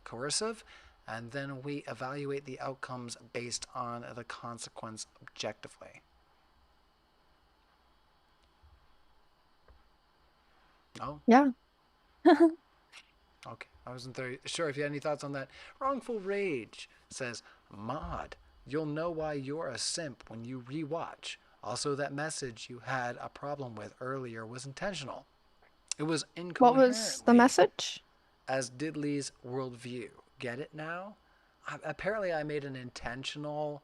coercive, and then we evaluate the outcomes based on the consequence objectively. Oh, Yeah. okay. I wasn't very sure if you had any thoughts on that. Wrongful Rage says, Mod, you'll know why you're a simp when you rewatch. Also, that message you had a problem with earlier was intentional. It was What was the incoherently message? as Diddley's worldview. Get it now? Apparently, I made an intentional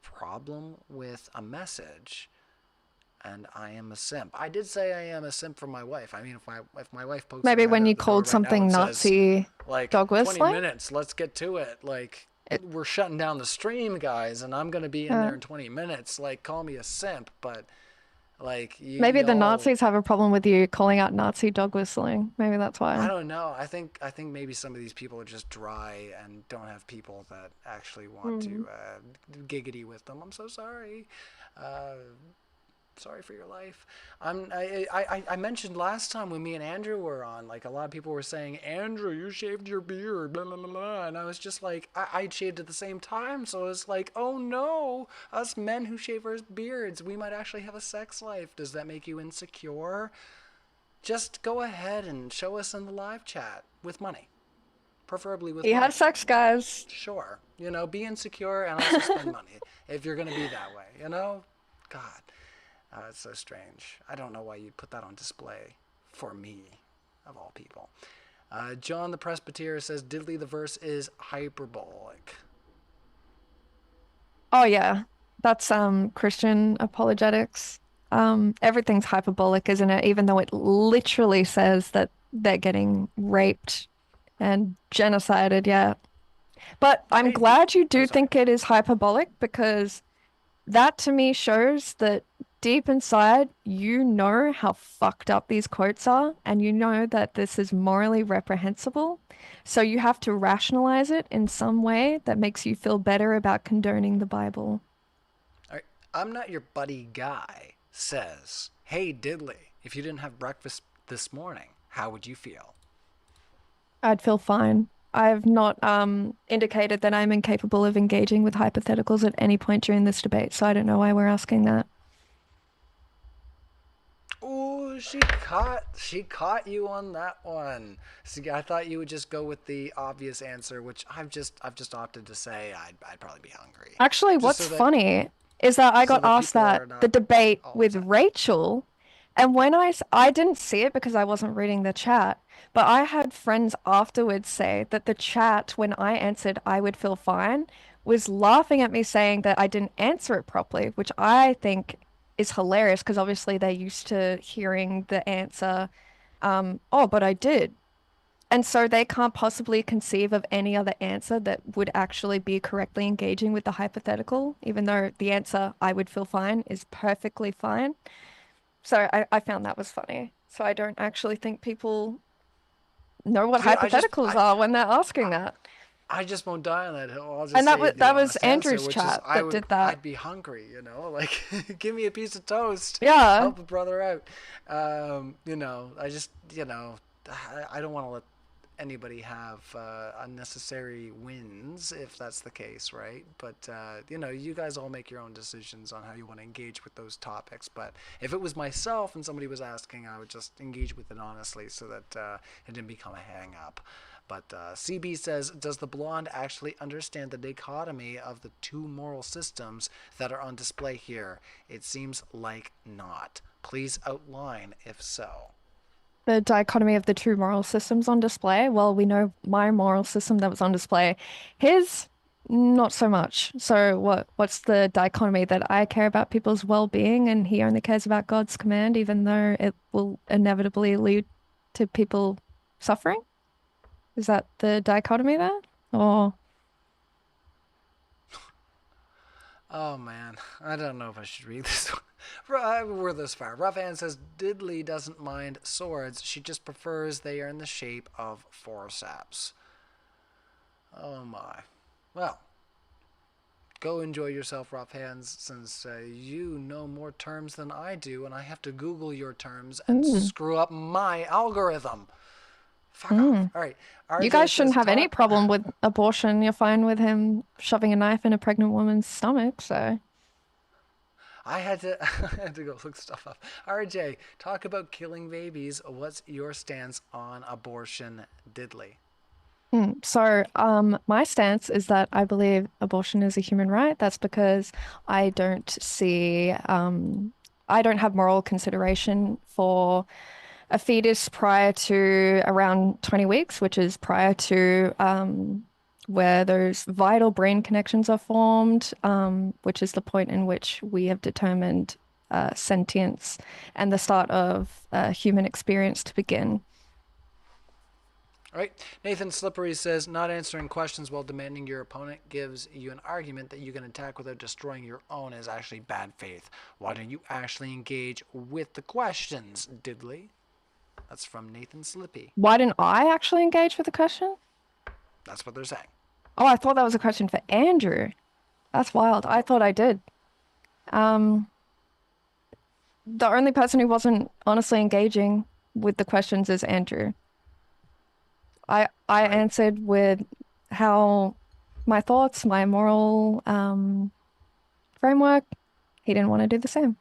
problem with a message, and I am a simp. I did say I am a simp for my wife. I mean, if my wife pokes Maybe her head when out you the door called right something now and says, Nazi like, dog 20 whistling? minutes, let's get to it. Like, we're shutting down the stream, guys, and I'm going to be in there in 20 minutes. Like, call me a simp, but, like, Maybe the y'all, Nazis have a problem with you calling out Nazi dog whistling. Maybe that's I why. don't know. I think maybe some of these people are just dry and don't have people that actually want to giggity with them. I'm so sorry. Sorry for your life. I mentioned last time when me and Andrew were on, like, a lot of people were saying, Andrew, you shaved your beard, blah, blah, blah, blah. And I was just like, I shaved at the same time. So it's like, oh no, us men who shave our beards, we might actually have a sex life. Does that make you insecure? Just go ahead and show us in the live chat with money. Preferably with He money. has sex, guys. Sure. You know, be insecure and also spend money if you're going to be that way, you know? God. It's so strange. I don't know why you'd put that on display for me, of all people. John the Presbyter says, Diddley the verse is hyperbolic. Oh yeah, that's Christian apologetics. Everything's hyperbolic, isn't it? Even though it literally says that they're getting raped and genocided, yeah. But I'm glad you do think it is hyperbolic, because that to me shows that deep inside you know how fucked up these quotes are, and you know that this is morally reprehensible. So you have to rationalize it in some way that makes you feel better about condoning the Bible. All right. I'm not your buddy guy says, hey Diddley, if you didn't have breakfast this morning, how would you feel? I'd feel fine. I've not indicated that I'm incapable of engaging with hypotheticals at any point during this debate, so I don't know why we're asking that. Ooh, she caught you on that one. See, I thought you would just go with the obvious answer, which I've just opted to say I'd probably be hungry. Actually, Just what's so that- funny is that I so got that asked people are that not the debate all with upset. Rachel, and when I didn't see it because I wasn't reading the chat, but I had friends afterwards say that the chat, when I answered I would feel fine, was laughing at me saying that I didn't answer it properly, which I think is hilarious because obviously they're used to hearing the answer, oh, but I did. And so they can't possibly conceive of any other answer that would actually be correctly engaging with the hypothetical, even though the answer I would feel fine is perfectly fine. So I found that was funny. So I don't actually think people know what See, hypotheticals are when they're asking that. I just won't die on that hill. I'll just And say that the was honest answer, Andrew's which is chat that did that. I'd be hungry, you know, like give me a piece of toast. Yeah. Help a brother out. You know, I just, you know, I don't want to let anybody have unnecessary wins if that's the case, right? But you know, you guys all make your own decisions on how you want to engage with those topics. But if it was myself and somebody was asking, I would just engage with it honestly so that it didn't become a hang up. But CB says, does the blonde actually understand the dichotomy of the two moral systems that are on display here? It seems like not. Please outline if so. The dichotomy of the two moral systems on display. Well, we know my moral system that was on display. His, not so much. So what's the dichotomy? That I care about people's well-being and he only cares about God's command, even though it will inevitably lead to people suffering? Is that the dichotomy there? Or oh man, I don't know if I should read this one. We're this far. Rough Ann says, Diddley doesn't mind swords. She just prefers they are in the shape of forceps. Oh my. Well, Go enjoy yourself, rough hands, since you know more terms than I do, and I have to Google your terms and screw up my algorithm. Fuck off. All right. You RJ guys says, shouldn't have any problem with abortion. You're fine with him shoving a knife in a pregnant woman's stomach, so. I had to go look stuff up. RJ, talk about killing babies. What's your stance on abortion, diddly? So, my stance is that I believe abortion is a human right. That's because I don't see, I don't have moral consideration for a fetus prior to around 20 weeks, which is prior to where those vital brain connections are formed, which is the point in which we have determined sentience and the start of human experience to begin. All right. Nathan Slippery says, not answering questions while demanding your opponent gives you an argument that you can attack without destroying your own is actually bad faith. Why don't you actually engage with the questions, diddly? That's from Nathan Slippy. Why didn't I actually engage with the question? That's what they're saying. Oh, I thought that was a question for Andrew. That's wild. I thought I did. The only person who wasn't honestly engaging with the questions is Andrew. I answered with how my thoughts, my moral framework. He didn't want to do the same.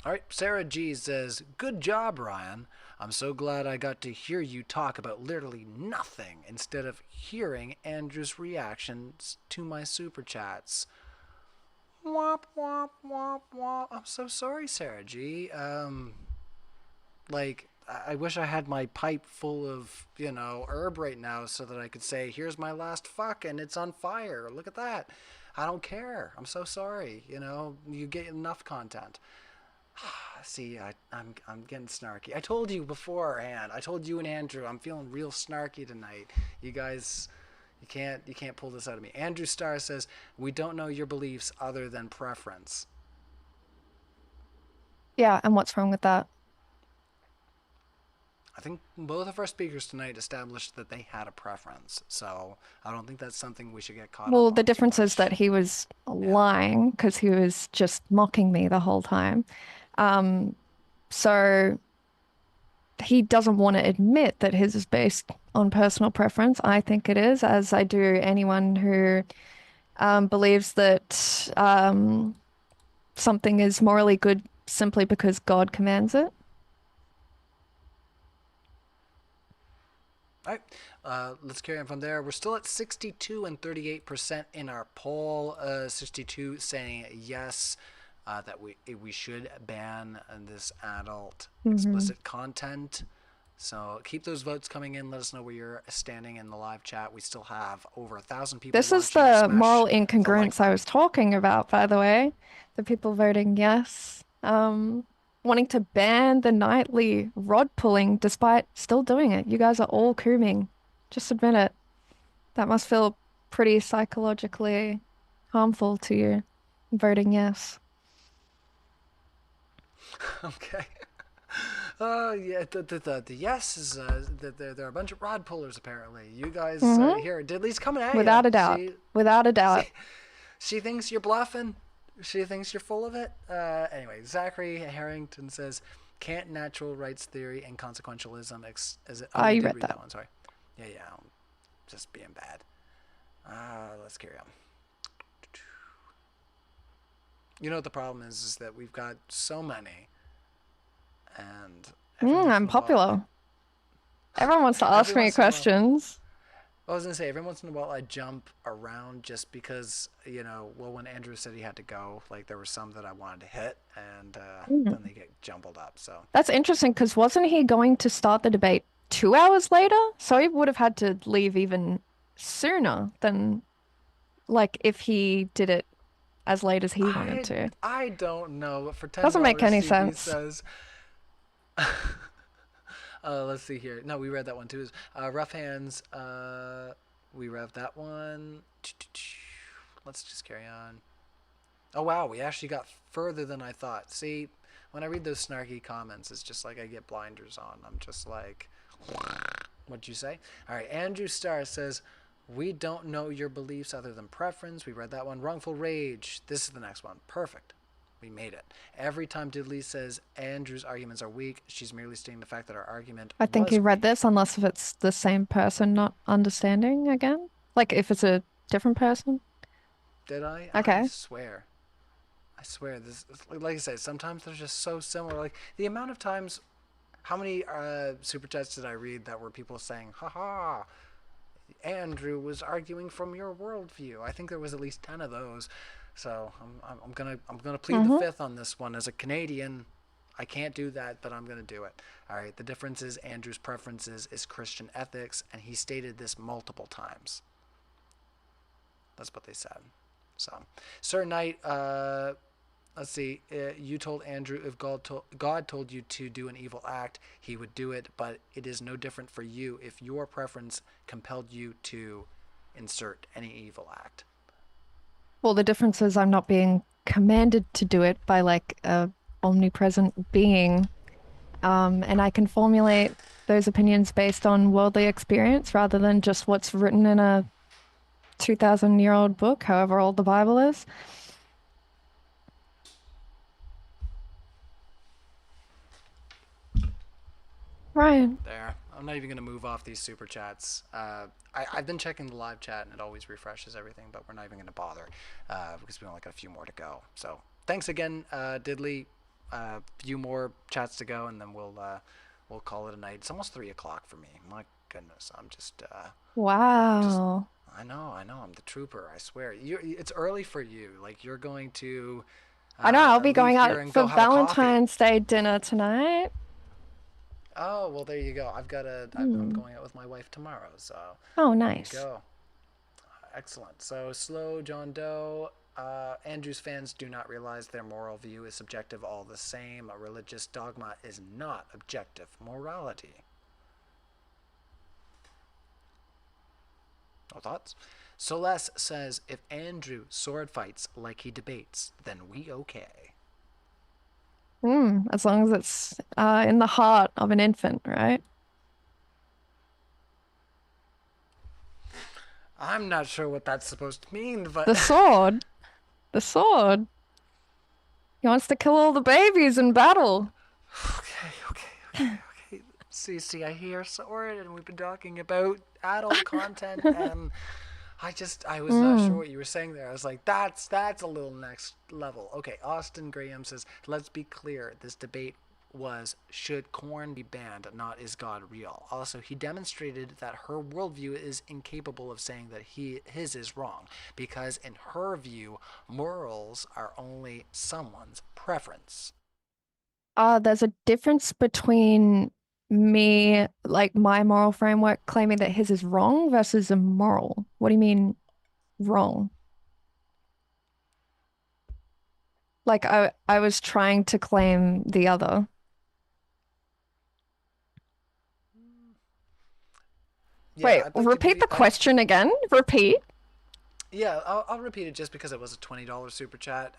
All right, Sarah G says, good job, Ryan. I'm so glad I got to hear you talk about literally nothing instead of hearing Andrew's reactions to my super chats. Womp, womp, womp, womp. I'm so sorry, Sarah G. I wish I had my pipe full of, herb right now so that I could say, here's my last fuck and it's on fire. Look at that. I don't care. I'm so sorry. You get enough content. See, I'm getting snarky. I told you beforehand. I told you and Andrew, I'm feeling real snarky tonight. You guys, you can't pull this out of me. Andrew Starr says, we don't know your beliefs other than preference. Yeah, and what's wrong with that? I think both of our speakers tonight established that they had a preference, so I don't think that's something we should get caught up on. Well, the difference is that he was lying because he was just mocking me the whole time. So he doesn't want to admit that his is based on personal preference. I think it is, as I do anyone who believes that something is morally good simply because God commands it. All right, let's carry on from there. We're still at 62 and 38% in our poll. 62 saying yes, that we should ban this adult explicit content. So keep those votes coming in. Let us know where you're standing in the live chat. We still have over 1,000 people. This is the moral incongruence I was talking about, by the way. The people voting yes. Wanting to ban the nightly rod pulling despite still doing it. You guys are all cooming. Just admit it. That must feel pretty psychologically harmful to you, voting yes. Okay. Yeah, the yes is that there are a bunch of rod pullers apparently. You guys here, Diddley's coming at you. Without a doubt. Without a doubt. She thinks you're bluffing. She thinks you're full of it. Anyway, Zachary Harrington says, can't natural rights theory and consequentialism is it? Oh, you read that one. Sorry. Yeah, I'm just being bad. Let's carry on. You know what the problem is that we've got so many, and I'm popular. Everyone wants to ask me questions. I was gonna say every once in a while I jump around just because when Andrew said he had to go, like there were some that I wanted to hit, and then they get jumbled up. So that's interesting because wasn't he going to start the debate 2 hours later? So he would have had to leave even sooner than like if he did it as late as he wanted to. I don't know, but for $10 doesn't make any CB sense. Says, let's see here. No, we read that one too. Rough Hands. We read that one. Let's just carry on. Oh wow, we actually got further than I thought. See, when I read those snarky comments, it's just like I get blinders on. I'm just like, what'd you say? All right, Andrew Starr says, We don't know your beliefs other than preference. We read that one. Wrongful rage. This is the next one. Perfect. We made it. Every time Diddley says Andrew's arguments are weak, she's merely stating the fact that our argument I think was you read weak. this, unless if it's the same person not understanding again. Like if it's a different person. Did I? I Okay. swear. I swear. This, like I said, sometimes they're just so similar. Like the amount of times, how many super chats did I read that were people saying, "Haha, Andrew was arguing from your worldview"? I think there was at least 10 of those. So I'm gonna plead the fifth on this one. As a Canadian, I can't do that, but I'm gonna do it. All right. The difference is Andrew's preferences is Christian ethics, and he stated this multiple times. That's what they said. So, Sir Knight, let's see. You told Andrew if God told you to do an evil act, he would do it, but it is no different for you if your preference compelled you to insert any evil act. Well, the difference is I'm not being commanded to do it by like a omnipresent being. And I can formulate those opinions based on worldly experience rather than just what's written in a 2,000-year-old book, however old the Bible is. Ryan. There. I'm not even going to move off these super chats. I've been checking the live chat and it always refreshes everything, but we're not even going to bother because we only got a few more to go. So thanks again, Diddley. A few more chats to go and then we'll call it a night. It's almost 3 o'clock for me. My goodness, I'm just Wow. I know. I'm the trooper. I swear. It's early for you. Like you're going to. I know, I'll be leave going here out and for go have a coffee. Valentine's Day dinner tonight. Oh well, there you go. I'm going out with my wife tomorrow. So. Oh, There nice. you go. Excellent. So slow John Doe. Andrew's fans do not realize their moral view is subjective all the same. A religious dogma is not objective morality. No thoughts? Celeste says, if Andrew sword fights like he debates, then we okay. As long as it's in the heart of an infant, right? I'm not sure what that's supposed to mean, but The sword. The sword. He wants to kill all the babies in battle. okay. See, I hear sword, and we've been talking about adult content, and I was not sure what you were saying there. I was like, that's a little next level. Okay, Austin Graham says, let's be clear. This debate was, should corn be banned, not is God real? Also, he demonstrated that her worldview is incapable of saying that his is wrong, because in her view, morals are only someone's preference. There's a difference between me, like my moral framework, claiming that his is wrong versus immoral. What do you mean wrong? Like I was trying to claim the other. Yeah, Wait, I'd like repeat the question again. Repeat. Yeah, I'll repeat it just because it was a $20 super chat.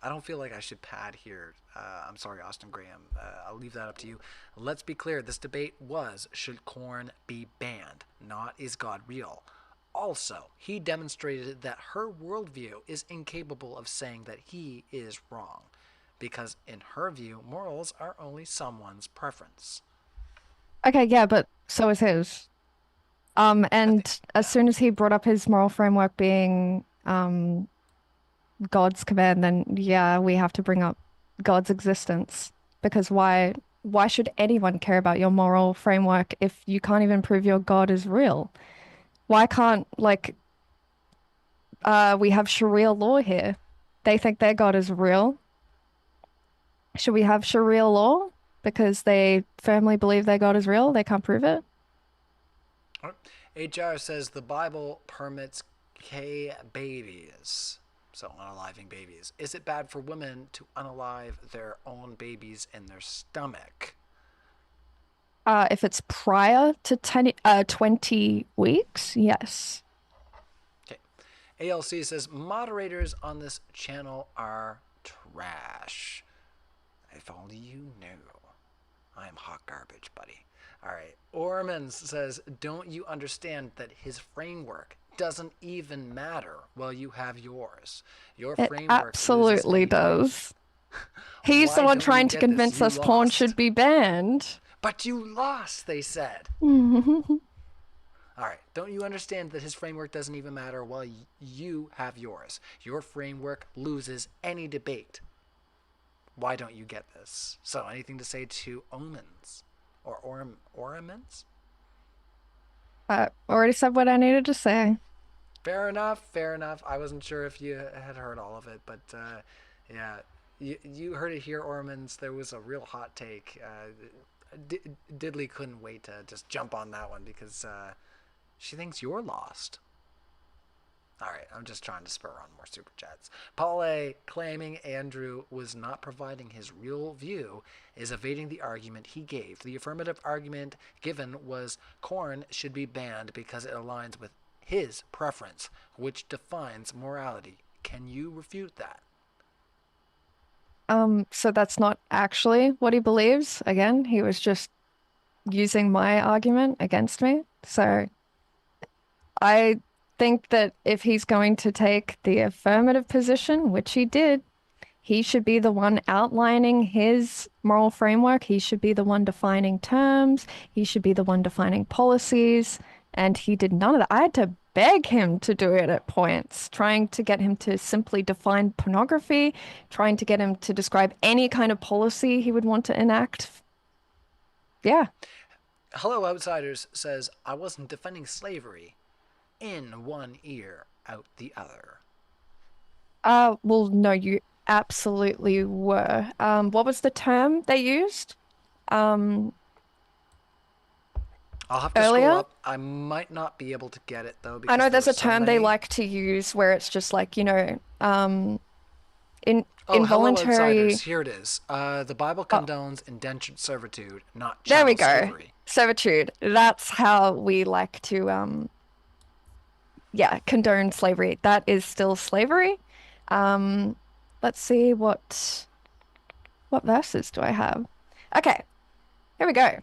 I don't feel like I should pad here. I'm sorry, Austin Graham. I'll leave that up to you. Let's be clear. This debate was, should corn be banned, not is God real? Also, he demonstrated that her worldview is incapable of saying that he is wrong, because in her view, morals are only someone's preference. Okay, yeah, but so is his. And as soon as he brought up his moral framework being God's command, then yeah, we have to bring up God's existence. Because why should anyone care about your moral framework if you can't even prove your God is real? Why can't we have Sharia law here? They think their God is real. Should we have Sharia law because they firmly believe their God is real? They can't prove it. HR says the Bible permits K babies, so unaliving babies. Is it bad for women to unalive their own babies in their stomach? If it's prior to 20 weeks, yes. Okay. ALC says moderators on this channel are trash. If only you knew. I am hot garbage, buddy. All right. Ormans says, don't you understand that his framework doesn't even matter while you have yours? Your It framework loses absolutely any debate. does. He's the Why one don't you trying to get this? convince You us porn lost. should be banned. But you lost, they said. All right. Don't you understand that his framework doesn't even matter while you have yours? Your framework loses any debate. Why don't you get this? So, anything to say to omens? Or ornaments? I already said what I needed to say. Fair enough, fair enough. I wasn't sure if you had heard all of it, but yeah. You heard it here, Ormans. There was a real hot take. Diddley couldn't wait to just jump on that one because she thinks you're lost. All right, I'm just trying to spur on more super chats. Paul A. claiming Andrew was not providing his real view is evading the argument he gave. The affirmative argument given was corn should be banned because it aligns with his preference, which defines morality. Can you refute that? So that's not actually what he believes. Again, he was just using my argument against me. So I think that if he's going to take the affirmative position, which he did, he should be the one outlining his moral framework. He should be the one defining terms. He should be the one defining policies. And he did none of that. I had to beg him to do it at points, trying to get him to simply define pornography, trying to get him to describe any kind of policy he would want to enact. Yeah. Hello Outsiders says, I wasn't defending slavery. In one ear, out the other. Well, no, you absolutely were. What was the term they used? I'll have to Earlier? scroll up. I might not be able to get it though. I Because know there's there a were so term they many. like to use where it's just like, Oh, hello involuntary. Outsiders. Here it is. The Bible condones indentured servitude, not There we chattel go. slavery. Servitude. That's how we like to, condone slavery. That is still slavery. Let's see what verses do I have? Okay, here we go.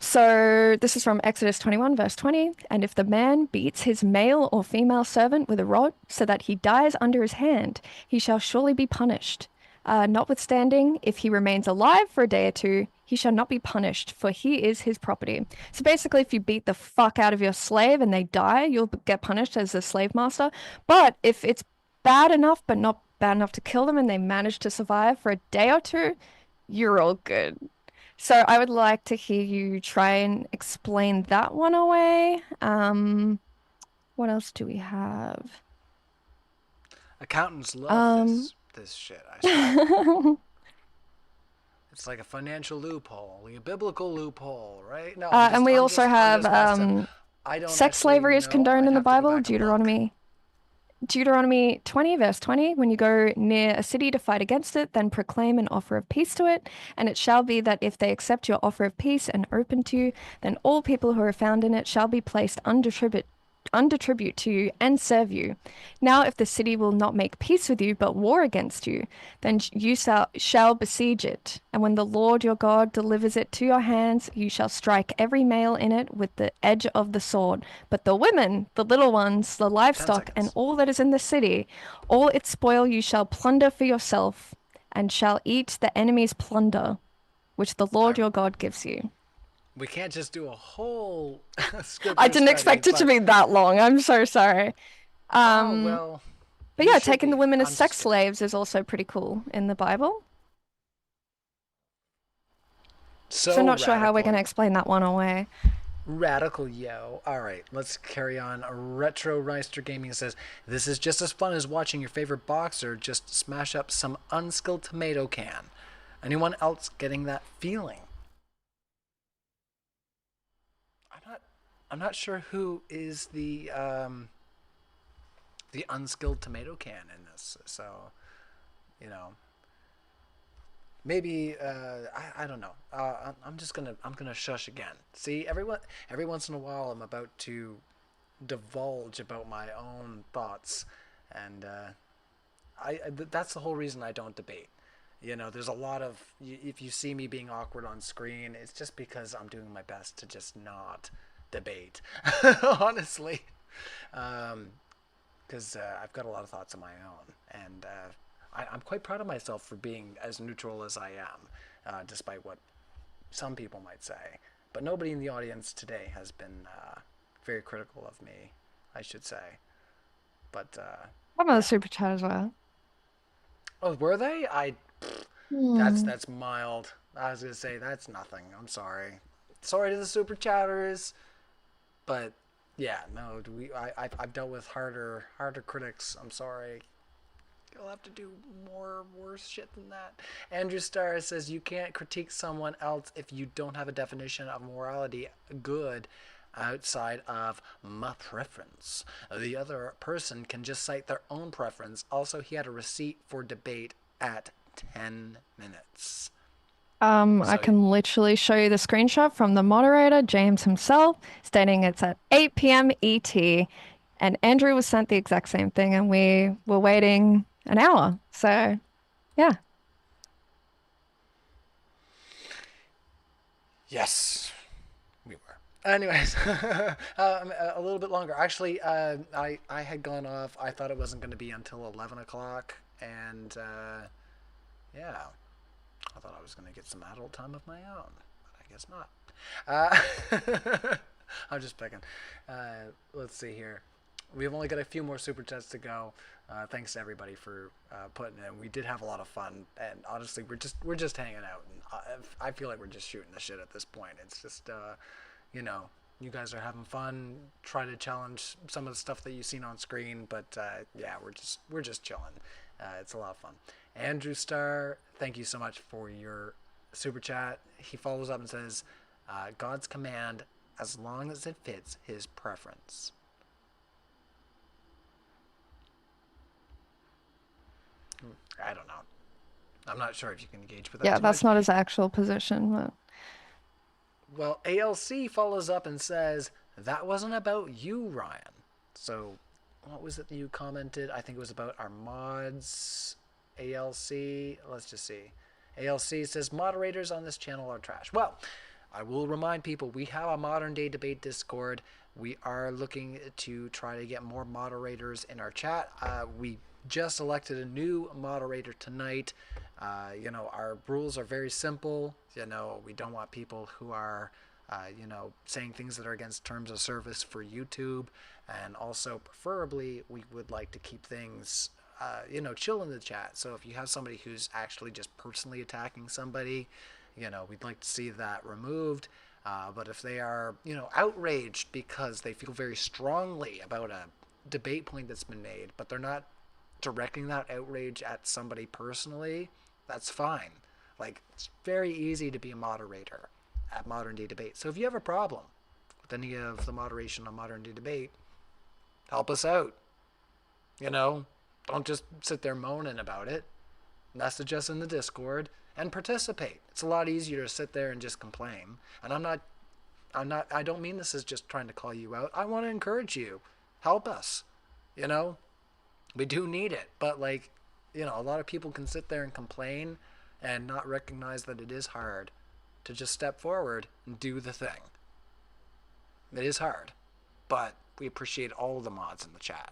So this is from Exodus 21, verse 20. And if the man beats his male or female servant with a rod so that he dies under his hand, he shall surely be punished. Notwithstanding, if he remains alive for a day or two, he shall not be punished, for he is his property. So basically, if you beat the fuck out of your slave and they die, you'll get punished as the slave master. But if it's bad enough, but not bad enough to kill them, and they manage to survive for a day or two, you're all good. So I would like to hear you try and explain that one away. What else do we have? Accountants love this shit. I swear. It's like a financial loophole, like a biblical loophole, right? No, And we I'm also just have messed up. I don't sex actually slavery is know. condoned I'd in the have to go Bible, back and look. Deuteronomy 20, verse 20, when you go near a city to fight against it, then proclaim an offer of peace to it. And it shall be that if they accept your offer of peace and open to you, then all people who are found in it shall be placed under tribute to you and serve you. Now, if the city will not make peace with you, but war against you, then you shall besiege it. And when the Lord your God delivers it to your hands, you shall strike every male in it with the edge of the sword. But the women, the little ones, the 10 livestock, and seconds. all that is in the city, all its spoil you shall plunder for yourself, and shall eat the enemy's plunder, which the Lord your God gives you. We can't just do a whole scripture I didn't study, expect it to but- be that long. I'm so sorry. Oh, well. But you yeah, should taking the be. women I'm as just sex kidding. slaves is also pretty cool in the Bible. So not sure how we're going to explain that one away. Radical, yo. All right, let's carry on. Retro Reister Gaming says, this is just as fun as watching your favorite boxer just smash up some unskilled tomato can. Anyone else getting that feeling? I'm not sure who is the unskilled tomato can in this. So, maybe I don't know. I'm gonna shush again. See, every once in a while I'm about to divulge about my own thoughts, and that's the whole reason I don't debate. There's a lot of, if you see me being awkward on screen, it's just because I'm doing my best to just not debate, honestly. Because I've got a lot of thoughts of my own, and I'm quite proud of myself for being as neutral as I am, despite what some people might say. But nobody in the audience today has been very critical of me, I should say. But Some of the yeah. super chat as well. Oh, were they? That's mild. I was gonna say that's nothing. I'm sorry. Sorry to the super chatters, but yeah, no. I've dealt with harder critics. I'm sorry. You'll have to do worse shit than that. Andrew Starr says you can't critique someone else if you don't have a definition of morality good outside of my preference. The other person can just cite their own preference. Also, he had a receipt for debate at 10 minutes. I can literally show you the screenshot from the moderator, James himself, stating it's at 8 p.m. ET. And Andrew was sent the exact same thing, and we were waiting an hour. So, yeah. Yes, we were. Anyways, a little bit longer. Actually, I had gone off. I thought it wasn't going to be until 11 o'clock. And, yeah. I thought I was going to get some adult time of my own, but I guess not. I'm just picking. Let's see here. We've only got a few more super chats to go. Thanks to everybody for putting in. We did have a lot of fun, and honestly, we're just hanging out. And I feel like we're just shooting the shit at this point. It's just, you guys are having fun. Try to challenge some of the stuff that you've seen on screen, but yeah, we're just chilling. It's a lot of fun. Andrew Starr, thank you so much for your super chat. He follows up and says, God's command, as long as it fits his preference. I don't know. I'm not sure if you can engage with that. Yeah, that's not his actual position. But... Well, ALC follows up and says, that wasn't about you, Ryan. So, what was it that you commented? I think it was about our mods. ALC, let's just see. ALC says, moderators on this channel are trash. Well, I will remind people, we have a Modern Day Debate Discord. We are looking to try to get more moderators in our chat. We just elected a new moderator tonight. Our rules are very simple. We don't want people who are, saying things that are against terms of service for YouTube. And also, preferably, we would like to keep things chill in the chat. So if you have somebody who's actually just personally attacking somebody, we'd like to see that removed. But if they are, outraged because they feel very strongly about a debate point that's been made, but they're not directing that outrage at somebody personally, that's fine. Like, it's very easy to be a moderator at Modern Day Debate. So if you have a problem with any of the moderation on Modern Day Debate, help us out. Don't just sit there moaning about it. Message us in the Discord and participate. It's a lot easier to sit there and just complain. And I don't mean this as just trying to call you out. I want to encourage you. Help us. We do need it. But a lot of people can sit there and complain and not recognize that it is hard to just step forward and do the thing. It is hard. But we appreciate all the mods in the chat.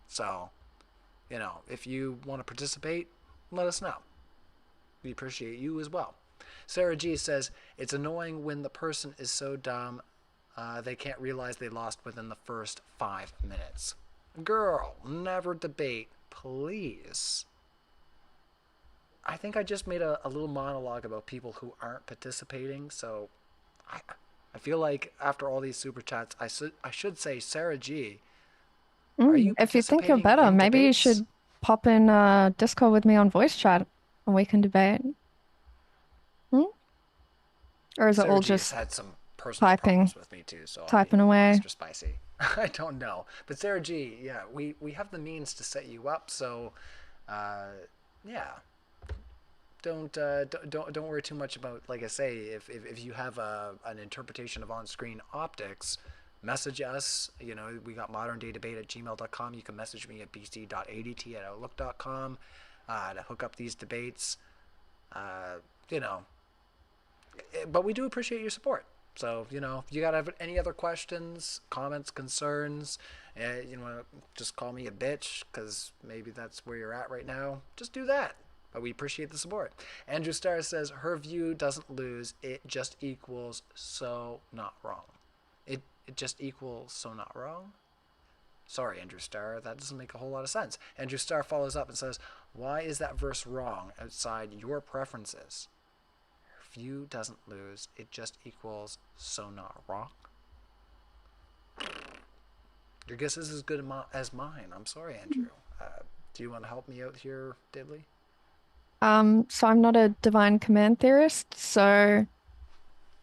So, if you want to participate, let us know. We appreciate you as well. Sarah G says, it's annoying when the person is so dumb they can't realize they lost within the first 5 minutes. Girl, never debate, please. I think I just made a little monologue about people who aren't participating, so I feel like after all these super chats, I should say, Sarah G, if you think you're better, maybe you should pop in Discord with me on voice chat and we can debate. Or is it all just had some personal typing with me too, so typing away? Extra spicy. I don't know, but Sarah G, yeah, we have the means to set you up, so yeah. Don't worry too much about, like I say, if you have an interpretation of on-screen optics, message us. We got moderndaydebate@gmail.com. You can message me at bc.adt@outlook.com to hook up these debates. You know, but we do appreciate your support. So, you know, if you got any other questions, comments, concerns, you know, just call me a bitch because maybe that's where you're at right now. Just do that. But we appreciate the support. Andrew Starr says her view doesn't lose. It just equals so not wrong. It just equals so not wrong. Sorry, Andrew Starr, that doesn't make a whole lot of sense. Andrew Starr follows up and says, why is that verse wrong outside your preferences? View doesn't lose. It just equals so not wrong. Your guess is as good as mine. I'm sorry, Andrew. Do you want to help me out here, Diddley? So I'm not a divine command theorist, so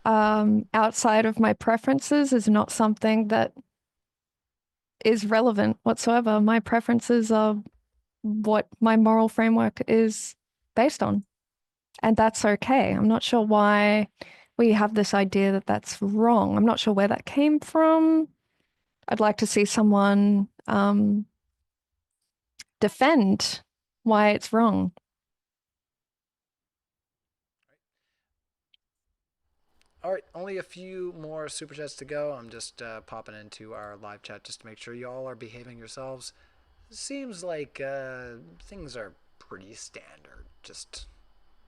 outside of my preferences is not something that is relevant whatsoever. My preferences are what my moral framework is based on. And that's okay. I'm not sure why we have this idea that that's wrong. I'm not sure where that came from. I'd like to see someone defend why it's wrong. All right, only a few more super chats to go. I'm just popping into our live chat just to make sure you all are behaving yourselves. Seems like things are pretty standard. Just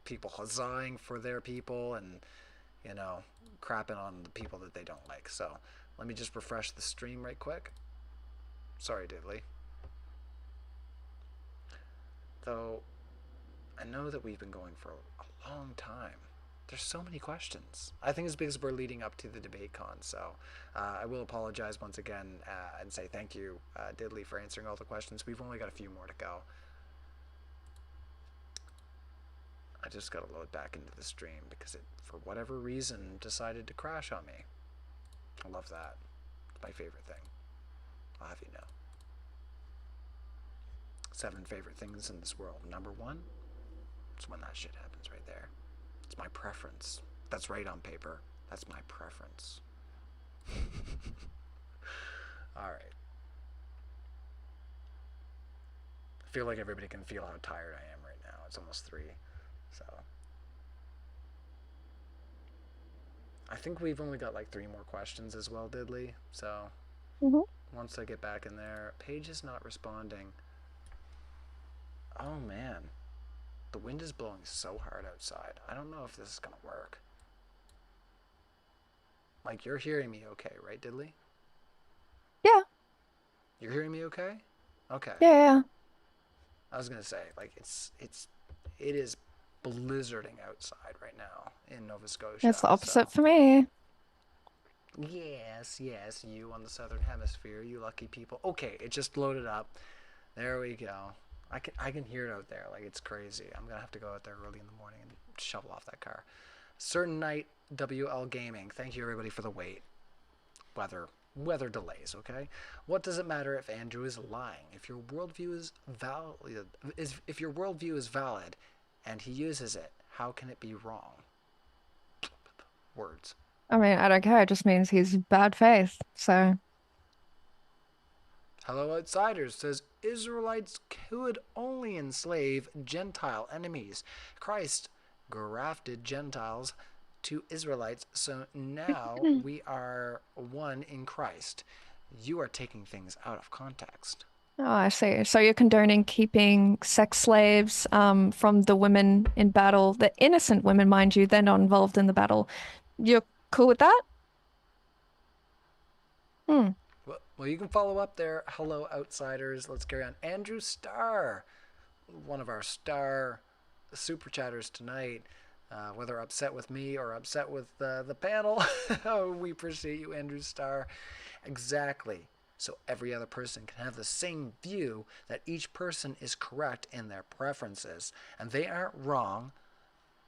people huzzahing for their people and, you know, crapping on the people that they don't like. So let me just refresh the stream right quick. Sorry, Diddley. Though I know that we've been going for a long time. There's so many questions. I think it's because we're leading up to the DEBATECON. So I will apologize once again and say thank you, Diddley, for answering all the questions. We've only got a few more to go. I just got to load back into the stream because it, for whatever reason, decided to crash on me. I love that. It's my favorite thing. I'll have you know. 7 favorite things in this world. Number 1, it's when that shit happens right there. It's my preference. That's right on paper. That's my preference. All right. I feel like everybody can feel how tired I am right now. It's almost 3. So I think we've only got like 3 more questions as well, Diddley. So once I get back in there, Paige is not responding. Oh man, the wind is blowing so hard outside. I don't know if this is gonna work. Like, you're hearing me okay, right, Diddley? Yeah. You're hearing me okay? Okay. Yeah. I was gonna say, like, it is blizzarding outside right now in Nova Scotia. It's the opposite for me. Yes, you on the southern hemisphere, you lucky people. Okay, it just loaded up. There we go. I can hear it out there. Like, it's crazy. I'm gonna have to go out there early in the morning and shovel off that car. Certain Night WL Gaming. Thank you everybody for the wait. Weather delays, okay? What does it matter if Andrew is lying? If your worldview is valid and he uses it, how can it be wrong? Words. I mean, I don't care. It just means he's bad faith. So. Hello Outsiders says Israelites could only enslave Gentile enemies. Christ grafted Gentiles to Israelites, so now we are one in Christ. You are taking things out of context. Oh, I see. So you're condoning keeping sex slaves from the women in battle, the innocent women, mind you, they're not involved in the battle. You're cool with that? Well, you can follow up there. Hello, Outsiders. Let's carry on. Andrew Starr, one of our star super chatters tonight. Whether upset with me or upset with the panel, we appreciate you, Andrew Starr. Exactly. So every other person can have the same view that each person is correct in their preferences, and they aren't wrong.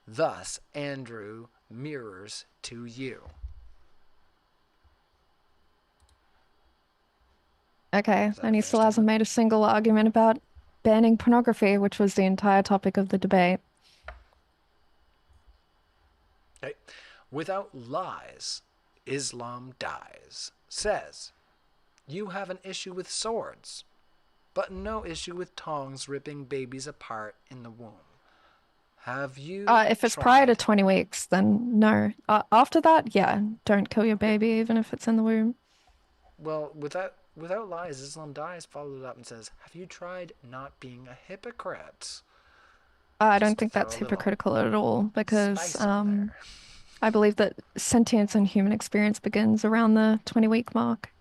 Thus, Andrew mirrors to you. Okay, and he still hasn't made a single argument about banning pornography, which was the entire topic of the debate. Okay. Without lies, Islam dies. Says, you have an issue with swords, but no issue with tongs ripping babies apart in the womb. Have you If it's prior to tried? 20 weeks, then no. After that, yeah, don't kill your baby even if it's in the womb. Well, without lies, Islam Dies followed up and says, "Have you tried not being a hypocrite?" I don't Just to think throw that's a little hypocritical at all because spice on there. I believe that sentience and human experience begins around the 20-week mark.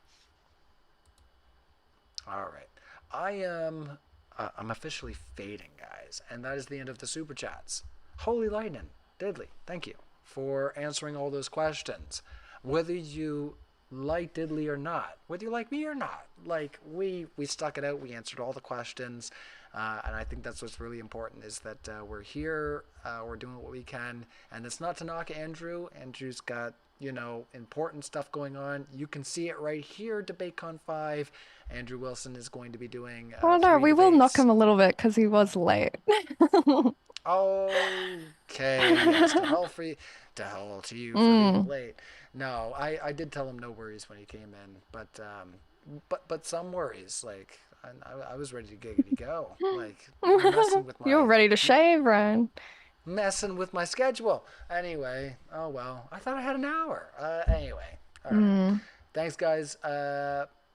All right, I am. I'm officially fading, guys, and that is the end of the super chats. Holy lightning, Diddley, thank you for answering all those questions. Whether you like Diddley or not, whether you like me or not, like we stuck it out. We answered all the questions, and I think that's what's really important is that we're here, we're doing what we can, and it's not to knock Andrew. Andrew's got important stuff going on. You can see it right here, DebateCon 5. Andrew Wilson is going to be doing Oh no, 3 we will knock debates. him a little bit because he was late. Okay, yes, to hell to you for being Mm. late. No, I did tell him no worries when he came in, but some worries. Like I was ready to giggity go. Like You're ready to shave, Ryan. messing with my schedule. Anyway, oh well. I thought I had an hour. Anyway, all right. Mm. Thanks, guys.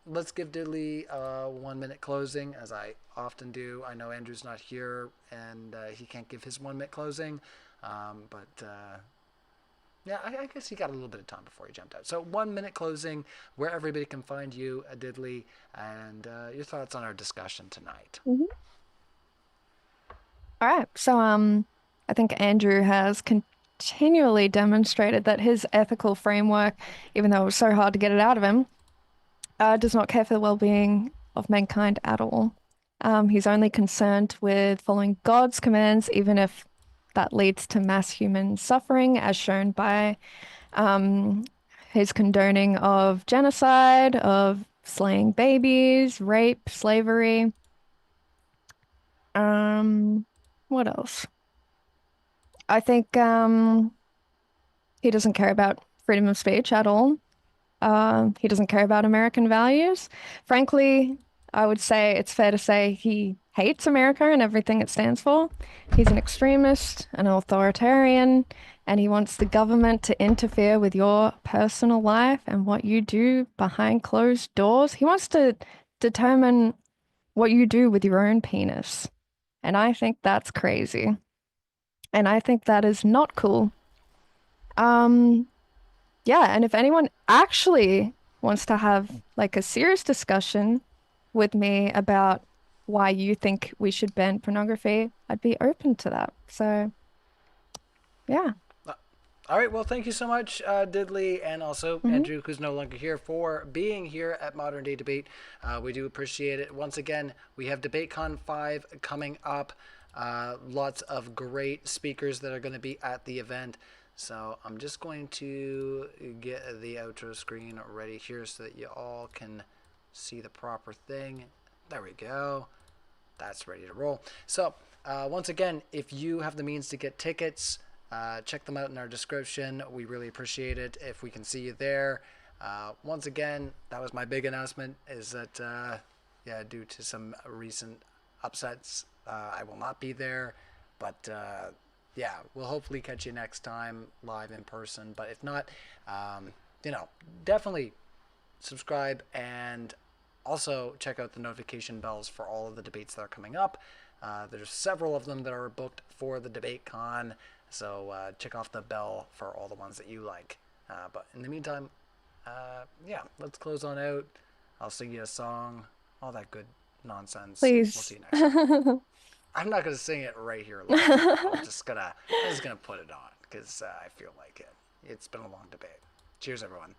Let's give Diddley a 1 minute closing, as I often do. I know Andrew's not here, and he can't give his 1 minute closing. But yeah, I guess he got a little bit of time before he jumped out. So 1 minute closing, where everybody can find you, Diddley, and your thoughts on our discussion tonight. Mhm. All right. So, I think Andrew has continually demonstrated that his ethical framework, even though it was so hard to get it out of him, does not care for the well-being of mankind at all. He's only concerned with following God's commands, even if that leads to mass human suffering, as shown by um, his condoning of genocide, of slaying babies, rape, slavery. What else? I think he doesn't care about freedom of speech at all. He doesn't care about American values. Frankly, I would say it's fair to say he hates America and everything it stands for. He's an extremist, an authoritarian, and he wants the government to interfere with your personal life and what you do behind closed doors. He wants to determine what you do with your own penis. And I think that's crazy. And I think that is not cool. Um, Yeah, and if anyone actually wants to have like a serious discussion with me about why you think we should ban pornography, I'd be open to that. So, yeah. All right, well, thank you so much, Diddley, and also hmm Andrew, who's no longer here, for being here at Modern Day Debate. We do appreciate it. Once again, we have DebateCon 5 coming up. Lots of great speakers that are going to be at the event. So I'm just going to get the outro screen ready here so that you all can see the proper thing. There we go. That's ready to roll. So once again, if you have the means to get tickets, check them out in our description. We really appreciate it if we can see you there. Once again, that was my big announcement, is that yeah, due to some recent upsets, I will not be there. But yeah, we'll hopefully catch you next time live in person. But if not, definitely subscribe, and also check out the notification bells for all of the debates that are coming up. There's several of them that are booked for the DebateCon, so check off the bell for all the ones that you like. But in the meantime, yeah, let's close on out. I'll sing you a song, all that good nonsense. We'll see Please. you next time. I'm not gonna sing it right here live. I'm just gonna put it on because I feel like it. It's been a long debate. Cheers, everyone.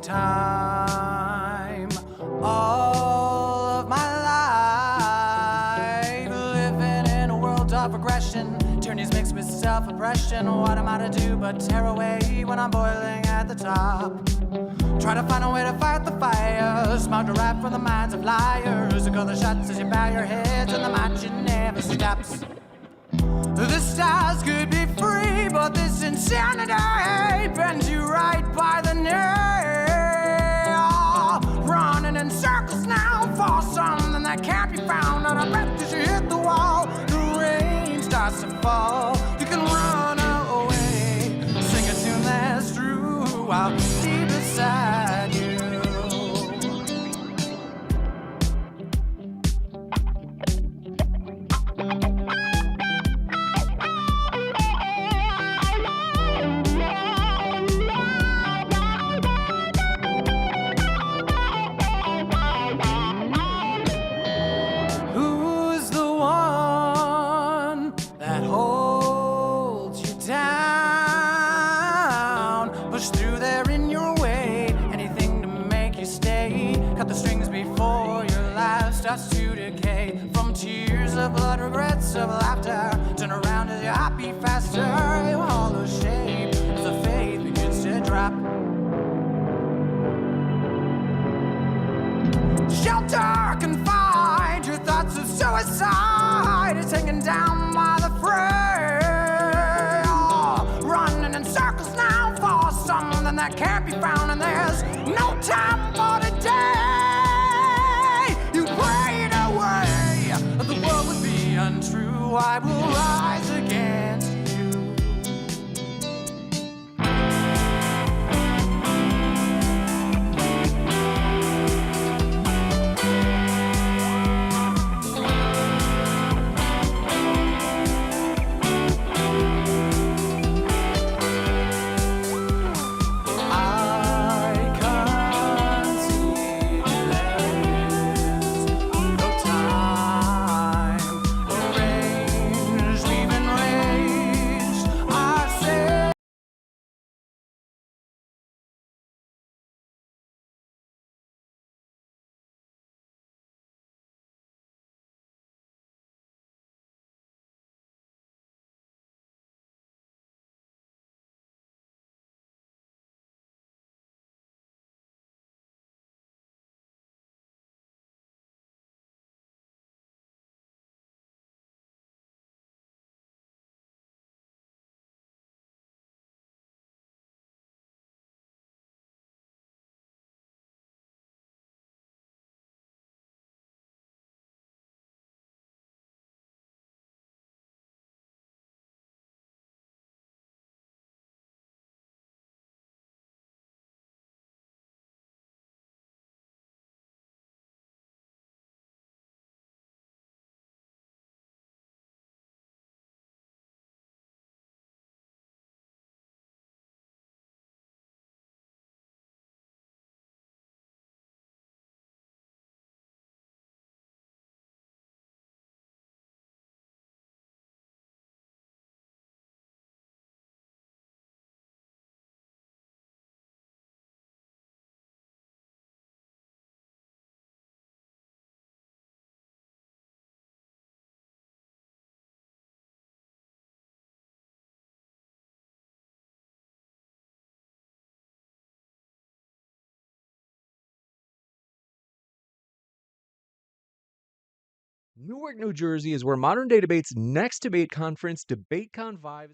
time, all of my life, living in a world of aggression, tyranny's mixed with self-oppression. What am I to do but tear away when I'm boiling at the top? Try to find a way to fight the fires, mount a rap from the minds of liars, and call the shots as you bow your heads, and the marching never stops. The stars could be free, but this insanity bends you right by the knee. Running in circles now for something that can't be found. And I bet as you hit the wall, the rain starts to fall. You can run away, sing a tune that's true. I'll be beside you. Starts to decay from tears of blood, regrets of laughter. Turn around as your heart beat faster. Your hollow shape as the faith begins to drop. Shelter can find your thoughts of suicide. It's hanging down by the fray. Running in circles now for something that can't be found, and there's no time for today. Prayed away, the world would be untrue. I will rise against you. We've been Newark, New Jersey is where Modern Day Debate's next debate conference, DEBATECON Vive,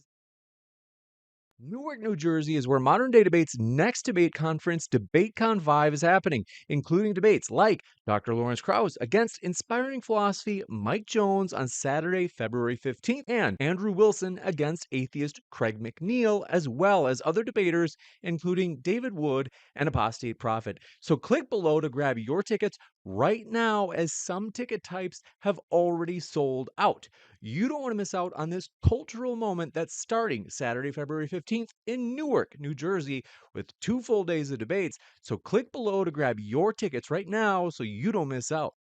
Newark, New Jersey is where Modern Day Debate's next debate conference, DebateCon Vive, is happening, including debates like Dr. Lawrence Krauss against inspiring philosophy Mike Jones on Saturday, February 15th, and Andrew Wilson against atheist Craig McNeil, as well as other debaters, including David Wood and Apostate Prophet. So click below to grab your tickets right now, as some ticket types have already sold out. You don't want to miss out on this cultural moment that's starting Saturday, February 15th in Newark, New Jersey, with 2 full days of debates. So click below to grab your tickets right now so you don't miss out.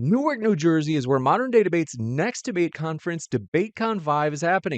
Newark, New Jersey is where Modern Day Debate's next debate conference, DebateCon Vive, is happening,